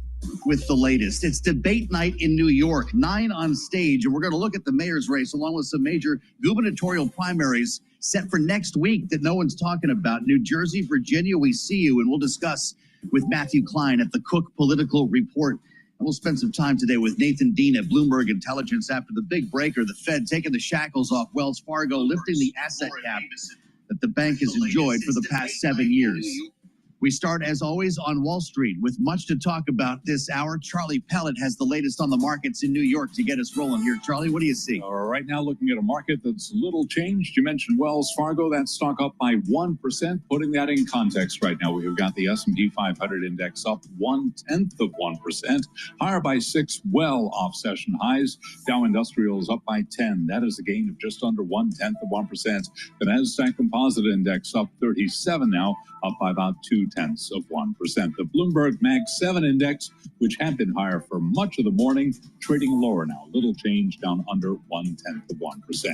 with the latest. It's debate night in New York, 9 on stage, and we're going to look at the mayor's race along with some major gubernatorial primaries set for next week that no one's talking about. New Jersey, Virginia, we see you, and we'll discuss with Matthew Klein at the Cook Political Report. And we'll spend some time today with Nathan Dean at Bloomberg Intelligence after the big breaker, the Fed taking the shackles off Wells Fargo, lifting the asset cap that the bank has enjoyed for the past 7 years. We start, as always, on Wall Street with much to talk about this hour. Charlie Pellet has the latest on the markets in New York to get us rolling here. Charlie, what do you see? Right now, looking at a market that's little changed. You mentioned Wells Fargo. That stock up by 1%. Putting that in context right now, we've got the S&P 500 index up 0.1%, higher by 6, well off session highs. Dow Industrials up by 10. That is a gain of just under 0.1%. The Nasdaq Composite Index up 37 now, up by about 0.2%. The Bloomberg Mag 7 Index, which had been higher for much of the morning, trading lower now. Little change, down under 0.1%.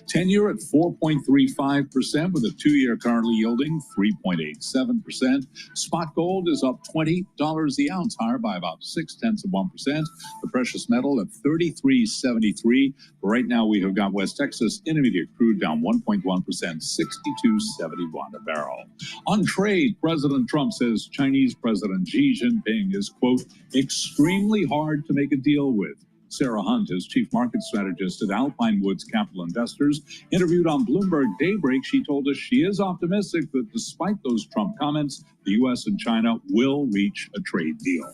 10-year at 4.35%, with a 2-year currently yielding 3.87%. Spot gold is up $20 the ounce, higher by about 0.6%. The precious metal at 33.73. Right now, we have got West Texas Intermediate crude down 1.1%, 62.71 a barrel. On trade, President Trump says Chinese President Xi Jinping is, quote, extremely hard to make a deal with. Sarah Hunt is chief market strategist at Alpine Woods Capital Investors. Interviewed on Bloomberg Daybreak, she told us she is optimistic that despite those Trump comments, the U.S. and China will reach a trade deal.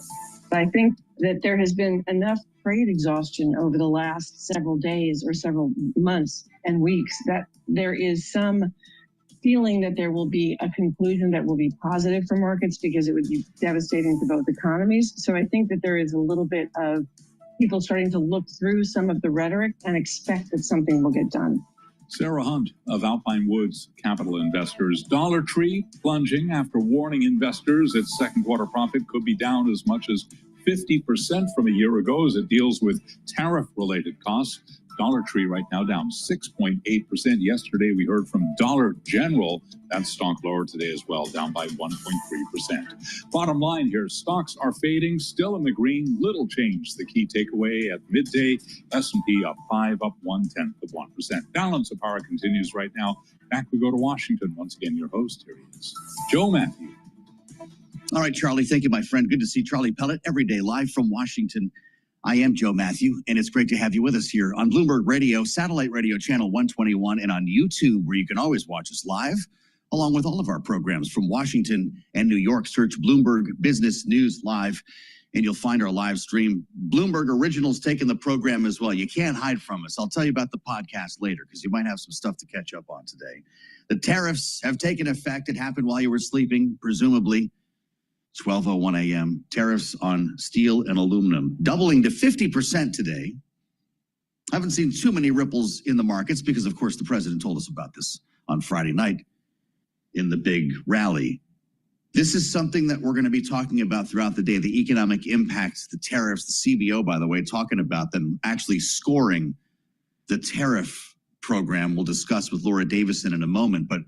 I think that there has been enough trade exhaustion over the last several days or several months and weeks that there is some feeling that there will be a conclusion that will be positive for markets because it would be devastating to both economies. So I think that there is a little bit of people starting to look through some of the rhetoric and expect that something will get done. Sarah Hunt of Alpine Woods Capital Investors. Dollar Tree plunging after warning investors its second quarter profit could be down as much as 50% from a year ago as it deals with tariff-related costs. Dollar Tree right now down 6.8%. Yesterday, we heard from Dollar General. That stock lower today as well, down by 1.3%. Bottom line here, stocks are fading, still in the green, little change. The key takeaway at midday, S&P up 5, up 0.1%. Balance of power continues right now. Back we go to Washington. Once again, your host, here he is, Joe Matthew. All right, Charlie, thank you, my friend. Good to see Charlie Pellet every day live from Washington. I am Joe Matthew, and it's great to have you with us here on Bloomberg Radio, satellite radio channel 121, and on YouTube, where you can always watch us live, along with all of our programs from Washington and New York. Search Bloomberg Business News Live, and you'll find our live stream. Bloomberg Originals taking the program as well. You can't hide from us. I'll tell you about the podcast later, because you might have some stuff to catch up on today. The tariffs have taken effect. It happened while you were sleeping, presumably. 12:01 a.m. Tariffs on steel and aluminum doubling to 50% today. I haven't seen too many ripples in the markets because, of course, the president told us about this on Friday night in the big rally. This is something that we're going to be talking about throughout the day, the economic impacts, the tariffs, the CBO, by the way, talking about them actually scoring the tariff program. We'll discuss with Laura Davison in a moment, but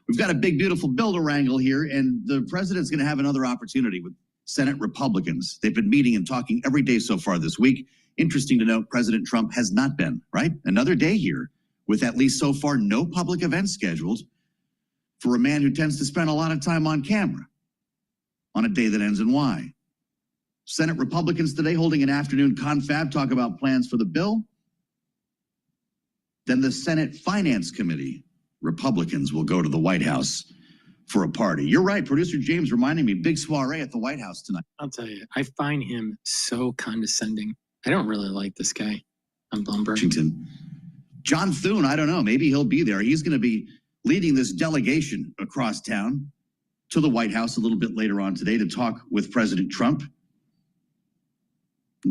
we've got a big, beautiful bill to wrangle here, and the president's going to have another opportunity with Senate Republicans. They've been meeting and talking every day so far this week. Interesting to note, President Trump has not been, right? Another day here with at least so far no public events scheduled for a man who tends to spend a lot of time on camera on a day that ends in Y. Senate Republicans today holding an afternoon confab, talk about plans for the bill. Then the Senate Finance Committee Republicans will go to the White House for a party. You're right. Producer James reminding me, big soiree at the White House tonight. I'll tell you, I find him so condescending. I don't really like this guy on Bloomberg. Washington. John Thune, I don't know. Maybe he'll be there. He's going to be leading this delegation across town to the White House a little bit later on today to talk with President Trump.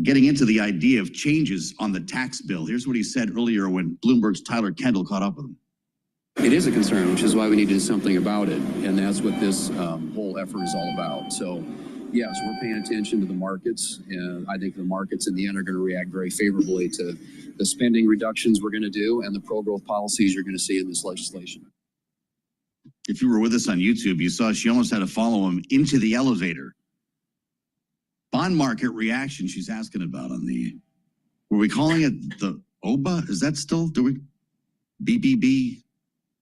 Getting into the idea of changes on the tax bill. Here's what he said earlier when Bloomberg's Tyler Kendall caught up with him. It is a concern, which is why we need to do something about it. And that's what this whole effort is all about. So, yes, we're paying attention to the markets. And I think the markets in the end are going to react very favorably to the spending reductions we're going to do and the pro-growth policies you're going to see in this legislation. If you were with us on YouTube, you saw she almost had to follow him into the elevator. Bond market reaction she's asking about on the, were we calling it the OBA? Is that still, do we, BBB?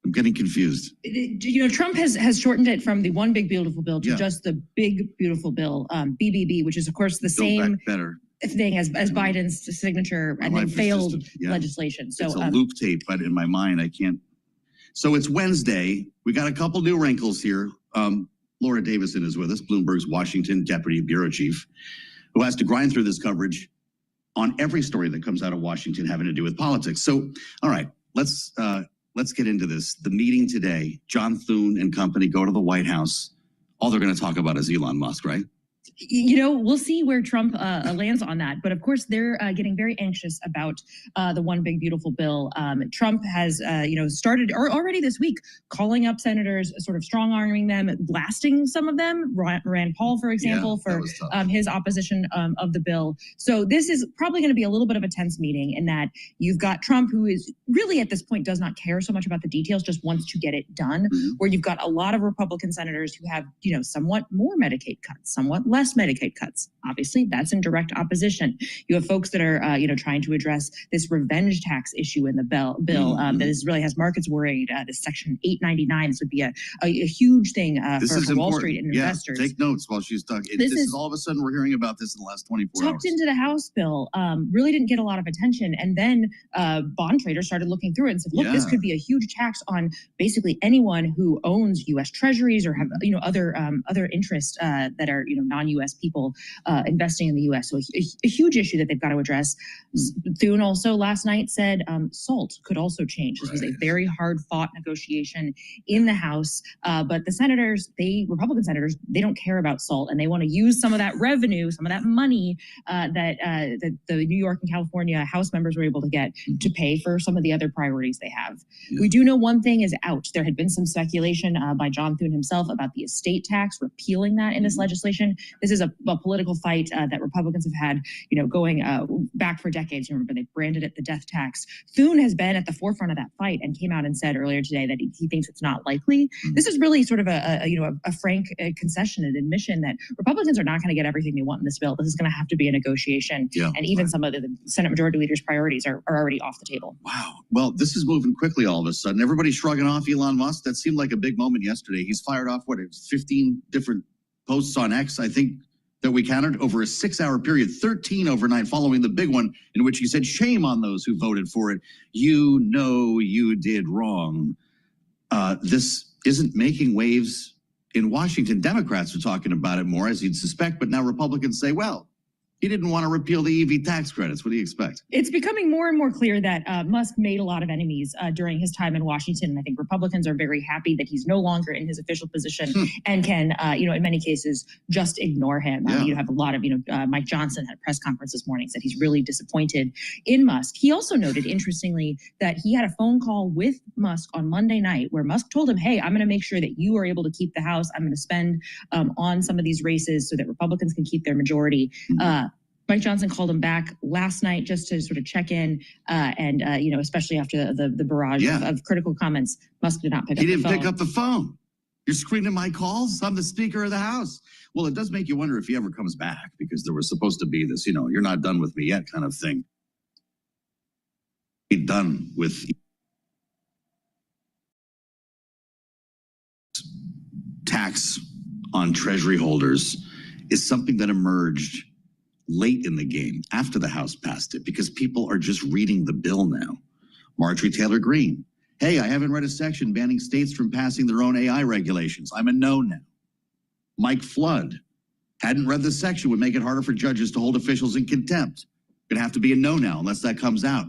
I'm getting confused. You know, Trump has shortened it from the one big beautiful bill to just the big beautiful bill, BBB, which is of course the same thing as Biden's signature and then failed legislation. So it's a loop tape, but in my mind I can't. So it's Wednesday. We got a couple new wrinkles here. Laura Davison is with us, Bloomberg's Washington deputy bureau chief, who has to grind through this coverage on every story that comes out of Washington having to do with politics. So, all right, let's get into this. The meeting today, John Thune and company go to the White House. All they're going to talk about is Elon Musk, right? You know, we'll see where Trump lands on that. But of course, they're getting very anxious about the One Big Beautiful Bill. Trump has, started already this week calling up senators, sort of strong arming them, blasting some of them. Rand Paul, for example, for his opposition of the bill. So this is probably going to be a little bit of a tense meeting in that you've got Trump, who is really at this point does not care so much about the details, just wants to get it done. Where you've got a lot of Republican senators who have, somewhat more Medicaid cuts, somewhat less Medicaid cuts. Obviously, that's in direct opposition. You have folks that are, trying to address this revenge tax issue in the bill that really has markets worried. This Section 899, this would be a huge thing for Wall Street and investors. Take notes while she's talking. This is all of a sudden we're hearing about this in the last 24 hours. Tucked into the House bill, really didn't get a lot of attention. And then bond traders started looking through it and said, look, this could be a huge tax on basically anyone who owns U.S. treasuries or have, other interests that are, non-U.S. people investing in the U.S. So a huge issue that they've got to address. Thune also last night said SALT could also change. This was a very hard-fought negotiation in the House, but the senators, Republican senators, they don't care about SALT, and they want to use some of that revenue, some of that money that the New York and California House members were able to get to pay for some of the other priorities they have. We do know one thing is out. There had been some speculation by John Thune himself about the estate tax, repealing that in this legislation. This is a political fight that Republicans have had, going back for decades. Remember, they branded it the death tax. Thune has been at the forefront of that fight and came out and said earlier today that he thinks it's not likely. This is really sort of a frank concession and admission that Republicans are not going to get everything they want in this bill. This is going to have to be a negotiation, and even some of the Senate Majority Leader's priorities are already off the table. Wow. Well, this is moving quickly all of a sudden. Everybody's shrugging off Elon Musk. That seemed like a big moment yesterday. He's fired off, 15 different posts on X, I think, that we counted over a 6-hour period, 13 overnight following the big one in which he said, shame on those who voted for it. You know you did wrong. This isn't making waves in Washington. Democrats are talking about it more, as you'd suspect, but now Republicans say, well, he didn't want to repeal the EV tax credits. What do you expect? It's becoming more and more clear that Musk made a lot of enemies during his time in Washington. And I think Republicans are very happy that he's no longer in his official position and can, in many cases, just ignore him. You have a lot of, Mike Johnson had a press conference this morning, said he's really disappointed in Musk. He also noted, interestingly, that he had a phone call with Musk on Monday night where Musk told him, hey, I'm going to make sure that you are able to keep the House. I'm going to spend on some of these races so that Republicans can keep their majority. Mike Johnson called him back last night just to sort of check in, and especially after the barrage of critical comments, Musk did not pick up the phone. He didn't pick up the phone. You're screening my calls? I'm the Speaker of the House. Well, it does make you wonder if he ever comes back, because there was supposed to be this, you're not done with me yet kind of thing. Be done with tax on Treasury holders is something that emerged late in the game after the House passed it, because people are just reading the bill now. Marjorie Taylor Greene, hey, I haven't read a section banning states from passing their own AI regulations. I'm a no now. Mike Flood, hadn't read the section, would make it harder for judges to hold officials in contempt. It'd have to be a no now unless that comes out.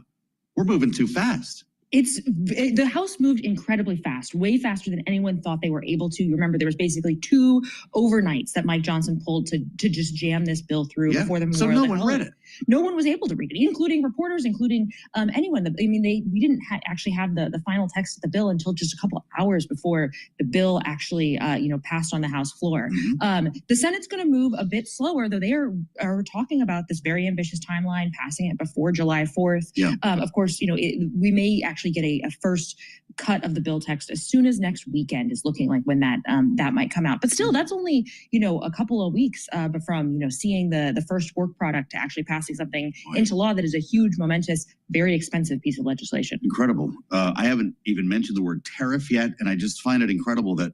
We're moving too fast. The House moved incredibly fast, way faster than anyone thought they were able to. You remember, there was basically 2 overnights that Mike Johnson pulled to just jam this bill through before the Memorial. So no one read it. No one was able to read it, including reporters, including anyone. We didn't actually have the final text of the bill until just a couple of hours before the bill actually, passed on the House floor. The Senate's going to move a bit slower, though they are talking about this very ambitious timeline, passing it before July 4th. Of course, we may actually get a first cut of the bill text as soon as next weekend is looking like when that might come out. But still, that's only a couple of weeks from seeing the first work product to actually passing something into law that is a huge, momentous, very expensive piece of legislation. Incredible. I haven't even mentioned the word tariff yet, and I just find it incredible that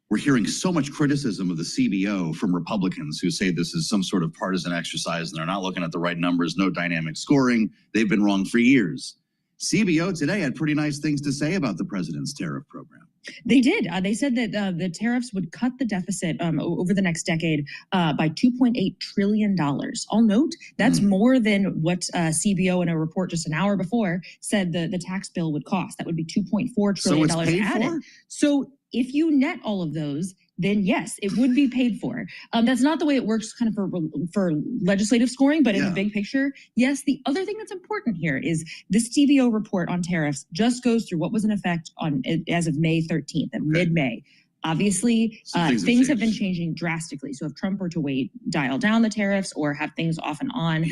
we're hearing so much criticism of the CBO from Republicans who say this is some sort of partisan exercise and they're not looking at the right numbers, no dynamic scoring. They've been wrong for years. CBO today had pretty nice things to say about the president's tariff program. They did. They said that the tariffs would cut the deficit over the next decade by $2.8 trillion. I'll note that's more than what CBO in a report just an hour before said the tax bill would cost. That would be $2.4 trillion added. So if you net all of those, then yes, it would be paid for. That's not the way it works kind of for legislative scoring, but in the big picture, yes. The other thing that's important here is this CBO report on tariffs just goes through what was in effect on as of May 13th, and mid-May. Obviously, things have been changing drastically. So if Trump were to dial down the tariffs or have things off and on,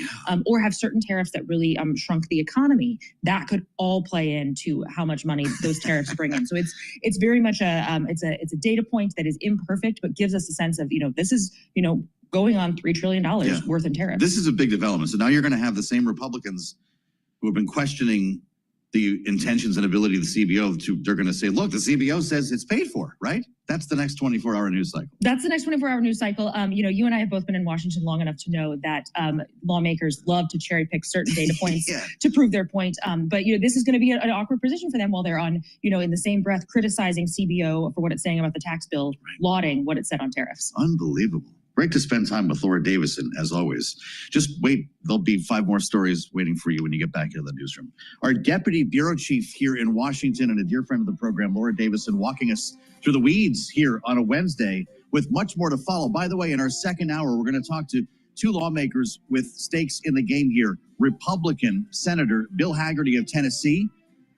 or have certain tariffs that really shrunk the economy, that could all play into how much money those tariffs bring in. So it's very much it's a data point that is imperfect, but gives us a sense of, this is, going on $3 trillion worth in tariffs. This is a big development. So now you're going to have the same Republicans who have been questioning the intentions and ability of the CBO they're going to say, look, the CBO says it's paid for, right? That's the next 24-hour news cycle. That's the next 24-hour news cycle. You and I have both been in Washington long enough to know that lawmakers love to cherry pick certain data points to prove their point. But this is going to be an awkward position for them while they're on, in the same breath criticizing CBO for what it's saying about the tax bill, lauding what it said on tariffs. Unbelievable. Great to spend time with Laura Davison, as always. Just wait. There'll be 5 more stories waiting for you when you get back into the newsroom. Our deputy bureau chief here in Washington and a dear friend of the program, Laura Davison, walking us through the weeds here on a Wednesday with much more to follow. By the way, in our second hour, we're going to talk to 2 lawmakers with stakes in the game here. Republican Senator Bill Hagerty of Tennessee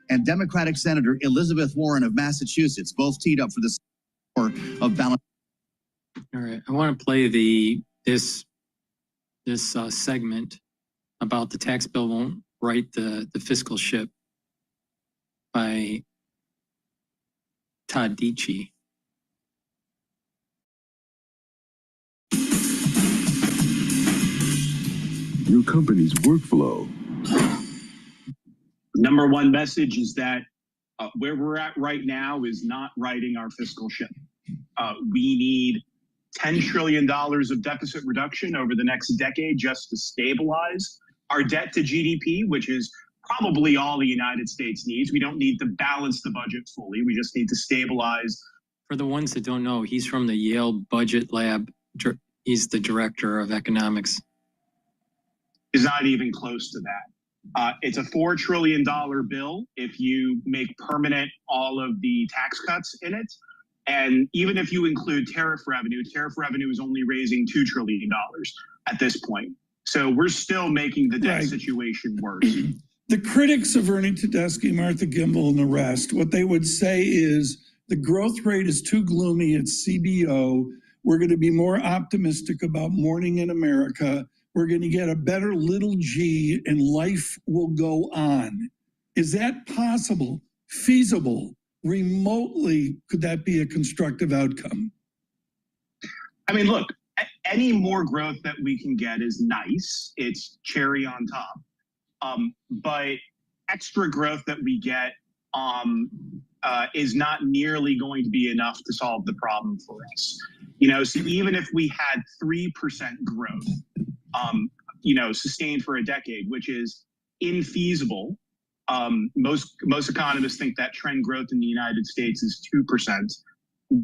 and Democratic Senator Elizabeth Warren of Massachusetts, both teed up for this hour of balance. All right, I want to play this segment about the tax bill won't right the fiscal ship by Todd Dietschy. Your company's workflow. Number one message is that where we're at right now is not righting our fiscal ship. We need $10 trillion of deficit reduction over the next decade just to stabilize our debt to GDP, which is probably all the United States needs. We don't need to balance the budget fully. We just need to stabilize. For the ones that don't know, he's from the Yale Budget Lab. He's the director of economics. Is not even close to that. It's a $4 trillion bill if you make permanent all of the tax cuts in it. And even if you include tariff revenue is only raising $2 trillion at this point. So we're still making the debt situation worse. The critics of Ernie Tedeschi, Martha Gimbel, and the rest, what they would say is the growth rate is too gloomy at CBO. We're going to be more optimistic about morning in America. We're going to get a better little g and life will go on. Is that possible? Feasible? Remotely, could that be a constructive outcome? I mean, look, any more growth that we can get is nice. It's cherry on top. But extra growth that we get is not nearly going to be enough to solve the problem for us. So even if we had 3% growth, sustained for a decade, which is infeasible. Most economists think that trend growth in the United States is 2%.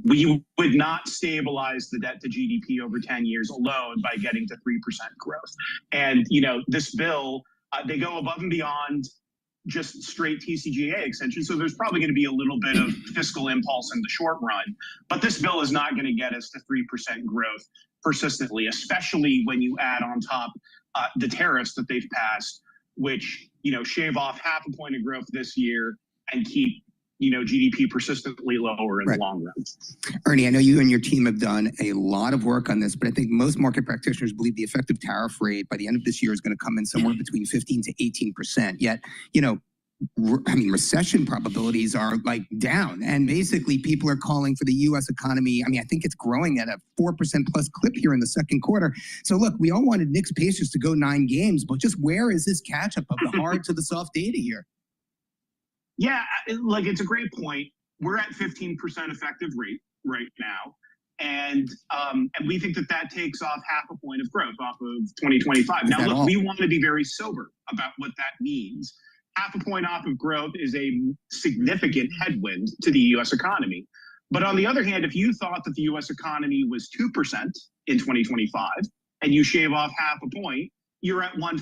We would not stabilize the debt to GDP over 10 years alone by getting to 3% growth. And, this bill, they go above and beyond just straight TCJA extension. So there's probably going to be a little bit of fiscal impulse in the short run. But this bill is not going to get us to 3% growth persistently, especially when you add on top the tariffs that they've passed, which shave off 0.5 point of growth this year and keep GDP persistently lower in the long run. Ernie, I know you and your team have done a lot of work on this, but I think most market practitioners believe the effective tariff rate by the end of this year is going to come in somewhere between 15 to 18%. Yet, recession probabilities are down, and basically people are calling for the U.S. economy. I think it's growing at a 4% plus clip here in the second quarter. So look, we all wanted Knicks Pacers to go 9 games, but just where is this catch up of the hard to the soft data here? Yeah, it's a great point. We're at 15% effective rate right now. And we think that takes off 0.5 point of growth off of 2025. Now, look, we want to be very sober about what that means. half a point off of growth is a significant headwind to the U.S. economy. But on the other hand, if you thought that the U.S. economy was 2% in 2025 and you shave off half a point, you're at 1.5,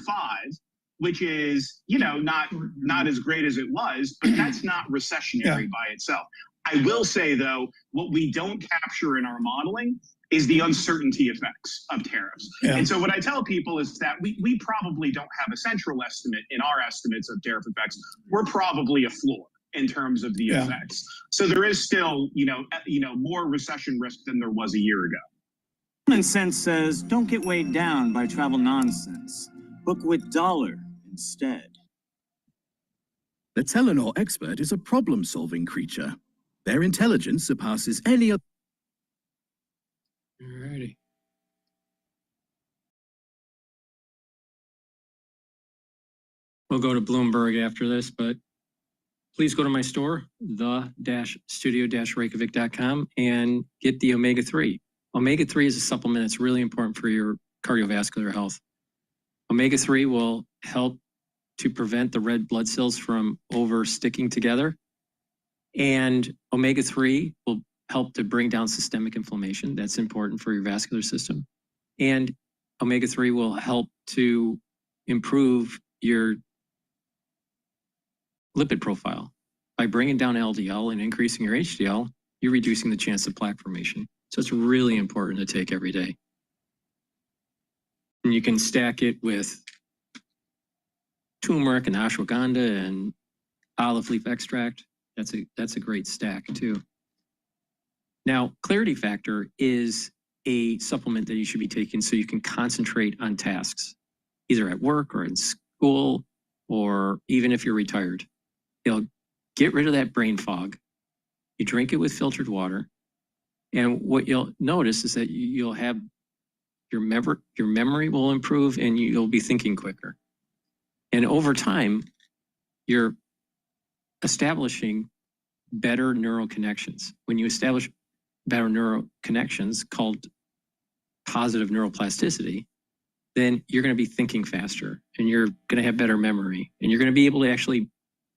which is, not as great as it was, but that's not recessionary by itself. I will say, though, what we don't capture in our modeling is the uncertainty effects of tariffs. And so what I tell people is that we probably don't have a central estimate in our estimates of tariff effects. We're probably a floor in terms of the effects. So there is still, more recession risk than there was a year ago. Common sense says don't get weighed down by travel nonsense. Book with Dollar instead. The Telenor Expert is a problem-solving creature. Their intelligence surpasses any other. Alrighty. We'll go to Bloomberg after this, but please go to my store, the-studio-reykjavik.com, and get the omega-3. Omega-3 is a supplement that's really important for your cardiovascular health. Omega-3 will help to prevent the red blood cells from over-sticking together. And omega-3 will help to bring down systemic inflammation. That's important for your vascular system. And omega-3 will help to improve your lipid profile. By bringing down LDL and increasing your HDL, you're reducing the chance of plaque formation. So it's really important to take every day. And you can stack it with turmeric and ashwagandha and olive leaf extract. That's a great stack too. Now, Clarity Factor is a supplement that you should be taking so you can concentrate on tasks, either at work or in school, or even if you're retired. It'll get rid of that brain fog. You drink it with filtered water. And what you'll notice is that you'll have your memory will improve and you'll be thinking quicker. And over time, you're establishing better neural connections. When you establish better neural connections called positive neuroplasticity, then you're going to be thinking faster and you're going to have better memory and you're going to be able to actually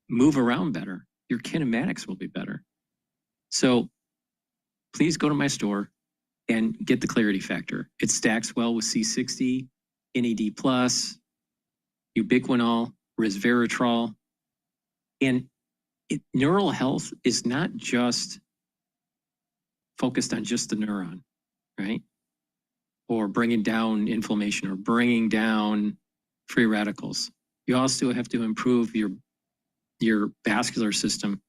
move around better. Your kinematics will be better. So please go to my store and get the Clarity Factor. It stacks well with C60, NAD+, ubiquinol, resveratrol. And neural health is not just focused on just the neuron, right? Or bringing down inflammation or bringing down free radicals. You also have to improve your vascular system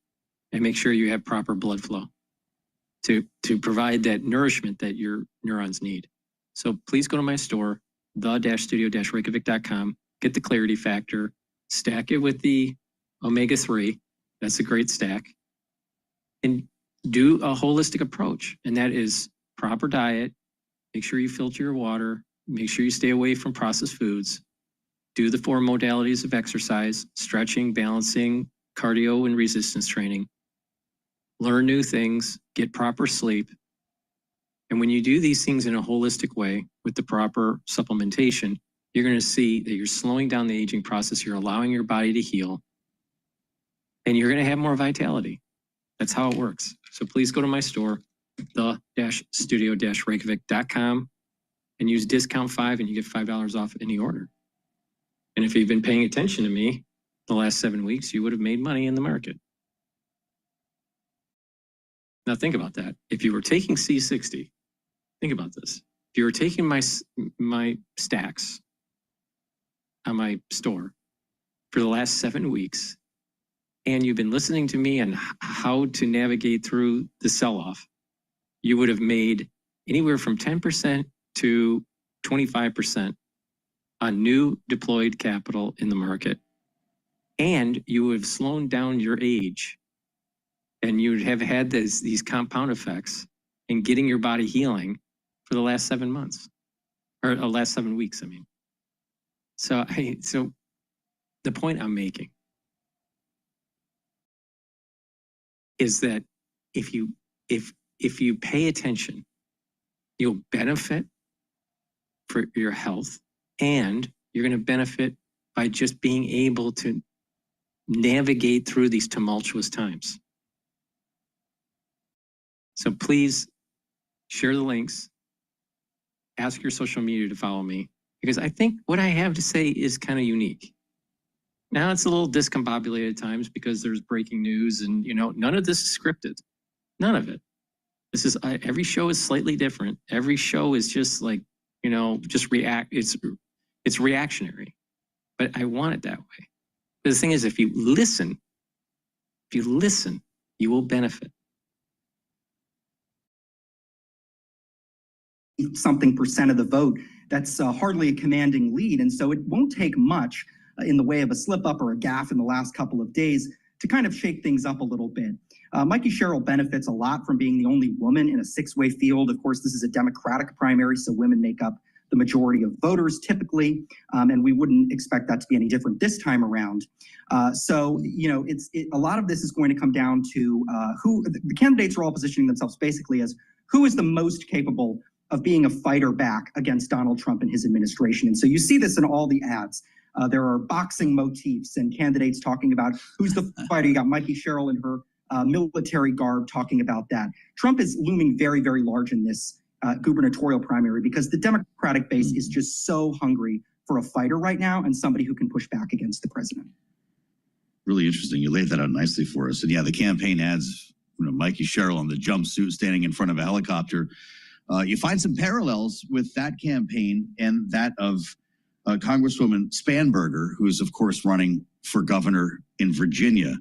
and make sure you have proper blood flow to provide that nourishment that your neurons need. So please go to my store, the-studio-reykjavik.com, get the Clarity Factor, stack it with the omega-3. That's a great stack. And do a holistic approach. And that is proper diet. Make sure you filter your water. Make sure you stay away from processed foods. Do the 4 modalities of exercise, stretching, balancing, cardio, and resistance training. Learn new things, get proper sleep. And when you do these things in a holistic way with the proper supplementation, you're going to see that you're slowing down the aging process. You're allowing your body to heal. And you're going to have more vitality. That's how it works. So please go to my store, the-studio-reykjavik.com, and use discount 5 and you get $5 off any order. And if you've been paying attention to me the last 7 weeks, you would have made money in the market. Now think about that. If you were taking C60, think about this. If you were taking my stacks on my store for the last 7 weeks, and you've been listening to me on how to navigate through the sell-off, you would have made anywhere from 10% to 25% on new deployed capital in the market. And you would have slowed down your age. And you would have had these compound effects in getting your body healing for the last 7 months, or the last 7 weeks, I mean. So the point I'm making is that if you pay attention, you'll benefit for your health, and you're going to benefit by just being able to navigate through these tumultuous times. So please share the links, ask your social media to follow me, because I think what I have to say is kind of unique. Now it's a little discombobulated at times because there's breaking news and, you know, none of this is scripted. None of it. This is, every show is slightly different. Every show is just like, you know, just it's reactionary, but I want it that way. But the thing is, if you listen, you will benefit. Something% of the vote. That's hardly a commanding lead. And so it won't take much in the way of a slip up or a gaffe in the last couple of days to kind of shake things up a little bit. Mikey Sherrill benefits a lot from being the only woman in a six-way field. Of course, this is a Democratic primary, so women make up the majority of voters typically, and we wouldn't expect that to be any different this time around. So, you know, a lot of this is going to come down to who the candidates are all positioning themselves basically as who is the most capable of being a fighter back against Donald Trump and his administration. And so you see this in all the ads. There are boxing motifs and candidates talking about who's the fighter. You got Mikey Sherrill in her military garb talking about that. Trump is looming very, very large in this gubernatorial primary because the Democratic base is just so hungry for a fighter right now and somebody who can push back against the president. Really interesting. You laid that out nicely for us. And yeah, the campaign ads, you know, Mikey Sherrill in the jumpsuit standing in front of a helicopter. You find some parallels with that campaign and that of Congresswoman Spanberger, who's, of course, running for governor in Virginia.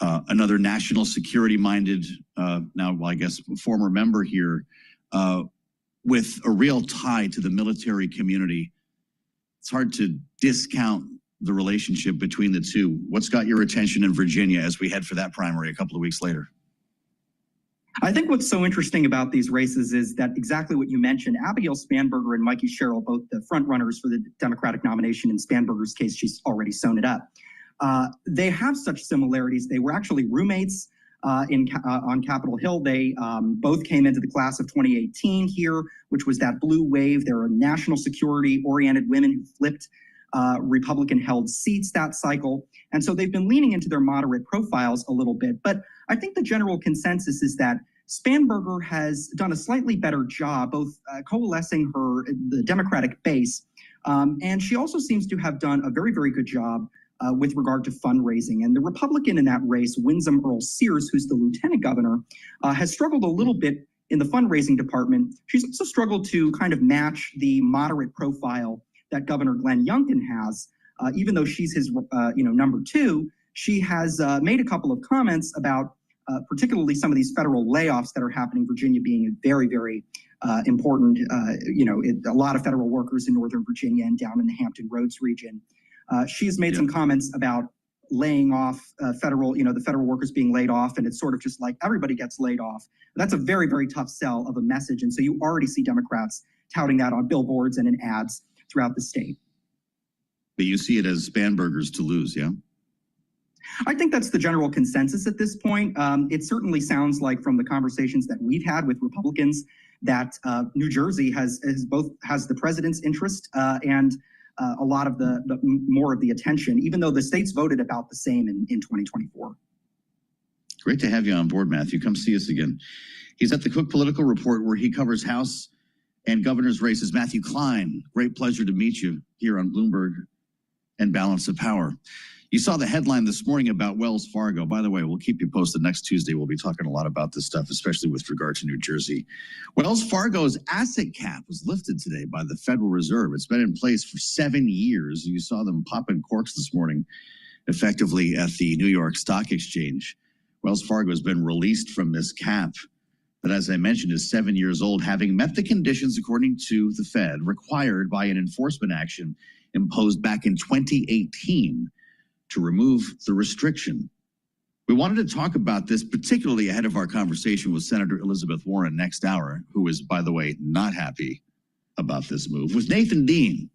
Another national security-minded, now, well, I guess, former member here, with a real tie to the military community. It's hard to discount the relationship between the two. What's got your attention in Virginia as we head for that primary a couple of weeks later? I think what's so interesting about these races is that exactly what you mentioned, Abigail Spanberger and Mikey Sherrill, both the front runners for the Democratic nomination. In Spanberger's case, she's already sewn it up. They have such similarities. They were actually roommates on Capitol Hill. They both came into the class of 2018 here, which was that blue wave. There are national security-oriented women who flipped Republican-held seats that cycle. And so they've been leaning into their moderate profiles a little bit. But I think the general consensus is that Spanberger has done a slightly better job, both coalescing the Democratic base, and she also seems to have done a very, very good job with regard to fundraising. And the Republican in that race, Winsome Earl Sears, who's the lieutenant governor, has struggled a little bit in the fundraising department. She's also struggled to kind of match the moderate profile that Governor Glenn Youngkin has. Even though she's his number two, she has made a couple of comments about particularly some of these federal layoffs that are happening, Virginia being very, very important. A lot of federal workers in Northern Virginia and down in the Hampton Roads region. She's made some comments about laying off the federal workers being laid off, and it's sort of just like everybody gets laid off. That's a very, very tough sell of a message. And so you already see Democrats touting that on billboards and in ads throughout the state. But you see it as Spanberger's to lose, yeah? I think that's the general consensus at this point. It certainly sounds like from the conversations that we've had with Republicans that New Jersey has the president's interest and a lot of the more of the attention, even though the states voted about the same in 2024. Great to have you on board, Matthew. Come see us again. He's at the Cook Political Report, where he covers House and governor's races. Matthew Klein, great pleasure to meet you here on Bloomberg and Balance of Power. You saw the headline this morning about Wells Fargo. By the way, we'll keep you posted. Next Tuesday, we'll be talking a lot about this stuff, especially with regard to New Jersey. Wells Fargo's asset cap was lifted today by the Federal Reserve. It's been in place for 7 years. You saw them popping corks this morning, effectively at the New York Stock Exchange. Wells Fargo has been released from this cap that, as I mentioned, is 7 years old, having met the conditions, according to the Fed, required by an enforcement action imposed back in 2018 to remove the restriction. We wanted to talk about this, particularly ahead of our conversation with Senator Elizabeth Warren next hour, who is, by the way, not happy about this move, with Nathan Dean,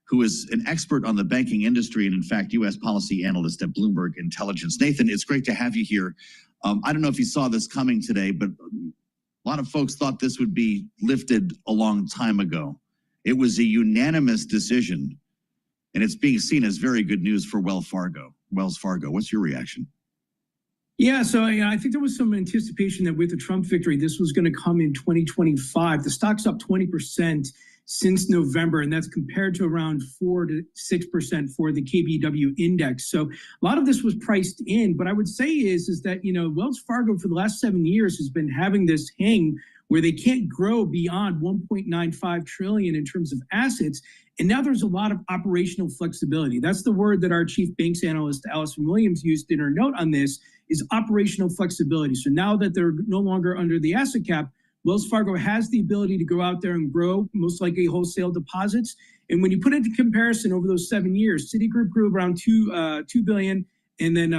who is an expert on the banking industry and, in fact, U.S. policy analyst at Bloomberg Intelligence. Nathan, it's great to have you here. I don't know if you saw this coming today, but a lot of folks thought this would be lifted a long time ago. It was a unanimous decision, and it's being seen as very good news for Wells Fargo. Wells Fargo. What's your reaction? Yeah, so I think there was some anticipation that with the Trump victory, this was going to come in 2025. The stock's up 20% since November, and that's compared to around 4 to 6% for the KBW index. So a lot of this was priced in. But I would say is that, Wells Fargo for the last 7 years has been having this hang where they can't grow beyond 1.95 trillion in terms of assets. And now there's a lot of operational flexibility. That's the word that our chief banks analyst, Allison Williams, used in her note on this, is operational flexibility. So now that they're no longer under the asset cap, Wells Fargo has the ability to go out there and grow, most likely wholesale deposits. And when you put it in comparison over those 7 years, Citigroup grew around $2 billion, and then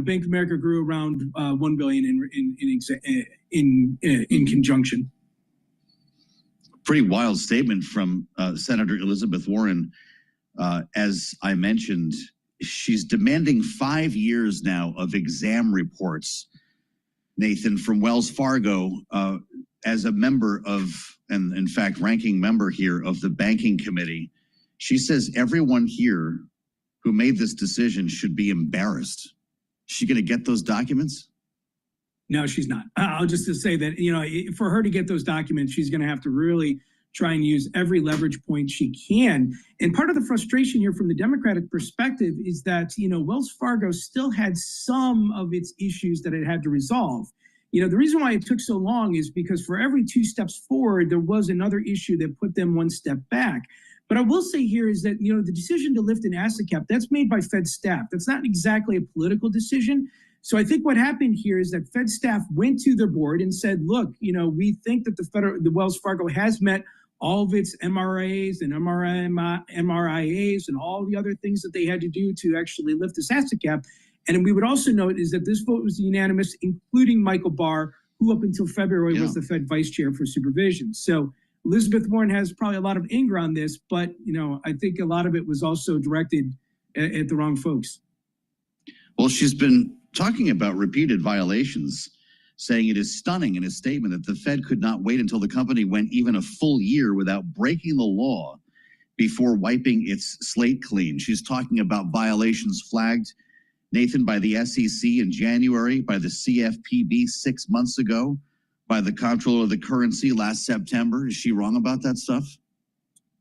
Bank of America grew around $1 billion in conjunction. Pretty wild statement from Senator Elizabeth Warren. As I mentioned, she's demanding 5 years now of exam reports, Nathan, from Wells Fargo. As a member of, and in fact, ranking member here of the banking committee, she says everyone here who made this decision should be embarrassed. Is she going to get those documents? No, she's not. I'll just say that, for her to get those documents, she's going to have to really try and use every leverage point she can. And part of the frustration here from the Democratic perspective is that, Wells Fargo still had some of its issues that it had to resolve. The reason why it took so long is because for every 2 steps forward, there was another issue that put them 1 step back. But I will say here is that, the decision to lift an asset cap, that's made by Fed staff. That's not exactly a political decision. So I think what happened here is that Fed staff went to their board and said, look, we think that the Wells Fargo has met all of its MRAs and MRIAs and all the other things that they had to do to actually lift this asset cap. And we would also note is that this vote was unanimous, including Michael Barr, who up until February was the Fed vice chair for supervision. So Elizabeth Warren has probably a lot of anger on this, but, I think a lot of it was also directed at the wrong folks. Well, she's been talking about repeated violations, saying it is stunning in a statement that the Fed could not wait until the company went even a full year without breaking the law before wiping its slate clean. She's talking about violations flagged, Nathan, by the SEC in January, by the CFPB 6 months ago, by the Comptroller of the Currency last September. Is she wrong about that stuff?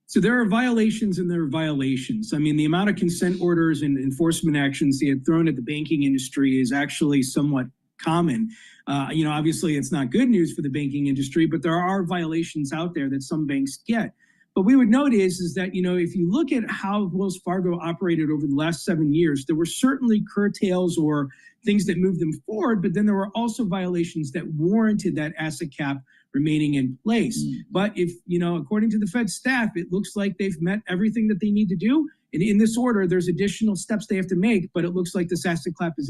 So there are violations and there are violations. I mean, the amount of consent orders and enforcement actions they had thrown at the banking industry is actually somewhat common. Obviously it's not good news for the banking industry, but there are violations out there that some banks get. But we would note is that, if you look at how Wells Fargo operated over the last 7 years, there were certainly curtails or things that moved them forward, but then there were also violations that warranted that asset cap remaining in place. But if, according to the Fed staff, it looks like they've met everything that they need to do. And in this order, there's additional steps they have to make, but it looks like this asset cap is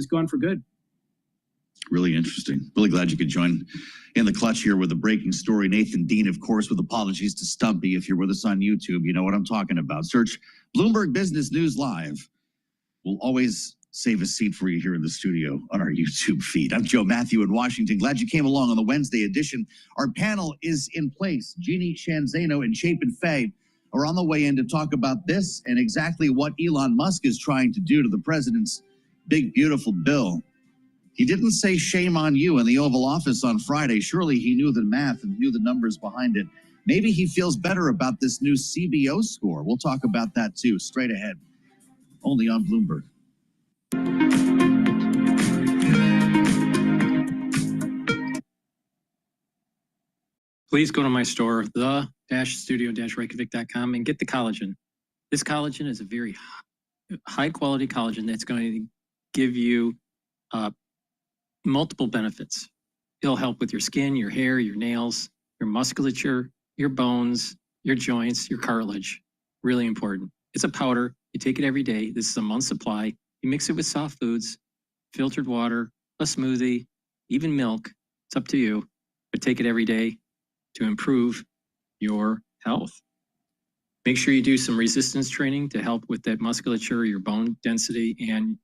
gone for good. Really interesting. Really glad you could join in the clutch here with a breaking story. Nathan Dean, of course, with apologies to Stumpy. If you're with us on YouTube, you know what I'm talking about. Search Bloomberg Business News Live. We'll always save a seat for you here in the studio on our YouTube feed. I'm Joe Matthew in Washington. Glad you came along on the Wednesday edition. Our panel is in place. Jeannie Shanzano and Chapin Fay are on the way in to talk about this and exactly what Elon Musk is trying to do to the president's big, beautiful bill. He didn't say shame on you in the Oval Office on Friday. Surely he knew the math and knew the numbers behind it. Maybe he feels better about this new CBO score. We'll talk about that too, straight ahead, only on Bloomberg. Please go to my store, the-studio-reykjavik.com, and get the collagen. This collagen is a very high-quality collagen that's going to give you multiple benefits. It'll help with your skin, your hair, your nails, your musculature, your bones, your joints, your cartilage. Really important. It's a powder. You take it every day. This is a month's supply. You mix it with soft foods, filtered water, a smoothie, even milk. It's up to you. But take it every day to improve your health. Make sure you do some resistance training to help with that musculature, your bone density, and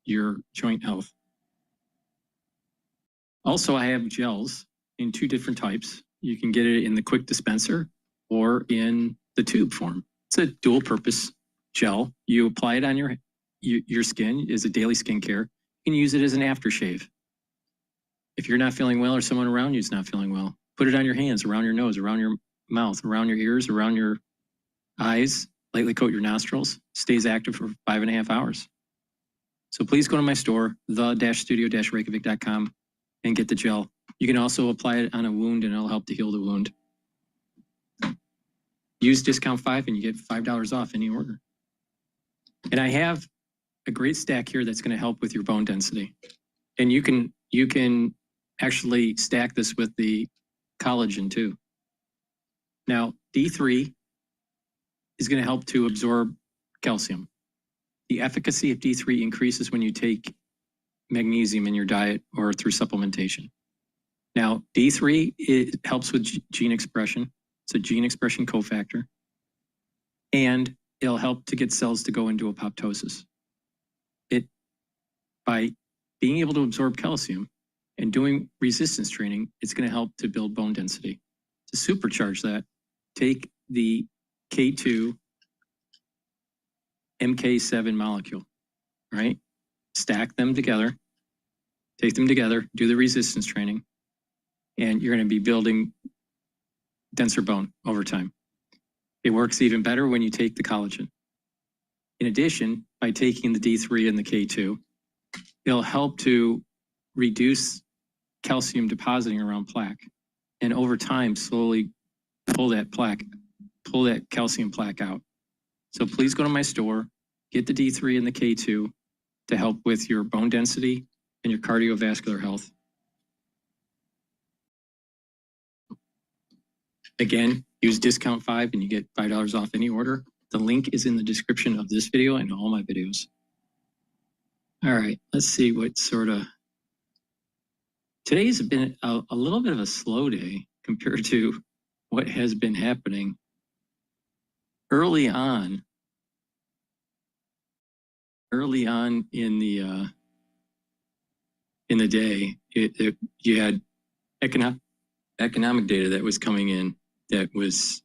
your joint health. Also, I have gels in 2 different types. You can get it in the quick dispenser or in the tube form. It's a dual purpose gel. You apply it on your your skin is a daily skincare. You can use it as an aftershave. If you're not feeling well or someone around you is not feeling well, put it on your hands, around your nose, around your mouth, around your ears, around your eyes, lightly coat your nostrils, stays active for 5.5 hours. So please go to my store, the-studio-reykjavik.com, and get the gel. You can also apply it on a wound and it'll help to heal the wound. Use discount 5 and you get $5 off any order. And I have a great stack here that's going to help with your bone density. And you can actually stack this with the collagen too. Now, D3 is going to help to absorb calcium. The efficacy of D3 increases when you take magnesium in your diet or through supplementation. Now, D3, it helps with gene expression. It's a gene expression cofactor. And it'll help to get cells to go into apoptosis. By being able to absorb calcium and doing resistance training, it's going to help to build bone density. To supercharge that, take the K2 MK7 molecule, right? Stack them together, take them together, do the resistance training, and you're going to be building denser bone over time. It works even better when you take the collagen. In addition, by taking the D3 and the K2, it'll help to reduce calcium depositing around plaque, and over time, slowly pull that calcium plaque out. So please go to my store, get the D3 and the K2 to help with your bone density and your cardiovascular health. Again, use discount 5 and you get $5 off any order. The link is in the description of this video and all my videos. All right, let's see what today's been a little bit of a slow day compared to what has been happening early on in the day. You had economic data that was coming in that was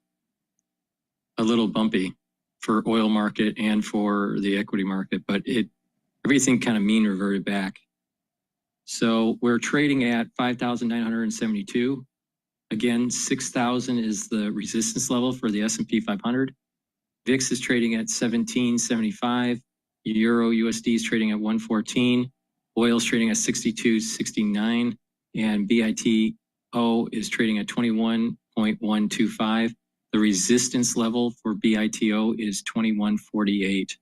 a little bumpy for oil market and for the equity market, but everything kind of mean reverted back. So we're trading at 5,972. Again, 6,000 is the resistance level for the S&P 500. VIX is trading at 1775. Euro USD is trading at 114. Oil is trading at 62.69. And BITO is trading at 21.125. The resistance level for BITO is 2148.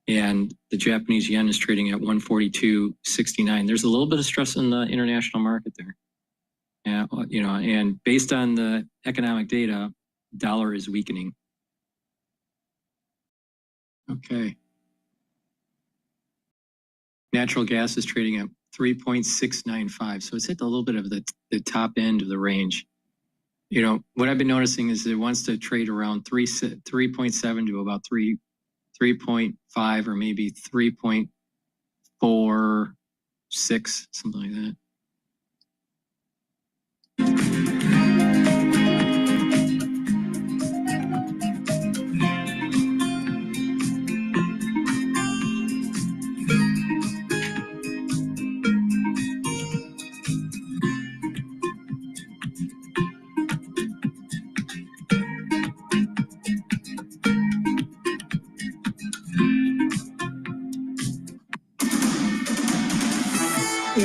And the Japanese yen is trading at 142.69. There's a little bit of stress in the international market there. And based on the economic data, dollar is weakening. Okay. Natural gas is trading at 3.695. So it's hit a little bit of the top end of the range. You know, what I've been noticing is it wants to trade around 3.7 to about 3.5 or maybe 3.46, something like that.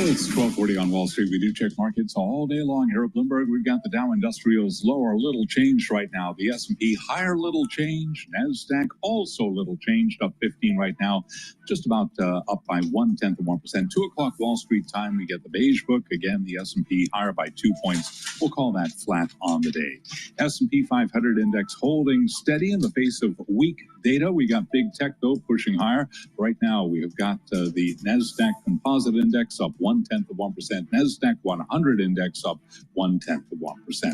It's 12:40 on Wall Street. We do check markets all day long here at Bloomberg. We've got the Dow Industrials lower, little changed right now. The S&P higher, little change. NASDAQ also little changed, up 15 right now, just about up by 0.1%. 2 o'clock Wall Street time, we get the beige book. Again, the S&P higher by 2 points. We'll call that flat on the day. S&P 500 index holding steady in the face of weak data. We got big tech, though, pushing higher. Right now, we have got the NASDAQ composite index up 0.1%. 0.1%. NASDAQ 100 index up 0.1%.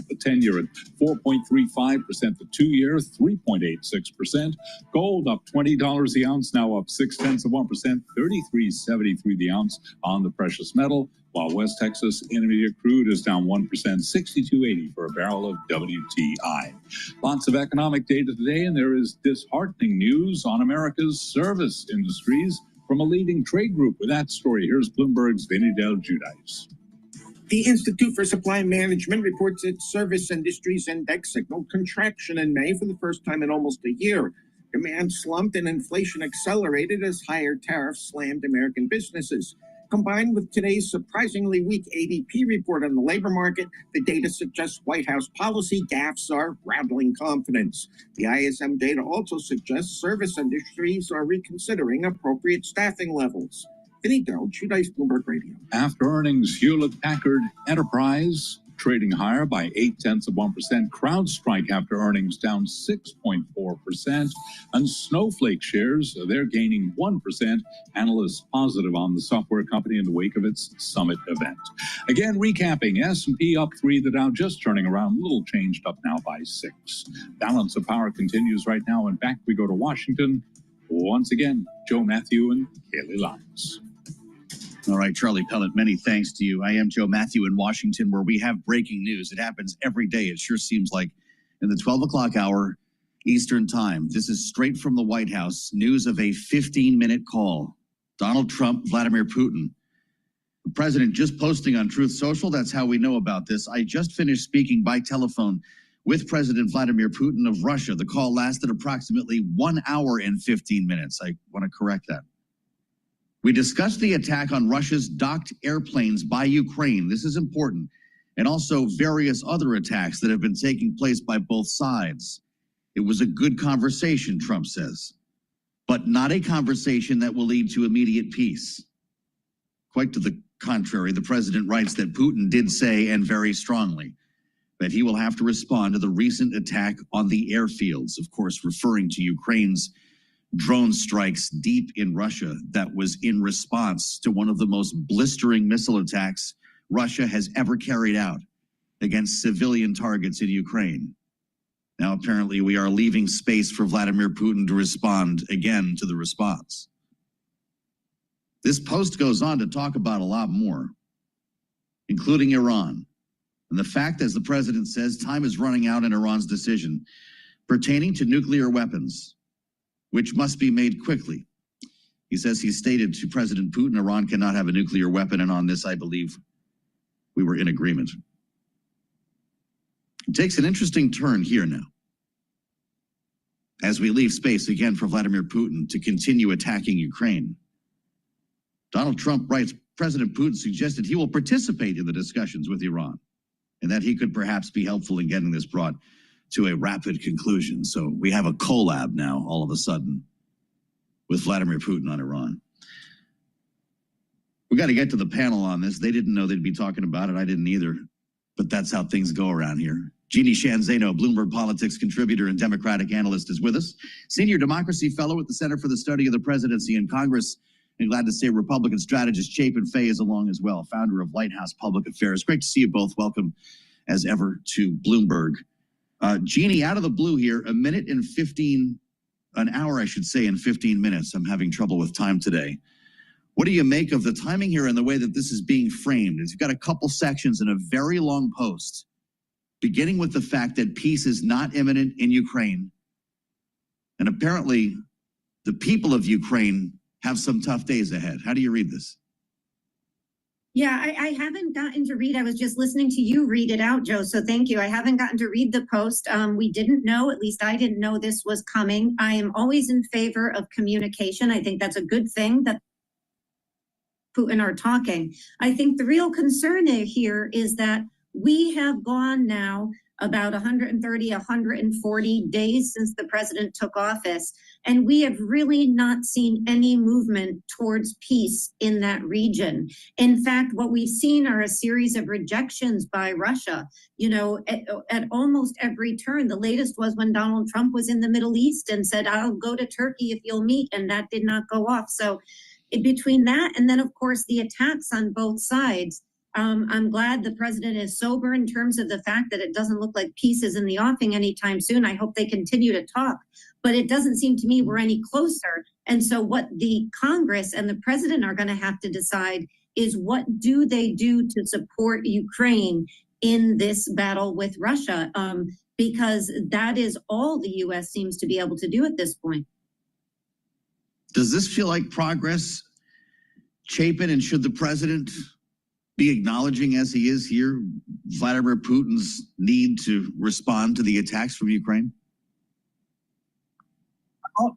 The 10-year at 4.35%. The 2-year 3.86%. Gold up $20 the ounce, now up 0.6%. 33.73 the ounce on the precious metal. While West Texas Intermediate crude is down 1%, 62.80 for a barrel of WTI. Lots of economic data today, and there is disheartening news on America's service industries from a leading trade group. With that story, here's Bloomberg's Vinny Del Giudice. The Institute for Supply Management reports its service industries index signaled contraction in May for the first time in almost a year. Demand slumped and inflation accelerated as higher tariffs slammed American businesses. Combined with today's surprisingly weak ADP report on the labor market, the data suggests White House policy gaffes are rattling confidence. The ISM data also suggests service industries are reconsidering appropriate staffing levels. Vinny Del Giudice, Bloomberg Radio. After earnings, Hewlett-Packard Enterprise trading higher by 0.8%. CrowdStrike after earnings down 6.4%. And Snowflake shares, they're gaining 1%. Analysts positive on the software company in the wake of its summit event. Again, recapping, S&P up 3, the Dow just turning around, a little changed, up now by 6. Balance of power continues right now, and back we go to Washington. Once again, Joe Matthew and Haley Lyons. All right, Charlie Pellet, many thanks to you. I am Joe Matthew in Washington, where we have breaking news. It happens every day. It sure seems like in the 12 o'clock hour Eastern time. This is straight from the White House. News of a 15-minute call. Donald Trump, Vladimir Putin. The president just posting on Truth Social. That's how we know about this. I just finished speaking by telephone with President Vladimir Putin of Russia. The call lasted approximately 1 hour and 15 minutes. I want to correct that. We discussed the attack on Russia's docked airplanes by Ukraine. This is important. And also various other attacks that have been taking place by both sides. It was a good conversation, Trump says, but not a conversation that will lead to immediate peace. Quite to the contrary, the president writes that Putin did say, and very strongly, that he will have to respond to the recent attack on the airfields, of course, referring to Ukraine's drone strikes deep in Russia that was in response to one of the most blistering missile attacks Russia has ever carried out against civilian targets in Ukraine. Now, apparently, we are leaving space for Vladimir Putin to respond again to the response. This post goes on to talk about a lot more, including Iran. And the fact, as the president says, time is running out in Iran's decision pertaining to nuclear weapons, which must be made quickly. He says he stated to President Putin, Iran cannot have a nuclear weapon, and on this, I believe, we were in agreement. It takes an interesting turn here now, as we leave space again for Vladimir Putin to continue attacking Ukraine. Donald Trump writes, President Putin suggested he will participate in the discussions with Iran, and that he could perhaps be helpful in getting this brought to a rapid conclusion. So we have a collab now, all of a sudden, with Vladimir Putin on Iran. We got to get to the panel on this. They didn't know they'd be talking about it. I didn't either. But that's how things go around here. Jeannie Shanzano, Bloomberg Politics contributor and Democratic analyst, is with us. Senior Democracy Fellow at the Center for the Study of the Presidency and Congress. And glad to say Republican strategist Chapin Fay is along as well, founder of Lighthouse Public Affairs. Great to see you both. Welcome, as ever, to Bloomberg. Jeannie, out of the blue here, an hour, I should say, in 15 minutes. I'm having trouble with time today. What do you make of the timing here and the way that this is being framed? You've got a couple sections in a very long post, beginning with the fact that peace is not imminent in Ukraine. And apparently, the people of Ukraine have some tough days ahead. How do you read this? Yeah, I haven't gotten to read. I was just listening to you read it out, Joe. So thank you. I haven't gotten to read the post. We didn't know, at least I didn't know this was coming. I am always in favor of communication. I think that's a good thing that Putin are talking. I think the real concern here is that we have gone now about 130, 140 days since the president took office, and we have really not seen any movement towards peace in that region. In fact, what we've seen are a series of rejections by Russia, at almost every turn. The latest was when Donald Trump was in the Middle East and said, I'll go to Turkey if you'll meet, and that did not go off. So between that and then, of course, the attacks on both sides, I'm glad the president is sober in terms of the fact that it doesn't look like peace is in the offing anytime soon. I hope they continue to talk, but it doesn't seem to me we're any closer. And so what the Congress and the president are going to have to decide is what do they do to support Ukraine in this battle with Russia? Because that is all the U.S. seems to be able to do at this point. Does this feel like progress, Chapin, and should the president be acknowledging, as he is here, Vladimir Putin's need to respond to the attacks from Ukraine?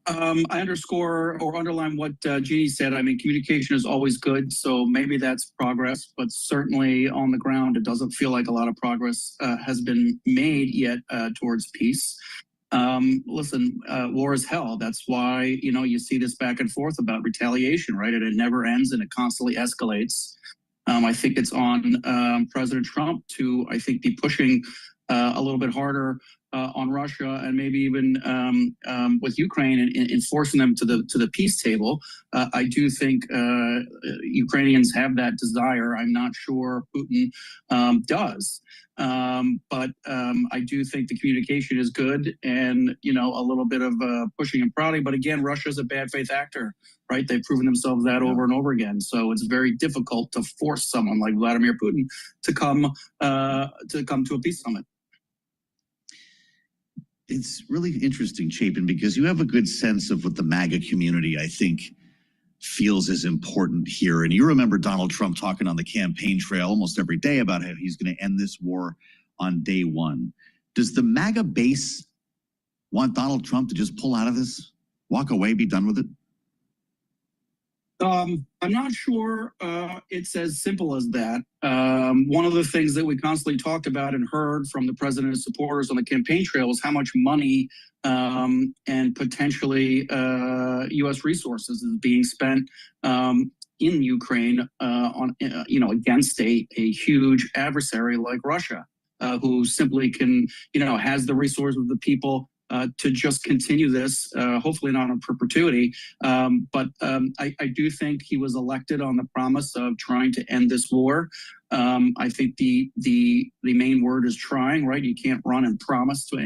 I underscore or underline what Jeannie said. I mean, communication is always good, so maybe that's progress, but certainly on the ground, it doesn't feel like a lot of progress has been made yet towards peace. Listen, war is hell. That's why, you see this back and forth about retaliation, right? And it never ends and it constantly escalates. I think it's on President Trump to, be pushing a little bit harder on Russia and maybe even with Ukraine and forcing them to the peace table. I do think Ukrainians have that desire. I'm not sure Putin does. But I do think the communication is good and, a little bit of pushing and prodding. But again, Russia's a bad faith actor, right? They've proven themselves that over and over again. So it's very difficult to force someone like Vladimir Putin to come to a peace summit. It's really interesting, Chapin, because you have a good sense of what the MAGA community, I think, feels is important here. And you remember Donald Trump talking on the campaign trail almost every day about how he's going to end this war on day one. Does the MAGA base want Donald Trump to just pull out of this, walk away, be done with it? I'm not sure it's as simple as that. One of the things that we constantly talked about and heard from the president's supporters on the campaign trail is how much money and potentially U.S. resources is being spent in Ukraine on against a huge adversary like Russia, who simply can has the resources of the people to just continue this, hopefully not in perpetuity. But I do think he was elected on the promise of trying to end this war. I think the main word is trying, right? You can't run and promise to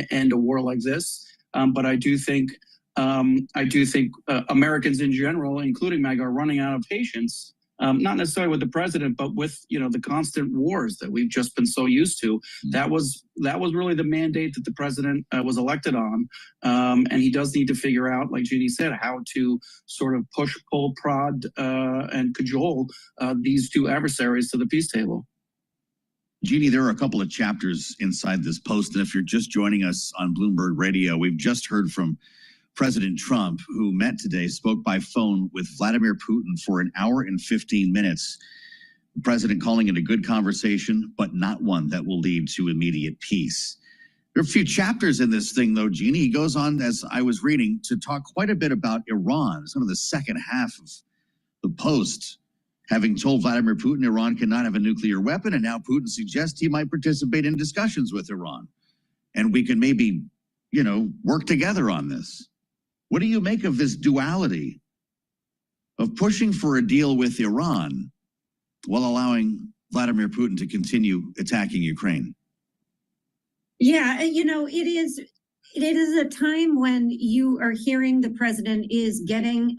end a war like this. But I do think Americans in general, including MAGA, are running out of patience. Not necessarily with the president, but with the constant wars that we've just been so used to. That was really the mandate that the president was elected on, and he does need to figure out, like Jeannie said, how to sort of push, pull, prod, and cajole these two adversaries to the peace table. Jeannie, there are a couple of chapters inside this post, and if you're just joining us on Bloomberg Radio, we've just heard from President Trump, who met today, spoke by phone with Vladimir Putin for an hour and 15 minutes. The president calling it a good conversation, but not one that will lead to immediate peace. There are a few chapters in this thing, though, Jeannie. He goes on, as I was reading, to talk quite a bit about Iran. Some of the second half of the post, having told Vladimir Putin Iran cannot have a nuclear weapon, and now Putin suggests he might participate in discussions with Iran. And we can maybe, work together on this. What do you make of this duality of pushing for a deal with Iran while allowing Vladimir Putin to continue attacking Ukraine? Yeah, it is a time when you are hearing the president is getting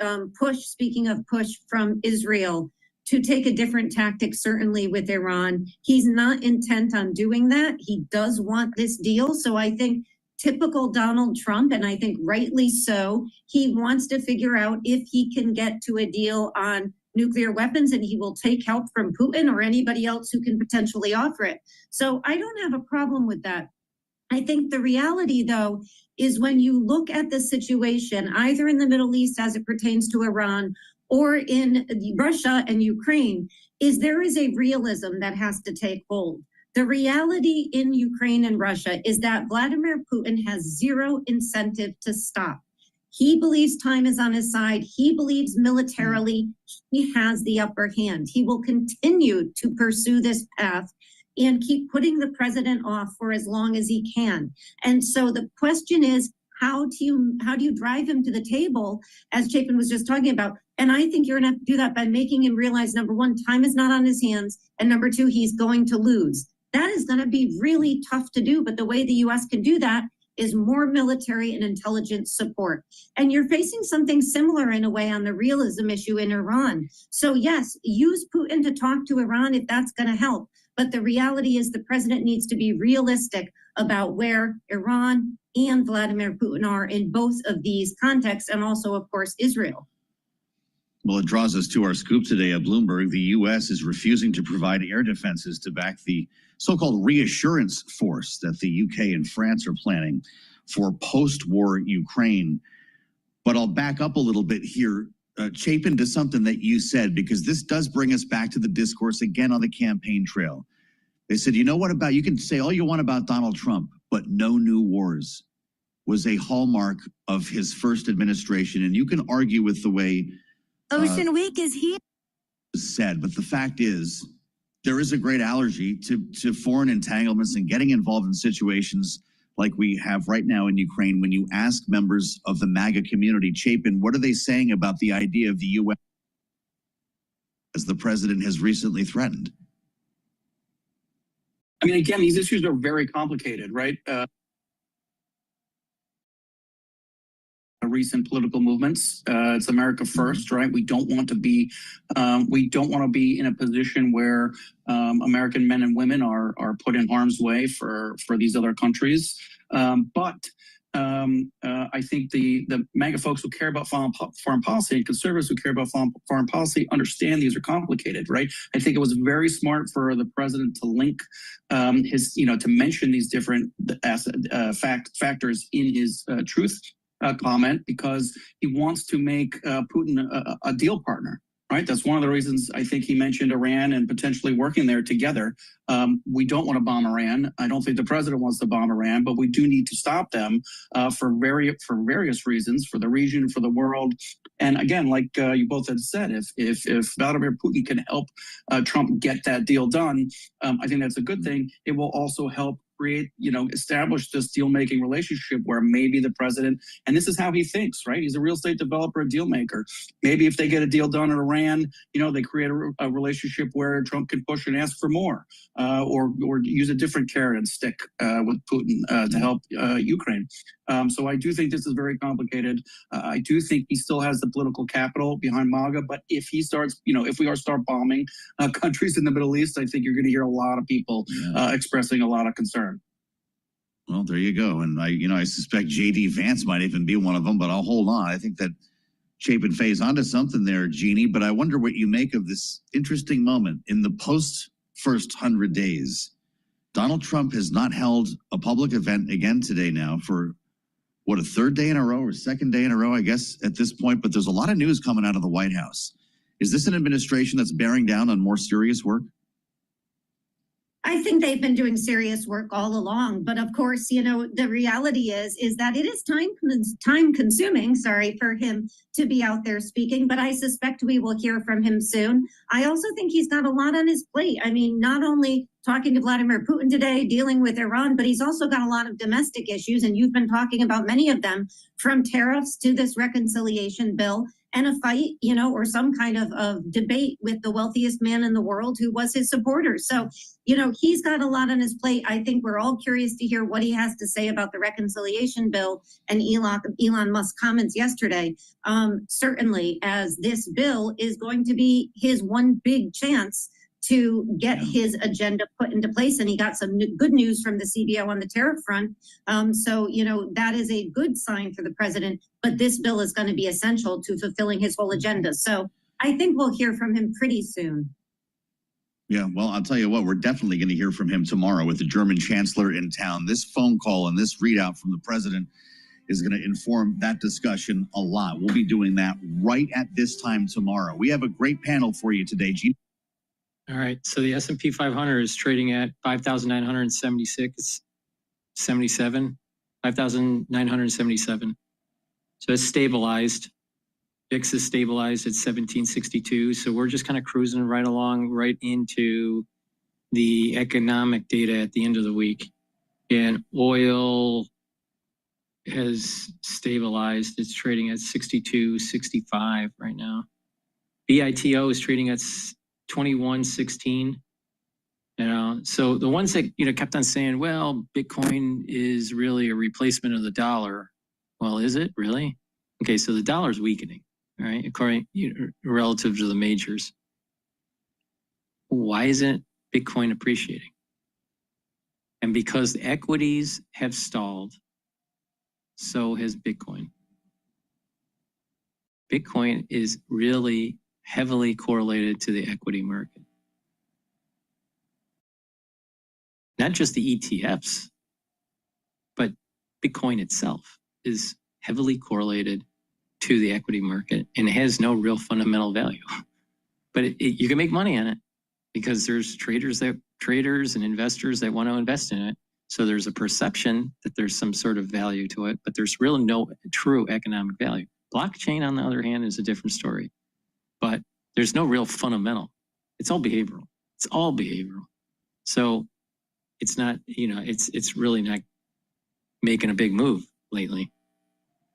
speaking of push from Israel to take a different tactic, certainly with Iran. He's not intent on doing that. He does want this deal. So I think typical Donald Trump, and I think rightly so, he wants to figure out if he can get to a deal on nuclear weapons, and he will take help from Putin or anybody else who can potentially offer it. So I don't have a problem with that. I think the reality, though, is when you look at the situation, either in the Middle East as it pertains to Iran or in Russia and Ukraine, is there is a realism that has to take hold. The reality in Ukraine and Russia is that Vladimir Putin has zero incentive to stop. He believes time is on his side. He believes militarily he has the upper hand. He will continue to pursue this path and keep putting the president off for as long as he can. And so the question is, how do you drive him to the table, as Chapin was just talking about? And I think you're gonna have to do that by making him realize, number one, time is not on his hands, and number two, he's going to lose. That is gonna be really tough to do, but the way the US can do that is more military and intelligence support. And you're facing something similar in a way on the realism issue in Iran. So yes, use Putin to talk to Iran if that's gonna help. But the reality is the president needs to be realistic about where Iran and Vladimir Putin are in both of these contexts, and also, of course, Israel. Well, it draws us to our scoop today at Bloomberg. The U.S. is refusing to provide air defenses to back the so-called reassurance force that the U.K. and France are planning for post-war Ukraine. But I'll back up a little bit here, Chapin, to something that you said, because this does bring us back to the discourse again on the campaign trail. They said, you know what about, you can say all you want about Donald Trump, but no new wars was a hallmark of his first administration. And you can argue with the way Ocean Week is here. Said, but the fact is, there is a great allergy to foreign entanglements and getting involved in situations like we have right now in Ukraine. When you ask members of the MAGA community, Chapin, what are they saying about the idea of the U.S. as the president has recently threatened? I mean, again, these issues are very complicated, right? Recent political movements. It's America first, right? We don't want to be in a position where American men and women are put in harm's way for these other countries. But I think the MAGA folks who care about foreign policy and conservatives who care about foreign policy understand these are complicated, right? I think it was very smart for the president to link to mention these different factors in his truth comment, because he wants to make Putin a deal partner, right? That's one of the reasons I think he mentioned Iran and potentially working there together. We don't want to bomb Iran. I don't think the president wants to bomb Iran, but we do need to stop them for various reasons, for the region, for the world. And again, like you both had said, if Vladimir Putin can help Trump get that deal done, I think that's a good thing. It will also help create, establish this deal-making relationship where maybe the president, and this is how he thinks, right? He's a real estate developer, a deal maker. Maybe if they get a deal done in Iran, they create a relationship where Trump can push and ask for more, or use a different carrot and stick with Putin to help Ukraine. So I do think this is very complicated. I do think he still has the political capital behind MAGA, but if he starts, if we start bombing countries in the Middle East, I think you're going to hear a lot of people expressing a lot of concern. Well, there you go. And I suspect J.D. Vance might even be one of them, but I'll hold on. I think that Chapin phase onto something there, Jeannie, but I wonder what you make of this interesting moment in the post-first 100 days. Donald Trump has not held a public event again today now for, a third day in a row or second day in a row, I guess, at this point, but there's a lot of news coming out of the White House. Is this an administration that's bearing down on more serious work? I think they've been doing serious work all along, but of course, the reality is that it is time consuming, for him to be out there speaking, but I suspect we will hear from him soon. I also think he's got a lot on his plate. I mean, not only talking to Vladimir Putin today, dealing with Iran, but he's also got a lot of domestic issues, and you've been talking about many of them, from tariffs to this reconciliation bill, and a fight, or some kind of debate with the wealthiest man in the world who was his supporter. So, he's got a lot on his plate. I think we're all curious to hear what he has to say about the reconciliation bill and Elon Musk's comments yesterday. Certainly, as this bill is going to be his one big chance to get his agenda put into place. And he got some good news from the CBO on the tariff front. So, that is a good sign for the president, but this bill is going to be essential to fulfilling his whole agenda. So I think we'll hear from him pretty soon. Yeah, well, I'll tell you what, we're definitely going to hear from him tomorrow with the German chancellor in town. This phone call and this readout from the president is going to inform that discussion a lot. We'll be doing that right at this time tomorrow. We have a great panel for you today, Gene. All right, so the S&P 500 is trading at 5,976, 5,977. So it's stabilized. VIX is stabilized at 1762. So we're just kind of cruising right along, right into the economic data at the end of the week. And oil has stabilized. It's trading at 62.65 right now. BITO is trading at 21.16. You know, so the ones that, you know, kept on saying, well, Bitcoin is really a replacement of the dollar. Well, is it really? Okay, so the dollar is weakening, all right, according, you know, relative to the majors. Why isn't Bitcoin appreciating? And because the equities have stalled, so has Bitcoin. Bitcoin is really heavily correlated to the equity market. Not just the ETFs, but Bitcoin itself is heavily correlated to the equity market and has no real fundamental value. But you can make money on it because there's traders and investors that want to invest in it. So there's a perception that there's some sort of value to it, but there's really no true economic value. Blockchain, on the other hand, is a different story. But there's no real fundamental. It's all behavioral. It's all behavioral. So it's not, you know, it's really not making a big move lately.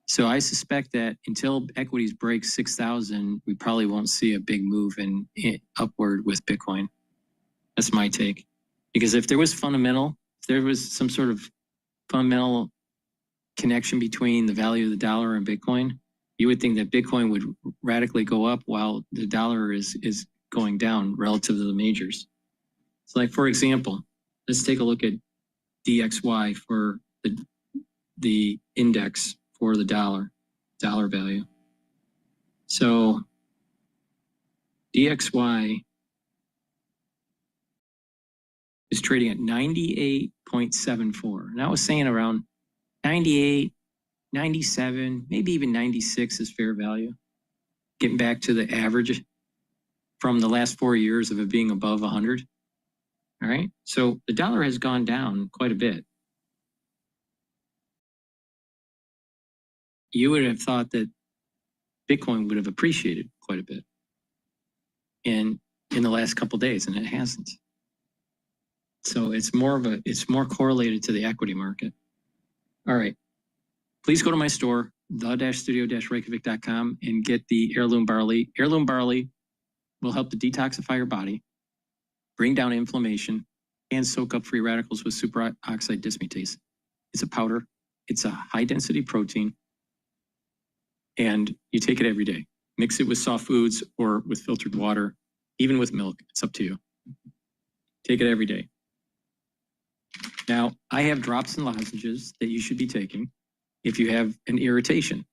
So I suspect that until equities break 6,000, we probably won't see a big move in upward with Bitcoin. That's my take. Because if there was some sort of fundamental connection between the value of the dollar and Bitcoin, you would think that Bitcoin would radically go up while the dollar is going down relative to the majors. So, like, for example, let's take a look at DXY for the index for the dollar value. So DXY is trading at 98.74. And I was saying around 98, 97, maybe even 96 is fair value. Getting back to the average from the last 4 years of it being above 100. All right. So the dollar has gone down quite a bit. You would have thought that Bitcoin would have appreciated quite a bit in the last couple of days, and it hasn't. So it's more correlated to the equity market. All right. Please go to my store, the-studio-reykjavik.com, and get the heirloom barley. Heirloom barley will help to detoxify your body, bring down inflammation, and soak up free radicals with superoxide dismutase. It's a powder. It's a high-density protein, and you take it every day. Mix it with soft foods or with filtered water, even with milk. It's up to you. Take it every day. Now, I have drops and lozenges that you should be taking if you have an irritation,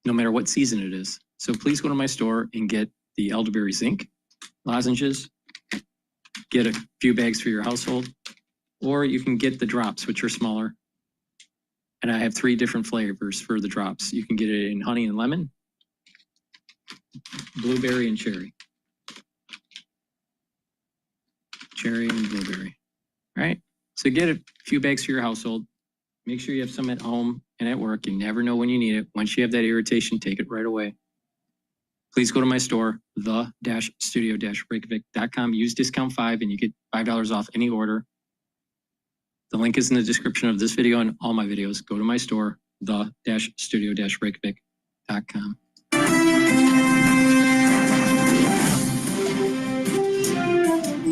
no matter what season it is. So please go to my store and get the elderberry zinc lozenges, get a few bags for your household, or you can get the drops, which are smaller. And I have 3 different flavors for the drops. You can get it in honey and lemon, blueberry and cherry. Cherry and blueberry. All right. So get a few bags for your household. Make sure you have some at home and at work. You never know when you need it. Once you have that irritation, take it right away. Please go to my store, the-studio-reykjavik.com. Use discount 5 and you get $5 off any order. The link is in the description of this video and all my videos. Go to my store, the-studio-reykjavik.com.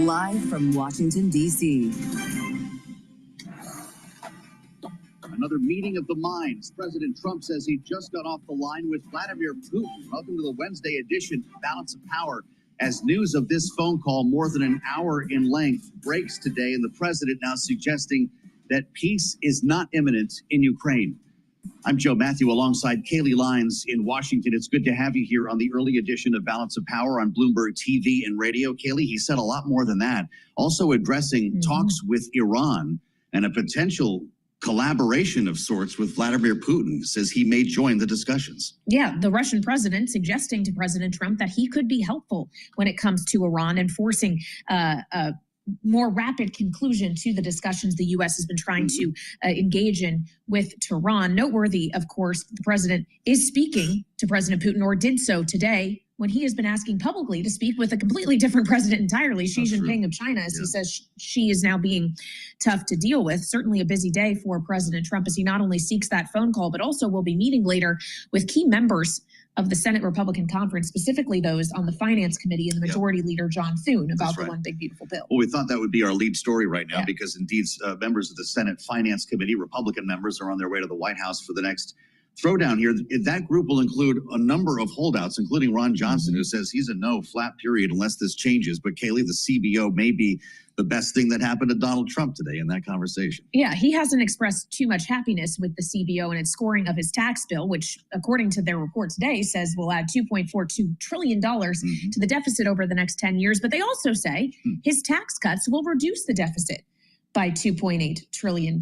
Live from Washington, D.C. Another meeting of the minds. President Trump says he just got off the line with Vladimir Putin. Welcome to the Wednesday edition of Balance of Power. As news of this phone call, more than an hour in length, breaks today, and the president now suggesting that peace is not imminent in Ukraine. I'm Joe Matthew alongside Kaylee Lyons in Washington. It's good to have you here on the early edition of Balance of Power on Bloomberg TV and radio. Kaylee, he said a lot more than that, also addressing talks with Iran and a potential collaboration of sorts with Vladimir Putin. Says he may join the discussions. Yeah, the Russian president suggesting to President Trump that he could be helpful when it comes to Iran and forcing a more rapid conclusion to the discussions the U.S. has been trying to engage in with Tehran. Noteworthy, of course, the president is speaking to President Putin, or did so today, when he has been asking publicly to speak with a completely different president entirely, Xi Jinping of China, as he says Xi is now being tough to deal with. Certainly a busy day for President Trump as he not only seeks that phone call, but also will be meeting later with key members of the Senate Republican Conference, specifically those on the Finance Committee and the Majority Leader John Thune about the One Big Beautiful Bill. Well, we thought that would be our lead story right now because indeed members of the Senate Finance Committee, Republican members, are on their way to the White House for the next throwdown here. That group will include a number of holdouts, including Ron Johnson, who says he's a no, flat period, unless this changes. But Kaylee, the CBO may be the best thing that happened to Donald Trump today in that conversation. Yeah, he hasn't expressed too much happiness with the CBO and its scoring of his tax bill, which, according to their report today, says will add $2.42 trillion to the deficit over the next 10 years. But they also say his tax cuts will reduce the deficit by $2.8 trillion,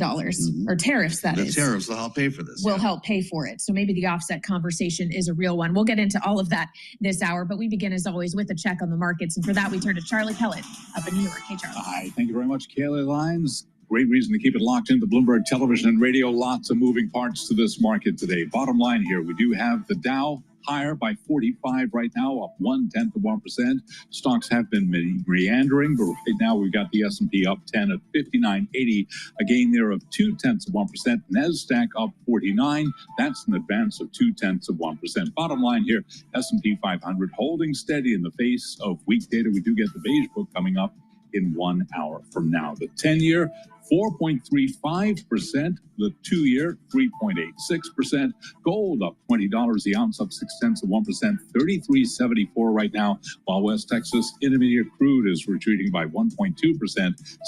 or tariffs, that is. The tariffs will help pay for this. Will help pay for it. So maybe the offset conversation is a real one. We'll get into all of that this hour, but we begin, as always, with a check on the markets. And for that, we turn to Charlie Pellet up in New York. Hey, Charlie. Hi, thank you very much, Kaylee Lines. Great reason to keep it locked into Bloomberg Television and Radio. Lots of moving parts to this market today. Bottom line here, we do have the Dow higher by 45 right now, up 0.1%. Stocks have been meandering, but right now we've got the S&P up 10 at 59.80, a gain there of 0.2%. NASDAQ up 49. That's an advance of 0.2%. Bottom line here, S&P 500 holding steady in the face of weak data. We do get the beige book coming up in 1 hour from now. The 10-year, 4.35%, the 2-year, 3.86%. Gold up $20 the ounce, up 0.6%, 33.74 right now, while West Texas Intermediate crude is retreating by 1.2%,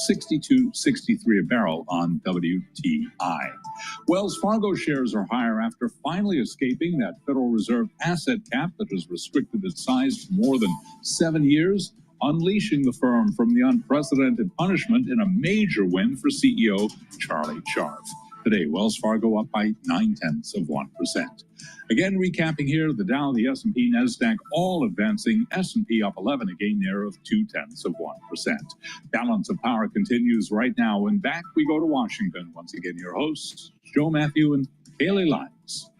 62.63 a barrel on WTI. Wells Fargo shares are higher after finally escaping that Federal Reserve asset cap that has restricted its size for more than 7 years, unleashing the firm from the unprecedented punishment in a major win for CEO Charlie Scharf. Today, Wells Fargo up by 0.9%. Again, recapping here, the Dow, the S&P, NASDAQ, all advancing. S&P up 11, a gain there of 0.2%. Balance of power continues right now. And back we go to Washington. Once again, your hosts, Joe Matthew and Kaylee Lines.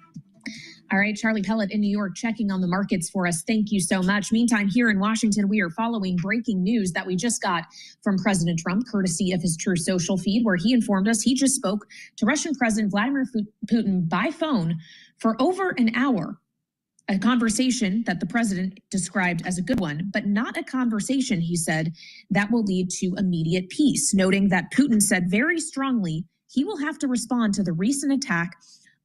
All right, Charlie Pellet in New York checking on the markets for us. Thank you so much. Meantime, here in Washington, we are following breaking news that we just got from President Trump, courtesy of his Truth Social feed, where he informed us he just spoke to Russian President Vladimir Putin by phone for over an hour. A conversation that the president described as a good one, but not a conversation, he said, that will lead to immediate peace, noting that Putin said very strongly he will have to respond to the recent attack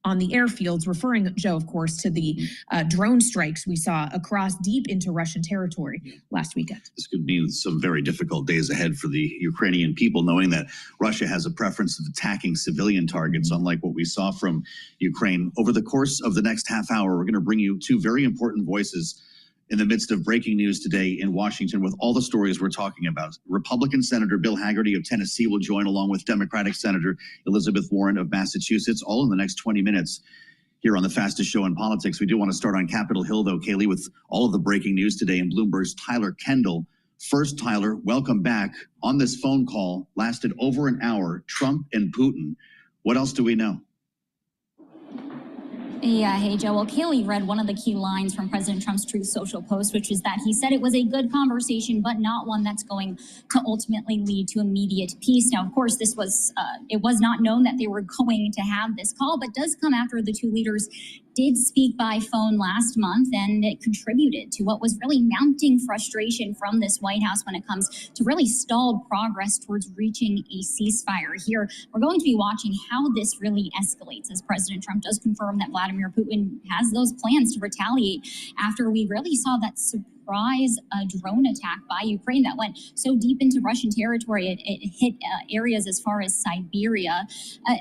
on the airfields, referring, Joe, of course, to the drone strikes we saw across deep into Russian territory last weekend. This could mean some very difficult days ahead for the Ukrainian people, knowing that Russia has a preference of attacking civilian targets, unlike what we saw from Ukraine. Over the course of the next half hour, we're going to bring you two very important voices in the midst of breaking news today in Washington with all the stories we're talking about. Republican Senator Bill Hagerty of Tennessee will join, along with Democratic Senator Elizabeth Warren of Massachusetts, all in the next 20 minutes here on the fastest show in politics. We do want to start on Capitol Hill, though, Kaylee, with all of the breaking news today, and Bloomberg's Tyler Kendall. First, Tyler, welcome back. On this phone call, lasted over an hour, Trump and Putin. What else do we know? Yeah, hey, Joe. Well, Kaylee read one of the key lines from President Trump's Truth Social post, which is that he said it was a good conversation, but not one that's going to ultimately lead to immediate peace. Now, of course, this was it was not known that they were going to have this call, but does come after the two leaders did speak by phone last month, and it contributed to what was really mounting frustration from this White House when it comes to really stalled progress towards reaching a ceasefire. Here, we're going to be watching how this really escalates as President Trump does confirm that Vladimir Putin has those plans to retaliate after we really saw that surprise drone attack by Ukraine that went so deep into Russian territory. It hit areas as far as Siberia.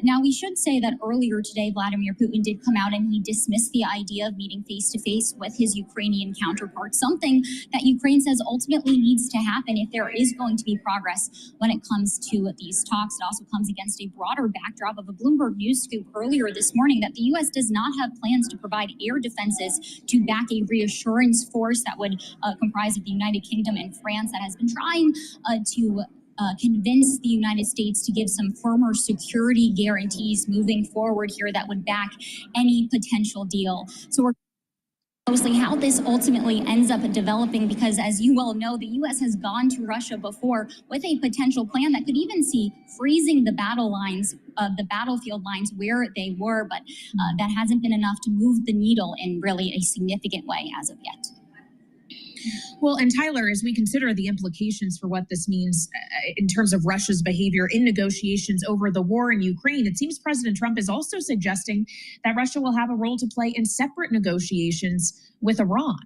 Now, we should say that earlier today, Vladimir Putin did come out and he dismissed the idea of meeting face-to-face with his Ukrainian counterpart, something that Ukraine says ultimately needs to happen if there is going to be progress when it comes to these talks. It also comes against a broader backdrop of a Bloomberg news scoop earlier this morning that the U.S. does not have plans to provide air defenses to back a reassurance force that would comprise of the United Kingdom and France that has been trying to convince the United States to give some firmer security guarantees moving forward here that would back any potential deal. So we're Closely how this ultimately ends up developing, because as you well know, the U.S. has gone to Russia before with a potential plan that could even see freezing the the battlefield lines where they were, but that hasn't been enough to move the needle in really a significant way as of yet. Well, and Tyler, as we consider the implications for what this means in terms of Russia's behavior in negotiations over the war in Ukraine, it seems President Trump is also suggesting that Russia will have a role to play in separate negotiations with Iran.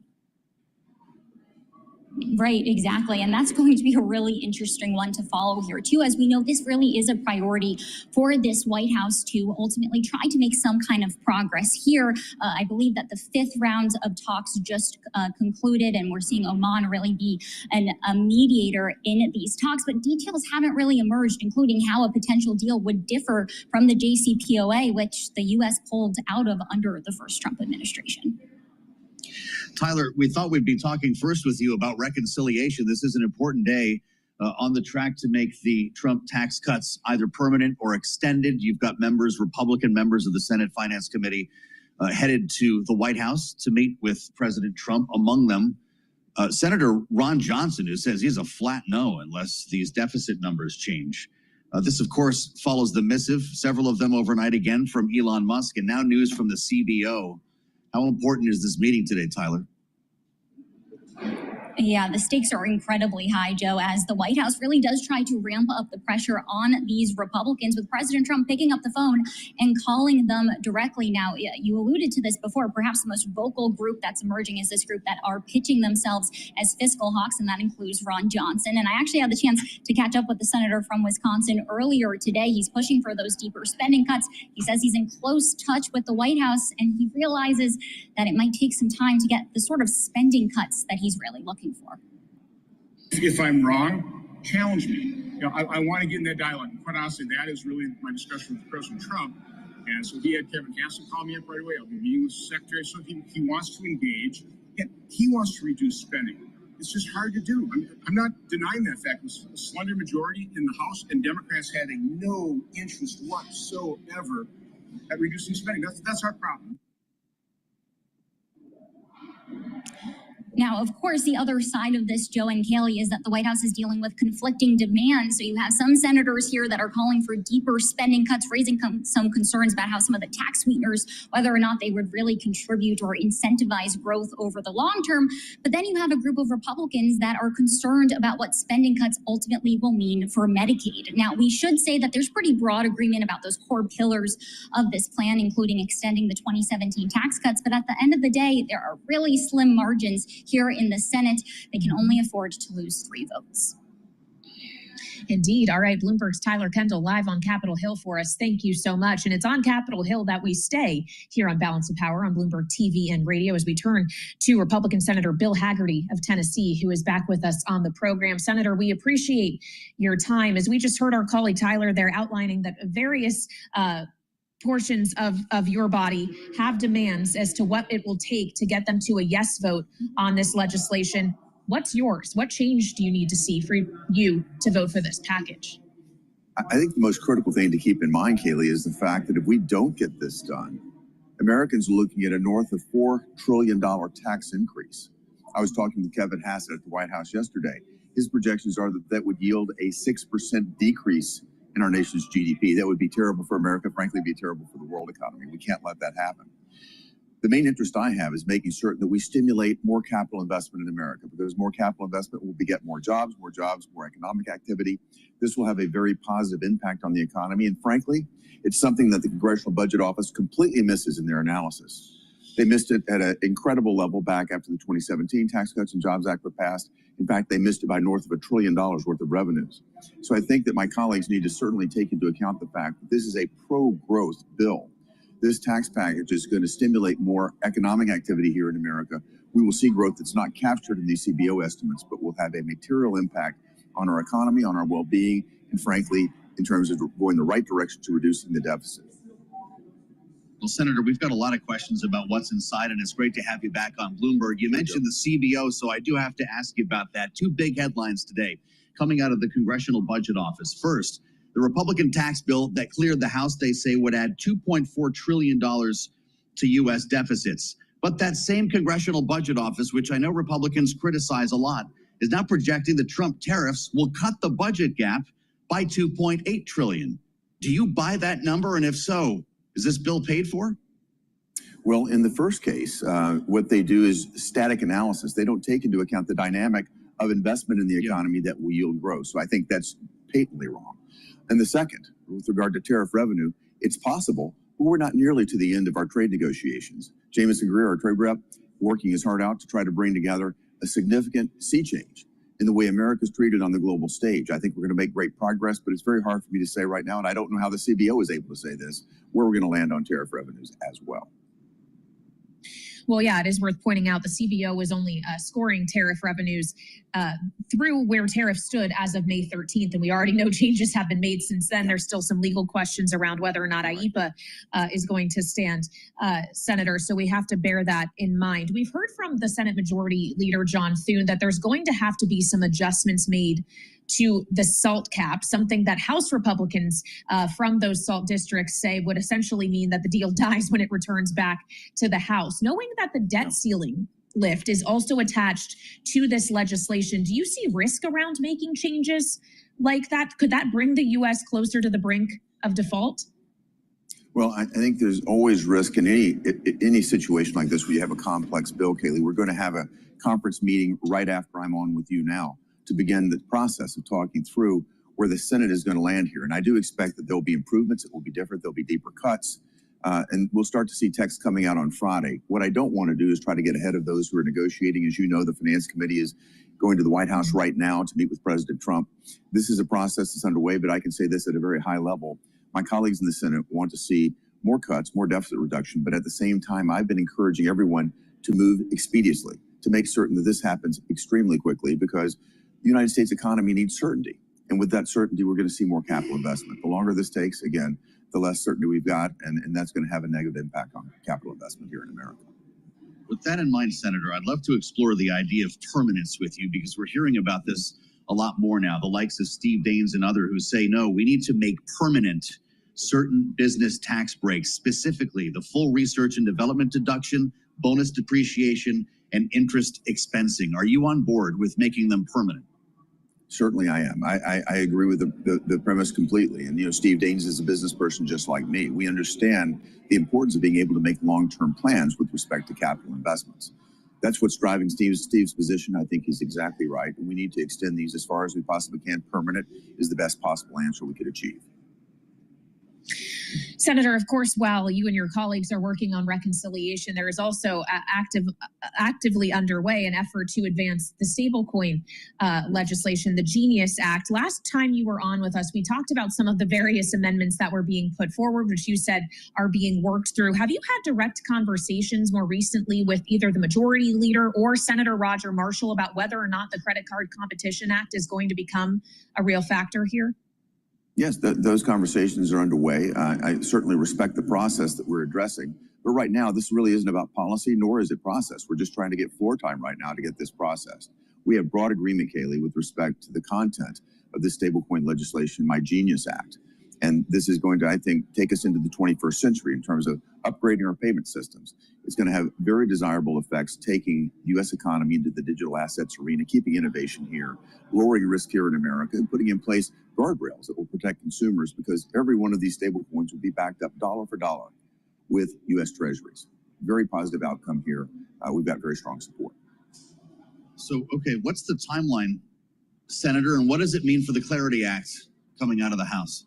Right, exactly. And that's going to be a really interesting one to follow here, too. As we know, this really is a priority for this White House to ultimately try to make some kind of progress here. I believe that the 5th round of talks just concluded, and we're seeing Oman really be a mediator in these talks. But details haven't really emerged, including how a potential deal would differ from the JCPOA, which the U.S. pulled out of under the first Trump administration. Tyler, we thought we'd be talking first with you about reconciliation. This is an important day on the track to make the Trump tax cuts either permanent or extended. You've got Republican members of the Senate Finance Committee headed to the White House to meet with President Trump. Among them, Senator Ron Johnson, who says he's a flat no unless these deficit numbers change. This, of course, follows the missive, several of them overnight again from Elon Musk, and now news from the CBO. How important is this meeting today, Tyler? Yeah, the stakes are incredibly high, Joe, as the White House really does try to ramp up the pressure on these Republicans, with President Trump picking up the phone and calling them directly. Now, you alluded to this before, perhaps the most vocal group that's emerging is this group that are pitching themselves as fiscal hawks, and that includes Ron Johnson. And I actually had the chance to catch up with the senator from Wisconsin earlier today. He's pushing for those deeper spending cuts. He says he's in close touch with the White House, and he realizes that it might take some time to get the sort of spending cuts that he's really looking for. If I'm wrong, challenge me. I want to get in that dialogue. And quite honestly, that is really my discussion with President Trump. And so he had Kevin Hassett call me up right away. I'll be meeting with the secretary. So he wants to engage. And he wants to reduce spending. It's just hard to do. I'm not denying that fact. It was a slender majority in the House, and Democrats having no interest whatsoever at reducing spending. That's our problem. Now, of course, the other side of this, Joe and Kaylee, is that the White House is dealing with conflicting demands. So you have some senators here that are calling for deeper spending cuts, raising some concerns about how some of the tax sweeteners, whether or not they would really contribute or incentivize growth over the long term. But then you have a group of Republicans that are concerned about what spending cuts ultimately will mean for Medicaid. Now, we should say that there's pretty broad agreement about those core pillars of this plan, including extending the 2017 tax cuts. But at the end of the day, there are really slim margins here in the Senate. They can only afford to lose 3 votes. Indeed. All right, Bloomberg's Tyler Kendall live on Capitol Hill for us. Thank you so much. And it's on Capitol Hill that we stay here on Balance of Power on Bloomberg TV and radio as we turn to Republican Senator Bill Hagerty of Tennessee, who is back with us on the program. Senator, we appreciate your time. As we just heard our colleague Tyler there outlining that various portions of your body have demands as to what it will take to get them to a yes vote on this legislation. What's yours? What change do you need to see for you to vote for this package? I think the most critical thing to keep in mind, Kaylee, is the fact that if we don't get this done, Americans are looking at a north of $4 trillion tax increase. I was talking with Kevin Hassett at the White House yesterday. His projections are that would yield a 6% decrease in our nation's GDP. That would be terrible for America, frankly, be terrible for the world economy. We can't let that happen. The main interest I have is making certain that we stimulate more capital investment in America, because more capital investment will beget more jobs, more economic activity. This will have a very positive impact on the economy. And frankly, it's something that the Congressional Budget Office completely misses in their analysis. They missed it at an incredible level back after the 2017 Tax Cuts and Jobs Act were passed. In fact, they missed it by north of $1 trillion worth of revenues. So I think that my colleagues need to certainly take into account the fact that this is a pro-growth bill. This tax package is going to stimulate more economic activity here in America. We will see growth that's not captured in these CBO estimates, but will have a material impact on our economy, on our well-being, and frankly, in terms of going the right direction to reducing the deficit. Well, Senator, we've got a lot of questions about what's inside, and it's great to have you back on Bloomberg. You mentioned the CBO, so I do have to ask you about that. 2 big headlines today coming out of the Congressional Budget Office. First, the Republican tax bill that cleared the House, they say, would add $2.4 trillion to U.S. deficits. But that same Congressional Budget Office, which I know Republicans criticize a lot, is now projecting that Trump tariffs will cut the budget gap by $2.8 trillion. Do you buy that number? And if so, is this bill paid for? Well, in the first case, what they do is static analysis. They don't take into account the dynamic of investment in the economy that will yield growth. So I think that's patently wrong. And the second, with regard to tariff revenue, it's possible, but we're not nearly to the end of our trade negotiations. Jameson Greer, our trade rep, working his heart out to try to bring together a significant sea change in the way America's treated on the global stage. I think we're going to make great progress, but it's very hard for me to say right now, and I don't know how the CBO is able to say this, where we're going to land on tariff revenues as well. Well, yeah, it is worth pointing out the CBO was only scoring tariff revenues through where tariffs stood as of May 13th. And we already know changes have been made since then. There's still some legal questions around whether or not IEEPA is going to stand, Senator. So we have to bear that in mind. We've heard from the Senate Majority Leader, John Thune, that there's going to have to be some adjustments made to the SALT cap, something that House Republicans from those SALT districts say would essentially mean that the deal dies when it returns back to the House. Knowing that the debt ceiling lift is also attached to this legislation, do you see risk around making changes like that? Could that bring the U.S. closer to the brink of default? Well, I think there's always risk in any situation like this where you have a complex bill, Kayleigh. We're going to have a conference meeting right after I'm on with you now to begin the process of talking through where the Senate is going to land here. And I do expect that there'll be improvements. It will be different. There'll be deeper cuts. And we'll start to see text coming out on Friday. What I don't want to do is try to get ahead of those who are negotiating. As you know, the Finance Committee is going to the White House right now to meet with President Trump. This is a process that's underway, but I can say this at a very high level. My colleagues in the Senate want to see more cuts, more deficit reduction, but at the same time, I've been encouraging everyone to move expeditiously, to make certain that this happens extremely quickly, because the United States economy needs certainty. And with that certainty, we're going to see more capital investment. The longer this takes, again, the less certainty we've got, and that's going to have a negative impact on capital investment here in America. With that in mind, Senator, I'd love to explore the idea of permanence with you, because we're hearing about this a lot more now. The likes of Steve Daines and others who say, no, we need to make permanent certain business tax breaks, specifically the full research and development deduction, bonus depreciation, and interest expensing. Are you on board with making them permanent? Certainly I am. I agree with the premise completely. And, Steve Daines is a business person just like me. We understand the importance of being able to make long-term plans with respect to capital investments. That's what's driving Steve's position. I think he's exactly right. And we need to extend these as far as we possibly can. Permanent is the best possible answer we could achieve. Senator, of course, while you and your colleagues are working on reconciliation, there is also actively underway an effort to advance the stablecoin legislation, the Genius Act. Last time you were on with us, we talked about some of the various amendments that were being put forward, which you said are being worked through. Have you had direct conversations more recently with either the Majority Leader or Senator Roger Marshall about whether or not the Credit Card Competition Act is going to become a real factor here? Yes, those conversations are underway. I certainly respect the process that we're addressing. But right now, this really isn't about policy, nor is it process. We're just trying to get floor time right now to get this processed. We have broad agreement, Kayleigh, with respect to the content of this stablecoin legislation, My Genius Act. And this is going to, I think, take us into the 21st century in terms of upgrading our payment systems. It's going to have very desirable effects, taking the U.S. economy into the digital assets arena, keeping innovation here, lowering risk here in America, and putting in place guardrails that will protect consumers, because every one of these stablecoins will be backed up dollar for dollar with U.S. treasuries. Very positive outcome here. We've got very strong support. So, okay, what's the timeline, Senator, and what does it mean for the Clarity Act coming out of the House?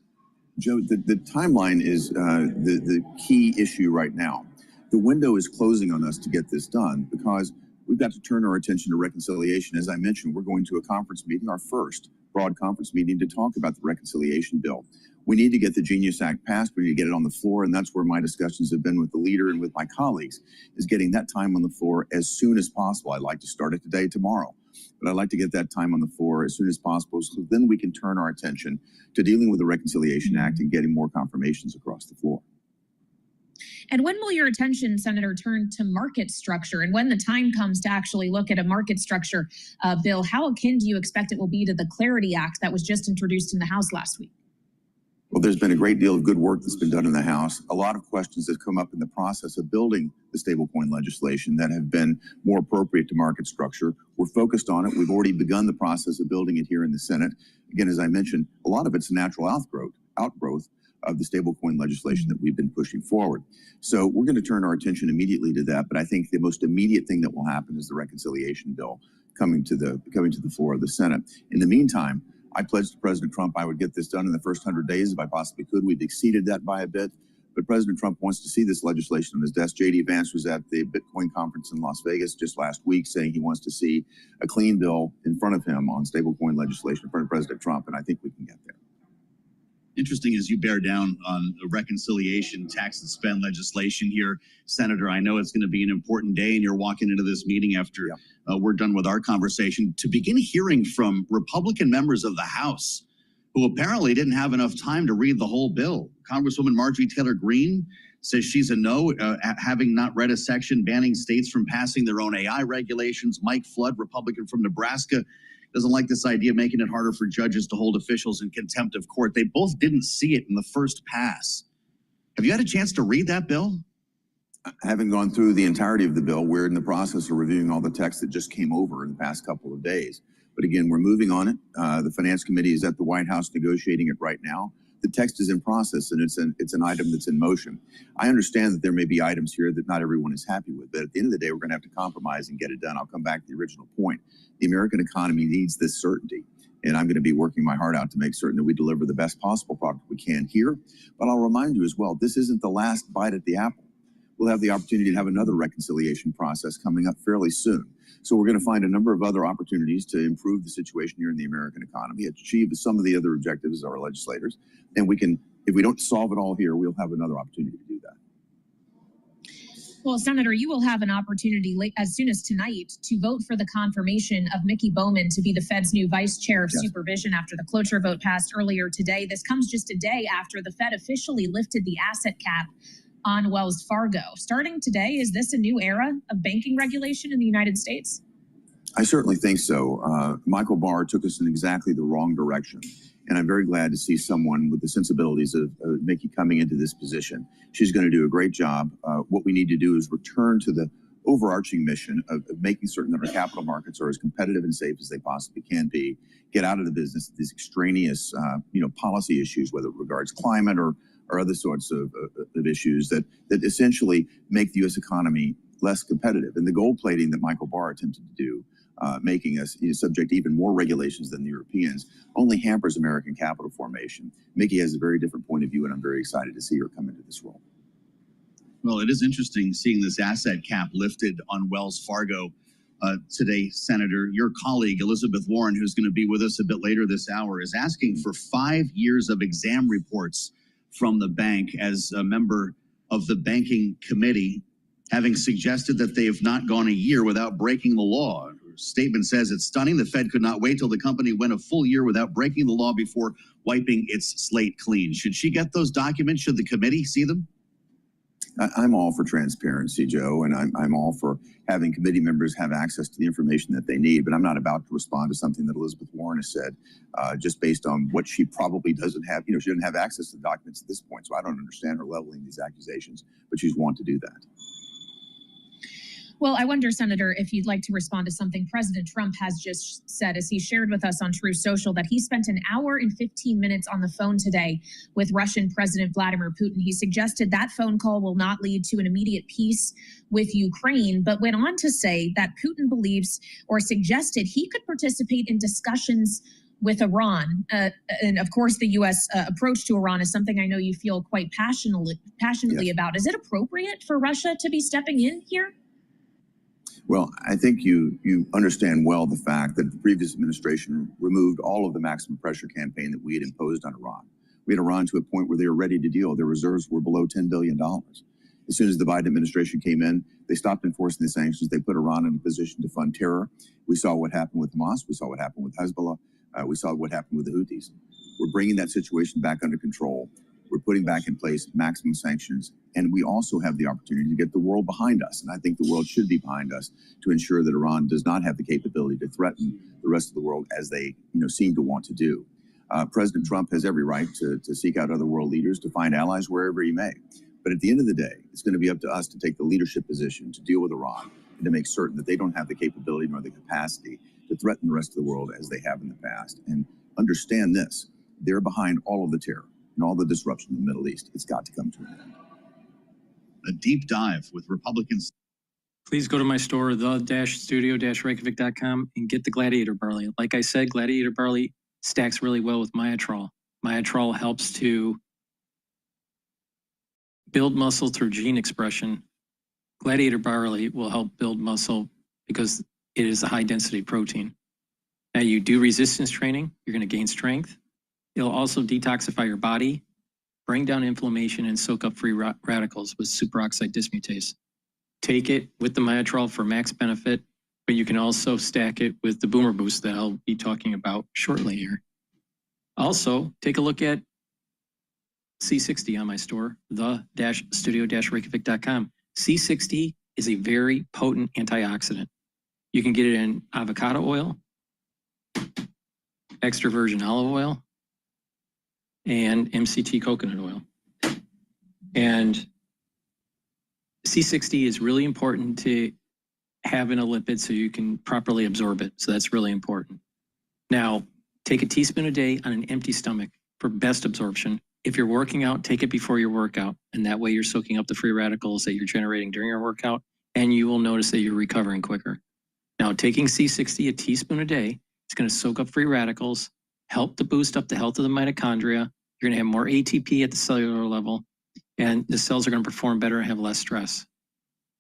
Joe, the timeline is the key issue right now. The window is closing on us to get this done because we've got to turn our attention to reconciliation. As I mentioned, we're going to a conference meeting, our first broad conference meeting, to talk about the reconciliation bill. We need to get the Genius Act passed. We need to get it on the floor, and that's where my discussions have been with the leader and with my colleagues, is getting that time on the floor as soon as possible. I'd like to start it today, tomorrow. But I'd like to get that time on the floor as soon as possible, so then we can turn our attention to dealing with the Reconciliation Act and getting more confirmations across the floor. And when will your attention, Senator, turn to market structure? And when the time comes to actually look at a market structure bill, how akin do you expect it will be to the Clarity Act that was just introduced in the House last week? Well, there's been a great deal of good work that's been done in the House. A lot of questions have come up in the process of building the stablecoin legislation that have been more appropriate to market structure. We're focused on it. We've already begun the process of building it here in the Senate. Again, as I mentioned, a lot of it's natural outgrowth of the stablecoin legislation that we've been pushing forward. So we're going to turn our attention immediately to that. But I think the most immediate thing that will happen is the reconciliation bill coming to the floor of the Senate. In the meantime, I pledged to President Trump I would get this done in the first 100 days if I possibly could. We've exceeded that by a bit. But President Trump wants to see this legislation on his desk. J.D. Vance was at the Bitcoin conference in Las Vegas just last week saying he wants to see a clean bill in front of him on stablecoin legislation in front of President Trump, and I think we can get there. Interesting as you bear down on the reconciliation tax and spend legislation here, Senator. I know it's going to be an important day, and you're walking into this meeting after we're done with our conversation to begin hearing from Republican members of the House who apparently didn't have enough time to read the whole bill. Congresswoman Marjorie Taylor Greene says she's a no, having not read a section banning states from passing their own AI regulations. Mike Flood, Republican from Nebraska, doesn't like this idea of making it harder for judges to hold officials in contempt of court. They both didn't see it in the first pass. Have you had a chance to read that bill? I haven't gone through the entirety of the bill. We're in the process of reviewing all the text that just came over in the past couple of days. But again, we're moving on it. The Finance Committee is at the White House negotiating it right now. The text is in process, and it's an item that's in motion. I understand that there may be items here that not everyone is happy with, but at the end of the day, we're going to have to compromise and get it done. I'll come back to the original point. The American economy needs this certainty, and I'm going to be working my heart out to make certain that we deliver the best possible product we can here. But I'll remind you as well, this isn't the last bite at the apple. We'll have the opportunity to have another reconciliation process coming up fairly soon. So we're going to find a number of other opportunities to improve the situation here in the American economy, achieve some of the other objectives of our legislators. And we can, if we don't solve it all here, we'll have another opportunity to do that. Well, Senator, you will have an opportunity as soon as tonight to vote for the confirmation of Mickey Bowman to be the Fed's new vice chair of supervision after the cloture vote passed earlier today. This comes just a day after the Fed officially lifted the asset cap on Wells Fargo. Starting today, is this a new era of banking regulation in the United States? I certainly think so. Michael Barr took us in exactly the wrong direction. And I'm very glad to see someone with the sensibilities of Mickey coming into this position. She's going to do a great job. What we need to do is return to the overarching mission of making certain that our capital markets are as competitive and safe as they possibly can be. Get out of the business of these extraneous, policy issues, whether it regards climate or other sorts of issues that essentially make the U.S. economy less competitive. And the gold plating that Michael Barr attempted to do, making us subject to even more regulations than the Europeans, only hampers American capital formation. Mickey has a very different point of view, and I'm very excited to see her come into this role. Well, it is interesting seeing this asset cap lifted on Wells Fargo today, Senator. Your colleague, Elizabeth Warren, who's going to be with us a bit later this hour, is asking for 5 years of exam reports from the bank as a member of the banking committee, having suggested that they have not gone a year without breaking the law. Her statement says it's stunning. The Fed could not wait till the company went a full year without breaking the law before wiping its slate clean. Should she get those documents? Should the committee see them? I'm all for transparency, Joe, and I'm all for having committee members have access to the information that they need, but I'm not about to respond to something that Elizabeth Warren has said just based on what she probably doesn't have. She doesn't have access to the documents at this point, so I don't understand her leveling these accusations, but she's wanting to do that. Well, I wonder, Senator, if you'd like to respond to something President Trump has just said, as he shared with us on True Social, that he spent an hour and 15 minutes on the phone today with Russian President Vladimir Putin. He suggested that phone call will not lead to an immediate peace with Ukraine, but went on to say that Putin believes or suggested he could participate in discussions with Iran. And of course, the U.S. Approach to Iran is something I know you feel quite passionately about. Is it appropriate for Russia to be stepping in here? Well, I think you understand well the fact that the previous administration removed all of the maximum pressure campaign that we had imposed on Iran. We had Iran to a point where they were ready to deal. Their reserves were below $10 billion. As soon as the Biden administration came in, they stopped enforcing the sanctions. They put Iran in a position to fund terror. We saw what happened with Hamas. We saw what happened with Hezbollah. We saw what happened with the Houthis. We're bringing that situation back under control. We're putting back in place maximum sanctions. And we also have the opportunity to get the world behind us. And I think the world should be behind us to ensure that Iran does not have the capability to threaten the rest of the world as they seem to want to do. President Trump has every right to seek out other world leaders, to find allies wherever he may. But at the end of the day, it's going to be up to us to take the leadership position to deal with Iran and to make certain that they don't have the capability nor the capacity to threaten the rest of the world as they have in the past. And understand this, they're behind all of the terror and all the disruption in the Middle East. It's got to come to an end. A deep dive with Republicans. Please go to my store, the-studio-reykjavik.com, and get the Gladiator barley. Like I said, Gladiator barley stacks really well with Myotrol. Myotrol helps to build muscle through gene expression. Gladiator barley will help build muscle because it is a high-density protein. Now, you do resistance training, you're going to gain strength. It'll also detoxify your body, bring down inflammation, and soak up free radicals with superoxide dismutase. Take it with the Myotrol for max benefit, but you can also stack it with the Boomer Boost that I'll be talking about shortly here. Also, take a look at C60 on my store, the-studio-reykjavik.com. C60 is a very potent antioxidant. You can get it in avocado oil, extra virgin olive oil, and MCT coconut oil. And C60 is really important to have in a lipid so you can properly absorb it. So that's really important. Now, take a teaspoon a day on an empty stomach for best absorption. If you're working out, take it before your workout. And that way you're soaking up the free radicals that you're generating during your workout, and you will notice that you're recovering quicker. Now, taking C60 a teaspoon a day, it's going to soak up free radicals, help to boost up the health of the mitochondria. You're going to have more ATP at the cellular level, and the cells are going to perform better and have less stress.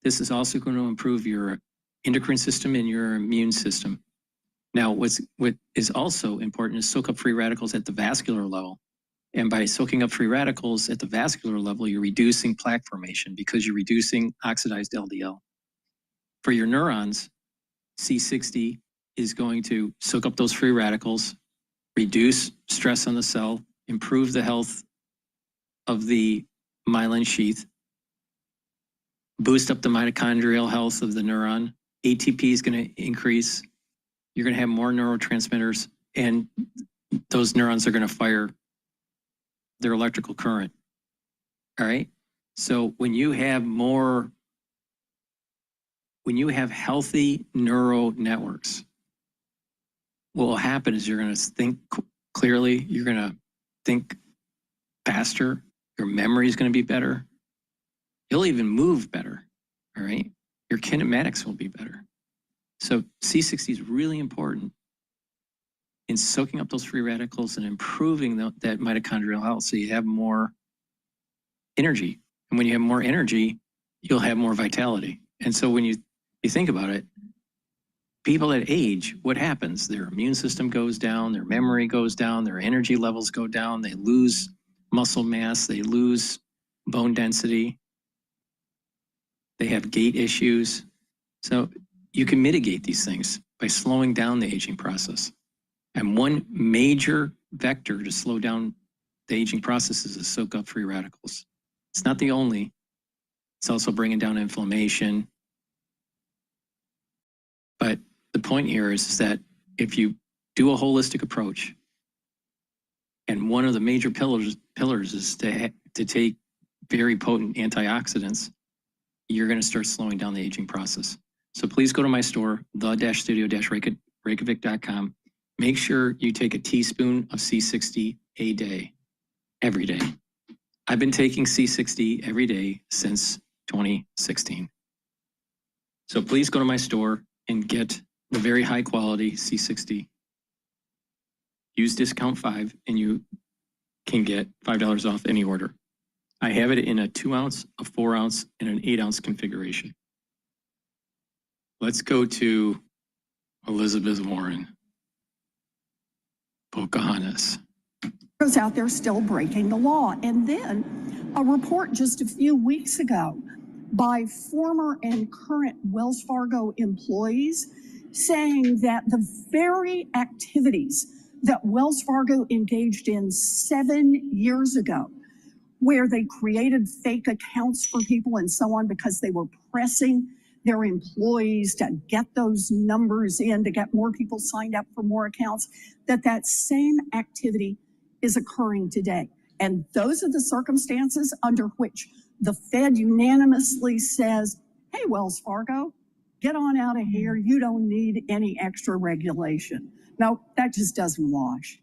This is also going to improve your endocrine system and your immune system. Now, what is also important is soak up free radicals at the vascular level. And by soaking up free radicals at the vascular level, you're reducing plaque formation because you're reducing oxidized LDL. For your neurons, C60 is going to soak up those free radicals, reduce stress on the cell, improve the health of the myelin sheath, boost up the mitochondrial health of the neuron. ATP is going to increase. You're going to have more neurotransmitters, and those neurons are going to fire their electrical current. All right. So when you have healthy neural networks, what will happen is you're going to think clearly, you're going to think faster, your memory is going to be better. You'll even move better. All right. Your kinematics will be better. So C60 is really important in soaking up those free radicals and improving that mitochondrial health so you have more energy. And when you have more energy, you'll have more vitality. And so when you think about it, people that age, what happens? Their immune system goes down, their memory goes down, their energy levels go down, they lose muscle mass, they lose bone density, they have gait issues. So you can mitigate these things by slowing down the aging process. And one major vector to slow down the aging process is to soak up free radicals. It's not the only. It's also bringing down inflammation. But the point here is that if you do a holistic approach, and one of the major pillars is to take very potent antioxidants, you're going to start slowing down the aging process. So please go to my store, the-studio-reykjavik.com. Make sure you take a teaspoon of C60 a day, every day. I've been taking C60 every day since 2016. So please go to my store and get the very high quality C60. Use discount 5 and you can get $5 off any order. I have it in a 2 ounce, a 4 ounce, and an 8 ounce configuration. Let's go to Elizabeth Warren. Pocahontas. Was out there still breaking the law. And then a report just a few weeks ago by former and current Wells Fargo employees saying that the very activities that Wells Fargo engaged in 7 years ago, where they created fake accounts for people and so on because they were pressing their employees to get those numbers in, to get more people signed up for more accounts, that same activity is occurring today. And those are the circumstances under which the Fed unanimously says, hey, Wells Fargo, get on out of here. You don't need any extra regulation. No, that just doesn't wash.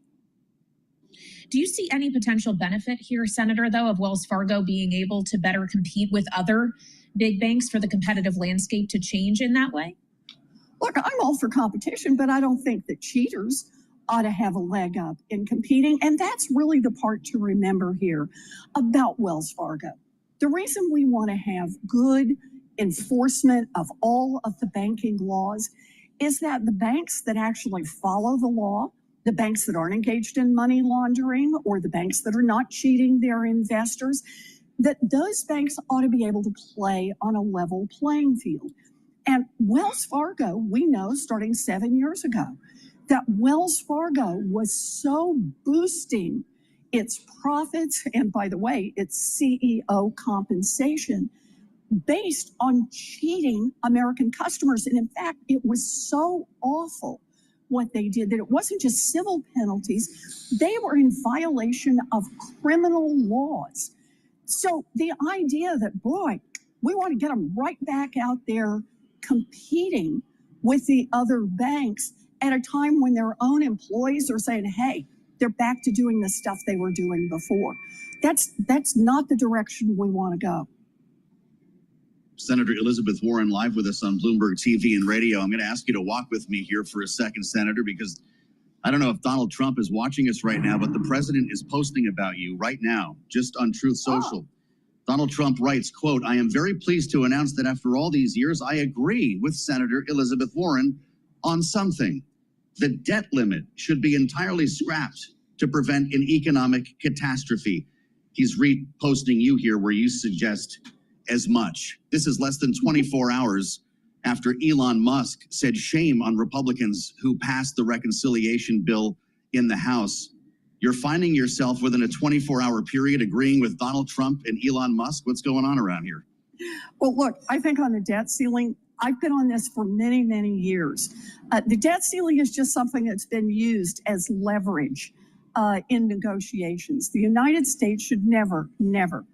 Do you see any potential benefit here, Senator, though, of Wells Fargo being able to better compete with other big banks for the competitive landscape to change in that way? Look, I'm all for competition, but I don't think that cheaters ought to have a leg up in competing. And that's really the part to remember here about Wells Fargo. The reason we want to have good enforcement of all of the banking laws is that the banks that actually follow the law, the banks that aren't engaged in money laundering, or the banks that are not cheating their investors, that those banks ought to be able to play on a level playing field. And Wells Fargo, we know starting 7 years ago, that Wells Fargo was so boosting its profits and, by the way, its CEO compensation based on cheating American customers. And in fact, it was so awful what they did that it wasn't just civil penalties, they were in violation of criminal laws. So the idea that, boy, we want to get them right back out there competing with the other banks at a time when their own employees are saying, hey, they're back to doing the stuff they were doing before. That's not the direction we want to go. Senator Elizabeth Warren live with us on Bloomberg TV and radio. I'm going to ask you to walk with me here for a second, Senator, because I don't know if Donald Trump is watching us right now, but the president is posting about you right now, just on Truth Social. Donald Trump writes, quote, I am very pleased to announce that after all these years, I agree with Senator Elizabeth Warren on something. The debt limit should be entirely scrapped to prevent an economic catastrophe. He's reposting you here where you suggest as much. This is less than 24 hours after Elon Musk said shame on Republicans who passed the reconciliation bill in the House. You're finding yourself within a 24-hour period agreeing with Donald Trump and Elon Musk. What's going on around here? Well, look, I think on the debt ceiling, I've been on this for many, many years. The debt ceiling is just something that's been used as leverage in negotiations. The United States should never, never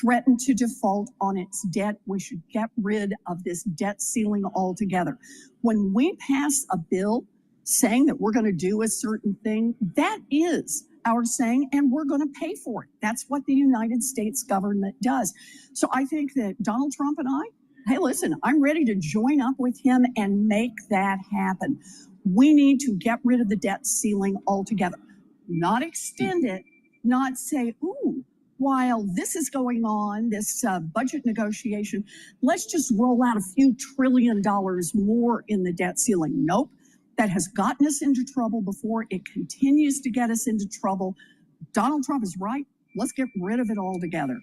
threaten to default on its debt. We should get rid of this debt ceiling altogether. When we pass a bill saying that we're going to do a certain thing, that is our saying, and we're going to pay for it. That's what the United States government does. So I think that Donald Trump and I, hey, listen, I'm ready to join up with him and make that happen. We need to get rid of the debt ceiling altogether, not extend it, not say, ooh, while this is going on, this budget negotiation, let's just roll out a few $1 trillion more in the debt ceiling. Nope, that has gotten us into trouble before. It continues to get us into trouble. Donald Trump is right. Let's get rid of it altogether.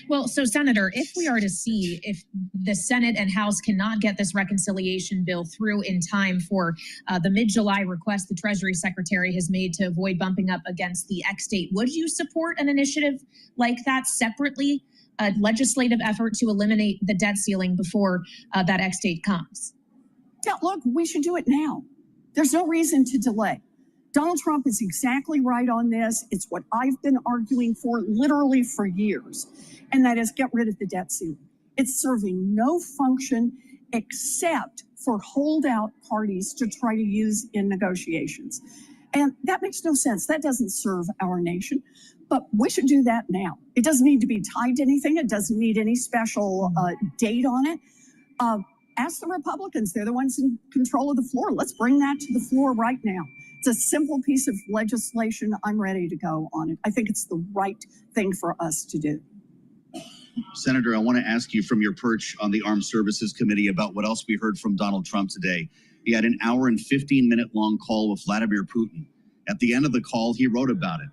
Well, so Senator, if we are to see if the Senate and House cannot get this reconciliation bill through in time for the mid-July request the Treasury Secretary has made to avoid bumping up against the X date, would you support an initiative like that separately, a legislative effort to eliminate the debt ceiling before that X date comes? Yeah, look, we should do it now. There's no reason to delay. Donald Trump is exactly right on this. It's what I've been arguing for literally for years, and that is get rid of the debt ceiling. It's serving no function except for holdout parties to try to use in negotiations. And that makes no sense. That doesn't serve our nation. But we should do that now. It doesn't need to be tied to anything. It doesn't need any special date on it. Ask the Republicans. They're the ones in control of the floor. Let's bring that to the floor right now. It's a simple piece of legislation. I'm ready to go on it. I think it's the right thing for us to do. Senator, I want to ask you from your perch on the Armed Services Committee about what else we heard from Donald Trump today. He had an hour and 15-minute long call with Vladimir Putin. At the end of the call, he wrote about it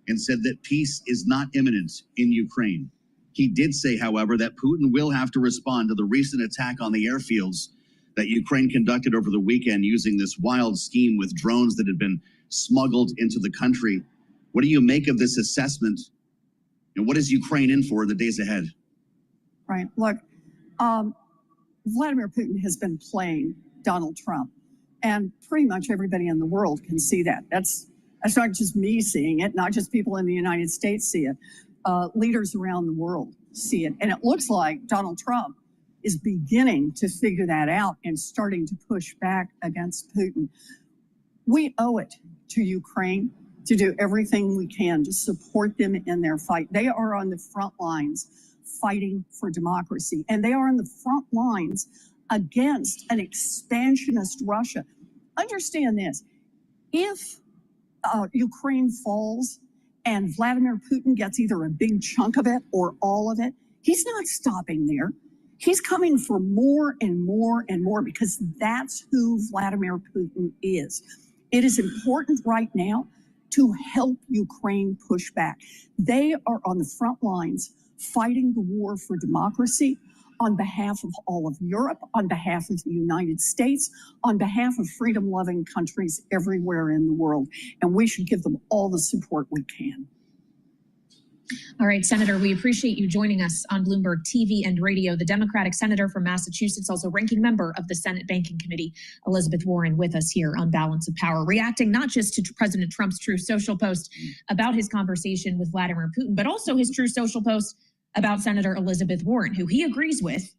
and said that peace is not imminent in Ukraine. He did say, however, that Putin will have to respond to the recent attack on the airfields that Ukraine conducted over the weekend using this wild scheme with drones that had been smuggled into the country. What do you make of this assessment? And what is Ukraine in for in the days ahead? Right. Look, Vladimir Putin has been playing Donald Trump, and pretty much everybody in the world can see that. That's not just me seeing it, not just people in the United States see it. Leaders around the world see it. And it looks like Donald Trump is beginning to figure that out and starting to push back against Putin. We owe it to Ukraine to do everything we can to support them in their fight. They are on the front lines fighting for democracy, and they are on the front lines against an expansionist Russia. Understand this, if Ukraine falls and Vladimir Putin gets either a big chunk of it or all of it, he's not stopping there. He's coming for more and more and more, because that's who Vladimir Putin is. It is important right now to help Ukraine push back. They are on the front lines fighting the war for democracy on behalf of all of Europe, on behalf of the United States, on behalf of freedom-loving countries everywhere in the world. And we should give them all the support we can. All right, Senator, we appreciate you joining us on Bloomberg TV and radio. The Democratic senator from Massachusetts, also ranking member of the Senate Banking Committee, Elizabeth Warren, with us here on Balance of Power, reacting not just to President Trump's Truth Social post about his conversation with Vladimir Putin, but also his Truth Social post about Senator Elizabeth Warren, who he agrees with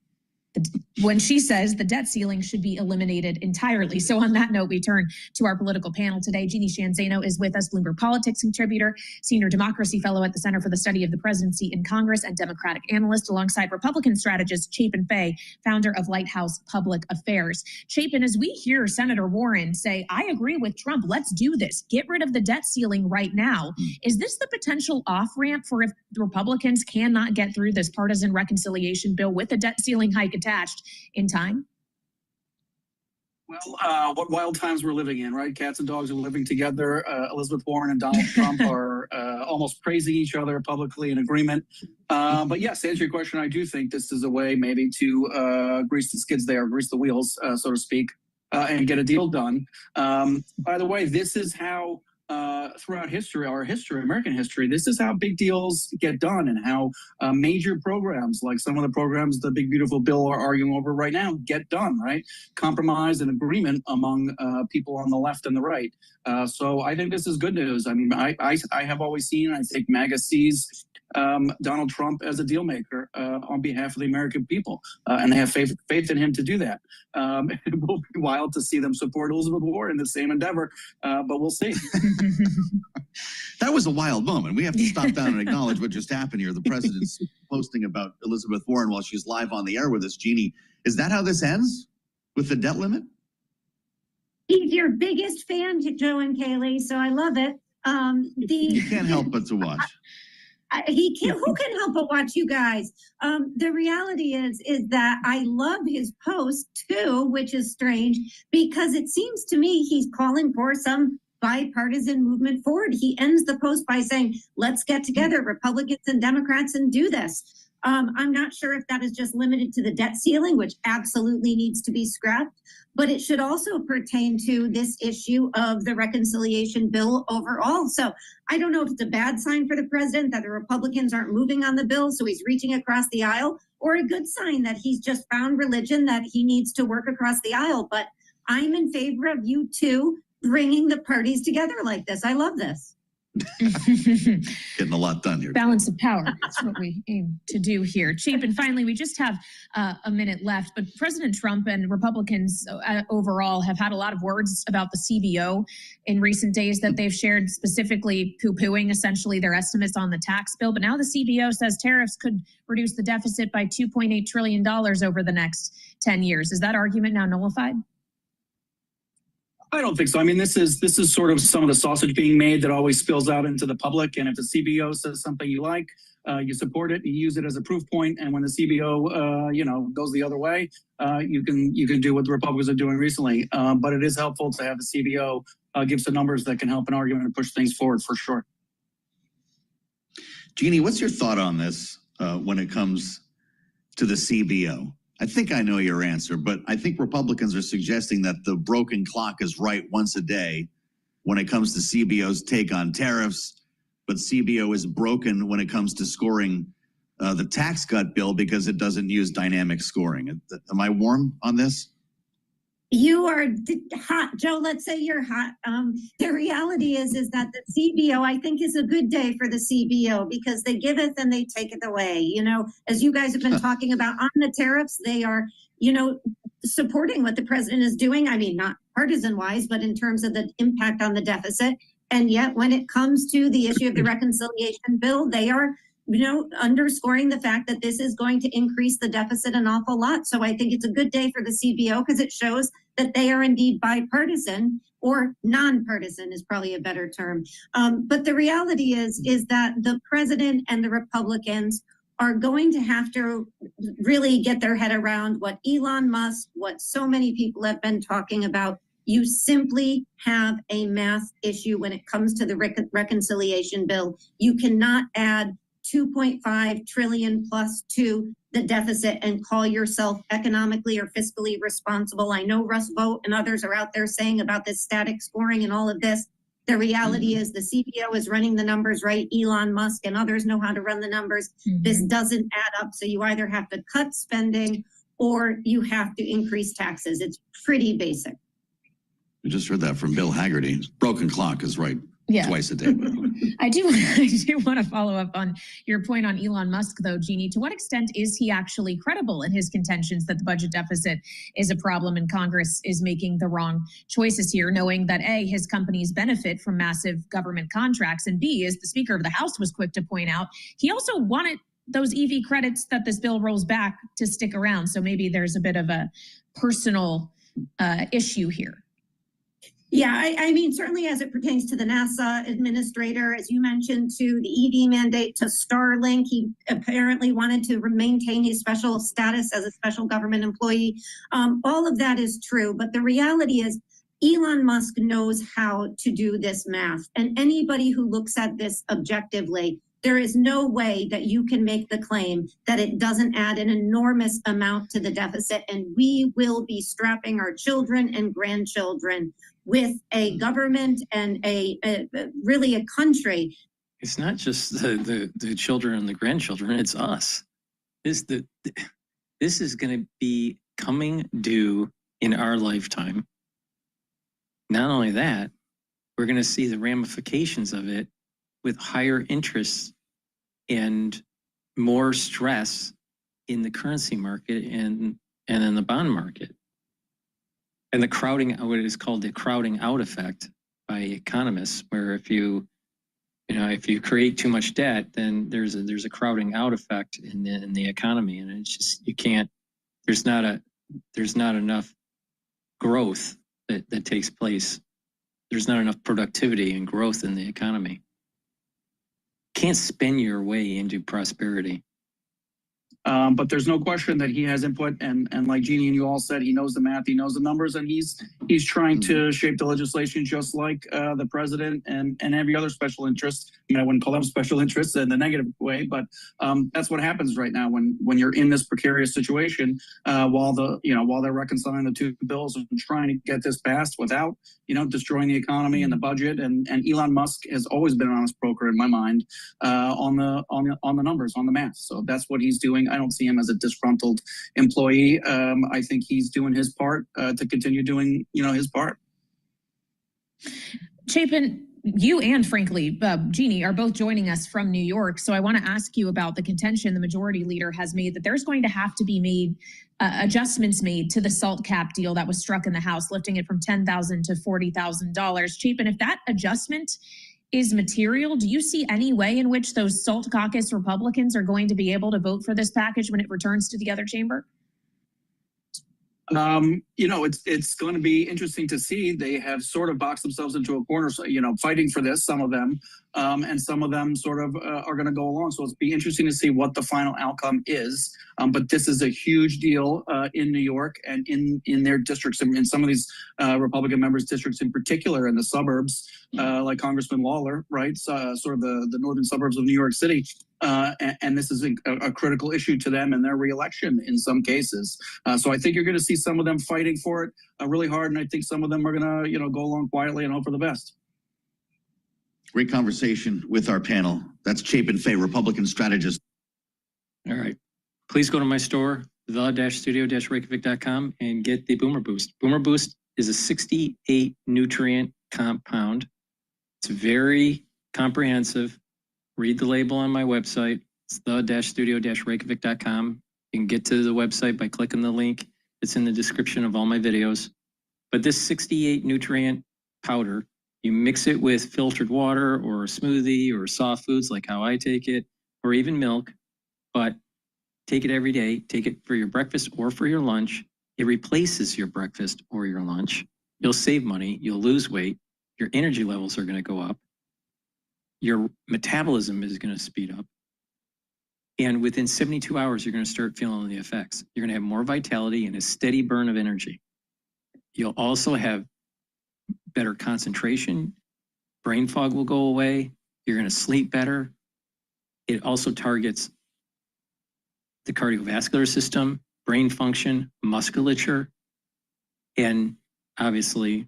when she says the debt ceiling should be eliminated entirely. So on that note, we turn to our political panel today. Jeannie Shanzano is with us, Bloomberg Politics contributor, senior democracy fellow at the Center for the Study of the Presidency in Congress, and Democratic analyst, alongside Republican strategist Chapin Fay, founder of Lighthouse Public Affairs. Chapin, as we hear Senator Warren say, I agree with Trump, let's do this, get rid of the debt ceiling right now. Is this the potential off-ramp for if the Republicans cannot get through this partisan reconciliation bill with a debt ceiling hike attached in time? Well, what wild times we're living in, right? Cats and dogs are living together. Elizabeth Warren and Donald Trump are almost praising each other publicly in agreement. But yes, to answer your question, I do think this is a way maybe to grease the skids there, grease the wheels, so to speak, and get a deal done. By the way, this is how throughout history, American history, this is how big deals get done, and how major programs, like some of the programs the Big Beautiful Bill are arguing over right now, get done, right? Compromise and agreement among people on the left and the right. So I think this is good news. I mean, I have always seen, I think MAGA sees Donald Trump as a deal maker on behalf of the American people, and they have faith in him to do that. It will be wild to see them support Elizabeth Warren in the same endeavor, but we'll see. That was a wild moment. We have to stop down and acknowledge what just happened here. The president's posting about Elizabeth Warren while she's live on the air with us. Jeannie, is that how this ends? With the debt limit? He's your biggest fan, Joe and Kaylee, so I love it. You can't help but to watch. He can. Who can help but watch you guys? The reality is that I love his post too, which is strange because it seems to me he's calling for some bipartisan movement forward. He ends the post by saying, let's get together, Republicans and Democrats, and do this. I'm not sure if that is just limited to the debt ceiling, which absolutely needs to be scrapped, but it should also pertain to this issue of the reconciliation bill overall. So I don't know if it's a bad sign for the president that the Republicans aren't moving on the bill, so he's reaching across the aisle, or a good sign that he's just found religion that he needs to work across the aisle. But I'm in favor of you two bringing the parties together like this. I love this. Getting a lot done here. Balance of power. That's what we aim to do here. Chief, and finally, we just have a minute left, but President Trump and Republicans overall have had a lot of words about the CBO in recent days that they've shared, specifically poo-pooing essentially their estimates on the tax bill. But now the CBO says tariffs could reduce the deficit by $2.8 trillion over the next 10 years. Is that argument now nullified? I don't think so. I mean, this is sort of some of the sausage being made that always spills out into the public. And if the CBO says something you like, you support it, you use it as a proof point. And when the CBO, goes the other way, you can do what the Republicans are doing recently. But it is helpful to have the CBO give some numbers that can help an argument and push things forward for sure. Jeannie, what's your thought on this when it comes to the CBO? I think I know your answer, but I think Republicans are suggesting that the broken clock is right once a day when it comes to CBO's take on tariffs, but CBO is broken when it comes to scoring the tax cut bill because it doesn't use dynamic scoring. Am I warm on this? You are hot, Joe. Let's say you're hot. The reality is that the CBO, I think, is a good day for the CBO because they giveth and they taketh away. You know, as you guys have been talking about on the tariffs, they are, you know, supporting what the president is doing. I mean, not partisan wise, but in terms of the impact on the deficit. And yet, when it comes to the issue of the reconciliation bill, they are, you know, underscoring the fact that this is going to increase the deficit an awful lot. So I think it's a good day for the CBO because it shows that they are indeed bipartisan, or nonpartisan is probably a better term. But the reality is that the president and the Republicans are going to have to really get their head around what Elon Musk, what so many people have been talking about. You simply have a math issue when it comes to the reconciliation bill. You cannot add 2.5 trillion plus to the deficit and call yourself economically or fiscally responsible. I know Russ Vought and others are out there saying about this static scoring and all of this. The reality is the CBO is running the numbers right. Elon Musk and others know how to run the numbers. This doesn't add up. So you either have to cut spending or you have to increase taxes. It's pretty basic. We just heard that from Bill Haggerty. Broken clock is right. Yeah. Twice a day. I do want to follow up on your point on Elon Musk, though, Jeannie. To what extent is he actually credible in his contentions that the budget deficit is a problem and Congress is making the wrong choices here, knowing that A, his companies benefit from massive government contracts, and B, as the Speaker of the House was quick to point out, he also wanted those EV credits that this bill rolls back to stick around. So maybe there's a bit of a personal issue here. Yeah, I mean, certainly as it pertains to the NASA administrator, as you mentioned, to the EV mandate, to Starlink, he apparently wanted to maintain his special status as a special government employee. All of that is true, but the reality is Elon Musk knows how to do this math. And anybody who looks at this objectively, there is no way that you can make the claim that it doesn't add an enormous amount to the deficit. And we will be strapping our children and grandchildren with a government and really a country. It's not just the children and the grandchildren, it's us. This is going to be coming due in our lifetime. Not only that, we're going to see the ramifications of it with higher interest and more stress in the currency market and in the bond market. And the crowding, what is called the crowding out effect by economists, where if you create too much debt, then there's a crowding out effect in the economy, and it's just, you can't. There's not enough growth that takes place. There's not enough productivity and growth in the economy. Can't spin your way into prosperity. But there's no question that he has input, and like Jeannie and you all said, he knows the math, he knows the numbers, and he's trying to shape the legislation just like the president and every other special interest. I mean, I wouldn't call them special interests in the negative way, but that's what happens right now when you're in this precarious situation. While they're reconciling the two bills and trying to get this passed without destroying the economy and the budget, and Elon Musk has always been an honest broker in my mind on the numbers, on the math. So that's what he's doing. I don't see him as a disgruntled employee. I think he's doing his part to continue doing, his part. Chapin, you and frankly, Jeannie are both joining us from New York. So I want to ask you about the contention the majority leader has made that there's going to have to be adjustments made to the SALT cap deal that was struck in the House, lifting it from $10,000 to $40,000. Chapin, if that adjustment is material, do you see any way in which those SALT caucus Republicans are going to be able to vote for this package when it returns to the other chamber? It's going to be interesting to see. They have sort of boxed themselves into a corner, fighting for this, some of them, and some of them sort of are going to go along. So it'll be interesting to see what the final outcome is. But this is a huge deal in New York and in their districts, and in some of these Republican members' districts in particular, in the suburbs, like Congressman Lawler, right? Sort of the northern suburbs of New York City. And this is a critical issue to them and their reelection in some cases. So I think you're going to see some of them fighting for it really hard, and I think some of them are going to, go along quietly and hope for the best. Great conversation with our panel. That's Chapin Fay, Republican strategist. All right. Please go to my store, the-studio-reykjavik.com, and get the Boomer Boost. Boomer Boost is a 68 nutrient compound. It's very comprehensive. Read the label on my website. It's the-studio-reykjavik.com. You can get to the website by clicking the link. It's in the description of all my videos. But this 68 nutrient powder, you mix it with filtered water or a smoothie or soft foods like how I take it, or even milk, but take it every day. Take it for your breakfast or for your lunch. It replaces your breakfast or your lunch. You'll save money. You'll lose weight. Your energy levels are going to go up. Your metabolism is going to speed up. And within 72 hours, you're going to start feeling the effects. You're going to have more vitality and a steady burn of energy. You'll also have better concentration. Brain fog will go away. You're going to sleep better. It also targets the cardiovascular system, brain function, musculature, and obviously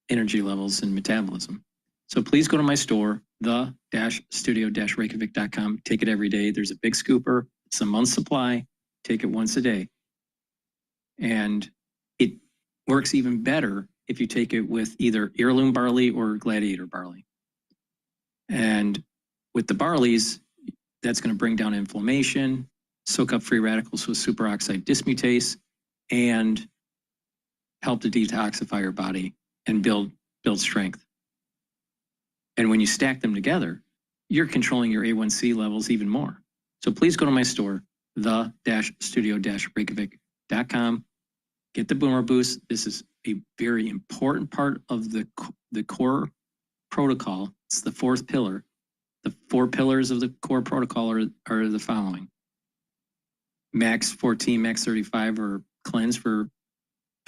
energy levels and metabolism. So please go to my store, the-studio-reykjavik.com. Take it every day. There's a big scooper. It's a month's supply. Take it once a day. And it works even better if you take it with either heirloom barley or gladiator barley. And with the barleys, that's going to bring down inflammation, soak up free radicals with superoxide dismutase, and help to detoxify your body and build strength. And when you stack them together, you're controlling your A1C levels even more. So please go to my store, the-studio-reykjavik.com. Get the Boomer Boost. This is a very important part of the core protocol. It's the fourth pillar. The 4 pillars of the core protocol are the following. Max 14, max 35 or cleanse for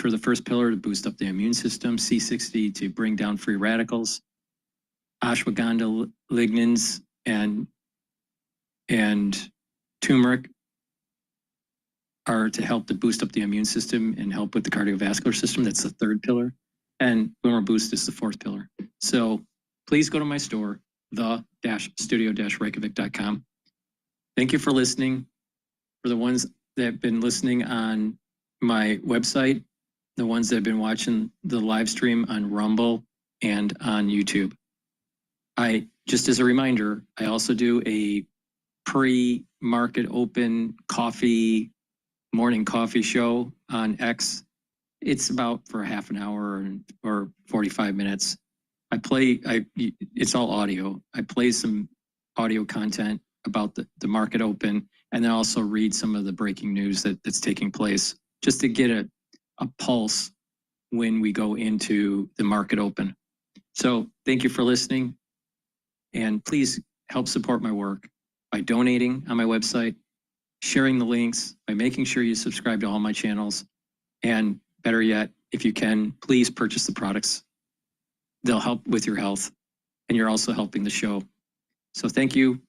the first pillar to boost up the immune system. C60 to bring down free radicals. Ashwagandha, lignans, and turmeric are to help to boost up the immune system and help with the cardiovascular system. That's the third pillar. And Boomer Boost is the fourth pillar. So please go to my store, the-studio-reykjavik.com. Thank you for listening. For the ones that have been listening on my website, the ones that have been watching the live stream on Rumble and on YouTube. Just as a reminder, I also do a pre-market open morning coffee show on X. It's about for half an hour or 45 minutes. It's all audio. I play some audio content about the market open, and then also read some of the breaking news that's taking place, just to get a pulse when we go into the market open. So thank you for listening, and please help support my work by donating on my website, sharing the links, by making sure you subscribe to all my channels, and better yet, if you can, please purchase the products. They'll help with your health, and you're also helping the show. So thank you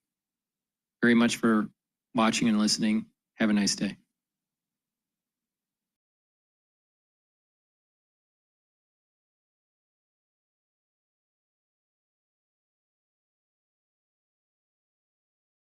very much for watching and listening. Have a nice day.